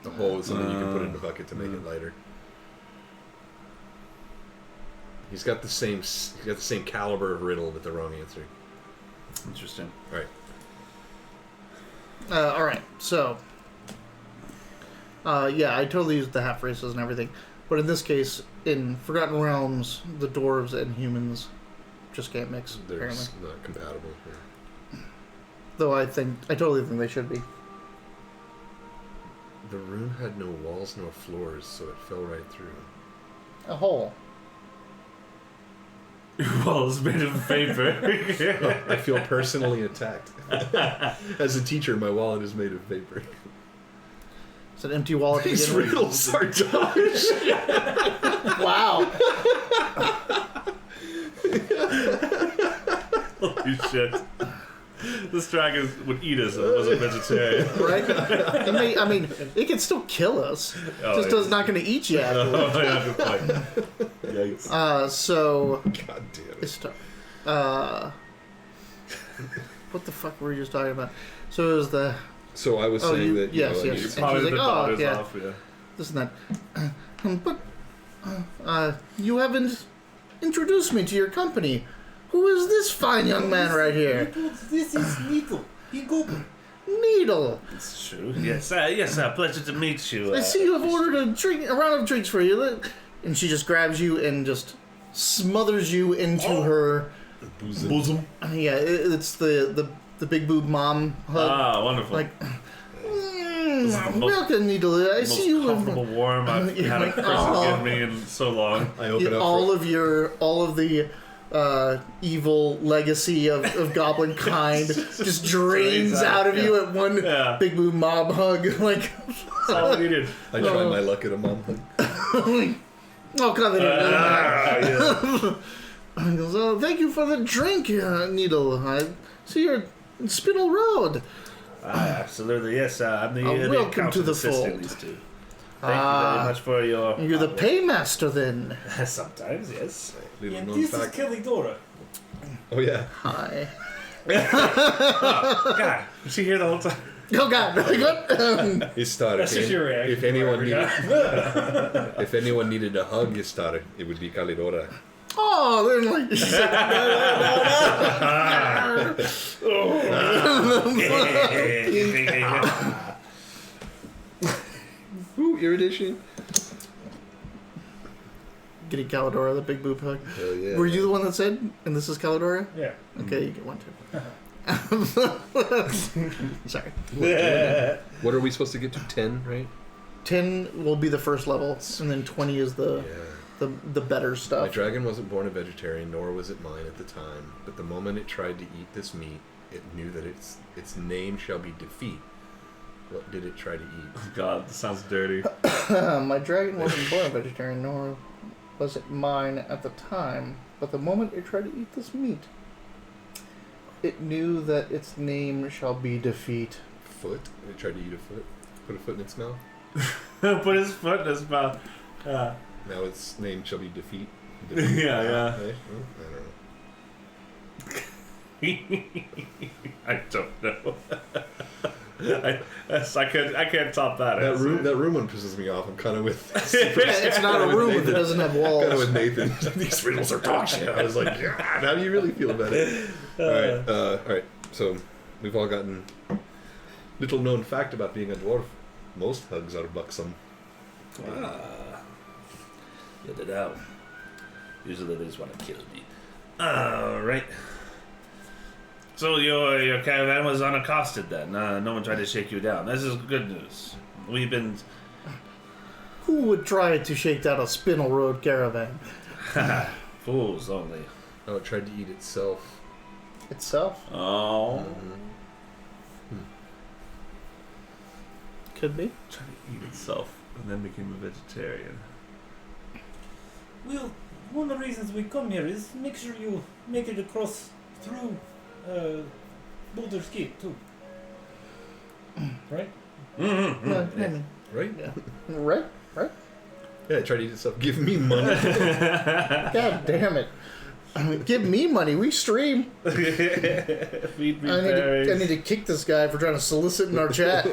A hole is something you can put in a bucket to make it lighter. He's got the same caliber of riddle, but the wrong answer. Interesting. All right. All right. So, yeah, I totally used the half races and everything, but in this case, in Forgotten Realms, the dwarves and humans just can't mix. They're Apparently, not compatible. Yeah. though I totally think they should be. The room had no walls nor floors, so it fell right through. A hole. Well, it's made of paper. I feel personally attacked. As a teacher, my wallet is made of paper. It's an empty wallet. to These begin with. riddles are dodge. Wow. Holy shit. This dragon would eat us if it wasn't vegetarian. Right? I mean, it can still kill us. Oh, Just yeah. does not going to eat you afterwards. Oh, yeah, good point. Yikes. So God damn it. it's what the fuck were we just talking about? So it was the So I was Oh, saying you- that yes, know, I yes. needed And some- Probably she's the like, oh, daughter's yeah. off, yeah. this and that. But you haven't introduced me to your company. Who is this fine young man right here? This is Needle. He go. Needle. It's true. Yes, pleasure to meet you. I see you have ordered a round of drinks for you. And she just grabs you and just smothers you into her. Bosom. Yeah, it's the big boob mom hug. Ah, wonderful. Like, is the most- welcome, Needle. I Most see you. comfortable warm I've You're had a like, person "Oh." give me in so long. I open up. all of the evil legacy of goblin kind just drains out of you at one Yeah. big boob mob hug. Like, That's all we needed. I try my luck at a mom hug. oh god, they didn't. Yeah. He goes, oh, thank you for the drink, Needle. I see you're in Spinel Road. Absolutely, yes. I'm the welcome to the assisting fold. these two. Thank you very much for your... You're the paymaster then. Sometimes, yes. Little And known this is fact. Caligdora. Oh yeah. Hi. God, was she here the whole time? Oh god, what? Istar. That's just your reaction. If anyone Every needed, time. if anyone needed a hug, Istar, it would be Calidora. Oh, then like she's like, Ooh, irritation. getting Calidora the big boob hug. Hell yeah. Were you the one that said, and this is Calidora? Yeah. Okay, you get one too. Sorry. What are we supposed to get to? 10, right? 10 will be the first level, and then 20 is the Yeah. the better My stuff. dragon wasn't born a vegetarian, nor was it mine at the time. But the moment it tried to eat this meat, it knew that its name shall be defeat. What did it try to eat? God, this sounds dirty. My dragon wasn't born a vegetarian, nor was it mine at the time. But the moment it tried to eat this meat, it knew that its name shall be defeat. Foot? It tried to eat a foot. Put a foot in its mouth. Put his foot in his mouth. Now its name shall be defeat. Yeah. Hey? I don't know. I can't top that. That room one pisses me off. I'm kind of with. It's not a room if it doesn't have Kind of walls. with Nathan. These riddles are dog shit. I was like, God, how do you really feel about it? All right. So we've all gotten little known fact about being a dwarf. Most hugs are buxom. Get it out. Usually they just want to kill me. Alright. So your caravan was unaccosted then. No one tried to shake you down. This is good news. We've been... Who would try to shake down a Spinel Road caravan? Fools only. Oh, it tried to eat itself. itself. Oh. Could be. Trying to eat itself and then became a vegetarian. Well, one of the reasons we come here is make sure you make it across through Boulder's Gate too. Right? Mm-hmm. Yeah, I mean, Right? yeah. Right? Yeah, try to eat stuff. Give me money. God damn it. Give me money. We stream. Feed me I berries. need to kick this guy for trying to solicit in our chat.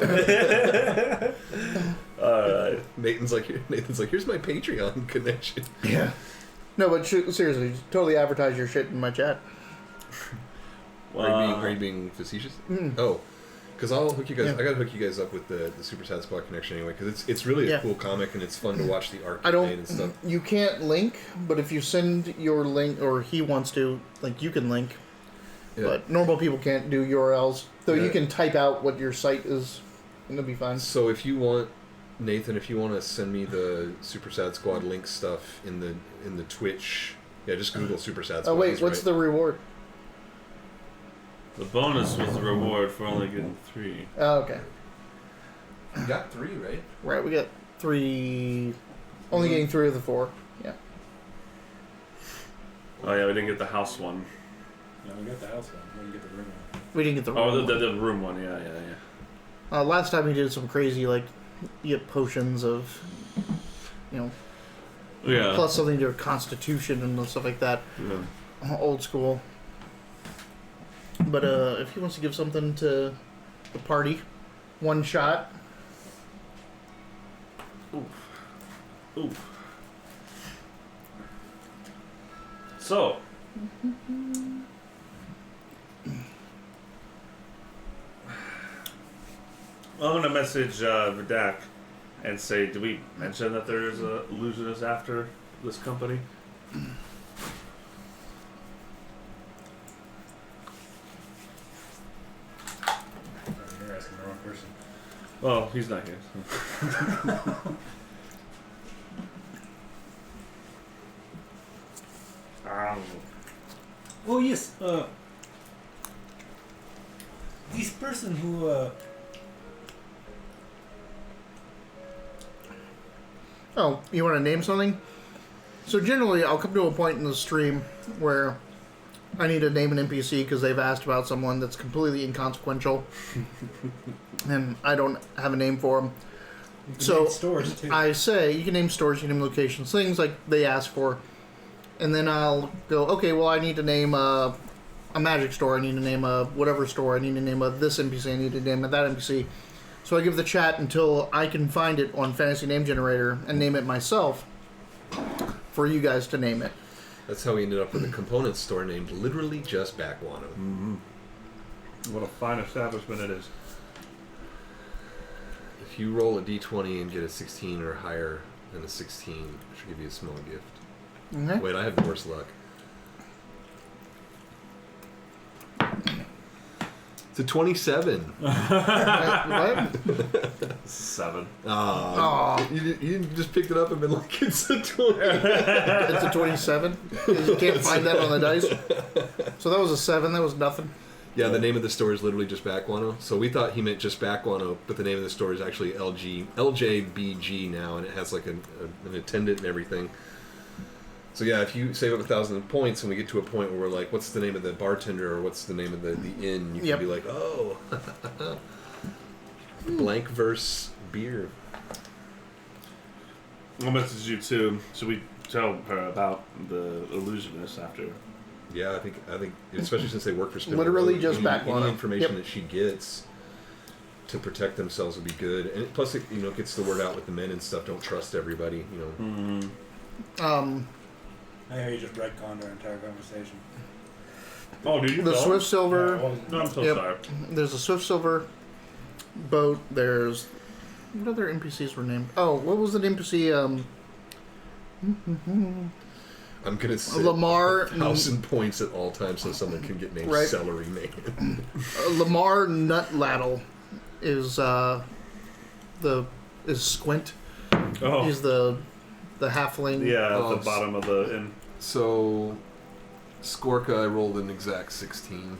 Alright. Nathan's like, here's my Patreon connection. Yeah. No, but seriously, totally advertise your shit in my chat. Are you being facetious? Oh, because I'll hook you guys. Yeah. I gotta hook you guys up with the Super Sad Squad connection anyway, because it's really a cool comic and it's fun to watch the art made and stuff. You can't link, but if you send your link, or he wants to, like, you can link. Yeah. But normal people can't do URLs, though. Yeah. You can type out what your site is, and it'll be fine. So if you want, Nathan, if you want to send me the Super Sad Squad link stuff in the Twitch, yeah, just Google Super Sad Squad. Oh wait, what's the reward? The bonus was the reward for only getting 3. Oh, okay. You got 3, right? Right, we got 3. Only getting 3 of the 4. Yeah. Oh yeah, we didn't get the house one. No, we got the house one. We didn't get the room one. We didn't get the Oh, room one. the room one. Yeah. Last time we did some crazy, like, you get potions of, Yeah. plus something to your constitution and stuff like that. Yeah. Old school. But if he wants to give something to the party, one shot. Oof. So. I'm gonna message Vidak and say, did we mention that there is a illusionist after this company? You're asking the wrong person. Well, he's not here. Oh yes. This person who Oh, you want to name something? So generally, I'll come to a point in the stream where I need to name an NPC because they've asked about someone that's completely inconsequential, and I don't have a name for them. So stores too. I say you can name stores, you can name locations, things like they ask for, and then I'll go, okay, well I need to name a magic store, I need to name a whatever store, I need to name a this NPC, I need to name a that NPC. So I give the chat until I can find it on Fantasy Name Generator and name it myself for you guys to name it. That's how we ended up with a component store named literally just Backwater. Mm-hmm. What a fine establishment it is. If you roll a d20 and get a 16 or higher than a 16, I should give you a small gift. Okay. Wait, I have the worst luck. It's a 27. What? 7. Aw. You didn't just pick it up and been like, it's a 20. It's a 27. You can't find that on the dice. So that was a 7. That was nothing. Yeah, the name of the store is literally just Backguano. So we thought he meant just Backguano, but the name of the store is actually LJBG now, and it has like an attendant and everything. So yeah, if you save up 1,000 points and we get to a point where we're like, what's the name of the bartender or what's the name of the inn, you can be like, oh, Blankverse beer. I'll message you too. Should we tell her about the illusionist after? Yeah, I think, especially since they work for Spinel. Literally just any Backguano. information that she gets to protect themselves would be good, and plus it gets the word out with the men and stuff. Don't trust everybody, Mm-hmm. I hear you just retconned our entire conversation. Oh, did you The tell Swift Silver. No, I'm so Yep. sorry. There's a Swift Silver boat. There's what other NPCs were named? Oh, what was the NPC? I'm gonna say Lamar 1,000 points at all times so someone can get named Right. Celery Man. Lamar Nutladdle is Squint. Oh, He's the halfling. yeah, at Oh, the bottom of the inn. So Skorka, I rolled an exact 16.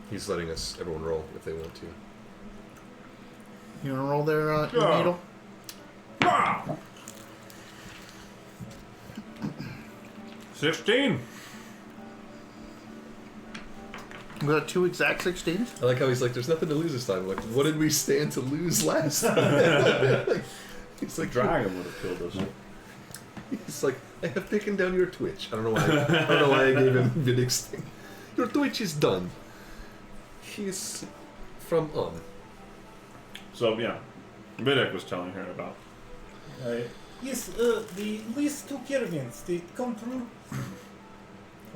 He's letting everyone roll if they want to. You want to roll there, Yeah. Needle? 16. We got 2 exact 16s. I like how he's like, "There's nothing to lose this time." I'm like, what did we stand to lose last time? He's like, Dragon would have killed us. He's like, "I have taken down your Twitch." I don't know why. I don't know why I gave him Vidick's thing. Your Twitch is done. He's from on. So yeah, Vidic was telling her about. Yes, the last 2 caravans that come through,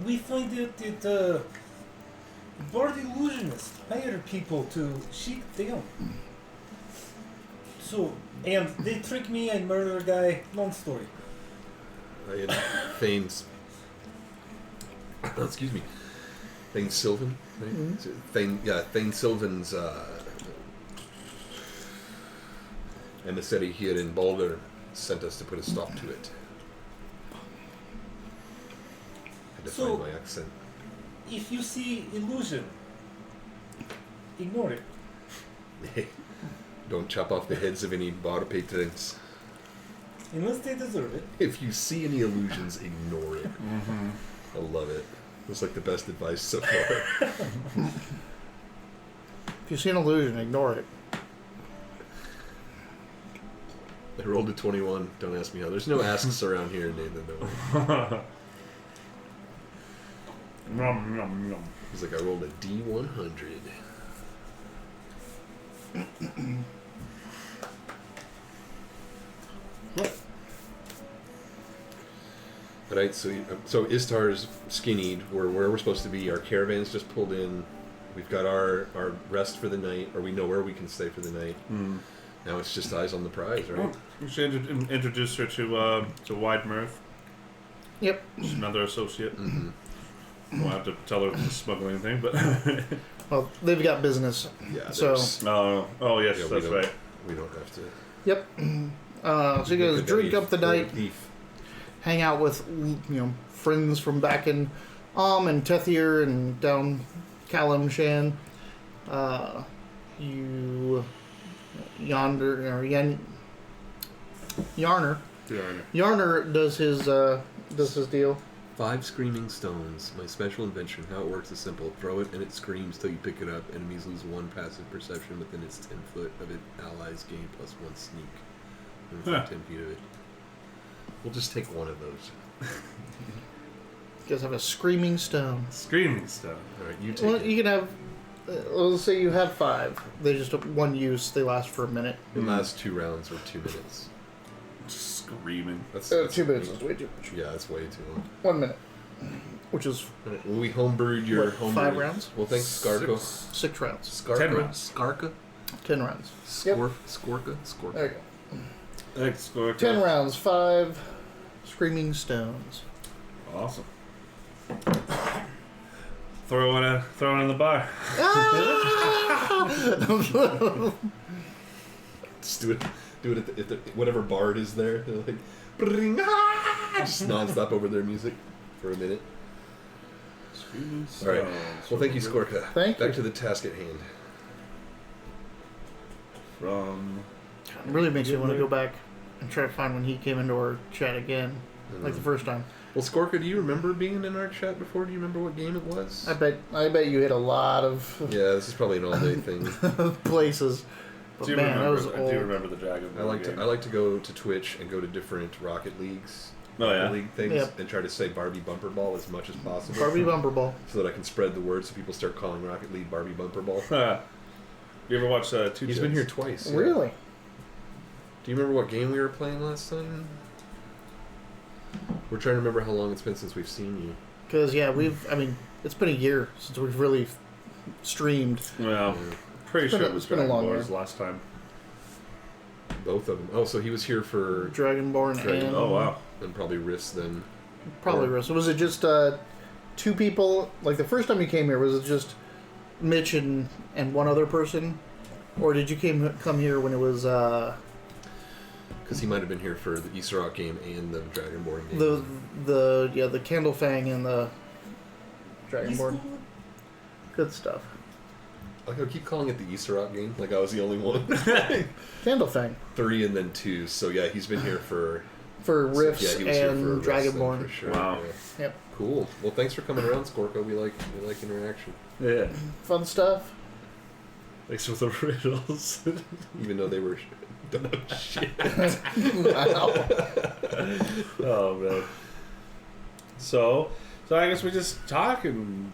we find out that Bard illusionists hire people to shoot down. So, and they trick me and murder a guy. Long story. I had Thane's. Excuse me. Thane Sylvan, right? Mm-hmm. Thane Sylvan's emissary here in Boulder sent us to put a stop to it. I had to So- find my accent. If you see illusion, ignore it. Don't chop off the heads of any bar patrons. Unless they deserve it. If you see any illusions, ignore it. I love it. It's like the best advice so far. If you see an illusion, ignore it. I rolled a 21. Don't ask me how. There's no asks around here, Nathan. No. Nom, nom, nom. He's like, I rolled a D100. Right, so Istar's skinnied. We're where we're supposed to be. Our caravan's just pulled in. We've got our rest for the night, or we know where we can stay for the night. Now it's just eyes on the prize, right? We should introduce her to Wide Mirth. Yep. She's another associate. Mm-hmm. Won't have to tell her the smuggling thing, but Well, they've got business. Yeah. So- there's- oh yes, yeah, we that's don't- right. We don't have to. Yep. So you guys drink up the night, Beef. hang out with friends from back in and Tethir and down Kalimshan. Yarner does his deal. 5 screaming stones. My special invention. How it works is simple. Throw it and it screams till you pick it up. Enemies lose 1 passive perception within its 10 foot of it. Allies gain +1 sneak within Huh. 10 feet of it. We'll just take one of those. You guys have a screaming stone. Screaming stuff. All right, you take Well, it. you can have. Let's say you have 5. They just have 1 use. They last for a minute. The last 2 rounds or 2 minutes. Screaming. That's 2 minutes is way too much. Yeah, that's way too long. 1 minute, which is All right, well, we homebrewed your What, homebrewed. 5 rounds? Well, thanks, Skarko. 6 rounds, Skarko? 10 rounds. Skarka? 10 rounds. Yep. Skorka? Skorka. There you go. Thanks, Skorka. 10 rounds, 5 screaming stones. Awesome. Throw it in the bar. Just do it at the whatever bard is there. They're like, "Bring, ah!" Just nonstop over their music for a minute. Screaming All right. stones. Well, thank you, Skorka. Thank Back you. to the task at hand. From It really makes me want to go back and try to find when he came into our chat again, like the first time. Well, Skorka, do you remember being in our chat before? Do you remember what game it was? I bet you hit a lot of Yeah, this is probably an all-day thing. places. But man, that was I old. do remember the Dragon I like Ball to go to Twitch and go to different Rocket Leagues, Oh yeah. League things, Yep. and try to say Barbie Bumper Ball as much as possible, Barbie Bumper Ball. so that I can spread the word so people start calling Rocket League Barbie Bumper Ball. You ever watch Two He's been here twice. yeah. Really? Do you remember what game we were playing last time? We're trying to remember how long it's been since we've seen you. Because it's been a year since we've really streamed. Well, pretty It's been sure a- it was it's been a Dragon long Ball year. last time. Both of them. Oh, so he was here for Dragonborn Dragon- and Oh wow. and probably Riss then. probably Or- Russ. Was it just 2 people? Like the first time you came here, was it just Mitch and 1 other person, or did you come here when it was Because he might have been here for the Easter Rock game and the Dragonborn game. The Candlefang and the Dragonborn. Good stuff. Like I keep calling it the Easter Rock game, like I was the only one. Candlefang 3 and then 2. So yeah, he's been here for Rifts he was here and for Rifts then, Dragonborn. for sure. Wow. Yeah. Yep. Cool. Well, thanks for coming around, Skorka. We like interaction, Yeah. Fun stuff. Thanks for the riddles. even though they were dumb as shit. Wow. Oh man. So I guess we just talk and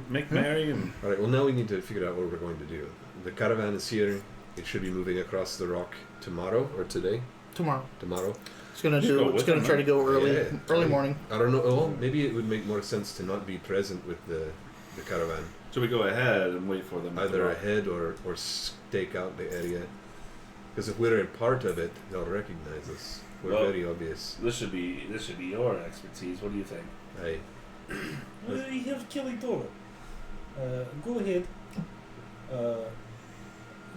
make merry and All right. Well, now we need to figure out what we're going to do. The caravan is here. It should be moving across the rock tomorrow or today. Tomorrow. Tomorrow. It's gonna Should go with try them, to go early, Yeah. early morning. I don't know. Well, maybe it would make more sense to not be present with the caravan. so we go ahead and wait for them. at the Either rock. ahead or stake out the area. Because if we're a part of it, they'll recognize us. We're Well- very obvious. This should be your expertise. What do you think? We have Kalidora. Go ahead.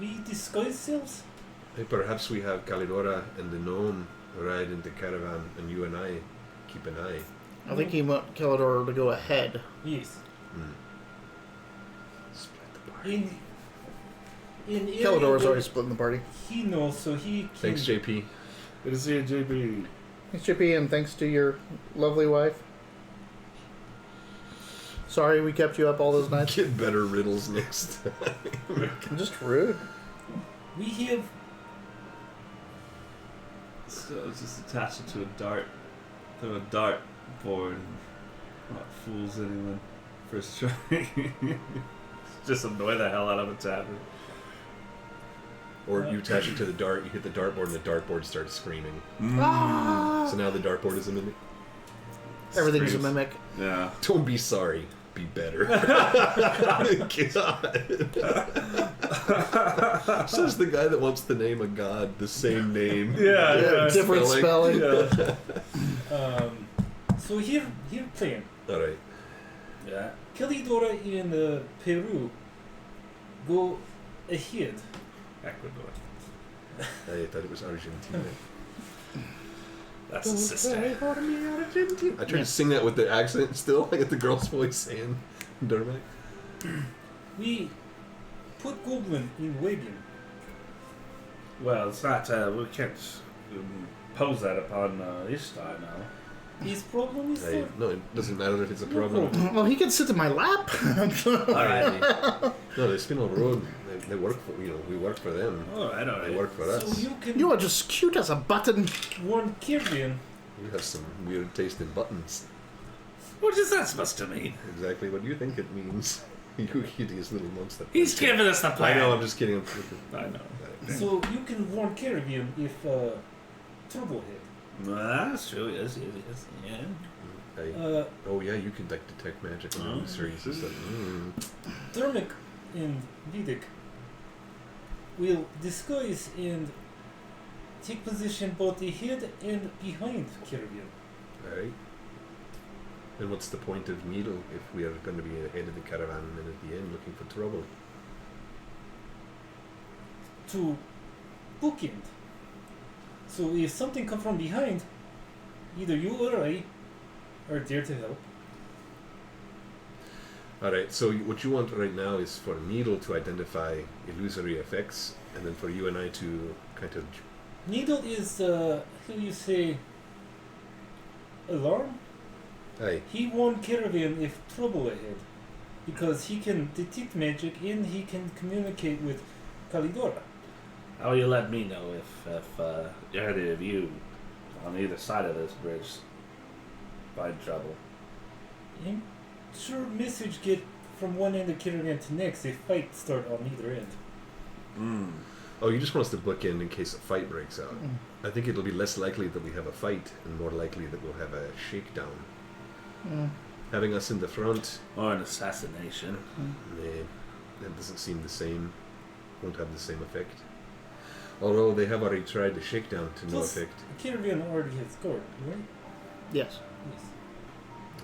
We disguise ourselves. Hey, perhaps we have Kalidora and the gnome ride in the caravan, and you and I keep an eye. I think he want Kalidor to go ahead. Yes. Split the party. In Kalidor's already splitting the party. He knows, so he can. Thanks, JP. Good to see you, JB. Thanks, JP, and thanks to your lovely wife. Sorry we kept you up all those nights. Get better riddles next time. I'm just rude. We have. So I was just attached it to a dart. To a dart board. Not fools anyone. First try. Just annoy the hell out of a tavern. Or you attach it to the dart, you hit the dartboard, and the dartboard starts screaming. Ah! So now the dartboard is a mimic. Everything's a Screams. mimic. Yeah. Don't be sorry. Be better. God. Says the guy that wants to name a god the same name. Yeah. Different spelling. Yeah. So here plan. Alright. Yeah. Kalidora in Peru go ahead. Ecuador. I thought it was Argentina. That's a sister. I tried to sing that with the accent still. I get the girl's voice saying Dermot. We put Goblin in wagon. Well, it's not. We can't pose that upon Ishtar now. His problem is No, it doesn't matter if it's a problem. Well, he can sit in my lap. Alright. No, the Spinel Road, they work for, we work for them. Alright, They alright. work for so us. you can You are just cute as a button. warn Kirvian. You have some weird taste in buttons. What is that supposed to mean? Exactly what you think it means. You hideous little monster. He's giving us the I plan. know, I'm just kidding. I know. So you can warn Kirvian if trouble hit. That's true. Yes. Yeah. Oh yeah, you can detect magic on the series. It's like, Dermot and Vidic will disguise and take position both ahead and behind Kirvian. Alright. And what's the point of Needle if we are going to be ahead of the caravan and at the end looking for trouble? To bookend. So if something comes from behind, either you or I are there to help. Alright, so what you want right now is for Needle to identify illusory effects, and then for you and I to kind of... Needle is, how you say, alarm? Aye. He warned Caravan if trouble ahead, because he can detect magic and he can communicate with Kalidora. How will you let me know if any of you on either side of this bridge find trouble? I'm sure message get from one end of Caravan to next if fight start on either end. Oh, you just want us to bookend in case a fight breaks out. I think it'll be less likely that we have a fight and more likely that we'll have a shakedown. Having us in the front, Or an assassination? that doesn't seem the same. Won't have the same effect. Although they have already tried the shakedown to no Plus, effect. Caravan already has scored, right? Yes. Yes.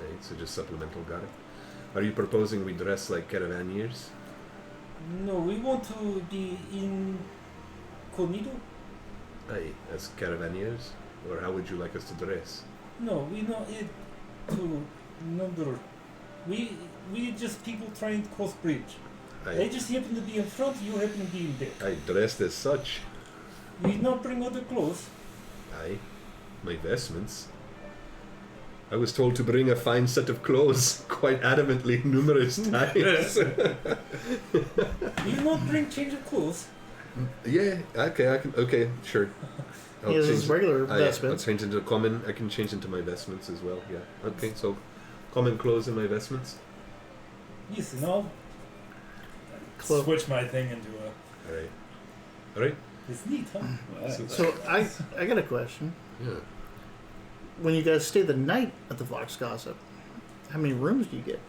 Right, so just supplemental, got it. Are you proposing we dress like caravaneers? No, we want to be incognito. Aye, as caravaniers? Or how would you like us to dress? No, we know it to number. We just people trying to cross bridge. They Aye, just happen to be in front, you happen to be in back. aye, dressed as such. We not bring other clothes. Aye, my vestments. I was told to bring a fine set of clothes quite adamantly numerous times. We not bring change of clothes. Yeah, okay, sure. He has his regular I'll vestments. change into common. I can change into my vestments as well. Yeah. Okay, so common clothes and my vestments. Yes, and I'll Clo- switch my thing into a. All right. All right. It's neat, huh? So I got a question. Yeah. When you guys stay the night at the Fox Gossip, how many rooms do you get?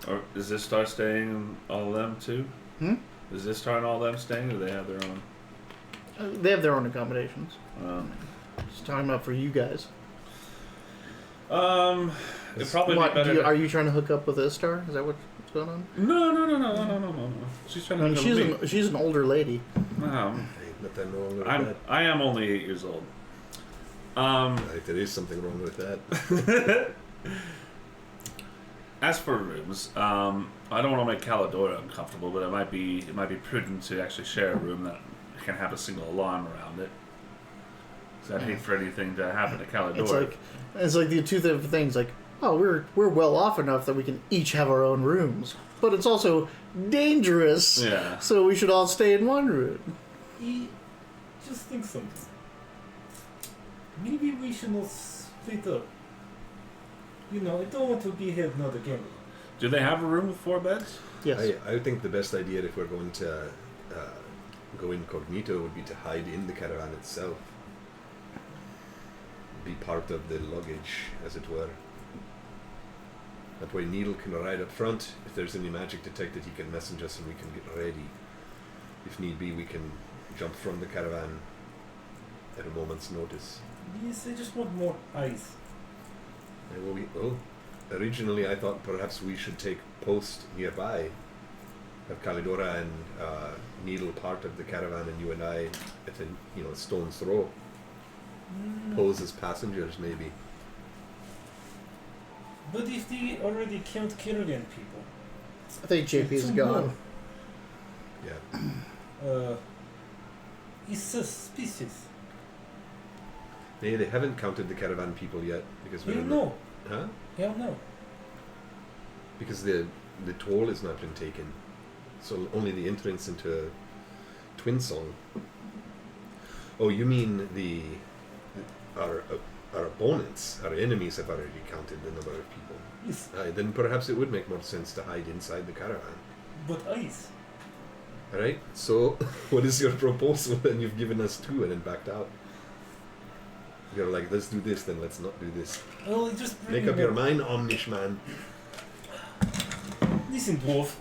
Or is this star staying in all of them too? Hmm? Is this star and all them staying, or do they have their own? They have their own accommodations. Just talking about for you guys. It'd probably What, be better. are you trying to hook up with Istar? Is that what's going on? No. She's trying to. I mean, hook up with she's an older lady. me. Hey, nothing wrong with that. I am only 8 years old. Right, there is something wrong with that. As for rooms, I don't want to make Calidora uncomfortable, but it might be prudent to actually share a room that can have a single alarm around it. 'Cause I'd hate for anything to happen to Calidora. It's like the two different things. Like, oh, we're well off enough that we can each have our own rooms, but it's also dangerous. Yeah. So we should all stay in one room. Just think something. Maybe we should not split up. You know, I don't want to be here another game. Do they have a room with 4 beds? Yes. I think the best idea if we're going to go incognito would be to hide in the caravan itself. Be part of the luggage, as it were. That way Needle can ride up front. If there's any magic detected, he can message us and we can get ready. If need be, we can jump from the caravan at a moment's notice. Yes, I just want more ice. Originally I thought perhaps we should take post nearby. Have Calidora and Needle part of the caravan, and you and I at a stone's throw. Pose as passengers, maybe. But if they already killed Kirlian people, I think JP's Two gone. Yeah. it's suspicious. They haven't counted the caravan people yet because we Hell don't no. Huh? Hell no. Because the toll has not been taken, so only the entrance into Twin Song. Oh, you mean our opponents, our enemies have already counted the number of people. Yes, Then perhaps it would make more sense to hide inside the caravan. but ice. All right. So, what is your proposal? Then you've given us 2 and then backed out. You're like, let's do this, then let's not do this. Well, just Make up your mind, Omnish man. Listen, dwarf.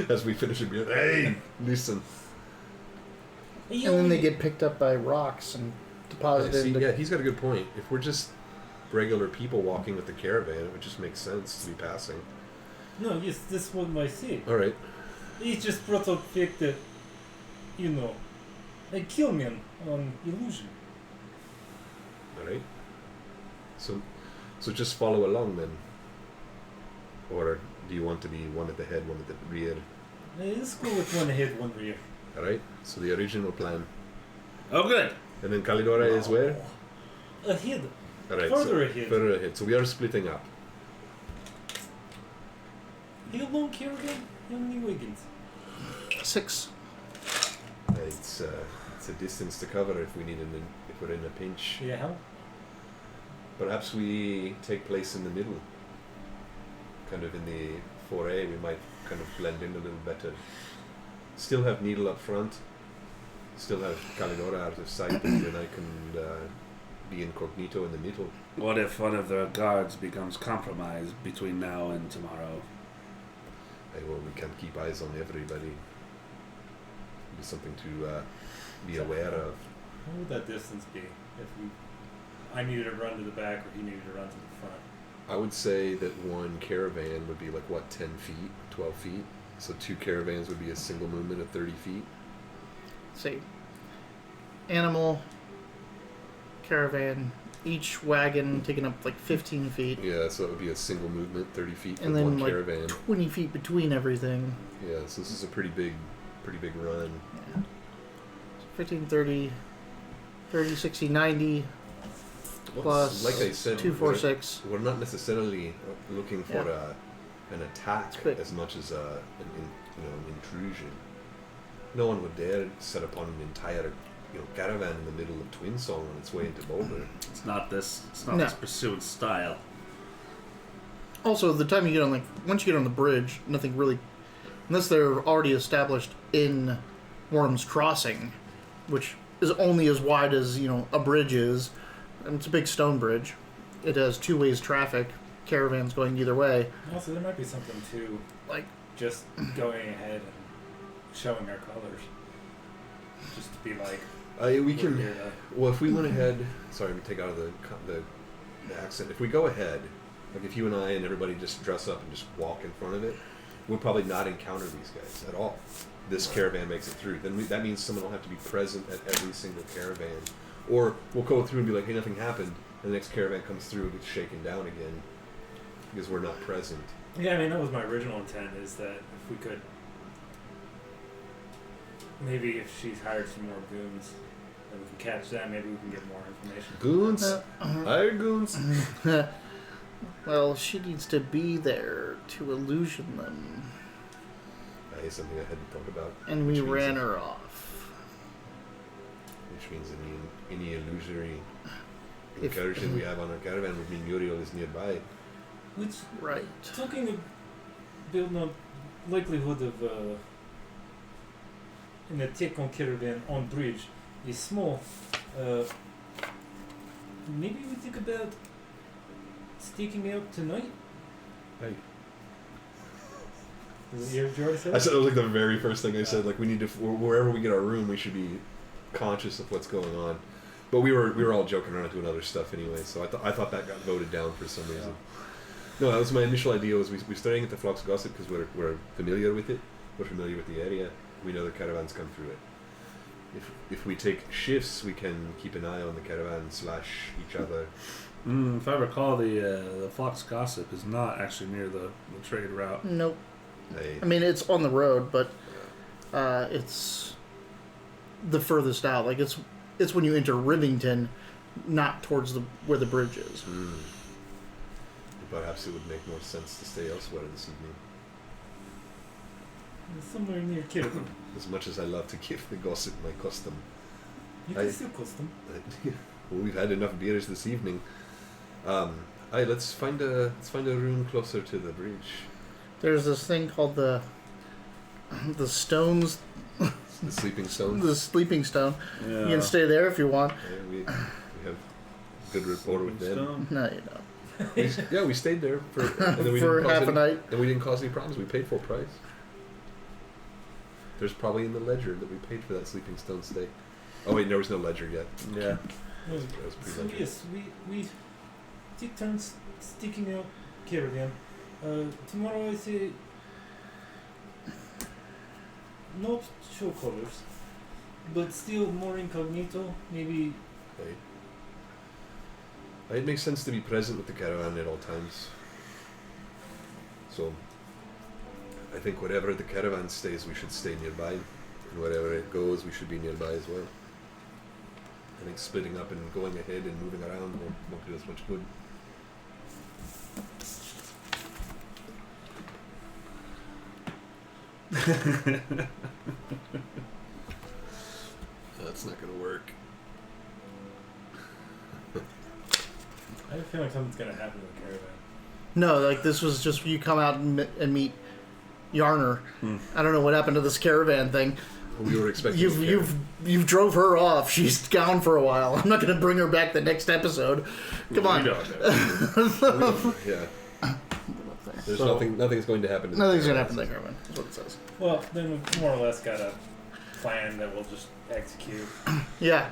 As we finish it, be like, hey, listen. And then they get picked up by rocks and deposited into... Yeah, he's got a good point. If we're just regular people walking with the caravan, it would just make sense to be passing. No, yes, that's what I say. All right. He just brought up the fact that, I kill men on illusion. All right. So just follow along then. Or do you want to be one at the head, one at the rear? Let's go with one head, one rear. All right. So the original plan. Oh, good. And then Calidora is where? Ahead. All right. Further ahead. Further ahead. So we are splitting up. How long, Kerrigan? How many wagons? 6. It's a distance to cover if we're in a pinch. Yeah, how? Perhaps we take place in the middle. Kind of in the foray, we might kind of blend in a little better. Still have Needle up front. Still have Calidora out of sight, and then I can be incognito in the middle. What if one of the guards becomes compromised between now and tomorrow? Well, we can't keep eyes on everybody. Be something to be aware of. What would that distance be if I needed to run to the back or he needed to run to the front? I would say that one caravan would be 10 feet, 12 feet. So 2 caravans would be a single movement of 30 feet. see. Animal, caravan, each wagon taking up like 15 feet. Yeah, so it would be a single movement, 30 feet And for then one like caravan. 20 feet between everything. Yeah, so this is a pretty big run. Yeah. 15, 30, 30, 60, 90, plus like I said, 2, 4, 6. we're not necessarily looking for an attack as much as an intrusion. No one would dare set upon an entire caravan in the middle of Twin Song on its way into Boulder. It's not this No. pursuant style. Also, the time you get on once you get on the bridge, nothing really, unless they're already established in Worm's Crossing, which is only as wide as a bridge is, and it's a big stone bridge. It has two ways traffic, caravans going either way. Also, there might be something to Like just going ahead and showing our colors, just to be like. We we're can. here to- Well, if we went ahead, sorry, we take out of the accent. If we go ahead, like if you and I and everybody just dress up and just walk in front of it, we'll probably not encounter these guys at all. This caravan makes it through. Then that means someone will have to be present at every single caravan, or we'll go through and be like, "Hey, nothing happened," and the next caravan comes through and gets shaken down again because we're not present. Yeah, I mean that was my original intent. Is that if we could, maybe if she's hired some more goons, then we can catch them. Maybe we can get more information. Goons, hire goons. well, she needs to be there to illusion them, That is something I hadn't thought about. and we Which means ran that- her off. Which means any illusory If- incursion we have on our caravan would mean Muriel is nearby. Which, Right. talking of building up likelihood of an attack on caravan on bridge is small. Maybe we think about staking out tonight. Hey. Did you already say I that? said it was like the very first thing I said. Like we need to wherever we get our room, we should be conscious of what's going on. But we were all joking around doing other stuff anyway. So I thought that got voted down for some reason. No, that was my initial idea. Was we're staying at the Flux Gossip because we're familiar with it. We're familiar with the area. We know the caravans come through it. If we take shifts, we can keep an eye on the caravan / each other. If I recall, the Fox Gossip is not actually near the trade route. Nope. Hey, I mean, it's on the road, but it's the furthest out. Like it's when you enter Rivington, not towards where the bridge is. perhaps it would make more sense to stay elsewhere this evening. Somewhere near caravan. As much as I love to give the gossip my custom. You can still custom. Well, we've had enough beers this evening. Let's find a room closer to the bridge. There's this thing called the stones, The sleeping stone. the sleeping stone. Yeah. You can stay there if you want. We have good rapport with them. No, you don't. We stayed there for and then we For didn't cause half a night. And we didn't cause any problems. We paid full price. There's probably in the ledger that we paid for that sleeping stone stay. Oh wait, there was no ledger yet. Yeah. That was So pre-ledger. yes, we take turns sticking out caravan. Tomorrow I say not show colors, but still more incognito. Maybe Right. It makes sense to be present with the caravan at all times. So, I think wherever the caravan stays, we should stay nearby. And wherever it goes, we should be nearby as well. I think splitting up and going ahead and moving around won't do us much good. That's not going to work. I have a feeling something's gonna happen to the caravan. No, like this was just you come out and meet Yarner. I don't know what happened to this caravan thing. We were expecting. You've drove her off. She's gone for a while. I'm not going to bring her back the next episode. Come on. We don't know. Yeah. There's So- nothing's going to happen. To the Nothing's going to caravan. happen to the caravan. That's what it says. Well, then we've more or less got a plan that we'll just execute. Yeah.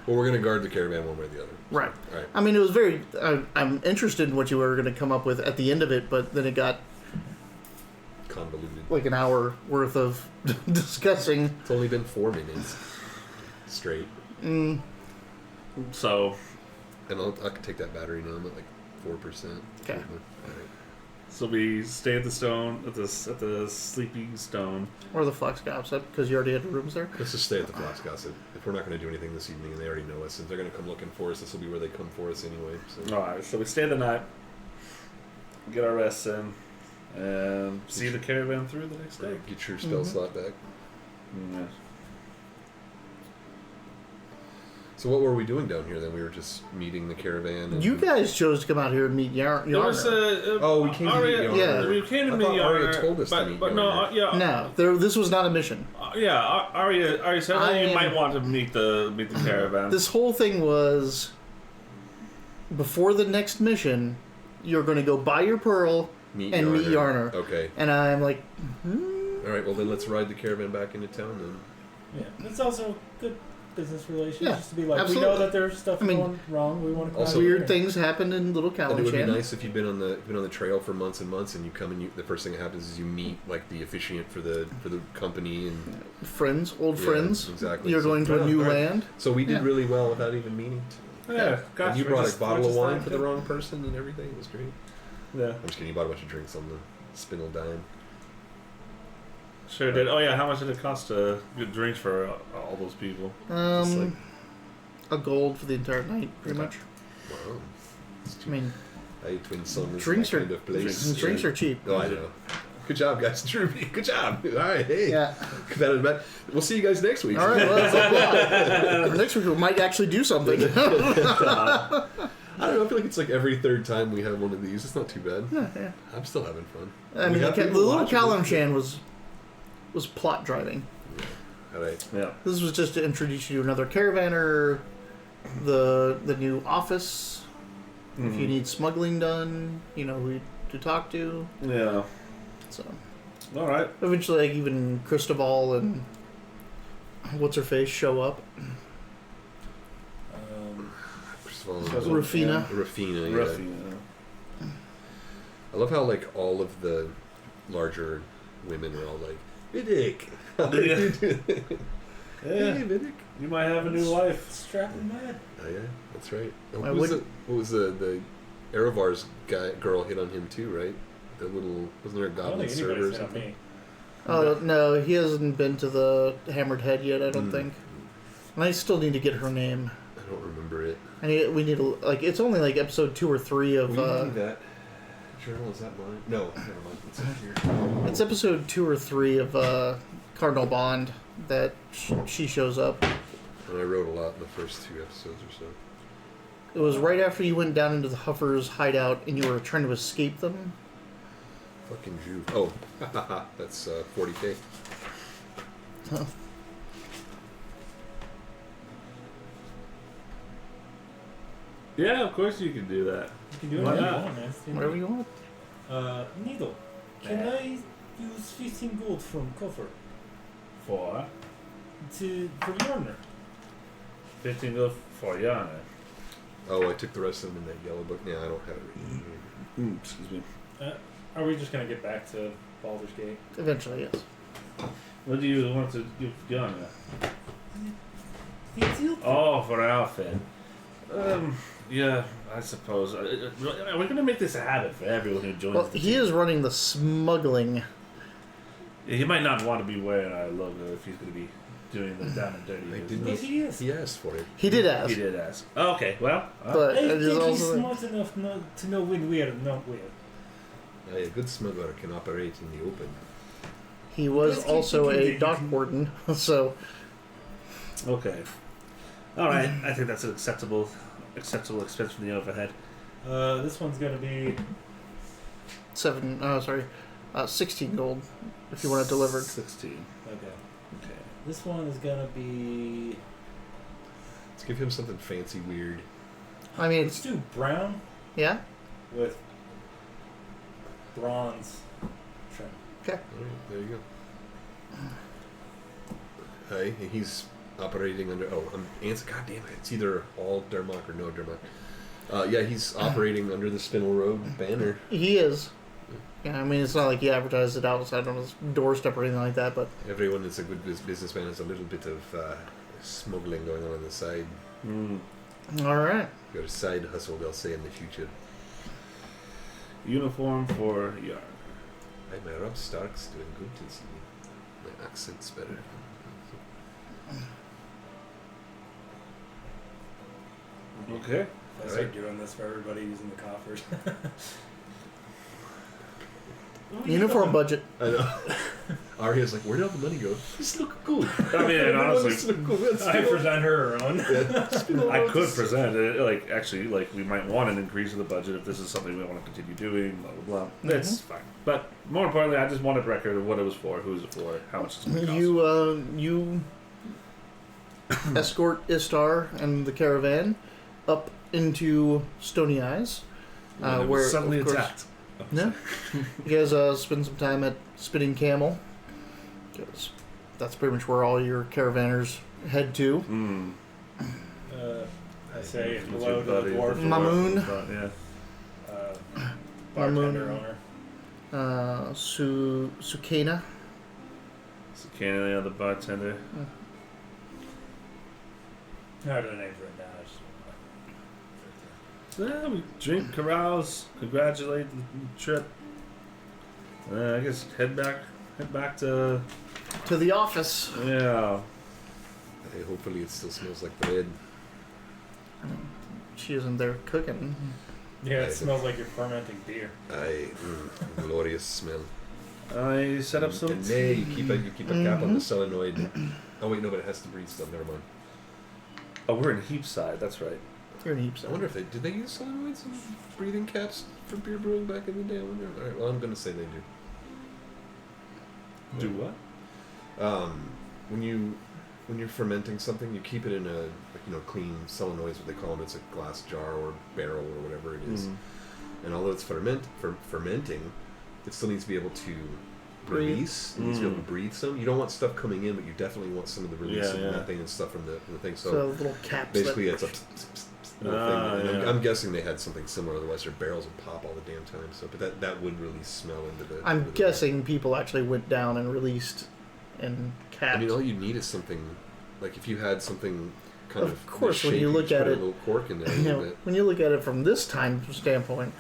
Well, we're going to guard the caravan one way or the other. Right. Right. I mean, it was very. I'm interested in what you were going to come up with at the end of it, but then it got Convoluted. like an hour worth of discussing. It's only been 4 minutes. straight. So, And I can take that battery now. I'm at like 4%. Okay. Alright. so we stay at the stone at the sleeping stone. Or the Flux Gossip, because you already had rooms there. Let's just stay at the Flux Gossip. If we're not going to do anything this evening and they already know us, if they're going to come looking for us, this will be where they come for us anyway. So. All right, so we stay the night, get our rest in, and see the caravan through the next day. Get your spell slot back. Yeah. So what were we doing down here then? We were just meeting the caravan. And You guys chose to come out here and meet Yarn. It was, Oh, we came to meet Yarn. Yeah. We came to I meet thought Arya Yarn, told us to but, meet but Yarn. no, No, this was not a mission. Arya said you I- might want to meet the caravan. This whole thing was before the next mission. You're going to go buy your pearl meet and meet Yarner. Okay. And I'm like, All right. Well, then let's ride the caravan back into town then. Yeah, it's also good business relations Yeah, just to be like, absolutely. we know that there's stuff I mean, going wrong. We want to come also out weird here. things happen in Little And it would be Calichan. nice if you've been on the trail for months and months, and you come and the first thing that happens is you meet like the officiant for the company and Friends, old Yeah, friends. exactly. You're So- going to a new All right. land. So we did Yeah. really well without even meaning to. Yeah, gosh, And you we're brought just- a bottle we're of just wine like for the that. wrong person and everything. It was great. Yeah, I'm just kidding. You bought a bunch of drinks on the Spinel dime. sure did. Oh yeah, how much did it cost to get drinks for all those people? Just like- A gold for the entire night, pretty Okay. much. Wow. It's I mean, Hey, Twin Summers. Drinks my are- kind of place. drinks are cheap. Oh, I know. Good job, guys. Drew, good job. All right, hey. Yeah. Competitive bet. We'll see you guys next week. All right. Well, next week we might actually do something. I don't know. I feel like it's like every third time we have one of these. It's not too bad. Yeah. I'm still having fun. I We mean, got the people Little watching. Calimshan was plot driving. All right. Yeah. This was just to introduce you to another caravaner, the new office. If you need smuggling done, you know who to talk to. Yeah. So All right. eventually, like even Cristobal and what's her face show up. First of all, Rufina. Rufina, yeah. Rough, yeah. I love how like all of the larger women are all like, Vidic. How are you doing? Yeah. Hey, Vidic. You might have a new life. Strapping man. Oh yeah, that's right. Oh, I what was wouldn't- what was the Erevar's girl hit on him too, right? The little wasn't there a I don't goblin think server or anybody's hit on something? me. Oh no, he hasn't been to the Hammered Head yet. I don't think. And I still need to get her name. I don't remember it. We need to like it's only like episode 2 or 3 of. Will you do that? Journal, is that mine? No, never mind. It's up here. It's episode 2 or 3 of Cardinal Bond that she shows up. And I wrote a lot in the first 2 episodes or so. It was right after you went down into the Huffers' hideout and you were trying to escape them. Fucking Jew. Oh, that's 40K. Huh. Yeah, of course you can do that. You can do it Why if you not? want, man. Whatever you want. Needle. Can I use 15 gold from coffer For for Yarner? 15 gold for Yana. Oh, I took the rest of them in that yellow book. Yeah, I don't have it written here. Excuse me. Are we just gonna get back to Baldur's Gate? Eventually, yes. What do you want to give Yana? It's you. Oh, for an outfit. Yeah, I suppose. Are we going to make this a habit for everyone who joins Well, the he team? is running the smuggling. Yeah, he might not want to be wearing our logo if he's going to be doing the down and dirty. I business. didn't. Yes, he is. He asked for it. He did ask. He did ask. Oh, okay, well. But I it think is he's also smart enough to know when we are not where. A good smuggler can operate in the open. he was Let's keep also a thinking. dock warden, so okay. All right, I think that's an acceptable expense from the overhead. This one's gonna be 16 gold if you want it delivered. 16. okay. Okay. This one is gonna be. Let's give him something fancy, weird. I mean, Let's do brown yeah. with bronze trim. Okay. All right, there you go. Hey, he's operating under. Oh, I'm answer. God damn it! It's either all Dermok or no Dermok. Yeah, he's operating under the Spinel Road banner. He is. Yeah, I mean, it's not like he advertised it outside on his doorstep or anything like that, but Everyone that's a good businessman has a little bit of smuggling going on the side. All right. Got a side hustle, they'll say in the future. Uniform for yard. Hey, my Rob Stark's doing good to see. My accent's better. Okay. If I start doing this for everybody using the coffers. Uniform budget. I know. Arya's like, where did all the money go? This look good. I mean, and honestly, I present her around. I could present it. Like, actually, like we might want an increase in the budget if this is something we want to continue doing. Blah blah blah. That's fine. But more importantly, I just wanted record of what it was for, who was it for, how much it's going to cost. You escort Istar and the caravan up into Stony Eyes, And it where was suddenly of course, attacked. No, you guys spend some time at Spinning Camel, because that's pretty much where all your caravanners head to. I say What's hello your to the buddy? dwarf. Mamoon. Yeah. Bartender Mamoon. owner. Sukena. Canada, the bartender. I have the names written down. I just Yeah, we drink, carouse, congratulate the trip. I guess head back to To the office. yeah. Hey, hopefully it still smells like bread. She isn't there cooking. Yeah, it smells like you're fermenting beer. Glorious smell. I set up some. And nay, you keep a cap on the solenoid. Oh wait, no, but it has to breathe stuff. Never mind. Oh, we're in Heapside. That's right. You're in heaps. I wonder if did they use solenoids and breathing caps for beer brewing back in the day? I wonder. All right, well, I'm gonna say they do. Do what? When you're fermenting something, you keep it in a clean solenoid, what they call them. It's a glass jar or barrel or whatever it is. And although it's fermenting, it still needs to be able to release. It needs to be able to breathe some. You don't want stuff coming in, but you definitely want some of the release of methane and stuff from the thing. So little caps. Basically, that, it's a little thing. And I'm guessing they had something similar. Otherwise, their barrels would pop all the damn time. So, but that would release smell into the. I'm into the guessing people actually went down and released and capped. I mean, all you need is something, like if you had something kind of. Of course, shape, when you look just at put it, a little cork in there. A you little know, bit. when you look at it from this time standpoint,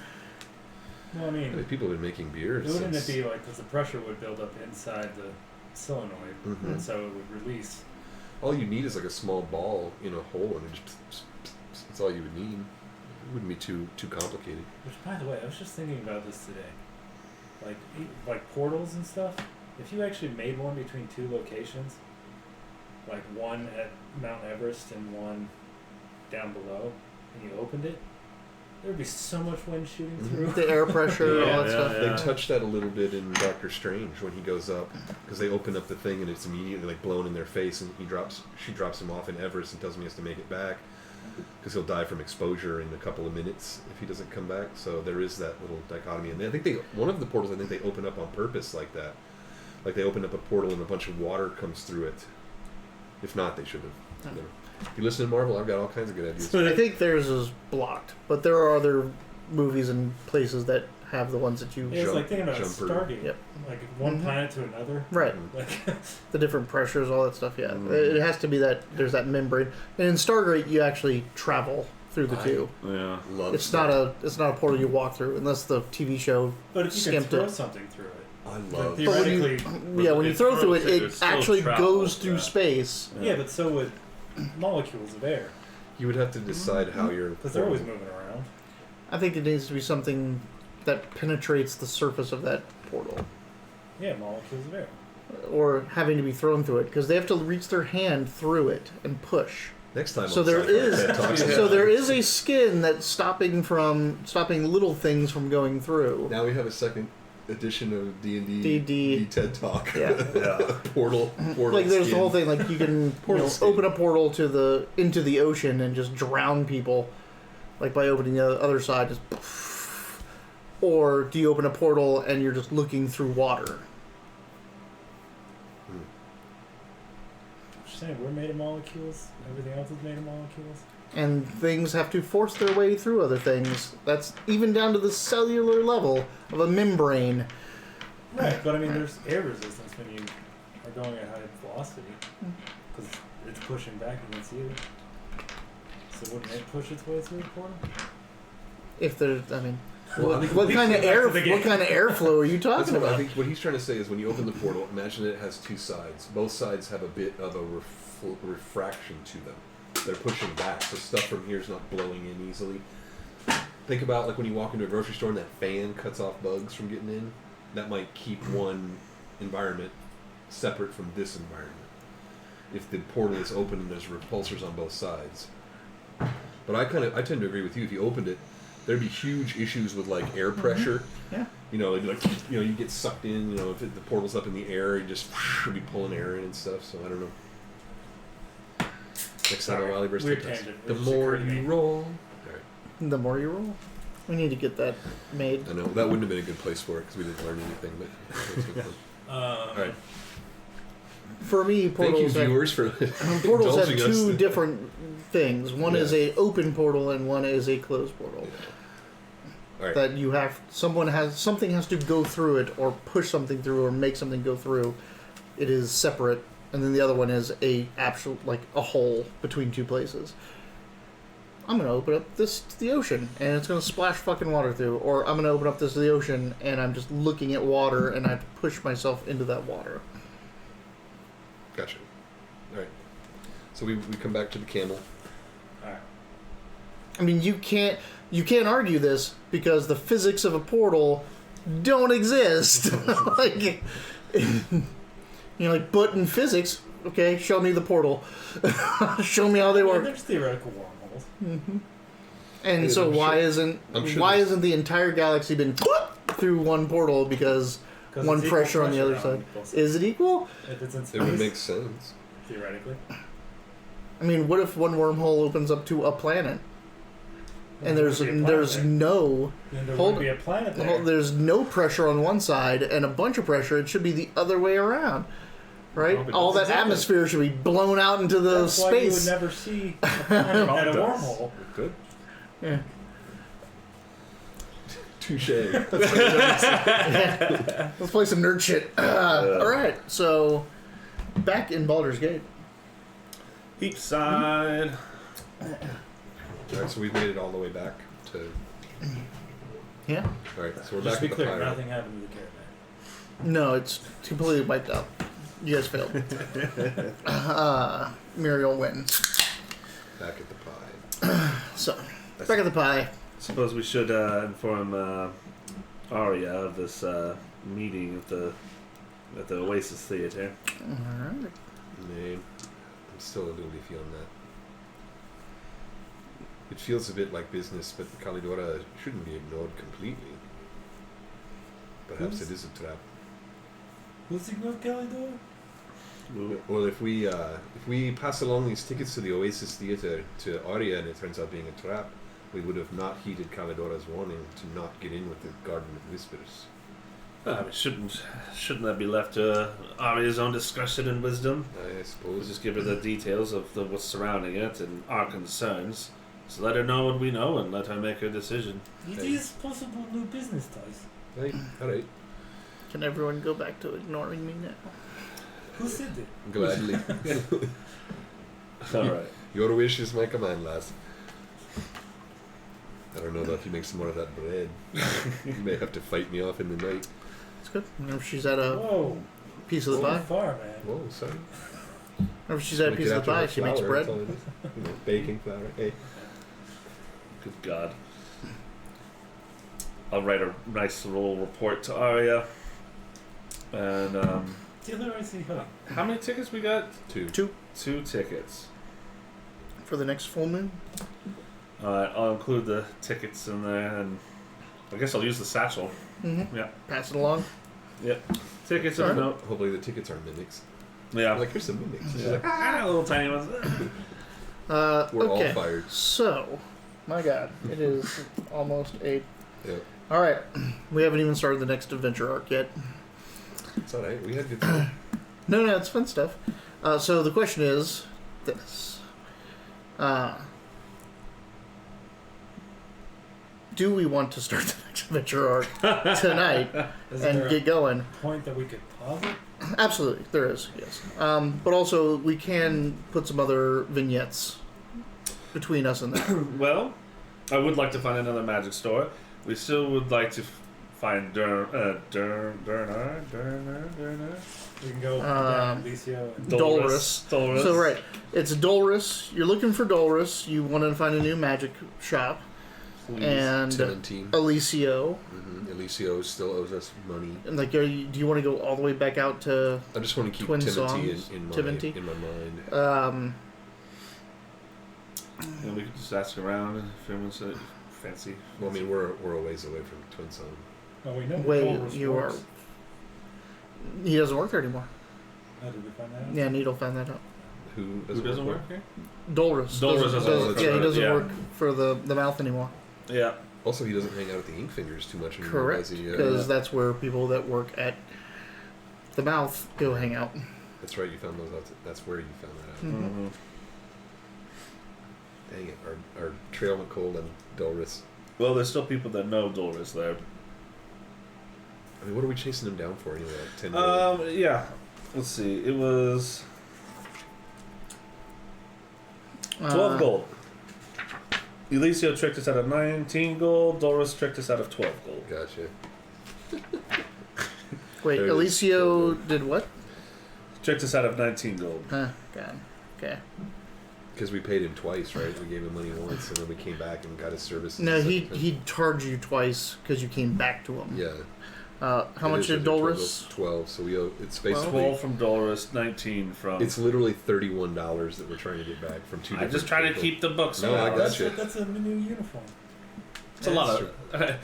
Well, I I mean, mean, people have been making beers. wouldn't since, it be like, because the pressure would build up inside the solenoid, Mhm. and so it would release. All you need is like a small ball in a hole, and it just. That's all you would need. It wouldn't be too complicated. Which, by the way, I was just thinking about this today. Like portals and stuff. If you actually made one between two locations, like one at Mount Everest and one down below, and you opened it, there would be so much wind shooting through. the air pressure, Yeah, all that stuff. They touch that a little bit in Doctor Strange when he goes up, because they open up the thing and it's immediately like blown in their face, and she drops him off in Everest and tells him he has to make it back, because he'll die from exposure in a couple of minutes if he doesn't come back. So there is that little dichotomy, and I think one of the portals they open up on purpose like that, like they open up a portal and a bunch of water comes through it. If not, they should have. If you listen to Marvel, I've got all kinds of good ideas. I think theirs is blocked, but there are other movies and places that have the ones that you. Yeah, it's like thinking about jumper. Stargate. Yep. Like one planet to another. Right. Like, The different pressures, all that stuff. Yeah, it has to be that there's that membrane, and in Stargate you actually travel through the two. Yeah. Love It's stuff. not a portal you walk through unless the TV show but if you can skimped throw it. something through it, I then love. But when you- theoretically, Yeah, when you It throw through it, throws it, it it still actually travels, goes through yeah. space. yeah, but so would molecules of air, You would have to decide how you're. because they're always moving around. I think it needs to be something that penetrates the surface of that portal, Yeah, molecules of air. or having to be thrown through it, because they have to reach their hand through it and push. Next time. So on there Sci-Fi is, Ted Talks. so there is a skin that's stopping little things from going through. Now we have a second edition of D&D D&D. TED Talk. Yeah. portal. Like there's the skin. whole thing, like you can Portal skin. open a portal into the ocean and just drown people, like by opening the other side, just. Or do you open a portal and you're just looking through water? Just saying, we're made of molecules. Everything else is made of molecules. And things have to force their way through other things. That's even down to the cellular level of a membrane. Right, but I mean, there's air resistance when you are going at high velocity, because it's pushing back against you. So wouldn't it push its way through the portal? If there's, I mean, Well, I think what kind of back air? to the game. What kind of airflow are you That's talking what I about? think what he's trying to say is when you open the portal, imagine it has two sides. Both sides have a bit of a refraction to them. They're pushing back, so stuff from here is not blowing in easily. Think about like when you walk into a grocery store and that fan cuts off bugs from getting in. That might keep one environment separate from this environment. If the portal is open and there's repulsors on both sides. But I tend to agree with you. If you opened it, there'd be huge issues with like air pressure. Yeah. You know, like you get sucked in. You know, if the portal's up in the air, you just be pulling air in and stuff. So I don't know. Next time, Wileyverse Weird test. tangent. The It just more occurred to you me. roll. The more you roll, we need to get that made. I know that wouldn't have been a good place for it because we didn't learn anything. But it's good fun. All right. For me, Thank you, portals have, viewers, for portals have indulging us. two different things. One is a open portal and one is a closed portal. All right. That you have something has to go through it or push something through or make something go through. It is separate, and then the other one is a actual like a hole between two places. I'm gonna open up this to the ocean and it's gonna splash fucking water through, or I'm gonna open up this to the ocean and I'm just looking at water and I have to push myself into that water. Gotcha. All right. So we come back to the camel. Alright. I mean, you can't argue this because the physics of a portal don't exist. Like, like, but in physics, okay, show me the portal. Show me how they work. There's theoretical wormholes. And Yeah, so I'm why sure- isn't I'm sure why there's- isn't the entire galaxy been through one portal because 'Cause one it's equal pressure on the other pressure side? both sides. Is it equal? If it's in It would space, make sense. theoretically. I mean, what if one wormhole opens up to a planet and There there's wouldn't be a planet there. no Then there hold- would be a planet there. well, there's no pressure on one side and a bunch of pressure? It should be the other way around, right? Probably All that Exactly. atmosphere should be blown out into the That's why you would space. never see a planet at a Does. wormhole. Good. Yeah. Touche. Let's play some nerd shit. All right, so back in Baldur's Gate. Heap side. All right. So we've made it all the way back to. Yeah. All right. So we're Just back to at be the clear, pirate. nothing happened to the caravan. No, it's completely wiped out. You guys failed. Muriel wins. Back at the pie. So, back at the pie. Suppose we should inform Arya of this meeting at the Oasis Theater. Alright. Man, I'm still a little iffy on that. It feels a bit like business, but Kalidora shouldn't be ignored completely. Perhaps it is a trap. Who's ignored Calidor? Well, if we pass along these tickets to the Oasis Theater to Arya and it turns out being a trap, we would have not heeded Kalidora's warning to not get in with the Garden of Whispers. Shouldn't that be left to Arya's own discretion and wisdom? I We'll suppose. just give her the details of what's surrounding it and our concerns. So let her know what we know and let her make her decision. It Hey. is possible new business ties. Right, alright. Can everyone go back to ignoring me now? Who said it? Gladly. All right. Your wish is my command, lass. I don't know though if you make some more of that bread. You may have to fight me off in the night. It's good. Whenever she's at a Whoa. piece of the So pie. far, man. Whoa, sorry. Whenever she's at a piece of the pie, she makes bread. Baking flour. Hey. Good God. I'll write a nice little report to Arya. And Taylor, I see her. how many tickets we got? Two. 2 tickets. For the next full moon. Alright, I'll include the tickets in there, and I guess I'll use the satchel. Mm-hmm. Yeah. Pass it along. Yep. Tickets Alright. of note. Hopefully the tickets are mimics. Yeah. Like, here's some mimics. She's Yeah. like, Little tiny ones. we're Okay. all fired. So, my God, it is almost 8. Yeah. All right, we haven't even started the next adventure arc yet. It's alright. We had good time. No, it's fun stuff. So the question is this: do we want to start the next adventure arc tonight Is and there get going? a point that we could pause it? Absolutely, there is, yes. But also, we can put some other vignettes between us and that. Well, I would like to find another magic store. We still would like to find Durnar. We can go down to Alicio and Dolorous. Dolorous. So, right, it's Dolorous. You're looking for Dolorous. You want to find a new magic shop. Please. And Tim. Alicio. Alicio still owes us money. And like, do you want to go all the way back out to? I just want to keep Twin Timothy songs? in Timothy? my mind. And we could just ask around if anyone's fancy. Well, I mean, we're a ways away from Twin Song. Oh, we know Wait, Dolorous you works. are. He doesn't work there anymore. How did we find that out? Yeah, Needle found that out. Who Who doesn't work here? Dolorous. Dolorous doesn't work Yeah, for he it, doesn't yeah. work for the mouth anymore. Yeah. Also, he doesn't hang out at the Ink Fingers too much anymore. Correct, Does he? because that's where people that work at the mouth go hang out. That's right. You found those out. That's where you found that out. Mm-hmm. Dang it! Our trail went cold on Dolorous. Well, there's still people that know Dolorous there. I mean, what are we chasing him down for anyway? Like 10 million? Yeah. Let's see. It was 12 gold. Alicio tricked us out of 19 gold. Dolorous tricked us out of 12 gold. Gotcha. Wait, There it is. Alicio did what? Tricked us out of 19 gold. Huh, God. Okay. Because we paid him twice, right? We gave him money once, and then we came back and got his services. No, the he second time. he charged you twice because you came back to him. Yeah. How It much is did a total of Dolorous? 12. So we owe. It's basically. 12 from Dolorous, 19 from. It's literally $31 that we're trying to get back from two. I'm just different trying to people. keep the books. No, I alive. got you. That's a new uniform. It's a lot of.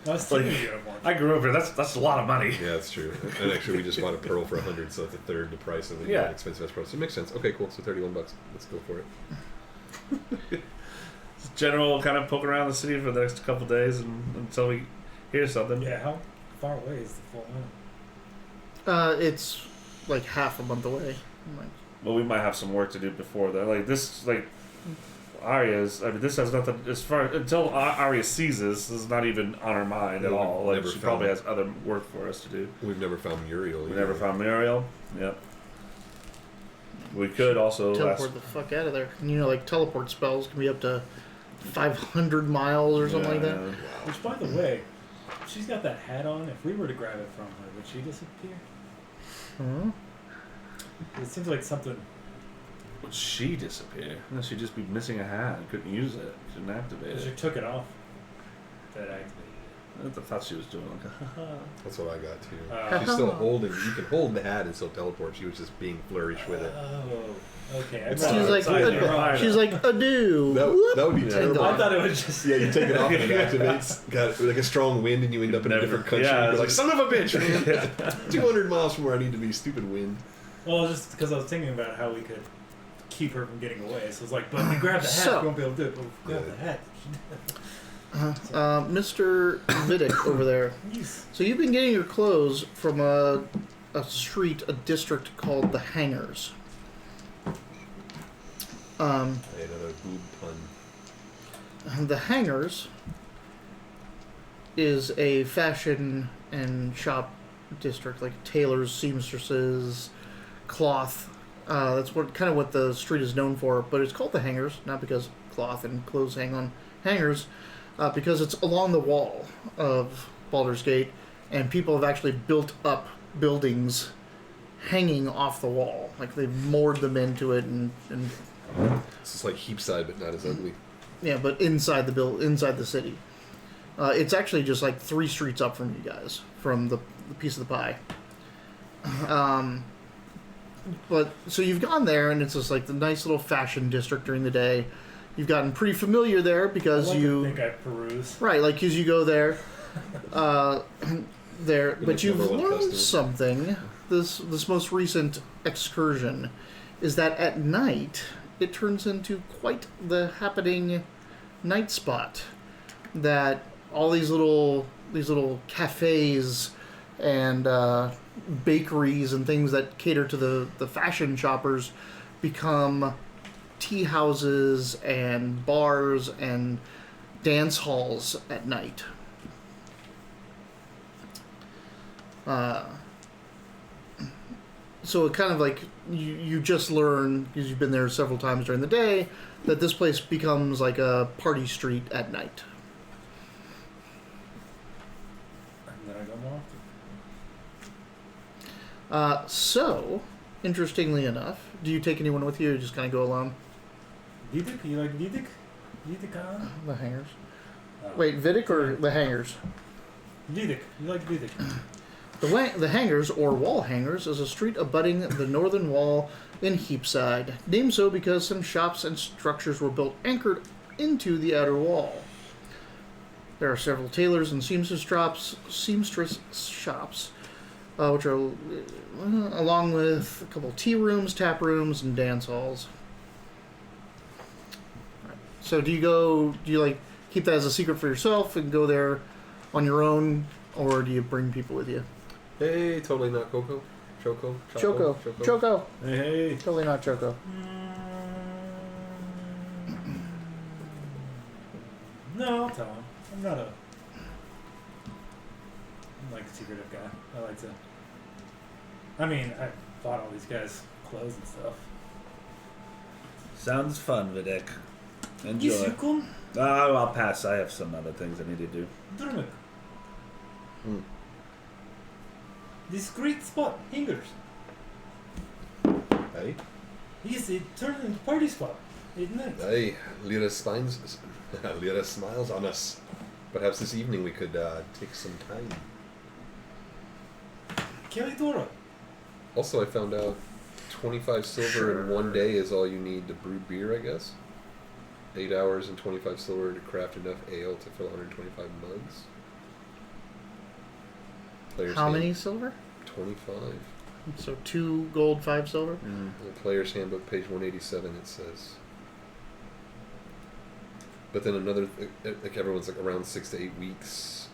That's Like- a new uniform. I grew up here. That's a lot of money. Yeah, that's true. And actually, we just bought a pearl for 100, so it's a third the price of the Yeah. expensive ass pearl. So it makes sense. Okay, cool. So $31. Let's go for it. General kind of poke around the city for the next couple days until we hear something. Yeah, how far away is the full moon? It's like half a month away. Like, Well, we might have some work to do before that. Like this, like Arya's. I mean, this has nothing as far until Arya sees this is not even on her mind at We've all. Like never she probably found- has other work for us to do. We've never found Muriel. We either. never found Muriel. Yep. We could also teleport the fuck out of there. And, you know, like teleport spells can be up to 500 miles or something like that. Which, by the way, she's got that hat on. If we were to grab it from her, would she disappear? Huh? It seems like something. Would she disappear? No, she'd just be missing a hat. Couldn't use it. Couldn't activate Because she it. took it off. That activated I thought she was doing like That's what I got too. it. She's still holding. You can hold the hat and still teleport. She was just being flourish with it. Oh, okay. It's She's not- like, it's not even right. she's like, adieu. That would be Yeah. terrible. I thought it was just. Yeah, you take it off and it activates. Got like a strong wind, and you end up in a Never- different country. yeah, You're like, it's- son of a bitch, man. 200 miles from where I need to be. Stupid wind. Well, just because I was thinking about how we could keep her from getting away. So it's like, but we grab the hat, So- we won't be able to do it. But we grab Yeah. the hat. Mr. Vidic over there. Yes. So you've been getting your clothes from a street, a district called the Hangars. Hey, another boob pun. The Hangars is a fashion and shop district, like tailors, seamstresses, cloth. That's what the street is known for. But it's called the Hangars, not because cloth and clothes hang on hangers, because it's along the wall of Baldur's Gate, and people have actually built up buildings hanging off the wall. Like they've moored them into it, and It's just like Heapside, but not as ugly. yeah, but inside the city. It's actually just like 3 streets up from you guys, from the piece of the pie. But so you've gone there, and it's just like the nice little fashion district during the day. You've gotten pretty familiar there because I like you to think I peruse. right, like because you go there, there. You're But the you've number one learned customer. something. This most recent excursion is that at night it turns into quite the happening night spot. That all these little cafes and bakeries and things that cater to the fashion shoppers become tea houses and bars and dance halls at night. So it kind of like you just learn, because you've been there several times during the day, that this place becomes like a party street at night. And then I go more often. So, interestingly enough, do you take anyone with you, or you just kind of go alone? Vidic? You like Vidic? Vidic? The hangers. Oh. Wait, Vidic or the hangers? Vidic. You like Vidic? The Hangers, or Wall Hangers, is a street abutting the northern wall in Heapside, named so because some shops and structures were built anchored into the outer wall. There are several tailors and seamstress shops, which are along with a couple tea rooms, tap rooms, and dance halls. So do you like keep that as a secret for yourself and go there on your own, or do you bring people with you? Hey, totally not Coco. Choco. Hey. Totally not Choco. No, I'll tell him. I'm like a secretive guy. I like to. I mean, I bought all these guys clothes and stuff. Sounds fun, Vidic. Enjoy. I'll pass. I have some other things I need to do. Drumik. Discreet spot, hangers. Hey, Yes, it turned into party spot at night. hey, Lyra smiles on us. Perhaps this evening we could take some time. Kelly Dora. Also, I found out 25 silver in one day is all you need to brew beer, I guess. 8 hours and 25 silver to craft enough ale to fill 125 mugs. Player's How many silver? 25. So 2 gold, 5 silver. The Player's Handbook, page 187, it says. But then another, like everyone's like around 6 to 8 weeks.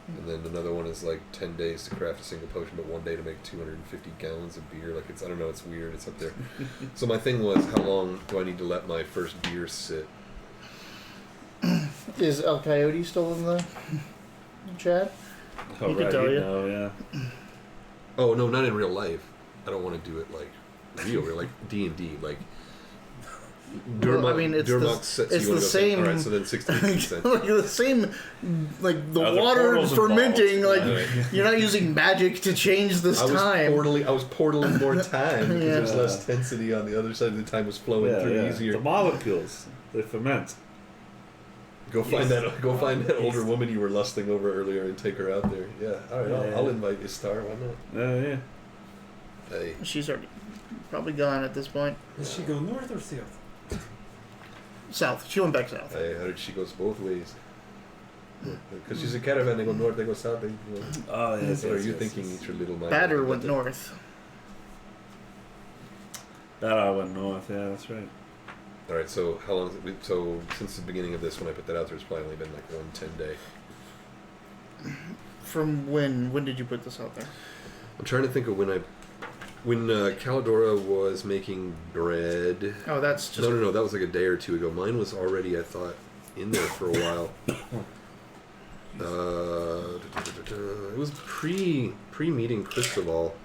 And then another one is like 10 days to craft a single potion, but 1 day to make 250 gallons of beer. Like, it's, I don't know, it's weird. It's up there. So my thing was, how long do I need to let my first beer sit? Is El Coyote still in the chat? Oh, He could tell you. know, yeah. Oh, no, not in real life. I don't want to do it like real, like D&D. Like, Well, I mean, it's Durmox the, sets it's you on the to go, same. All right, so then 60%. like the same, like the the water portal's fermenting. involved. Like you're not using magic to change this I was time. portaling more time because Yeah. there's less density on the other side of the time was flowing through easier. The molecules, they ferment. Go find that older woman you were lusting over earlier and take her out there. Yeah, all right, Yeah. I'll invite you, Star. Why not? Yeah. Hey, She's already probably gone at this point. Does she go north or south? South. She went back south. I heard she goes both ways. Because she's a caravan, they go north, they go south. They, Oh, yes. what are you thinking? Eat your little mind. Batter went north. That I went north, yeah, that's right. All right, so how long? So since the beginning of this, when I put that out there, it's probably only been like 1 10-day. From when? When did you put this out there? I'm trying to think of when Calidora was making bread. Oh, that's just. No, that was like a day or two ago. Mine was already, I thought, in there for a while. It was pre-meeting Cristobal.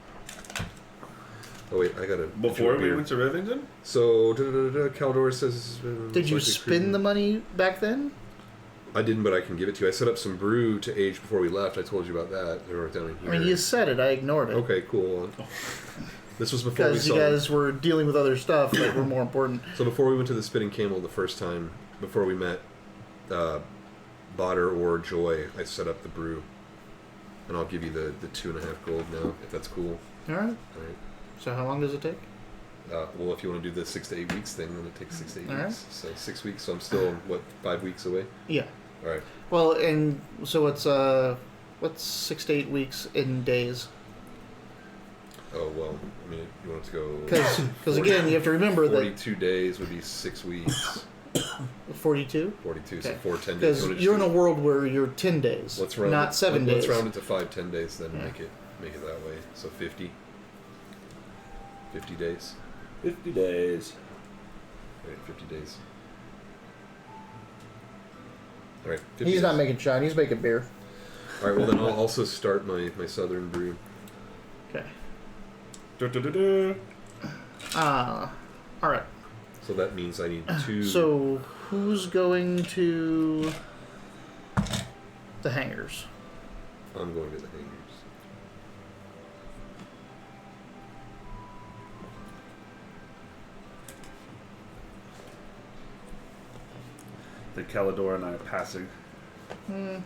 Oh wait, I gotta. Before we went to Rivington? So Calidora says. Did you spend the money back then? I didn't, but I can give it to you. I set up some brew to age before we left. I told you about that. I wrote it down in here. I mean, you said it. I ignored it. Okay, cool. This was before we Because saw. you guys were dealing with other stuff that were more important. So before we went to the Spitting Camel the first time, before we met Botter or Joy, I set up the brew. And I'll give you the 2.5 gold now, if that's cool. All right. All right. So how long does it take? Well, if you want to do the 6 to 8 weeks thing, then it takes 6 to 8 All right. weeks. So 6 weeks, so I'm still, 5 weeks away? Yeah. All right. Well, and so it's what's 6 to 8 weeks in days? Oh, well, I mean, you want it to go... Because again, you have to remember 42 days would be 6 weeks. that 42. 42, so Okay. 4 10 days. Because You wanna just you're in do- a world where you're 10 days, Let's round not it, 7 days. Let's round it to 5 10 days, then Yeah. make it that way. So 50. 50 days. 50 days. Right, 50 days. All right. 50 He's days. not making shine. He's making beer. All right. Well, then I'll also start my southern brew. Okay. All right. So that means I need 2. So who's going to the hangars? I'm going to the hangars. The Calidor and I are passing. I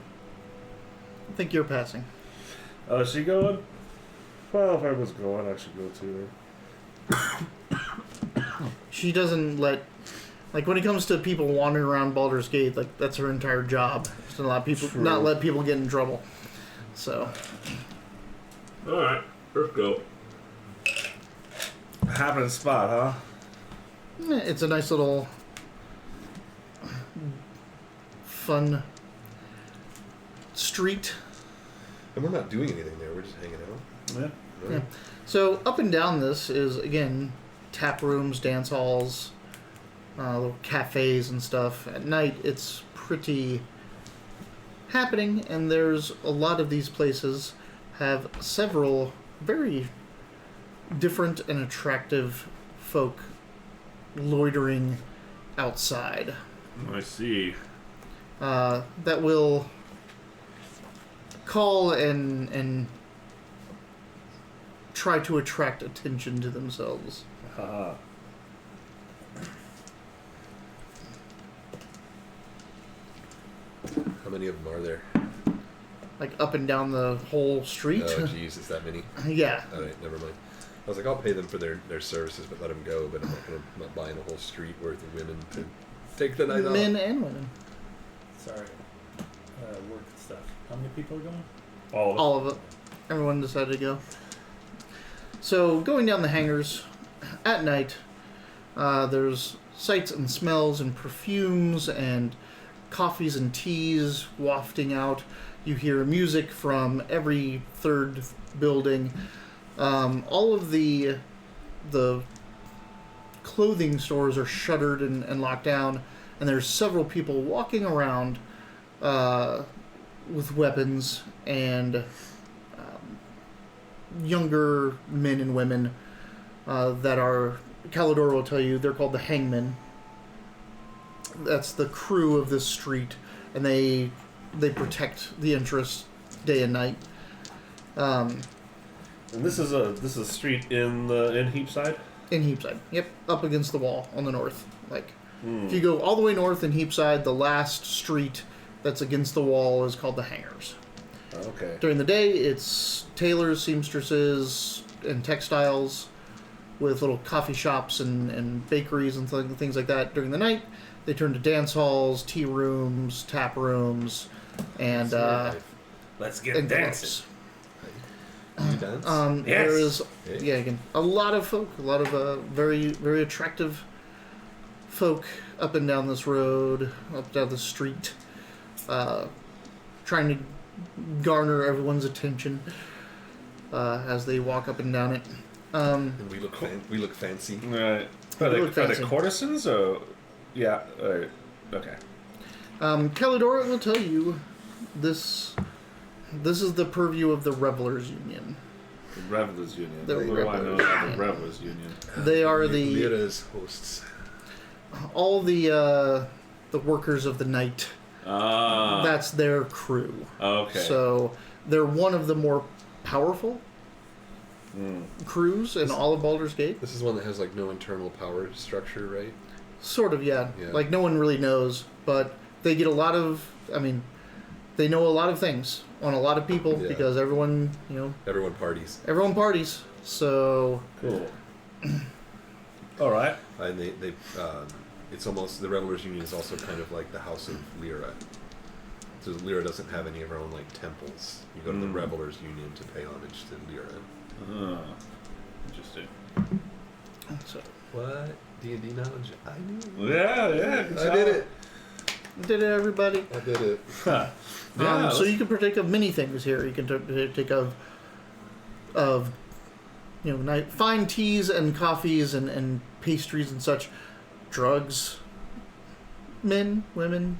think you're passing. Oh, is she going? Well, if I was going, I should go too. She doesn't let, like, when it comes to people wandering around Baldur's Gate, like, that's her entire job. Is to not let people get in trouble. So. All right, let's go. Happening spot, huh? It's a nice little fun street. And we're not doing anything there. We're just hanging out. Yeah. Yeah. So up and down this is, again, tap rooms, dance halls, little cafes and stuff. At night, it's pretty happening, and there's a lot of these places have several very different and attractive folk loitering outside. I see. That will call and try to attract attention to themselves. Haha. How many of them are there? Like up and down the whole street. Oh, jeez, is that many? Yeah. All right, never mind. I was like, I'll pay them for their services, but let them go. But I'm not buying a whole street worth of women to take the night off. Men and women. Sorry. Work stuff. How many people are going? All of it. Everyone decided to go. So going down the hangars at night, there's sights and smells and perfumes and coffees and teas wafting out. You hear music from every third building. All of the clothing stores are shuttered and locked down, and there's several people walking around with weapons, and younger men and women that are, Calidor will tell you, they're called the Hangmen. That's the crew of this street, and they protect the interests day and night. And this is a street in Heapside. In Heapside, yep, up against the wall on the north. Like, if you go all the way north in Heapside, the last street that's against the wall is called the Hangars. Okay. During the day, it's tailors, seamstresses, and textiles, with little coffee shops and bakeries and things like that. During the night, they turn to dance halls, tea rooms, tap rooms, and Let's get and dancing. Do you dance? Yes. There is, Okay. yeah, again, a lot of folk, a lot of very, very attractive folk up and down this road, up down the street, trying to garner everyone's attention as they walk up and down it. And we look fancy. Right. They Are look they fancy. courtesans or? Yeah. Okay. Calidor will tell you this is the purview of the Revelers Union. The Revelers Union. The What do I know Revelers about the Union. Revelers Union? They are the Lyra's hosts. all the workers of the night. Ah. That's their crew. Okay. So they're one of the more powerful crews in all of Baldur's Gate. This is one that has like no internal power structure, right? Sort of, yeah. Yeah. Like no one really knows, but they get a lot of. I mean, they know a lot of things on a lot of people Yeah. because everyone, Everyone parties. everyone parties. So Cool. All right. And they it's almost, the Revelers Union is also kind of like the House of Lyra. So Lyra doesn't have any of her own like temples. You go to the Revelers Union to pay homage to Lyra. Interesting. so What? D&D knowledge? I knew. Yeah. Good I job. did it. did it, everybody. I did it. Huh. Yeah, So you can partake of many things here. You can partake of fine teas and coffees and pastries and such, drugs, men, women,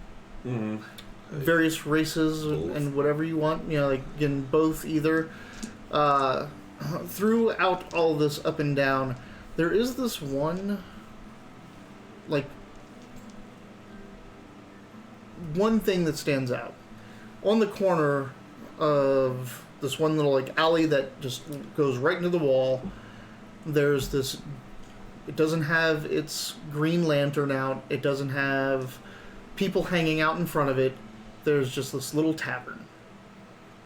various races Both. and whatever you want. Like again, both either. throughout all this up and down, there is this one, like, one thing that stands out. On the corner of this one little, like, alley that just goes right into the wall, there's this... It doesn't have its green lantern out. It doesn't have people hanging out in front of it. There's just this little tavern.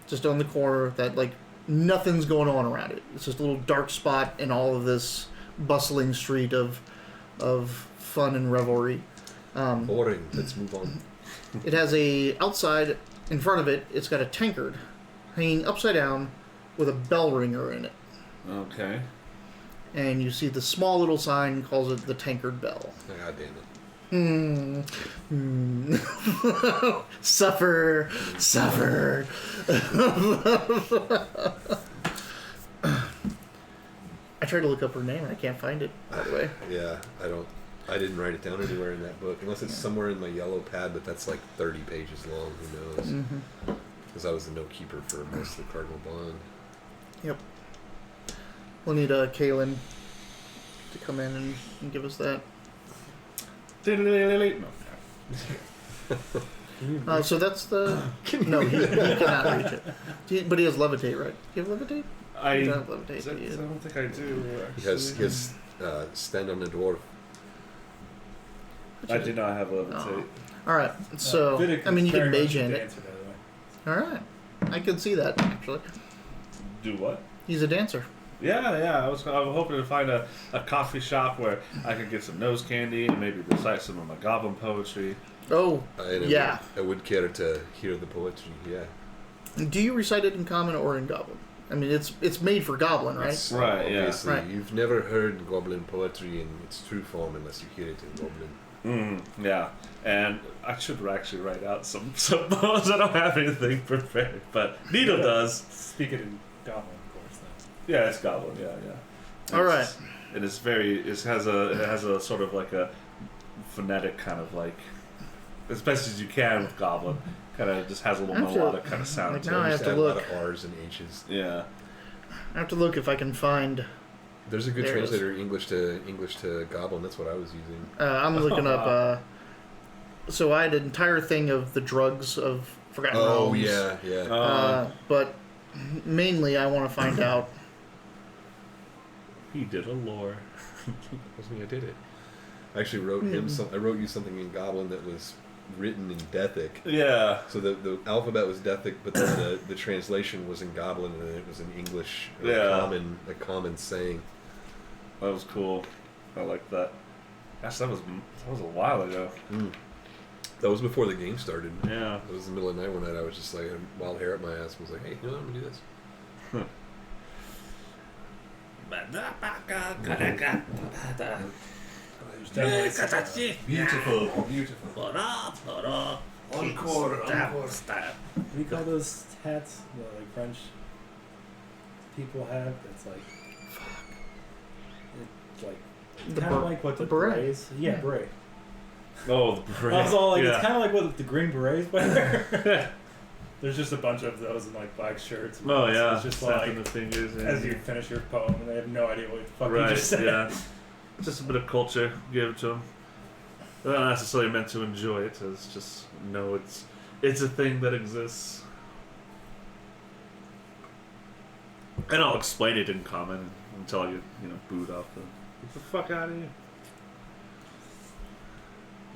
Just on the corner that, like, nothing's going on around it. It's just a little dark spot in all of this bustling street of fun and revelry. Boring. Let's move on. It has a... Outside, in front of it, it's got a tankard hanging upside down with a bell ringer in it. Okay. And you see the small little sign calls it the Tankard Bell. God damn it. Suffer. I tried to look up her name and I can't find it, by the way. Yeah, I didn't write it down anywhere in that book, unless it's somewhere in my yellow pad, but that's like 30 pages long, who knows. Because I was the note keeper for most of the Cardinal Bond. Yep. We'll need Kaylin to come in and give us that. So that's the... No, he cannot reach it. But he has levitate, right? Do you have levitate? I don't have levitate. I don't think I do. He has stand on the dwarf. I do not have levitate. Oh. Alright, so... I mean, you can mage hand it. Alright. I can see that, actually. Do what? He's a dancer. Yeah. I was hoping to find a coffee shop where I could get some nose candy and maybe recite some of my goblin poetry. Oh, yeah. I would care to hear the poetry, yeah. Do you recite it in common or in goblin? I mean, it's made for goblin, right? Right, yeah. Obviously, Right. you've never heard goblin poetry in its true form unless you hear it in goblin. Yeah, and I should actually write out some poems. I don't have anything prepared, but Nito does. Speak it in goblin, of course. Then. Yeah, it's goblin. Yeah. All right. And it's very. It has a sort of like a phonetic kind of like, as best as you can with goblin. Kind of just has a little melodic kind of sound. Like to now it. I have to A look. lot of R's and H's. Yeah. I have to look if I can find... There's a good There it is. translator English to goblin. That's what I was using. I'm looking up... so I had an entire thing of the drugs of Forgotten Oh Realms. yeah. But mainly I want to find out... He did a lore. Wasn't me, I did it. I actually wrote him some. I wrote you something in goblin that was written in Dethic. Yeah. So the alphabet was Dethic, but then the translation was in goblin, and it was in English. Yeah. A common saying. That was cool. I like that. Gosh, that was a while ago. That was before the game started. Yeah. It was the middle of the night one night. I was just like, I had wild hair up my ass. And was like, hey, you know what? I'm gonna do this. Beautiful. Encore. What do you call those hats that like French people have? That's like, it's like The kind of ber- like what the the beret. berets. Yeah, beret. Oh, the beret. I was all like, yeah. it's kind of like what the green berets wear. There's just a bunch of those in like black shirts. Oh So yeah. it's just Snapping like the fingers. And as you finish your poem, and they have no idea what the fuck you right. just said. Yeah. Just a bit of culture give to them. They're not necessarily meant to enjoy it. It's just know it's a thing that exists. And I'll explain it in common until I get booed off the. Get the fuck out of here.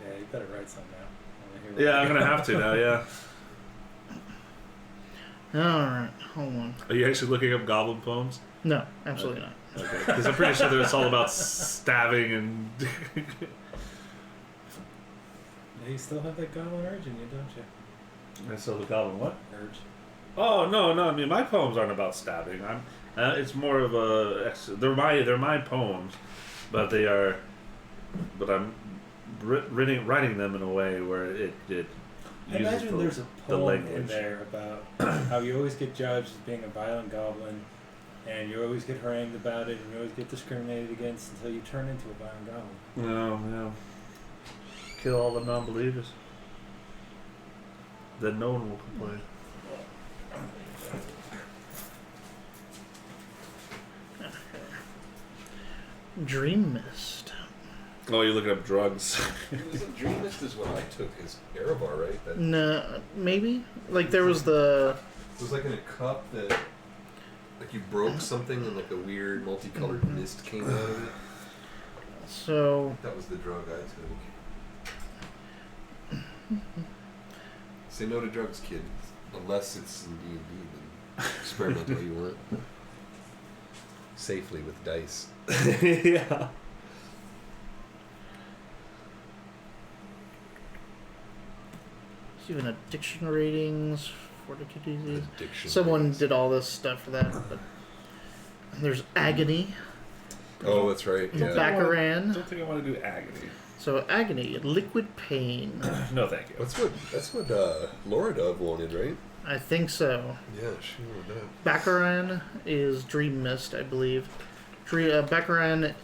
Yeah, you better write some now. I wanna hear Yeah, what I'm gonna have to now. Yeah. Alright, hold on. Are you actually looking up goblin poems? No, absolutely not. Okay. Because I'm pretty sure that it's all about stabbing and. Yeah, you still have that goblin urge in you, don't you? And so the goblin what? Urge. Oh no! I mean, my poems aren't about stabbing. It's more of a. They're my poems, but they are. But I'm writing them in a way where it I uses imagine there's a the poem in language. there about how you always get judged as being a violent goblin, and you always get harangued about it, and you always get discriminated against until you turn into a violent goblin. Yeah. Kill all the non-believers. Then no one will complain. Dream Mist. Oh, you're looking up drugs. Dream Mist is what I took as Erevar, right? That No, maybe? Like, there was the... it was like in a cup that, like, you broke something and like a weird multicolored mist came out of it. So... That was the drug I took. Say no to drugs, kid. Unless it's in D&D, then experiment all you want. Safely with dice. Yeah. Even addiction ratings, fortitude disease. Addiction. Someone ratings. did all this stuff for that. But there's agony, Oh, that's right. Yeah. I Baccaran. don't think I want to do agony. So agony, liquid pain. No, thank you. That's what Laura Dove wanted, right? I think so. Yeah, she wanted that. Baccaran is Dream Mist, I believe. Baccaran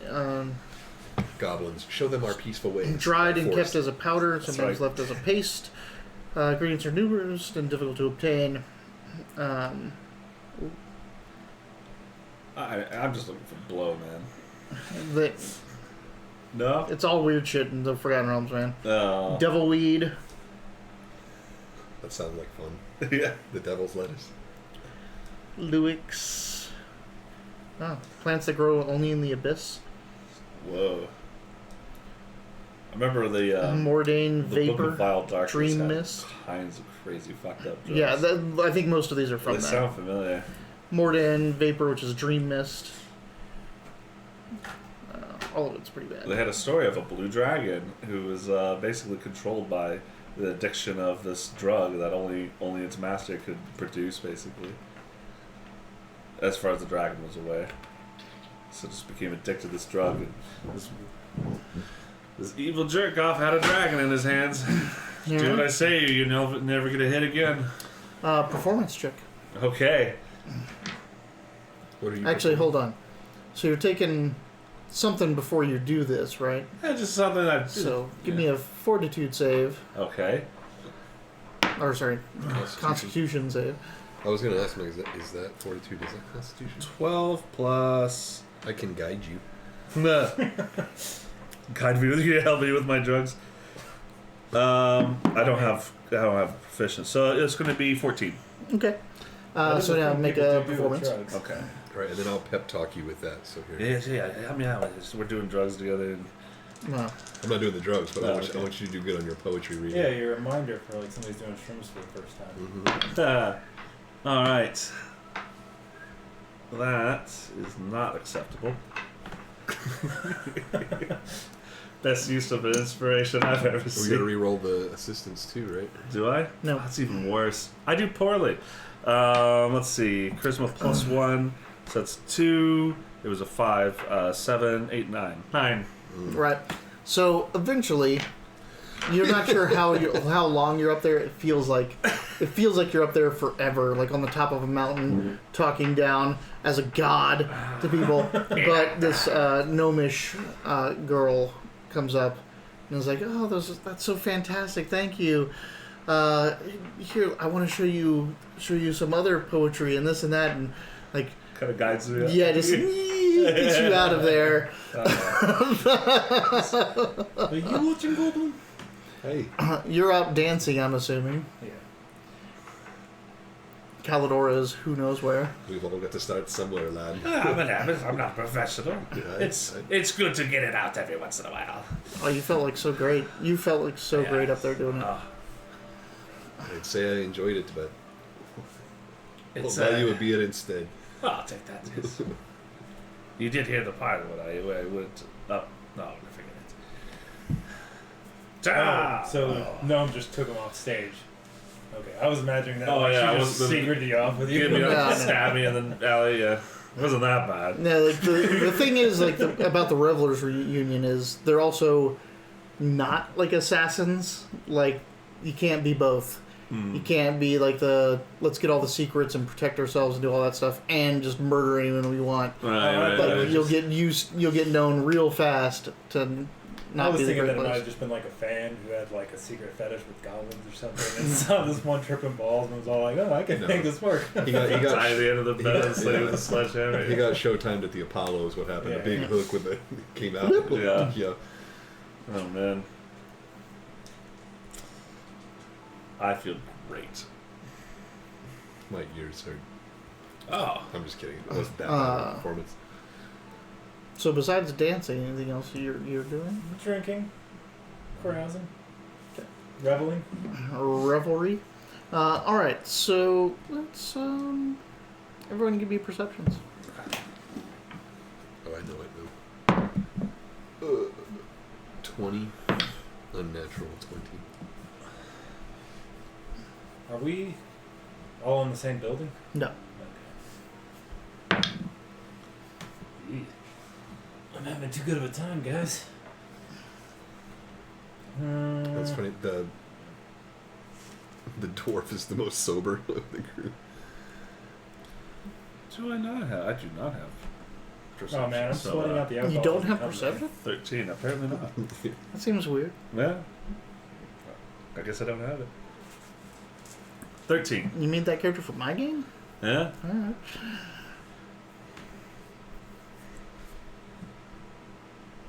Goblins, show them our peaceful ways. dried and Forest. kept as a powder, sometimes right. left as a paste. Ingredients are numerous and difficult to obtain. I'm just looking for blow, man. No? It's all weird shit in the Forgotten Realms, man. No. Devilweed, That sounds like fun. Yeah. The devil's lettuce. Luix. Oh, plants that grow only in the abyss. Whoa. I remember the Mordain the Book Vapor. of Vile Darkness Dream had Mist. kinds of crazy fucked up drugs. Yeah, I think most of these are from They that. sound familiar. Mordain Vapor, which is Dream Mist. All of it's pretty They bad. had a story of a blue dragon who was basically controlled by the addiction of this drug that only its master could produce, basically. As far as the dragon was aware. So just became addicted to this drug. And this evil jerk off had a dragon in his hands. Do what I say, you're never gonna hit again. Performance check. Okay. What are you? Actually, hold on. So you're taking something before you do this, right? Yeah, just something that. So give me a fortitude save. Okay. Or, sorry, constitution save. I was going to ask, Mike, is that fortitude? Is that constitution? 12 plus. I can guide you. Guide me with you, help me with my drugs. I don't have proficient, so it's going to be 14. Okay. So now make a performance. Okay. Right, and then I'll pep talk you with that. So here. Yeah. I mean, we're doing drugs together. And No. I'm not doing the drugs, but Oh, I want okay. you to do good on your poetry reading. Yeah, your reminder for like somebody's doing shrooms for the first time. Mm-hmm. all right. That is not acceptable. Best use of an inspiration I've ever We got seen. to re-roll the assistance too, right? Do I? No. That's even worse. I do poorly. Let's see. Charisma plus 1. So that's 2. It was a 5. 7, 8, 9. 9. Right. So eventually, you're not sure how long you're up there. It feels like you're up there forever, like on the top of a mountain, talking down as a god to people. But this gnomish girl comes up and is like, "Oh, that's so fantastic! Thank you. Here, I want to show you some other poetry and this and that, and like." Kind of guides me. Yeah, just gets you out of there. Are you watching Goblin? Hey. You're out dancing, I'm assuming. Yeah. Calidor is who knows where. We've all got to start somewhere, lad. I'm not professional. Yeah, It's good to get it out every once in a while. Oh, you felt like so great. You felt like so great up there doing it. I'd say I enjoyed it, but I'll It's buy you a beer instead. I'll take that. Yes. You did hear the part where I went up. No, forget it. So Gnome just took him off stage. Okay, I was imagining that. Oh, like, yeah, she I just was- secreted you off with you. Give me No, up, no. stab me, and then alley. Yeah, it wasn't that bad. No, like the thing is like about the Revelers reunion is they're also not like assassins. Like you can't be both. You can't be like let's get all the secrets and protect ourselves and do all that stuff and just murder anyone we want. Right. Like you'll get known real fast to not was be the thinking great that it might place. have just been like a fan who had like a secret fetish with goblins or something, and saw this one tripping balls and was all like, "Oh, I can make this work." He got Tie the end of the bed and slay with a sledgehammer. he got showtimed at the Apollo is what happened. Yeah. A big hook with the came out. Yeah. Yeah. Oh man, I feel great. My ears hurt. Oh, I'm just kidding. It wasn't that bad of a performance. So besides dancing, anything else you're doing? Drinking, carousing, reveling. Revelry. All right. So let's everyone give me perceptions. Oh, I know it now. 20. Unnatural 20. Are we all in the same building? No. Okay. I'm having too good of a time, guys. That's funny. The dwarf is the most sober of the group. Do I not have? I do not have perception. Oh man, I'm so, sweating out the alcohol. You don't as it have comes. perception? 13. Apparently not. That seems weird. Yeah. I guess I don't have it. 13. You made that character for my game? Yeah. All right.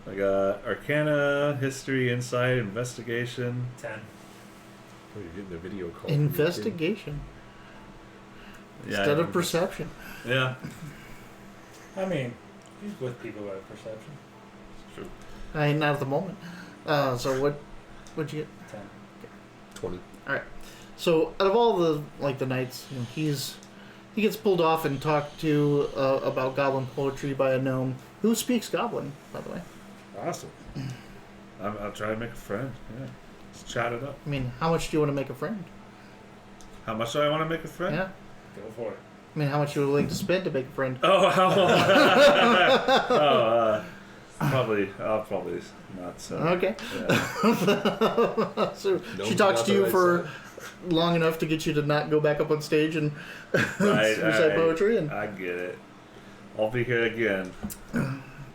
I got Arcana, History, Insight, Investigation. 10. Oh, you're getting a video call. Investigation Yeah, instead of perception. Yeah. I mean, he's with people who have perception. It's true. I not at the moment. So what'd you get? 10. 20. So out of all the knights, he gets pulled off and talked to about goblin poetry by a gnome who speaks goblin, by the way. Awesome. I'll try to make a friend. Yeah. Let's chat it up. I mean, how much do you want to make a friend? How much do I want to make a friend? Yeah. Go for it. I mean, how much are you willing to spend to make a friend? Oh, how probably not so. Okay. Yeah. So No, she talks not to the you right for side. long enough to get you to not go back up on stage and Right, recite poetry. And I get it. I'll be here again.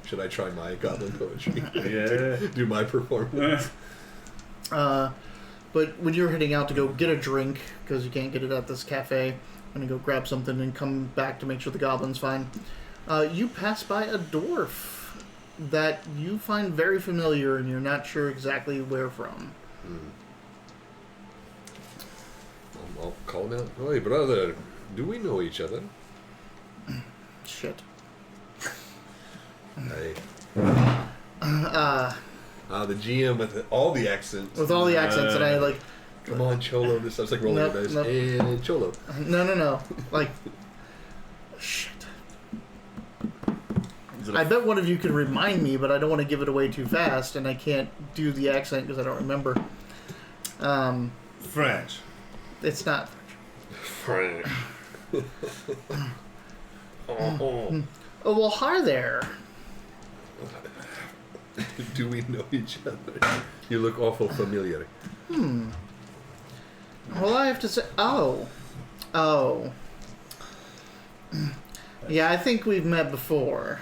Should I try my goblin poetry? Yeah. Do my performance? but when you're heading out to go get a drink because you can't get it at this cafe, and go grab something and come back to make sure the goblin's fine, you pass by a dwarf that you find very familiar and you're not sure exactly where from. I'll call him out. Hey, brother, do we know each other? Shit. Hey. The GM with all the accents. With all the accents, and I like, Come on, Cholo. This I was like rolling Nope, the dice. nope. And Cholo. no. Like, shit. Is it I bet one of you could remind me, but I don't want to give it away too fast, and I can't do the accent because I don't remember. French. It's not. Frank. Oh, well, hi there. Do we know each other? You look awful familiar. Well, I have to say, oh. Yeah, I think we've met before.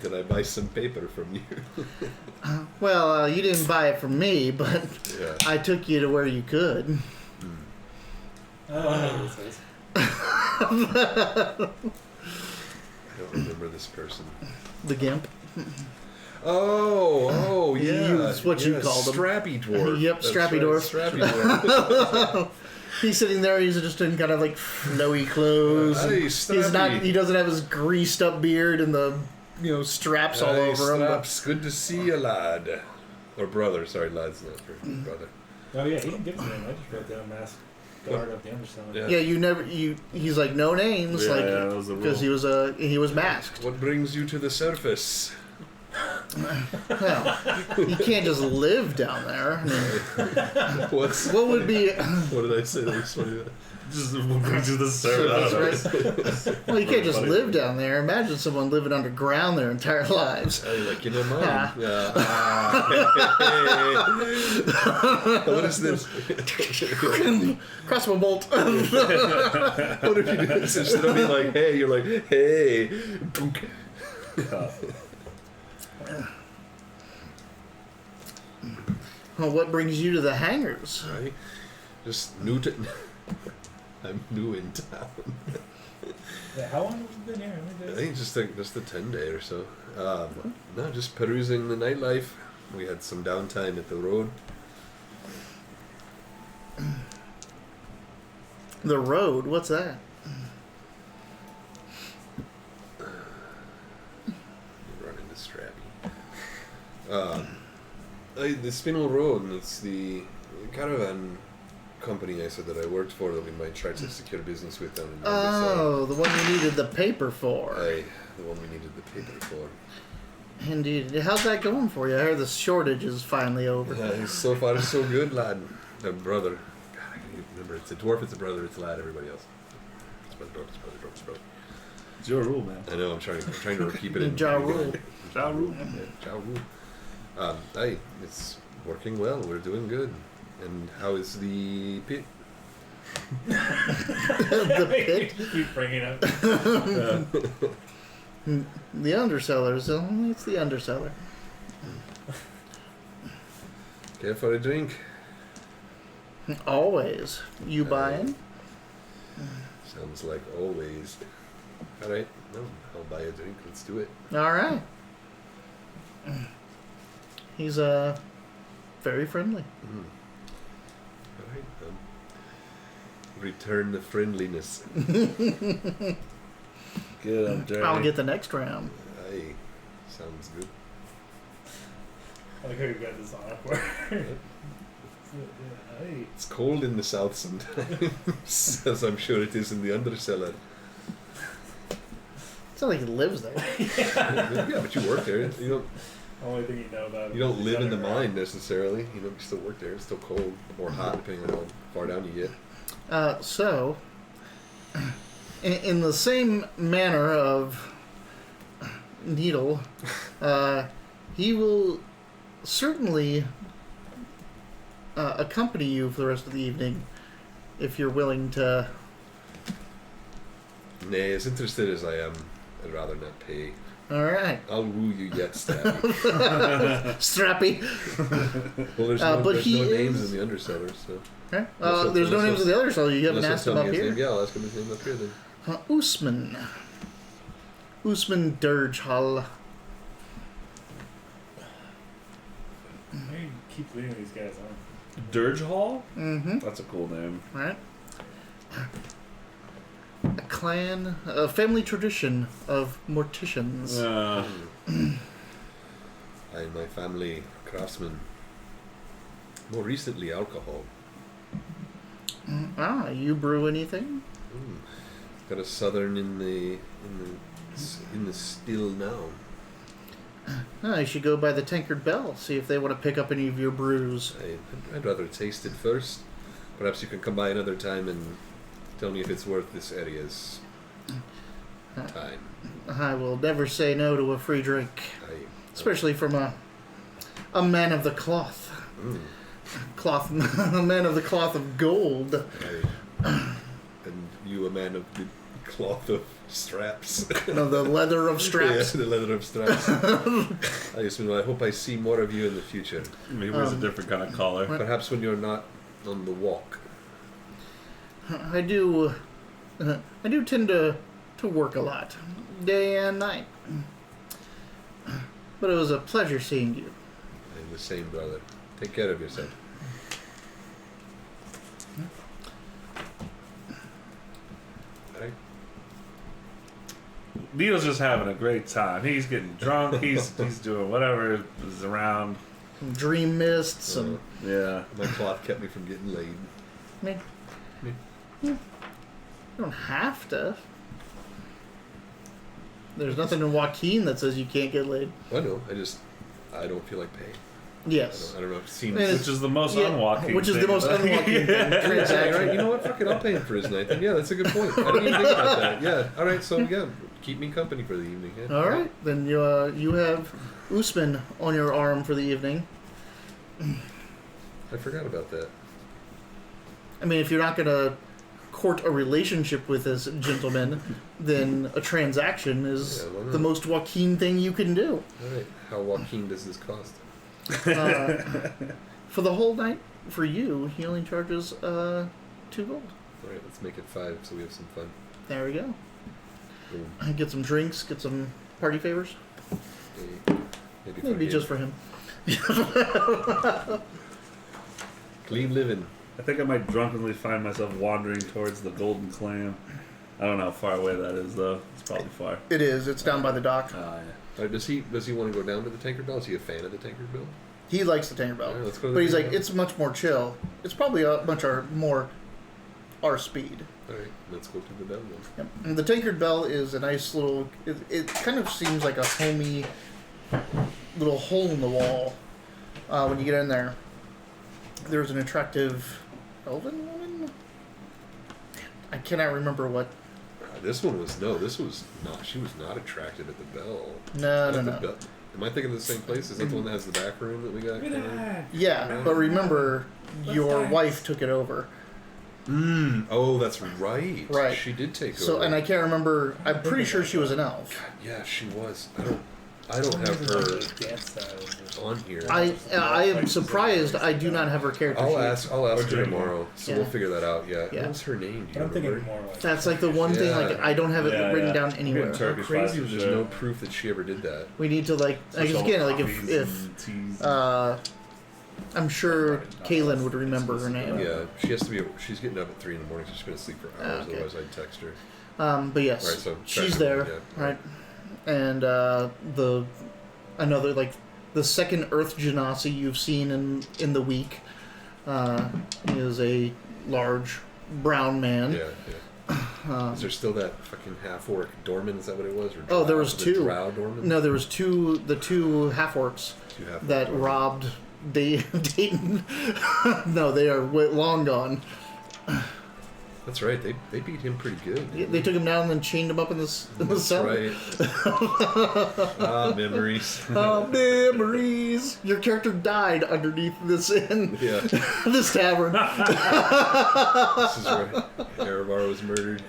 Did I buy some paper from you? Well, you didn't buy it from me, but Yeah. I took you to where you could. I know who this is. I don't remember this person. The Gimp. Oh, yeah. That's what you called him. Strappy dwarf. Yep, That's strappy right, dwarf. Strappy dwarf. He's sitting there. He's just in kind of like flowy clothes. Hey, He's Strappy. not. He doesn't have his greased up beard and the straps all Hey, over him. But Straps, good to see you, lad. Or brother. Sorry, lad's not for brother. Oh yeah, he didn't give us a name. I just wrote down Masked Guard of the Understone. Yeah. yeah, you never. He's like no names, Yeah, like that was the because rule. he was masked. What brings you to the surface? Well, you can't just live down there. I mean, What's what would be? What did I say? That was funny. Just brings you the service. Well, you can't just live down there. Imagine someone living underground their entire lives. Hey, like you know mine. Ah. Hey. What is this? Crossbow bolt. What if you do this instead of being like, hey, you're like, hey. Well, what brings you to the hangars? Right? Just new to. I'm new in town. Yeah, how long have you been here? How many I days? think just a 10-day or so. No, just perusing the nightlife. We had some downtime at the road. The road? What's that? Run into Strappy. The Spinel Road, and it's the caravan company I said that I worked for that we might try to secure business with down in Oh, the one you needed the paper for. the one we needed the paper for. Indeed. How's that going for you? I heard the shortage is finally over. So far, so good, lad. The brother. God, I can't even remember. It's a dwarf, it's a brother, it's a lad, everybody else. It's brother, dwarf, it's brother, dwarf, it's brother. It's your rule, man. I know, I'm trying to keep it in. Ja Rule. Ja Rule. Ja Rule. It's working well. We're doing good. And how is the pit? The pit? Just keep bringing up. The undersellers. It's the underseller. Care for a drink? Always. You buying? Sounds like always. All right, no, I'll buy a drink. Let's do it. All right. He's very friendly. All right, return the friendliness. Good, I'm dirty. I'll get the next round. Aye, sounds good. I like how you got this awkward. Hey. It's cold in the south sometimes, as I'm sure it is in the undercellar. It's not like he lives there. Yeah, but you work there. You don't. Only thing you know about. You don't is live in the underground. mine necessarily. You know, you still work there. It's still cold or hot, depending on how far down you get. So, in the same manner of Needle, he will certainly accompany you for the rest of the evening if you're willing to. Nay, as interested as I am, I'd rather not pay. All right, I'll woo you yet, Stab. Strappy. Well, there's But there's he no names is- in the underseller, so. Okay. Unless There's no unless names of the other, so you haven't unless asked him he'll tell up me his here. name. Yeah, I'll ask him his name up here then. Usman. Usman Dirgehall. Why do you keep leading these guys on? Dirge Hall? Mm-hmm. That's a cool name. Right. A clan, a family tradition of morticians. I and my family, craftsmen. More recently, alcohol. You brew anything? Got a southern in the still now. You should go by the Tankard Bell, see if they want to pick up any of your brews. I'd rather taste it first. Perhaps you can come by another time and tell me if it's worth this area's time. I will never say no to a free drink, especially from a man of the cloth. A man of the cloth of gold. And you a man of the cloth of straps. No, the leather of straps. Yeah, the leather of straps. I hope I see more of you in the future. Maybe it's a different kind of collar. Perhaps when you're not on the walk. I do tend to work a lot, day and night. But it was a pleasure seeing you. I'm the same, brother. Take care of yourself. Alright. Neil's just having a great time. He's getting drunk. He's doing whatever is around. Some dream mists, some. Yeah. My cloth kept me from getting laid. I mean, you don't have to. There's nothing in Joaquin that says you can't get laid. I know. I don't feel like paying. Yes. I don't know. It seems. Man, Which is the most Yeah, unwalking which is the thing. most unwalking thing. Right, Transaction. you know what? Fuck it, I'll pay him for his night. Then. Yeah, that's a good point. I didn't even think about that. Yeah. All right. So yeah, keep me company for the evening. Yeah. All right, then you have Usman on your arm for the evening. I forgot about that. I mean, if you're not gonna court a relationship with this gentleman, then a transaction is Yeah, why not? the most Joaquin thing you can do. All right. How Joaquin does this cost? For the whole night, for you, he only charges 2 gold. All right, let's make it 5 so we have some fun. There we go. Boom. Get some drinks, get some party favors. Maybe just for him. Clean living. I think I might drunkenly find myself wandering towards the Golden Clam. I don't know how far away that is, though. It's probably far. It is. It's down by the dock. Does he want to go down to the Tinkerbell? Is he a fan of the Tinkerbell? He likes the Tinkerbell. All right, let's go to But the he's like, Tinkerbell. it's much more chill. It's probably a much more our speed. All right, let's go to the bell then. Yep. And the Tinkerbell is a nice little. It kind of seems like a homey little hole in the wall when you get in there. There's an attractive elven woman. I cannot remember what. This was not. She was not attractive at the bell. No. Bell. Am I thinking of the same place? Is that the one that has the back room that we got? Yeah, but remember, your wife took it over. Oh, that's right. Right. She did take So, over. and I can't remember. I'm pretty sure she was an elf. God, yeah, she was. I don't have her on here. I am surprised I do not have her character sheet. I'll ask her tomorrow. So Yeah. we'll figure that out. Yeah. Yeah. What was her name? Do you I'm thinking remember? more like. That's like the one thing, like, Yeah. I don't have it Yeah, written yeah. down Good anywhere. turn. How crazy was Turkish there's no life, proof that she ever did that. We need to, like, I guess again, like, if I'm sure Kaylin would remember her name. Yeah, she has to be. She's getting up at 3 in the morning, so she's been asleep for hours. Okay. Otherwise, I'd text her. But yes, All right, so she's track there, her, yeah. right? And another, like, the second Earth Genasi you've seen in the week is a large brown man. Yeah. Is there still that fucking half-orc Dorman? Is that what it was? Or Oh, there was the 2. Drow Dorman? No, there was the two half-orcs 2 half-orc that Dorman. robbed Dayton. No, they are long gone. That's right. They beat him pretty good. They took him down and then chained him up in the That's cell. right. Memories. Oh, memories! Your character died underneath this inn, Yeah. this tavern. This is where Erevar was murdered.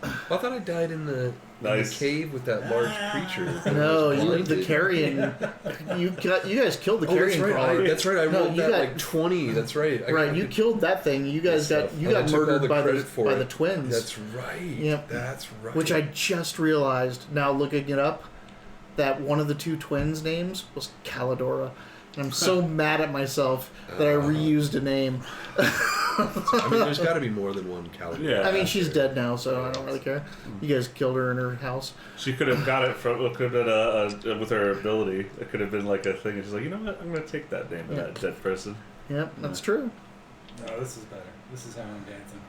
I thought I died in the cave with that large creature. No, I was you the blinded. carrion. You guys killed the Oh, that's carrion right. crawler. That's right. I No, rolled you that got- like 20. That's right. Right, you killed that thing. You guys got I took all murdered the by credit for the it. twins. That's right. Yep. That's right. Which I just realized now looking it up, that one of the 2 twins' names was Calidora. And I'm so mad at myself that I reused a name. I mean, there's got to be more than one Calibur. Yeah. I mean, she's dead now, so I don't really care. You guys killed her in her house. She could have got it from. It could have been with her ability. It could have been like a thing. And she's like, you know what? I'm gonna take that name of that dead person. Yep, that's true. No, this is better. This is how I'm dancing.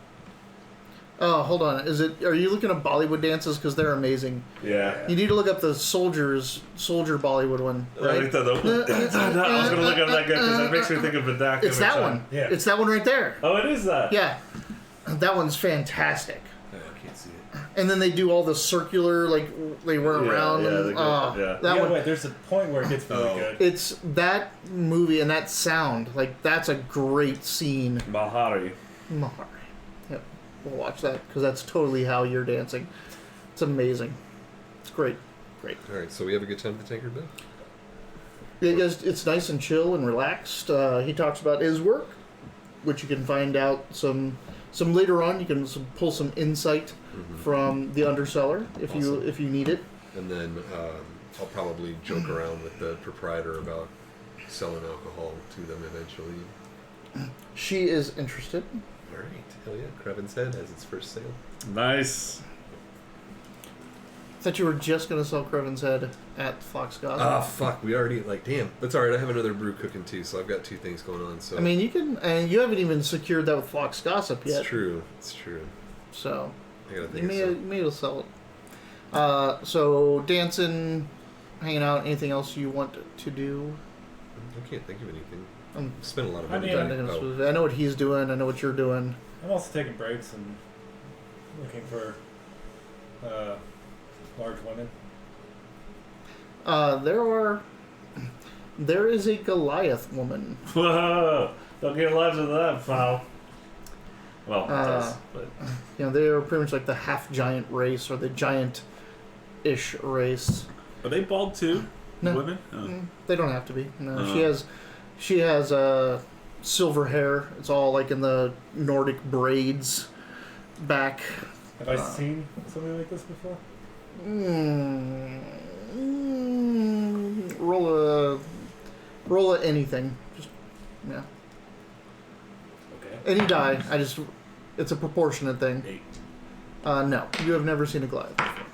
Oh, hold on. Are you looking at Bollywood dances? Because they're amazing. Yeah. You need to look up the soldier Bollywood one, right? I was gonna look up that guy because that makes me think of Vidak. It's that one. Yeah. It's that one right there. Oh, it is that. Yeah. That one's fantastic. Oh, I can't see it. And then they do all the circular, like, they run Yeah, around. yeah, and, they go- yeah. That one. Wait, there's a point where it gets really Oh. good. It's that movie and that sound. Like, that's a great scene. Mahari. Mahari. Yep. We'll watch that because that's totally how you're dancing. It's amazing. It's great. Great. All right, so we have a good time at the Tinkerbell. Yeah, guys, it's nice and chill and relaxed. He talks about his work, which you can find out some later on. You can pull some insight from the underseller if you need it. And then I'll probably joke around with the proprietor about selling alcohol to them eventually. She is interested. All right, hell yeah! Crevin's Head has its first sale. Nice. Thought you were just gonna sell Crevin's Head at Fox Gossip. Ah, fuck! We already damn. That's all right. I have another brew cooking too, so I've got 2 things going on. So I mean, you can, and you haven't even secured that with Fox Gossip yet. it's true. It's true. So I gotta you think. may of you may as well sell it. So dancing, hanging out. Anything else you want to do? I can't think of anything. I'm I've spent a lot of I money. mean, trying to think of- I know what he's doing. I know what you're doing. I'm also taking breaks and looking for large women. There is a Goliath woman. Whoa! Don't get larger than that, pal. Well, it does, but You know, they are pretty much like the half giant race or the giant-ish race. Are they bald too? No. Women? Oh. They don't have to be. No, Uh-huh. she has silver hair. It's all like in the Nordic braids back. Have I seen something like this before? Roll a anything. Just yeah. Okay. Any die. It's a proportionate thing. 8. No, you have never seen a Goliath before.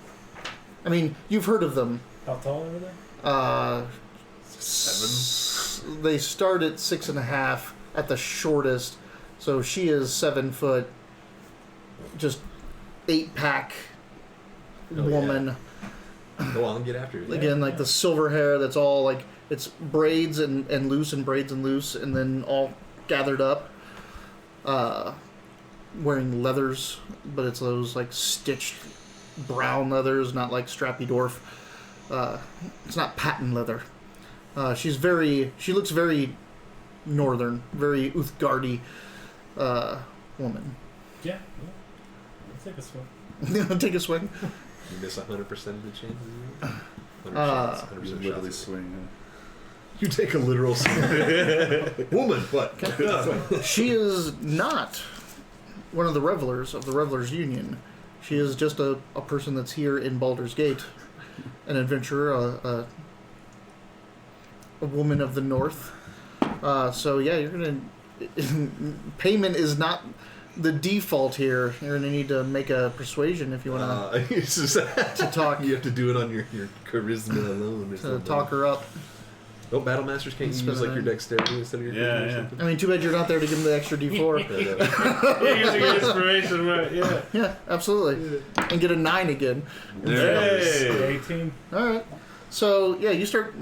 I mean, you've heard of them. How tall are they? 7. They start at 6.5 at the shortest. So she is 7 foot. Just 8-pack Oh, woman. Go on, get after it. Again, like the silver hair that's all like it's braids and loose and braids and loose and then all gathered up. Wearing leathers, but it's those like stitched brown leathers, not like Strappy Dwarf. It's not patent leather. She looks very northern, very Uthgardi woman. Yeah. Let's take a swim. Take a swing. You miss 100% of the chances. 100 Uh, 100% You shots. literally swing. You take a literal woman, what? She is not one of the revelers of the Revelers Union. She is just a person that's here in Baldur's Gate, an adventurer, a woman of the North. So yeah, you're gonna payment is not the default here. You're gonna need to make a persuasion if you want It's just to talk you have to do it on your charisma alone. Or to something. talk her up. Oh, battle masters can't you Spin use it like your in. dexterity instead of your Yeah, charisma or yeah. something? I mean, too bad you're not there to give them the extra D4. You're using your inspiration, right? Yeah. Yeah, absolutely, and get a 9 again. Hey. 18. All right. So yeah, you start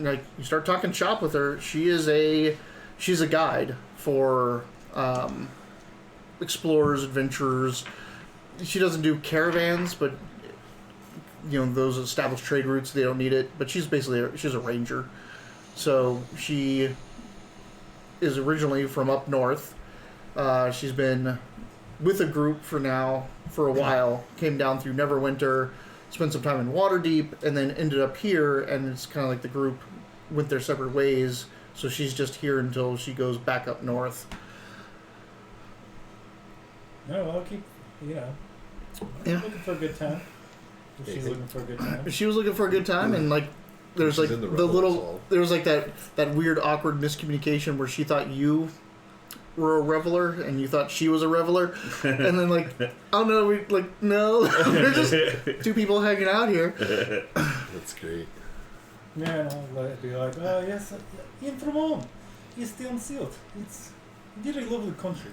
talking shop with her. She's a guide for explorers, adventurers. She doesn't do caravans, but you know those established trade routes, they don't need it. But she's she's a ranger. So she is originally from up north. She's been with a group for a while. Came down through Neverwinter, spent some time in Waterdeep, and then ended up here. And it's kind of like the group went their separate ways. So she's just here until she goes back up north. No, I'll keep, Yeah. looking for a good time. If she's Yeah. looking for a good time. She was looking for a good time, and like there's She's like in the the Rebels little Hall. there was like that weird awkward miscommunication where she thought you were a reveler and you thought she was a reveler, and then like oh no, no, we're just two people hanging out here. That's great. Yeah, and I'll be like, oh yes, in from home. It's the unsealed. It's a really lovely country.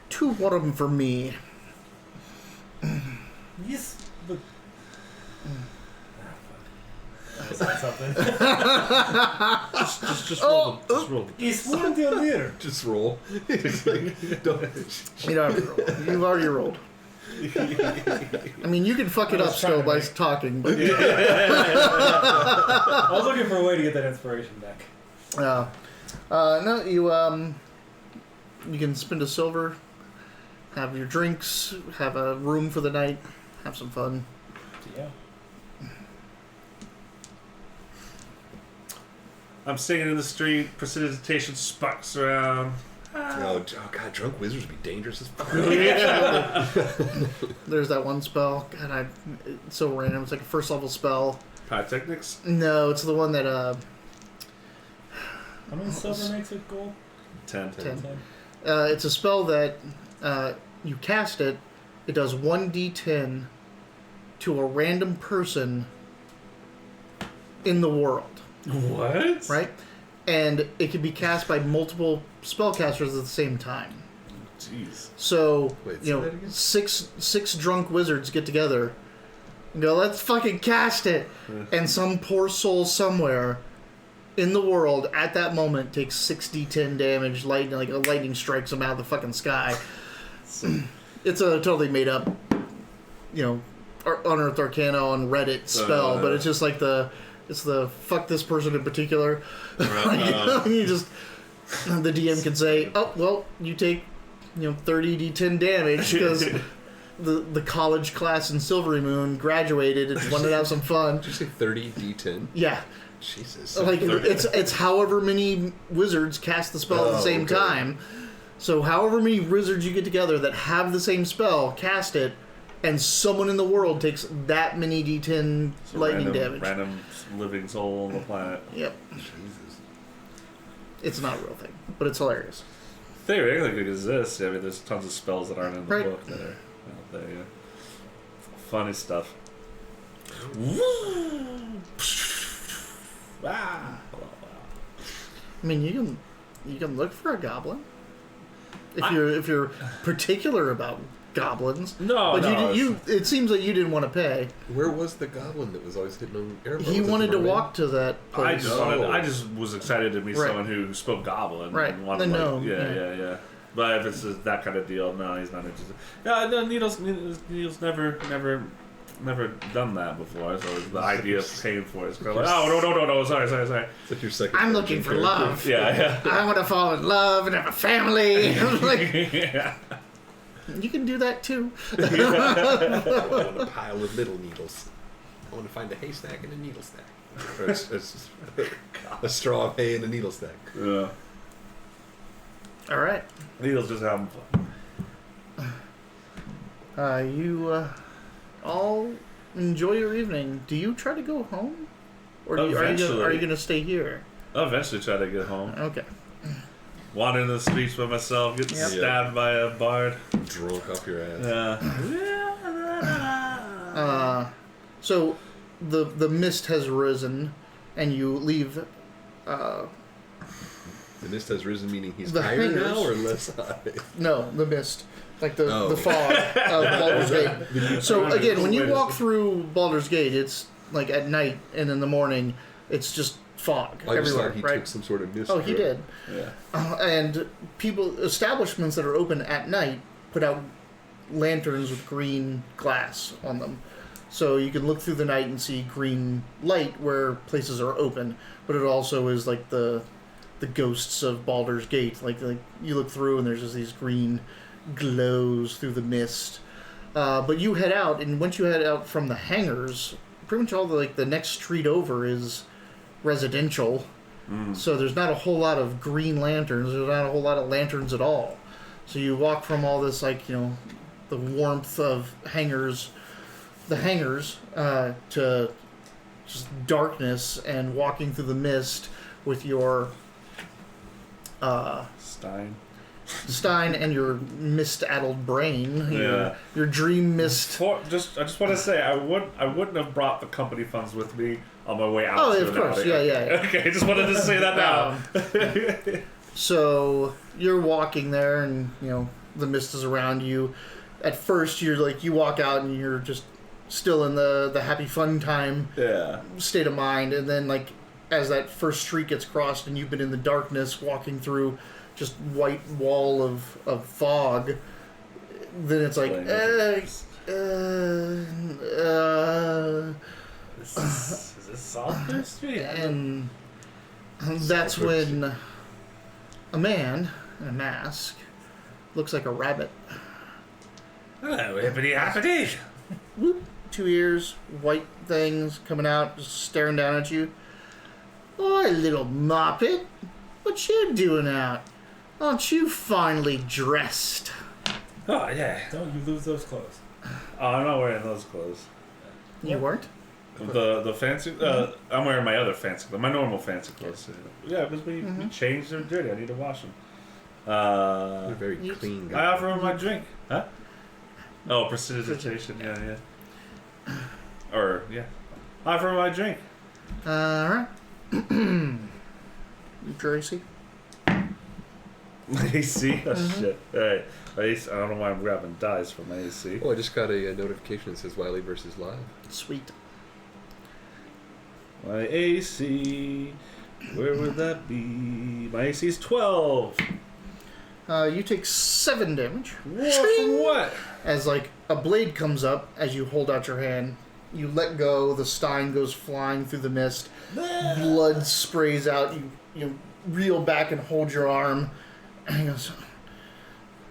Too warm for me. Yes, but... I said something. Just roll. Just roll. It's warm down there. Just roll. It's like, don't. You don't have to roll. You've already rolled. I mean, you can fuck it I up was still trying by to talking, but I was looking for a way to get that inspiration back. no, you can spend a silver, have your drinks, have a room for the night, have some fun. Yeah. I'm singing in the street. Precipitation sparks around. Oh, God, drunk wizards would be dangerous as fuck. There's that one spell. God, it's so random. It's like a first level spell. Pyrotechnics. No, it's the one that How many silver makes it gold? 10. 10. It's a spell that you cast it. It does 1d10 to a random person in the world, What? right? And it can be cast by multiple spellcasters at the same time. Jeez. So, Wait, you say know, that again? six drunk wizards get together and go, let's fucking cast it. And some poor soul somewhere in the world at that moment takes 6d10 damage. Lightning, like a lightning strikes them out of the fucking sky. It's a totally made up, you know, Unearthed Arcana on Reddit spell, but it's just like it's the fuck this person in particular. You just, the DM can say, oh, well, you take 30d10 damage because the college class in Silvery Moon graduated and wanted to have some fun. Did you say 30 D10? Yeah. Jesus. Like it's however many wizards cast the spell at the same time. So however many wizards you get together that have the same spell, cast it, and someone in the world takes that many D10 lightning damage. Random living soul on the planet. Yep. Jesus. It's not a real thing, but it's hilarious. Theoretically, it exists. I mean, there's tons of spells that aren't in the Right. book that are out there. Yeah. Funny stuff. Ah. I mean, you can look for a goblin if you're particular about goblins. No, but no, you it seems like you didn't want to pay. Where was the goblin that was always hitting on airboats? He wanted to walk to that I place. just was excited to meet Right. someone who spoke Goblin. Right. And wanted, The gnome, yeah. But if it's that kind of deal, no, he's not interested. Yeah, no, Needle's never done that before. So the idea of paying for it is kind of like, oh no, sorry. It's like your second. I'm looking for love. Yeah. I want to fall in love and have a family. Like, Yeah. you can do that too. I want a pile of little needles. I want to find a haystack and a needle stack. Or a straw of hay and a needle stack. Yeah. All right. Needle's just having fun. You all enjoy your evening. Do you try to go home, or are you Eventually. going to stay here? I'll eventually try to get home. Okay. Wandering the streets by myself, getting stabbed by a bard. Drunk off your ass. Yeah. So the mist has risen, and you leave. The mist has risen, meaning he's The higher hangers. now or less high? No, the mist, like the Oh. fog of Baldur's Gate. So again, when you walk through Baldur's Gate, it's like at night, and in the morning, it's just fog I just everywhere, thought he right? took some sort of mist. Oh, he drug. did. Yeah. And establishments that are open at night put out lanterns with green glass on them. So you can look through the night and see green light where places are open, but it also is like the ghosts of Baldur's Gate. Like you look through and there's just these green glows through the mist. But you head out, and once you head out from the hangars, pretty much all the next street over is residential. So there's not a whole lot of green lanterns. There's not a whole lot of lanterns at all. So you walk from all this the warmth of the hangars, to just darkness and walking through the mist with your Stein and your mist-addled brain. Your dream mist. I just want to say I wouldn't have brought the company funds with me on my way out. Oh, to of an course, outing. yeah. Okay, just wanted to say that now. So you're walking there, and the mist is around you. At first, you walk out and you're just still in the happy fun time state of mind, and then as that first street gets crossed and you've been in the darkness walking through just white wall of fog, then it's like Is this South Street? and that's when a man in a mask looks like a rabbit. Hello, hippity hoppity. Whoop, 2 ears, white things coming out, just staring down at you. Oi, little moppet, what you doing out? Aren't you finally dressed? Oh yeah. Don't you lose those clothes. Oh, I'm not wearing those clothes. You weren't? The fancy. I'm wearing my other fancy clothes, my normal fancy clothes. Yeah, because we changed. They're dirty. I need to wash them. You're a very clean guy. I offer him my drink. Huh? Oh, prestidigitation. Yeah. Or yeah, I offer him my drink. Alright. Tracy? AC. Oh shit. All right. AC, I don't know why I'm grabbing dice for my AC. Oh, I just got a notification that says Wileyverse is live. Sweet. My AC. Where would that be? My AC is 12. You take 7 damage. From what? As a blade comes up as you hold out your hand. You let go, the stein goes flying through the mist. Blood sprays out. You reel back and hold your arm. And he goes,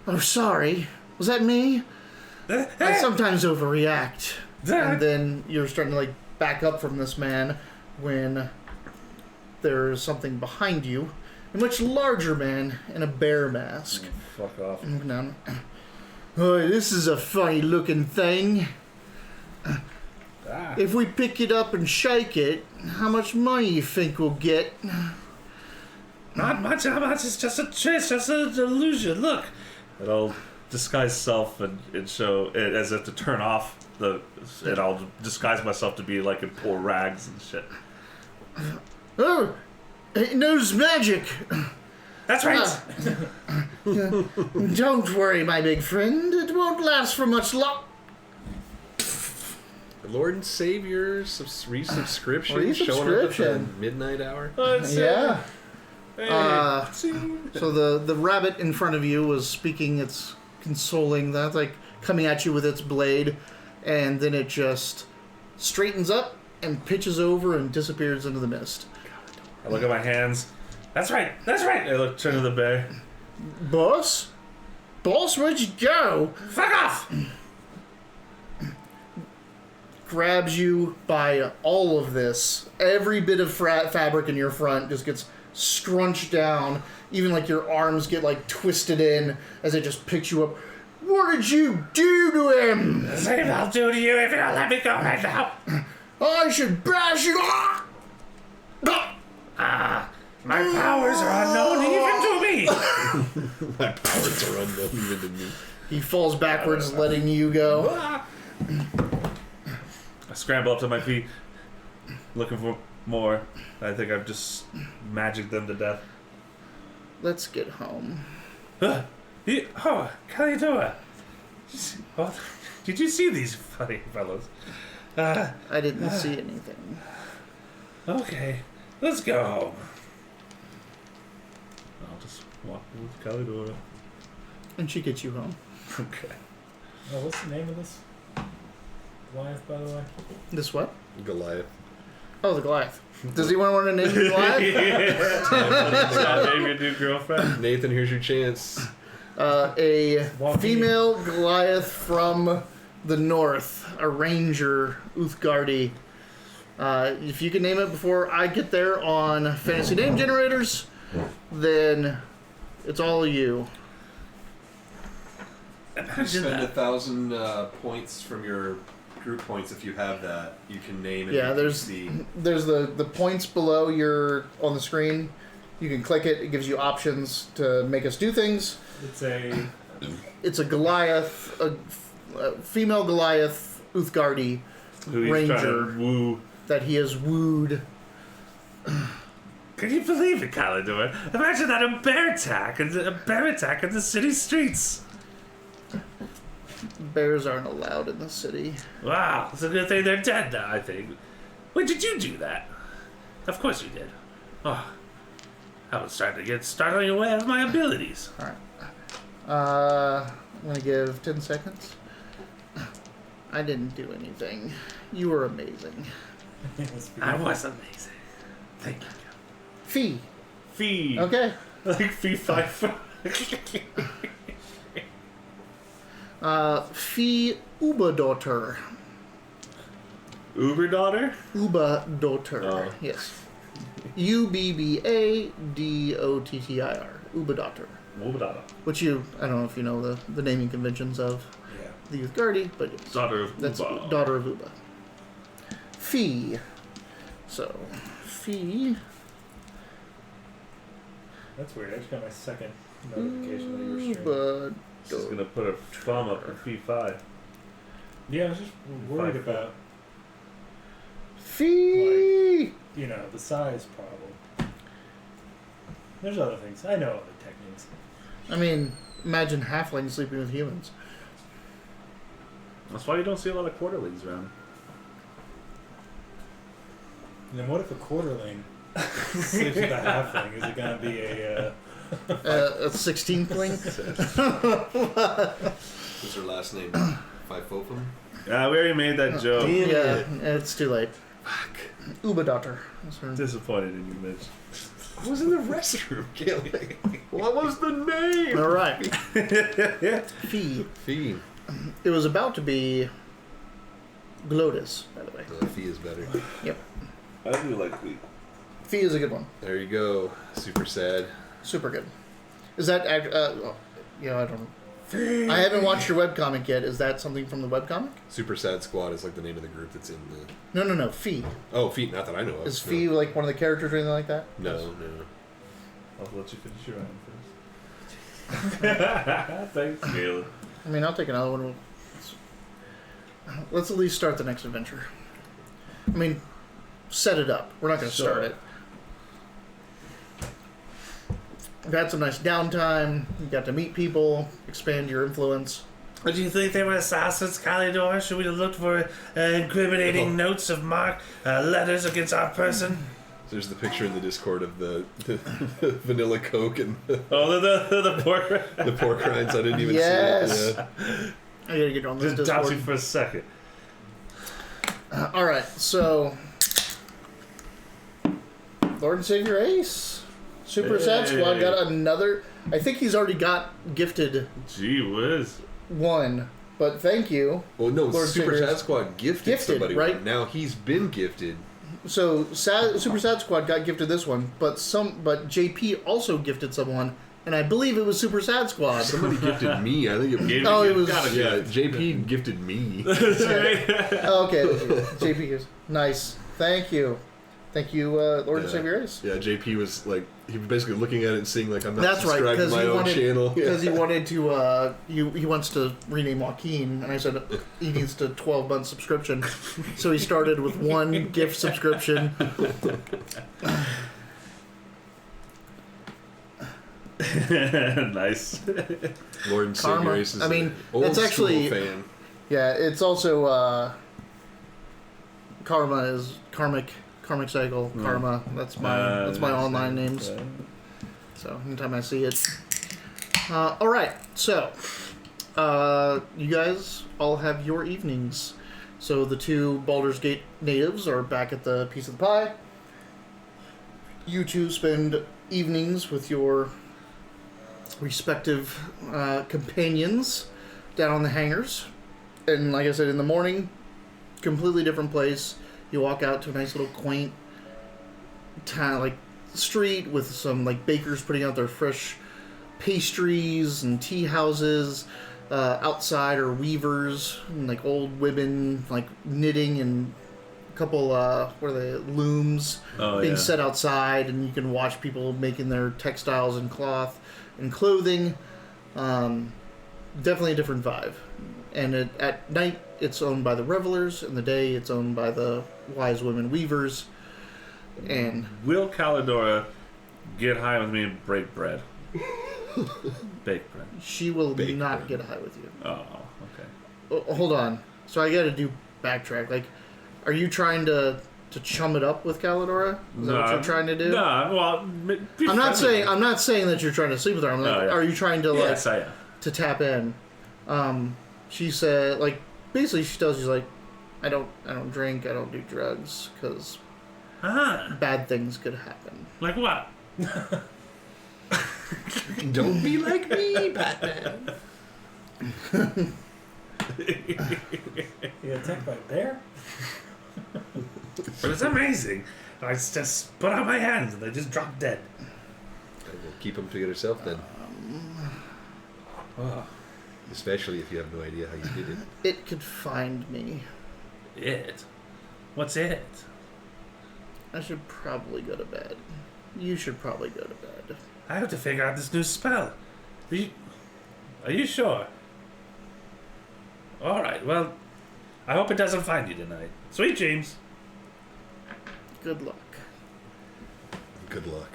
Oh, sorry. Was that me? I sometimes overreact. And then you're starting to, like, back up from this man when there's something behind you. A much larger man in a bear mask. Fuck off. Oh, this is a funny-looking thing. If we pick it up and shake it, how much money you think we'll get? Not much. How much? It's just a trick. Just an illusion. Look. And I'll disguise self and show it as if to turn off the. And I'll disguise myself to be like in poor rags and shit. Oh, it knows magic. That's right. Don't worry, my big friend. It won't last for much long. Lord and Savior resubscription showing up at the midnight hour. Yeah. So the rabbit in front of you was speaking its consoling, that's like coming at you with its blade, and then it just straightens up and pitches over and disappears into the mist. I look at my hands. That's right. I turn to the bear. Boss? Boss, where'd you go? Fuck off! Grabs you by all of this. Every bit of fabric in your front just gets scrunched down. Even like your arms get like twisted in as it just picks you up. What did you do to him? The same I'll do to you if you don't let me go right now. I should bash you. My powers are unknown even to me. My powers are unknown even to me. He falls backwards, letting you go. I scramble up to my feet, looking for more. I think I've just magicked them to death. Let's get home. How do you do it? Did you see these funny fellows? I didn't see anything. Okay, let's go home. I'll just walk with Calidora. And she gets you home. Okay. Oh, what's the name of this Goliath, by the way? This what? Goliath. Oh, the Goliath. Does anyone want to name the Goliath? Name your new girlfriend. Nathan, here's your chance. A female Goliath from the north, a ranger, Uthgardi. If you can name it before I get there on Fantasy Name Generators, then it's all you. Spend 1,000 points from your group points if you have that. You can name it. Yeah, there's the points below your on the screen. You can click it. It gives you options to make us do things. It's a Goliath, a female Goliath Uthgardi ranger woo. that he has wooed. Can you believe it, Calidor? Imagine that a bear attack in the city streets. Bears aren't allowed in the city. Wow, it's a good thing they're dead now, I think. When did you do that? Of course you did. Oh, I was starting to get startling away of my abilities. Alright. I'm gonna give 10 seconds. I didn't do anything. You were amazing. I was amazing. Thank you. Fee. Okay. Like Fee Pfeiffer. Fee Uba-daughter. Uber daughter? Uba-daughter. Oh. Yes. Ubbadotter. Uba-daughter. Uber Which I don't know if you know the naming conventions of the Uthgardi, but yes. daughter of That's Uba. daughter of Uba. Fee. So, Fee. That's weird. I just got my second notification that you were streaming. Uba. She's gonna put her thumb up for Fee 5. Yeah, I was just worried about, Fee. the size problem. There's other things. I know other techniques. I mean, imagine halflings sleeping with humans. That's why you don't see a lot of quarterlings around. And then what if a quarterling sleeps with a halfling? Is it going to be a 16thling? What's her last name? Pfeifofum? We already made that joke. Yeah, it's too late. Fuck. Uba-daughter. That's her. Disappointed in you, Mitch. I was in the restroom, Kelly. What was the name? All right. Fee. Fee. It was about to be Glotus, by the way. Fee is better. Yep. I do like Fee. Fee is a good one. There you go. Super sad. Super good. Is that I don't know. I haven't watched your webcomic yet. Is that something from the webcomic? Super Sad Squad is like the name of the group that's in the... No. Fee. Oh, Fee, not that I know of. Is Fee like one of the characters or anything like that? No. I'll let you finish your own first. Thanks, Caleb. I mean, I'll take another one. Let's at least start the next adventure. I mean, set it up. We're not going to start it. We've had some nice downtime. You got to meet people, expand your influence. But do you think they were assassins, Calidor? Should we have looked for incriminating notes of letters against our person? There's the picture in the Discord of the vanilla Coke and the pork the pork rinds. I didn't even Yes. see it. Yeah. I gotta get on this Just doubt you Discord. for a second. All right, so Lord and Savior Ace, Super Sad Squad got another. I think he's already got gifted Gee whiz. one, but thank you. Well, no, Lord Super Savior's Sad Squad gifted somebody right? one. Now he's been gifted. So Super Sad Squad got gifted this one, but JP also gifted someone, and I believe it was Super Sad Squad. Somebody gifted me. I think it. Oh, it was- Yeah, JP gifted me. Oh, okay, JP is nice. Thank you, Lord and Savior Ace. Yeah, JP was like, he was basically looking at it and seeing like, I'm not That's right, subscribed to because my he own wanted channel. because he wanted to he wants to rename Joaquin, and I said he needs a 12-month subscription, so he started with one gift subscription. Nice. Lord and Karma. Savior Ace is I mean, an old it's actually- school fan. Yeah, it's also Karma is karmic cycle Karma. That's my online names. So anytime I see it. All right, so you guys all have your evenings. So the two Baldur's Gate natives are back at the Piece of the Pie. You two spend evenings with your respective companions down on the hangars. And like I said, in the morning, completely different place. You walk out to a nice little quaint street with some bakers putting out their fresh pastries and tea houses. Outside are weavers and old women knitting, and a couple looms being set outside, and you can watch people making their textiles and cloth and clothing. Definitely a different vibe. And at night it's owned by the revelers, and the day it's owned by the wise women weavers. And Will Calidora get high with me and break bread? Bake bread. she will not get high with you. Oh, okay. Oh, hold on. So I got to do backtrack. Are you trying to chum it up with Calidora? Is that what you're trying to do? No, well, I'm not saying that you're trying to sleep with her. I'm like, are you trying to Yes, I am. to tap in? She said basically she tells you I don't drink, I don't do drugs because bad things could happen. Like what? Don't be like me, Batman. You got attacked by a bear? But it's amazing. I just put out my hands and they just drop dead. Keep them to yourself then. Especially if you have no idea how you did it. It could find me. It? What's it? I should probably go to bed. You should probably go to bed. I have to figure out this new spell. Are you sure? Alright, well, I hope it doesn't find you tonight. Sweet dreams. Good luck. Good luck.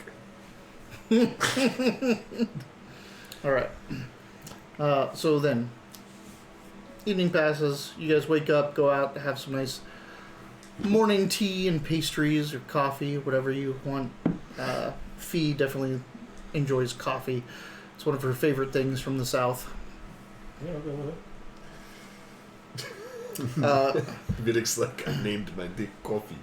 All right. So then, evening passes. You guys wake up, go out, have some nice morning tea and pastries or coffee, whatever you want. Fee definitely enjoys coffee. It's one of her favorite things from the South. Yeah, I'll go with Vidic's like, I named my dick Coffee.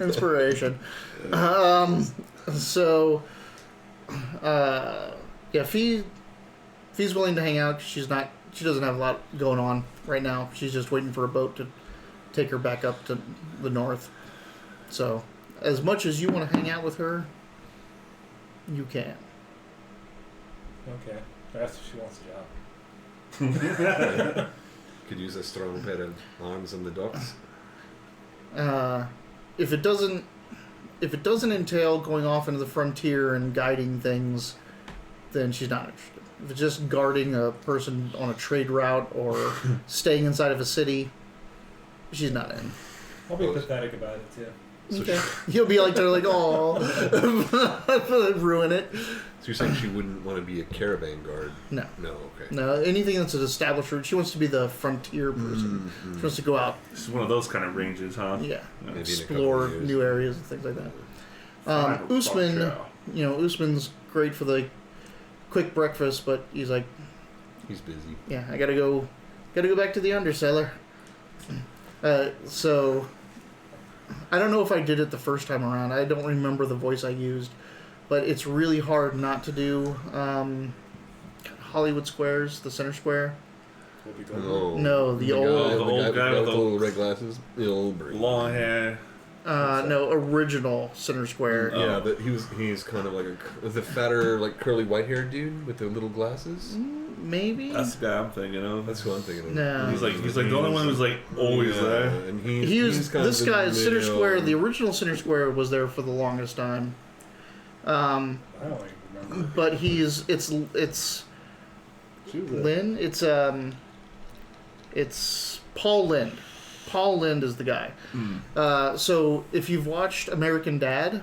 Inspiration. So, yeah, Fee's willing to hang out. She doesn't have a lot going on right now. She's just waiting for a boat to take her back up to the north. So, as much as you want to hang out with her, you can. Okay. That's what she wants a job. Could use a strong pair of arms on the docks. If it doesn't entail going off into the frontier and guiding things, then she's not interested. If it's just guarding a person on a trade route or staying inside of a city, she's not in. I'll be pathetic about it too. Okay. You'll be like, they're like, oh, ruin it. So you're saying she wouldn't want to be a caravan guard? No. No, okay. No, anything that's an established route. She wants to be the frontier person. She wants to go out. This is one of those kind of ranges, huh? Yeah. Maybe Explore in a couple of years. new areas and things like that. Fine, Usman, fuck Usman's great for the quick breakfast, but he's like, He's busy. yeah, I gotta go back to the undercellar. So I don't know if I did it the first time around. I don't remember the voice I used, but it's really hard not to do Hollywood Squares, the center square. No, the old guy with with the little red glasses. The old brain. Long hair. no, original center square. Yeah, but he's kind of like the fatter, like curly white haired dude with the little glasses. Maybe. That's the guy I'm thinking of. That's who I'm thinking of. No. He's like the only one who's like always there. And He was kind this of guy. Center middle- Square, the original Center Square was there for the longest time. I don't even remember. But it's Lynn. It's Paul Lind. Paul Lind is the guy. So if you've watched American Dad,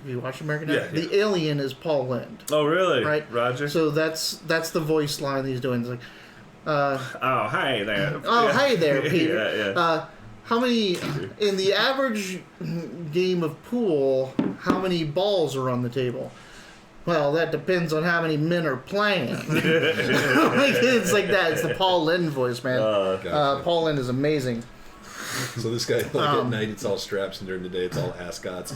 Yeah. the alien is Paul Lind. Oh, really? Right. Roger. So that's the voice line that he's doing. It's like, oh, hi there. oh, hey there, Peter. yeah. How many in the average game of pool? How many balls are on the table? Well, that depends on how many men are playing. It's like that. It's the Paul Lind voice, man. Gotcha. Paul Lind is amazing. So this guy, like at night, it's all straps, and during the day, it's all ascots.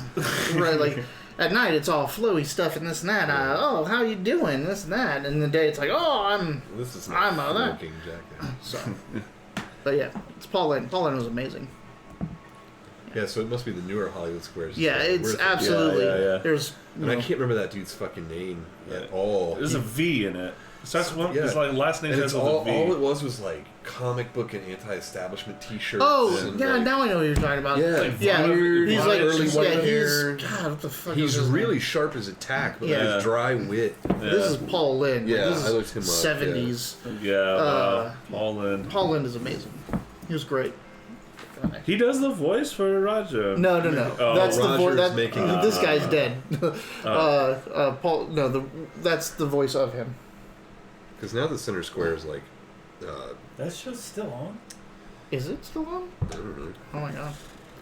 Right, like at night it's all flowy stuff and this and that. Oh, how you doing? This and that. And in the day it's like, oh, This is I'm not a that. smoking jacket. So, but yeah, it's Paul Lind. Paul Lind was amazing. Yeah, so it must be the newer Hollywood Squares. Yeah, it's absolutely. Yeah. There's. And I can't remember that dude's fucking name at all. There's a V in it. Starts one. Yeah. It's like last name And starts it's with all a V. it was like comic book and anti-establishment T-shirts. Oh, and yeah, like, now I know what you're talking about. Yeah, yeah. weird, He's like, early white hair. God, what the fuck He's is his really name? sharp as a tack, but Yeah. his dry wit. This is Paul Lind. Yeah, this is I looked him up, 70s. Yeah, wow. Paul Lind. Paul Lind is amazing. He was great. He does the voice for Roger. No. Oh, That's the voice. Roger's making This guy's dead. Paul. No, that's the voice of him. Because now the center square is like, That show's still on? Is it still on? I don't know. Oh my god.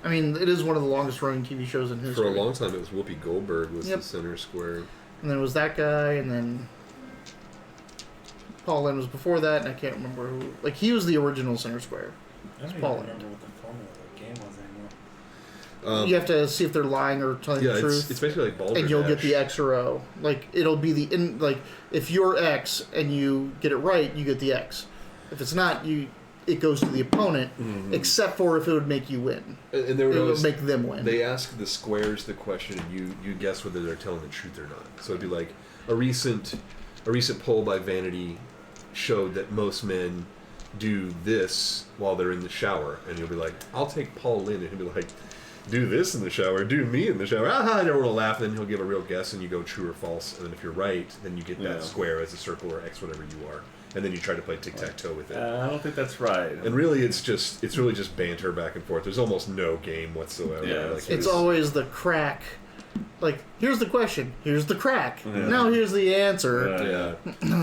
I mean, it is one of the longest running TV shows in history. For a long time, it was Whoopi Goldberg was Yep. the center square. And then it was that guy, and then Paul Lind was before that, and I can't remember who. Like, he was the original Center Square. I don't Paul even Lind. remember what the formula of the game was anymore. You have to see if they're lying or telling Yeah, the truth. it's basically like Balderdash. And you'll get the X or O. Like, it'll be like, if you're X and you get it right, you get the X. If it's not, it goes to the opponent, except for if it would make you win. And there It was, would make them win. They ask the squares the question, and you guess whether they're telling the truth or not. So it'd be like a recent poll by Vanity showed that most men do this while they're in the shower, and you'll be like, "I'll take Paul Lind," and he'll be like, "Do this in the shower, do me in the shower." And everyone will laugh, and then he'll give a real guess, and you go true or false, and then if you're right, then you get that square as a circle or X, whatever you are, and then you try to play tic-tac-toe with it. I don't think that's right. And really, it's really just banter back and forth. There's almost no game whatsoever. Yeah, like, It's always the crack. Like, here's the question. Here's the crack. Now here's the answer. yeah.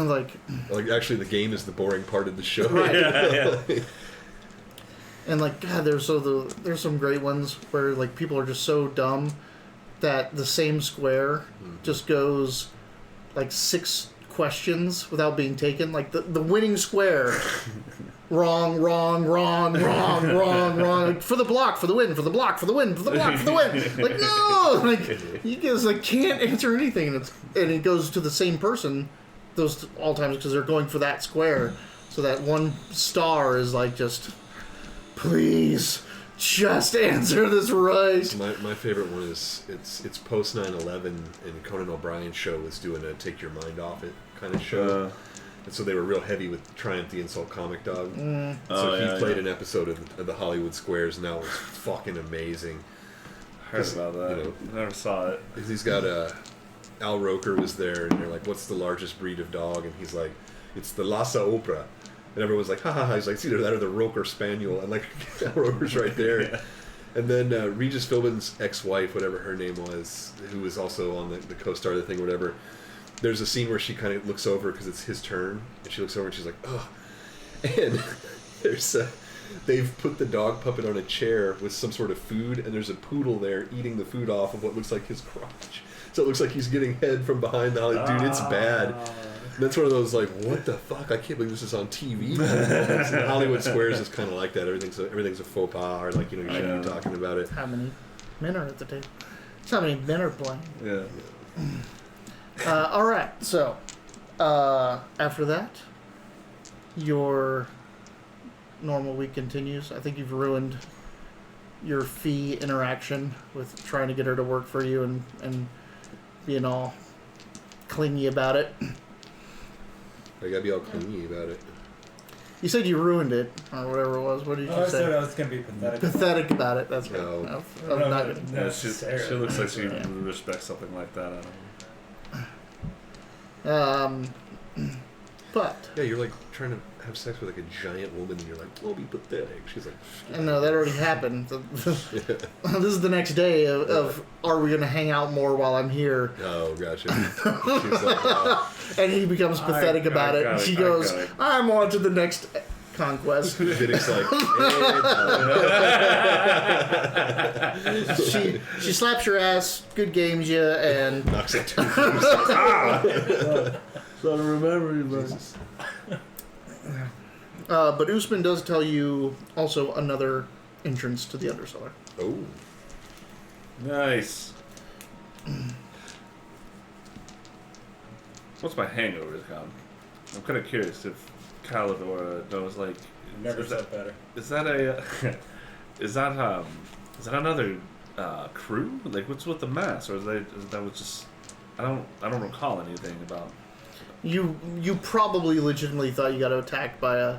Like Actually, the game is the boring part of the show. Right. And like, God, there's some great ones where like people are just so dumb that the same square just goes like 6 questions without being taken. Like the winning square. Wrong. Like, for the block, for the win, for the block, for the win, for the block, for the win. Like, no! Like, you guys like can't answer anything, and it goes to the same person those all times because they're going for that square. So that one star is like just, please, just answer this right. My favorite one is it's post 9/11, and Conan O'Brien's show was doing a take your mind off it kind of show. And so they were real heavy with Triumph the Insult Comic Dog. So he played an episode of the Hollywood Squares, and that was fucking amazing. I heard about that. You know, never saw it. He's got Al Roker was there, and they're like, "What's the largest breed of dog?" And he's like, "It's the Lhasa Opera." And everyone's like, "Ha ha ha!" He's like, "It's either that or the Roker Spaniel." And like, Al Roker's right there. Yeah. And then Regis Philbin's ex-wife, whatever her name was, who was also on the co-star of the thing, or whatever. There's a scene where she kind of looks over because it's his turn, and she looks over and she's like, "Ugh." And they've put the dog puppet on a chair with some sort of food, and there's a poodle there eating the food off of what looks like his crotch. So it looks like he's getting head from behind the Hollywood. Dude, it's bad. And that's one of those like, what the fuck? I can't believe this is on TV. And Hollywood Squares is kind of like that. Everything's a faux pas, or like, you know, you shouldn't be talking about it. How many men are at the table? That's how many men are playing. Yeah. All right, so after that, your normal week continues. I think you've ruined your fee interaction with trying to get her to work for you and being all clingy about it. I gotta be all clingy about it. You said you ruined it, or whatever it was. What did you say? I said I was going to be pathetic. Pathetic about it, that's right. No. I'm not gonna. Yeah, she looks like she respects something like that. I don't know. But yeah, you're like trying to have sex with like a giant woman, and you're like, "Well, be pathetic." She's like, I know that already happened. This is the next day of are we gonna hang out more while I'm here? Oh, gotcha. She's like, and he becomes pathetic about it. And she goes, "I'm on to the next conquest." Vidic's like, she slaps your ass, good games you, and knocks it 2 So to remember you, man. but Usman does tell you also another entrance to the Undercellar. Oh. Nice. What's my hangover count? I'm kind of curious if Calidor knows, like... Never said better. Is that a... is that another crew? Like, what's with the mass? Or is that was just... I don't recall anything about... You probably legitimately thought you got attacked by a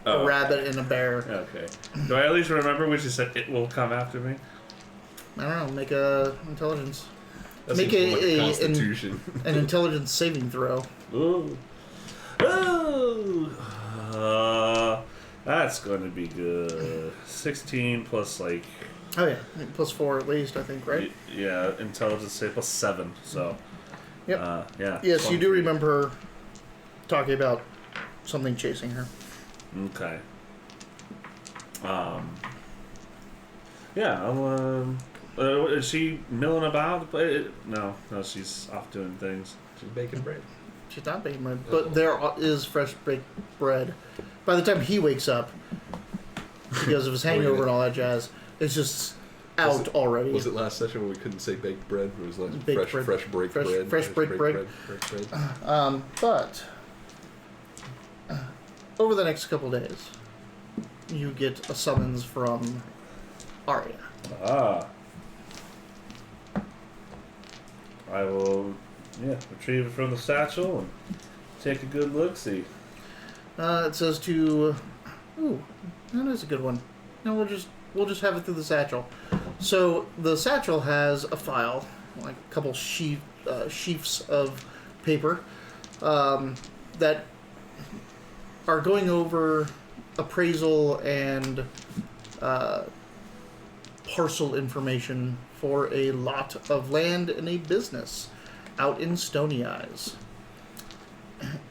rabbit and a bear. Okay. Do I at least remember when she said it will come after me? I don't know. Make a intelligence. That Make seems more like Constitution. an intelligence saving throw. Ooh. That's going to be good. 16 plus like... Oh yeah, +4 at least, I think, right? Yeah, intelligence save plus 7, so... Yep. Yeah. Yes, you do remember talking about something chasing her. Okay. Yeah, I'll, is she milling about? No, she's off doing things. She's baking bread. She's not baking bread, but there is fresh baked bread. By the time he wakes up, because of his hangover and all that jazz, it's just out already. Was it last session when we couldn't say baked bread? It was like fresh bread. Fresh baked bread. But over the next couple days, you get a summons from Arya. I will, retrieve it from the satchel and take a good look-see. It says to... Ooh, that is a good one. No, we'll just have it through the satchel. So the satchel has a file, like a couple sheafs of paper that are going over appraisal and parcel information for a lot of land and a business out in Stony Eyes.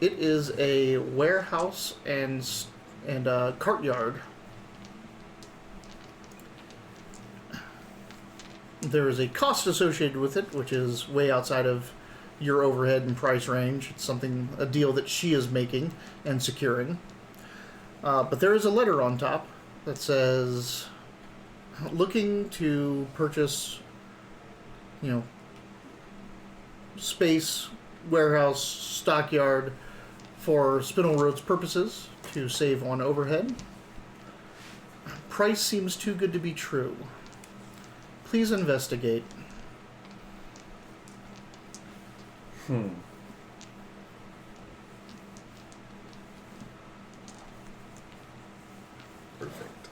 It is a warehouse and cart yard. There is a cost associated with it, which is way outside of your overhead and price range. It's a deal that she is making and securing. But there is a letter on top that says, looking to purchase, space, warehouse, stockyard for Spinel Road's purposes to save on overhead. Price seems too good to be true. Please investigate. Perfect.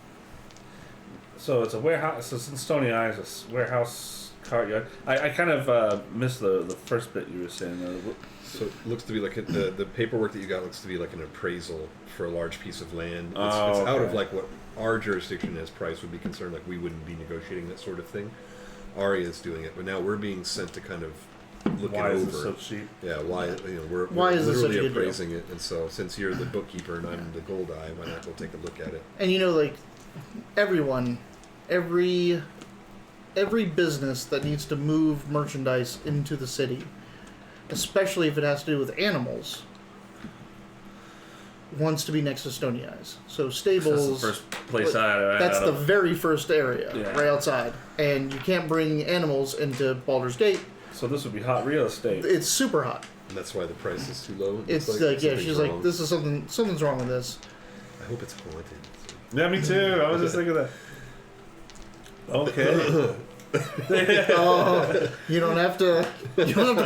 So it's a warehouse. So it's in Stony Eyes, a warehouse courtyard. I kind of missed the first bit you were saying. So it looks to be like the paperwork that you got looks to be like an appraisal for a large piece of land. It's out of okay. like what our jurisdiction as price would be concerned. Like we wouldn't be negotiating that sort of thing. Aria is doing it, but now we're being sent to kind of look Why it is over. it so cheap? Yeah, why we're Why is this such a literally good deal? appraising it, and so since you're the bookkeeper and I'm the gold eye, why not go take a look at it? And like everyone, every business that needs to move merchandise into the city, especially if it has to do with animals, wants to be next to Stony Eyes. So stables. That's the first place I. That's the very first area, Yeah. right outside, and you can't bring animals into Baldur's Gate. So this would be hot real estate. It's super hot. And that's why the price is too low. It's like yeah, something's she's wrong. like, this is something's wrong with this. I hope it's haunted. Yeah, me too. I was just thinking that. Okay. Oh, you don't have to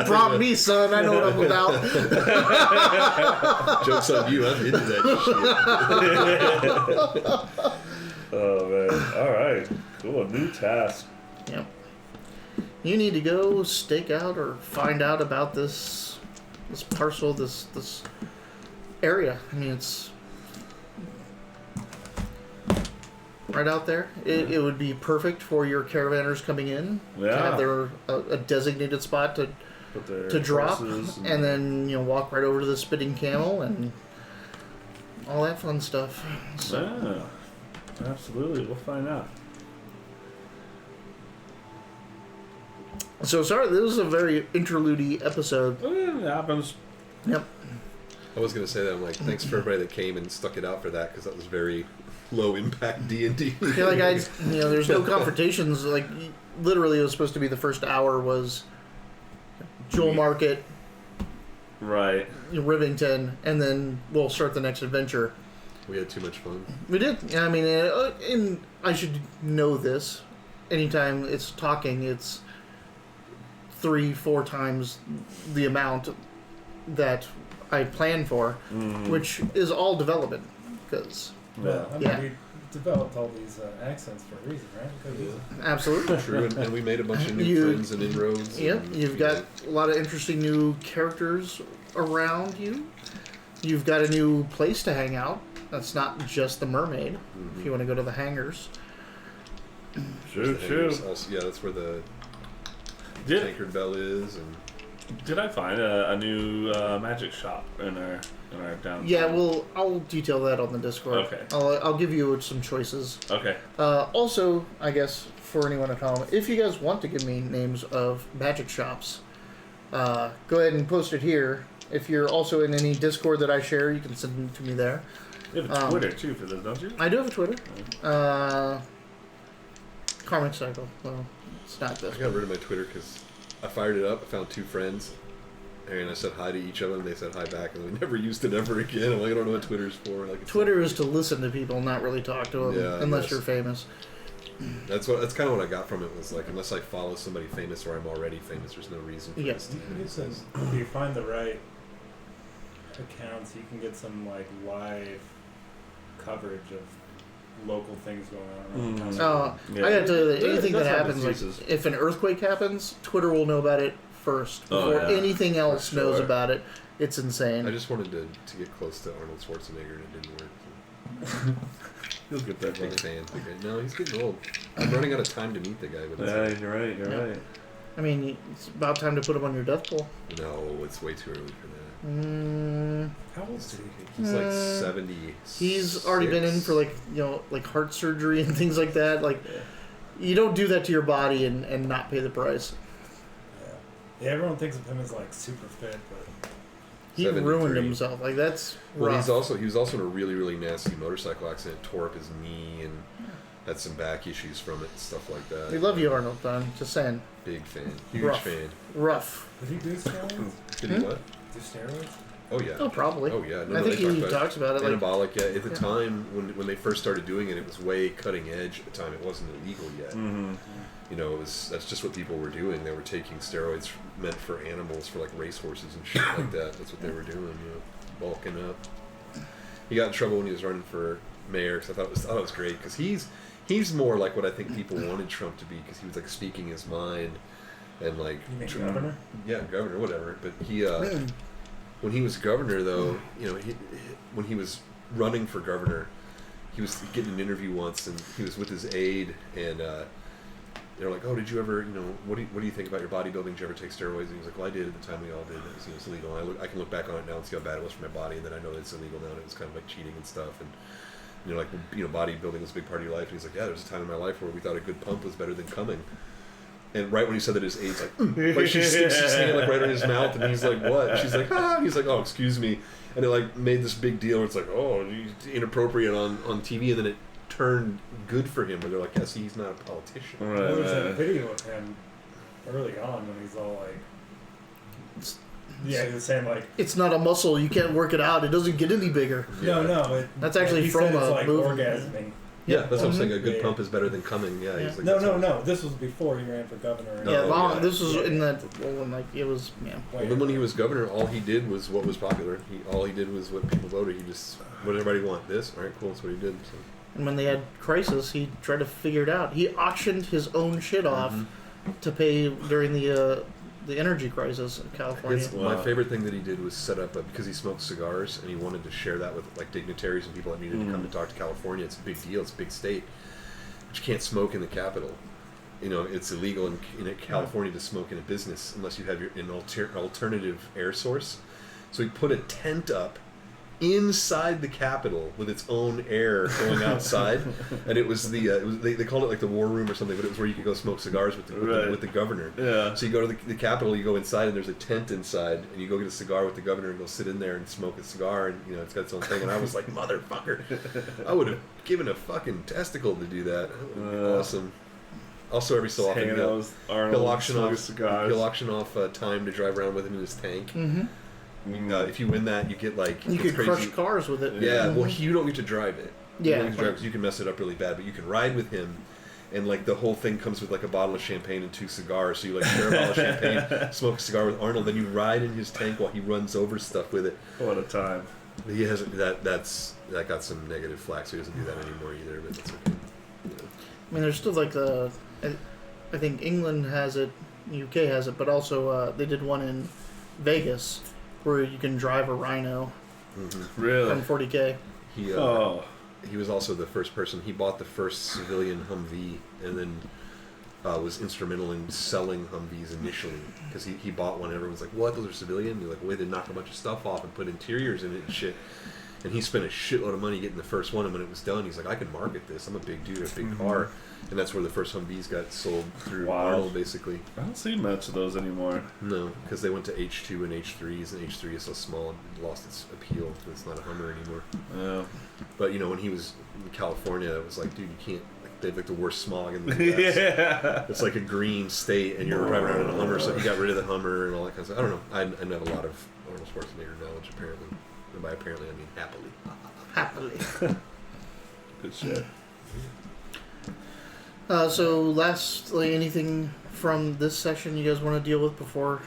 prompt me, son. I know what I'm about. Joke's on you. I'm into that shit. Oh man. All right. Cool. New task. Yep. You need to go stake out or find out about this parcel, this area. I mean, it's right out there. It would be perfect for your caravanners coming in to have their a designated spot to drop, and then walk right over to the spitting camel and all that fun stuff. So, Yeah. Absolutely. We'll find out. so sorry, this is a very interlude episode. Oh, yeah, it happens. Yep. I was gonna say that. I'm like, thanks for everybody that came and stuck it out for that because that was very low impact D&D. Yeah, like there's no confrontations. Like literally, it was supposed to be the first hour was Jewel Market, Right. Rivington, and then we'll start the next adventure. We had too much fun. We did. I mean, and I should know this. Anytime it's talking, it's 3-4 times the amount that I plan for, which is all development. Because Well, I mean, Yeah. we developed all these accents for a reason, right? absolutely. True, and we made a bunch of new You- friends and inroads. Yep, and, you've got a lot of interesting new characters around you. You've got a new place to hang out. That's not just the mermaid. If you want to go to the hangars. True. Yeah, that's where the Did Tankard Bell is, and Did I find a new magic shop in our downtown? Yeah, well, I'll detail that on the Discord. Okay. I'll give you some choices. Okay. Also, I guess for anyone at home, if you guys want to give me names of magic shops, go ahead and post it here. If you're also in any Discord that I share, you can send them to me there. You have a Twitter too for this, don't you? I do have a Twitter. Karmic Cycle. Well, it's not this. I got rid of my Twitter because I fired it up. I found 2 friends, and I said hi to each of them. They said hi back, and we never used it ever again. I'm like, I don't know what Twitter's for. Like, Twitter is to listen to people, not really talk to them, Yeah, I unless guess. you're famous. That's kind of what I got from it. Was like, unless I follow somebody famous or I'm already famous, there's no reason for Yeah. this to If you find the right accounts, you can get some like live coverage of local things going on. around town. I gotta tell you that Yeah, anything that's that how happens, like diseases. if an earthquake happens, Twitter will know about it first Oh, before yeah. anything else For knows sure. about it. It's insane. I just wanted to get close to Arnold Schwarzenegger, and it didn't work. You'll get that. Big Buddy. fan. No, he's getting old. I'm running out of time to meet the guy. But Yeah, you're right. You're Yeah. right. I mean, it's about time to put him on your death pool. no, it's way too early for that. How old is he? He's like 70. He's already been in for like heart surgery and things like that. Like, you don't do that to your body and not pay the price. Yeah, everyone thinks of him as like super fit, but He 73. ruined himself. Like that's Well, rough. he was also in a really, really nasty motorcycle accident, tore up his knee, and had some back issues from it and stuff like that. We love you, Arnold. I'm just saying. Big fan. Huge Rough. fan. Rough. Did he do steroids? Did he what? Do steroids? Oh, yeah. Oh, probably. Oh, yeah. No, I no, think they he talked talks about it. Like, Anabolic, yeah. At the Yeah. time, when they first started doing it, it was way cutting edge at the time. It wasn't illegal yet. Mm-hmm. You know, that's just what people were doing. They were taking steroids meant for animals, for like racehorses and shit like that. That's what they were doing, you know, bulking up. He got in trouble when he was running for mayor, because I thought it was great, because he's more like what I think people wanted Trump to be, because he was like speaking his mind, and like you mean governor? yeah, governor, whatever. But he when he was governor, though, you know, when he was running for governor, he was getting an interview once, and he was with his aide, and they're like, "Oh, did you ever, you know, what do you think about your bodybuilding? Did you ever take steroids?" And he was like, "Well, I did at the time. We all did. It was, it's illegal. And I can look back on it now and see how bad it was for my body, and then I know that it's illegal now. And it was kind of like cheating and stuff." And you know, like, you know, bodybuilding was a big part of your life. And he's like, "Yeah, there was a time in my life where we thought a good pump was better than coming." And right when he said that, his aide's like she sticks his hand like right in his mouth, and he's like, "What?" And she's like, "Ah." And he's like, "Oh, excuse me." And it like made this big deal. Where it's like, "Oh, inappropriate on TV," and then it turned good for him. Where they're like, "Yeah, see, he's not a politician." Right, There was that right. video of him early on when he's all like, yeah, he was saying like, it's not a muscle. You can't work it out. It doesn't get any bigger. no, no, That's actually he from said it's a like movie. orgasming. Yeah, that's what I'm saying. A good Yeah. pump is better than coming. Yeah, Yeah. He's like, No, that's no, what- no. This was before he ran for governor. No, Yeah, oh, long, yeah. this was in that. Well, when like it was. Yeah. Well, then when he was governor, all he did was what was popular. All he did was what people voted. He just, what did everybody want? This? All right, cool. That's what he did. So. And when they had crisis, he tried to figure it out. He auctioned his own shit off to pay during the energy crisis in California. My favorite thing that he did was set up because he smoked cigars and he wanted to share that with like dignitaries and people that needed to come to talk to California. It's a big deal. It's a big state, but you can't smoke in the capital. You know, it's illegal in California to smoke in a business unless you have an alternative air source. So he put a tent up inside the Capitol with its own air going outside, and it was they called it like the war room or something, but it was where you could go smoke cigars with the governor. Yeah. So you go to the Capitol, you go inside, and there's a tent inside, and you go get a cigar with the governor and go sit in there and smoke a cigar, and you know it's got its own thing. And I was like, motherfucker, I would have given a fucking testicle to do that. That would be awesome. Also, every so often he'll auction off time to drive around with him in his tank. Mm-hmm. If you win that, you get like You it's could crazy. crush cars with it. Yeah, Mhm. well, you don't get to drive it. You Yeah. don't get to drive because you can mess it up really bad. But you can ride with him, and like the whole thing comes with like a bottle of champagne and 2 cigars. So you like share a bottle of champagne, smoke a cigar with Arnold, then you ride in his tank while he runs over stuff with it. What a time. He has that got some negative flack, so he doesn't do that anymore either. But that's okay. You know. I mean, there's still like I think England has it, UK has it, but also they did one in Vegas where you can drive a rhino Really? on 40K. He was also the first person. He bought the first civilian Humvee, and then was instrumental in selling Humvees initially because he bought one. And everyone's like, "What? Those are civilian?" You're like, "Wait, they knocked a bunch of stuff off and put interiors in it and shit." And he spent a shitload of money getting the first one. And when it was done, he's like, "I can market this. I'm a big dude, a big car." And that's where the first Humvees got sold through Arnold, basically. I don't see much of those anymore. No, because they went to H2 and H3s, and H3 is so small and lost its appeal. It's not a Hummer anymore. Yeah. But you know, when he was in California, it was like, dude, you can't. Like, they have like the worst smog in the Midwest. Yeah. It's like a green state, and you're driving around in a Hummer, so he got rid of the Hummer and all that kind of stuff. I don't know. I have a lot of Arnold Schwarzenegger knowledge, apparently. And by apparently, I mean happily. Happily. Good shit. So, lastly, anything from this session you guys want to deal with before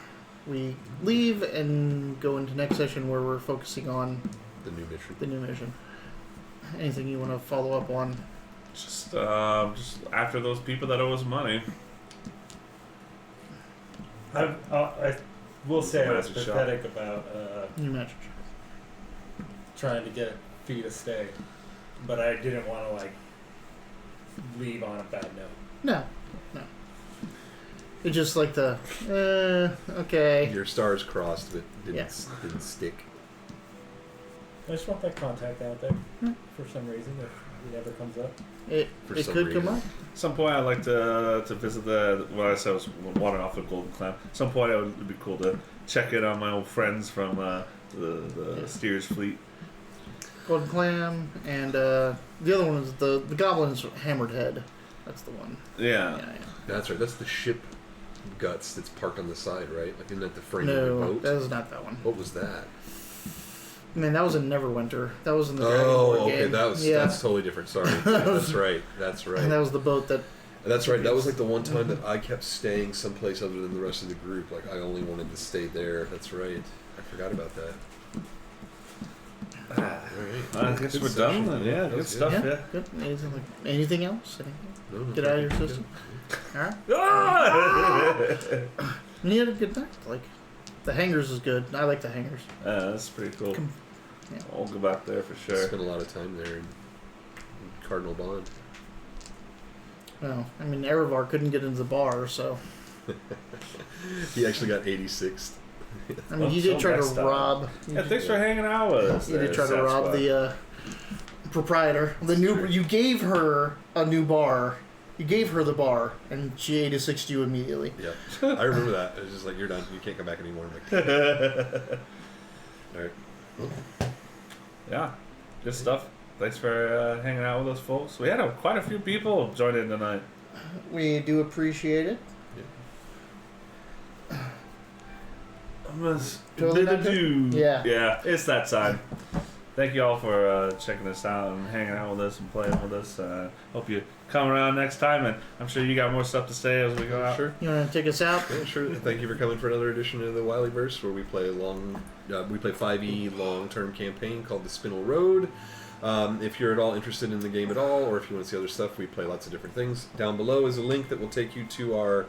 we leave and go into next session where we're focusing on The new mission. the new mission? Anything you want to follow up on? Just after those people that owe us money. I will say I was Magic shot. pathetic about New match. trying to get Fee to stay, but I didn't want to like leave on a bad note. No. It's just like the, okay. Your stars crossed, but didn't Yeah. stick. I just want that contact out there for some reason. It never comes up. It For it some could come reason. up. At some point, I'd like to visit what I said was wandering off the Golden Clam. At some point, it would be cool to check in on my old friends from the Steers fleet. Golden Clam, and the other one is the Goblin's Hammered Head. That's the one. Yeah. Yeah. That's right. That's the ship guts that's parked on the side, right? Like, isn't that the frame of the No, boat? that is not that one. What was that? Man, that was in Neverwinter. That was in the Dragon Oh, Board okay. game. That's totally different. Sorry. Yeah, that's right. That's right. And that was the boat that. That's right. That was like the one time that I kept staying someplace other than the rest of the group. Like I only wanted to stay there. That's right. I forgot about that. All right. I guess Good we're session. done then. Yeah, That good was stuff. Yeah, Yeah. good. Anything else? No, no, Get out of your good. system. All right. Ah! And you had a good night. Like, the hangars is good. I like the hangars. That's pretty cool. Yeah. I'll go back there for sure. Spent a lot of time there in Cardinal Bond. No, I mean Erevar couldn't get into the bar, so He actually got 86th. I mean Well, you did so try to next time. rob. Yeah, thanks for hanging out with us. You did there, try to Sasquatch. rob the proprietor. The new you gave her a new bar. You gave her the bar, and she 86'd you immediately. Yeah, I remember that. It was just like, you're done. You can't come back anymore. I'm like, all right. Yeah, good stuff. Thanks for hanging out with us, folks. We had quite a few people join in tonight. We do appreciate it. Totally not good? Yeah. Yeah, it's that time. Thank you all for checking us out and hanging out with us and playing with us. Hope you come around next time, and I'm sure you got more stuff to say as we go out. Sure. You want to take us out? Yeah, sure. Thank you for coming for another edition of the Wileyverse, where we play we play 5e long-term campaign called the Spinel Road. If you're at all interested in the game at all, or if you want to see other stuff, we play lots of different things. Down below is a link that will take you to our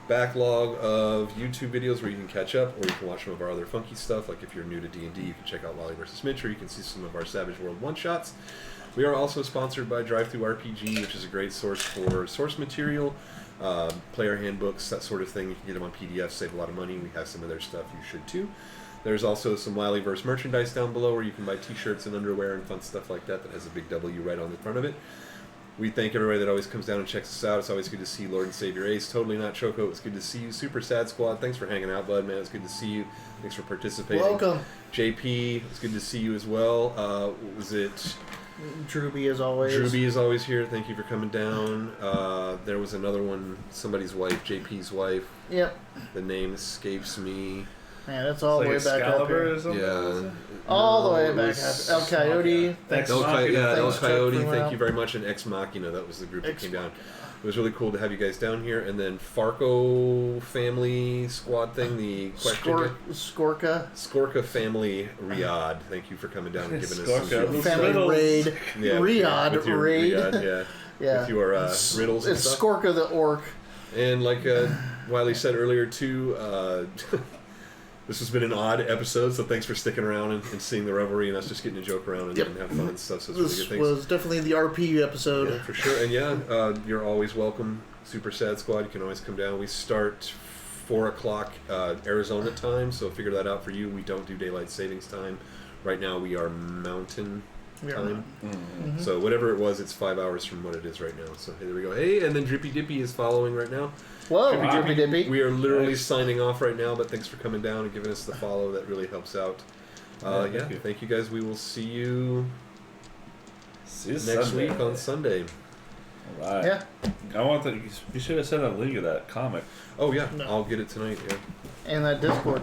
backlog of YouTube videos where you can catch up, or you can watch some of our other funky stuff. Like if you're new to D&D, you can check out Wally vs. Mitch, or you can see some of our Savage World one-shots. We are also sponsored by Drive-Thru-RPG, which is a great source for source material, player handbooks, that sort of thing. You can get them on PDF, save a lot of money. We have some of their stuff. You should too. There's also some Wileyverse merchandise down below where you can buy t-shirts and underwear and fun stuff like that has a big W right on the front of it. We thank everybody that always comes down and checks us out. It's always good to see Lord and Savior Ace. Totally Not Choco. It's good to see you. Super Sad Squad. Thanks for hanging out, bud, man. It's good to see you. Thanks for participating. Welcome. JP, it's good to see you as well. What was it? Drewby as always. Drewby is always here. Thank you for coming down. There was another one, somebody's wife, JP's wife. Yep. The name escapes me. Man, that's all the way Like back up Excalibur here. or something? Yeah. All the way it back was- up. El Coyote. Thanks. El Machina. Thanks, Chuck, Coyote, for thank out. you very much. And Ex Machina, that was the group that Ex came down. It was really cool to have you guys down here. And then Farco family squad thing, the question. Skorka. Skorka family Riyadh, thank you for coming down and giving us Skorka. some Family Riddles. raid. yeah, Riyadh with your raid. Riyadh, yeah. Yeah. With your riddles and It's stuff. Skorka the orc. And like Wiley said earlier too, this has been an odd episode, so thanks for sticking around and seeing the revelry and us just getting to joke around and, Yep. and have fun and stuff. So it's This really good. Thanks. was definitely the RP episode. Yeah, for sure. And yeah, you're always welcome. Super Sad Squad, you can always come down. We start 4 o'clock Arizona time, so figure that out for you. We don't do daylight savings time. Right now we are mountain We are time. Mhm. So whatever it was, it's 5 hours from what it is right now. So hey, there we go. Hey, and then Drippy Dippy is following right now. Whoa, Wow. Drippy Dippy. We are literally signing off right now, but thanks for coming down and giving us the follow. That really helps out. Yeah, Thank you guys. We will see you See you next Sunday. week on Sunday. All right. Yeah. I want that. You should have sent a link of that comic. Oh yeah, No. I'll get it tonight. Yeah. And that Discord.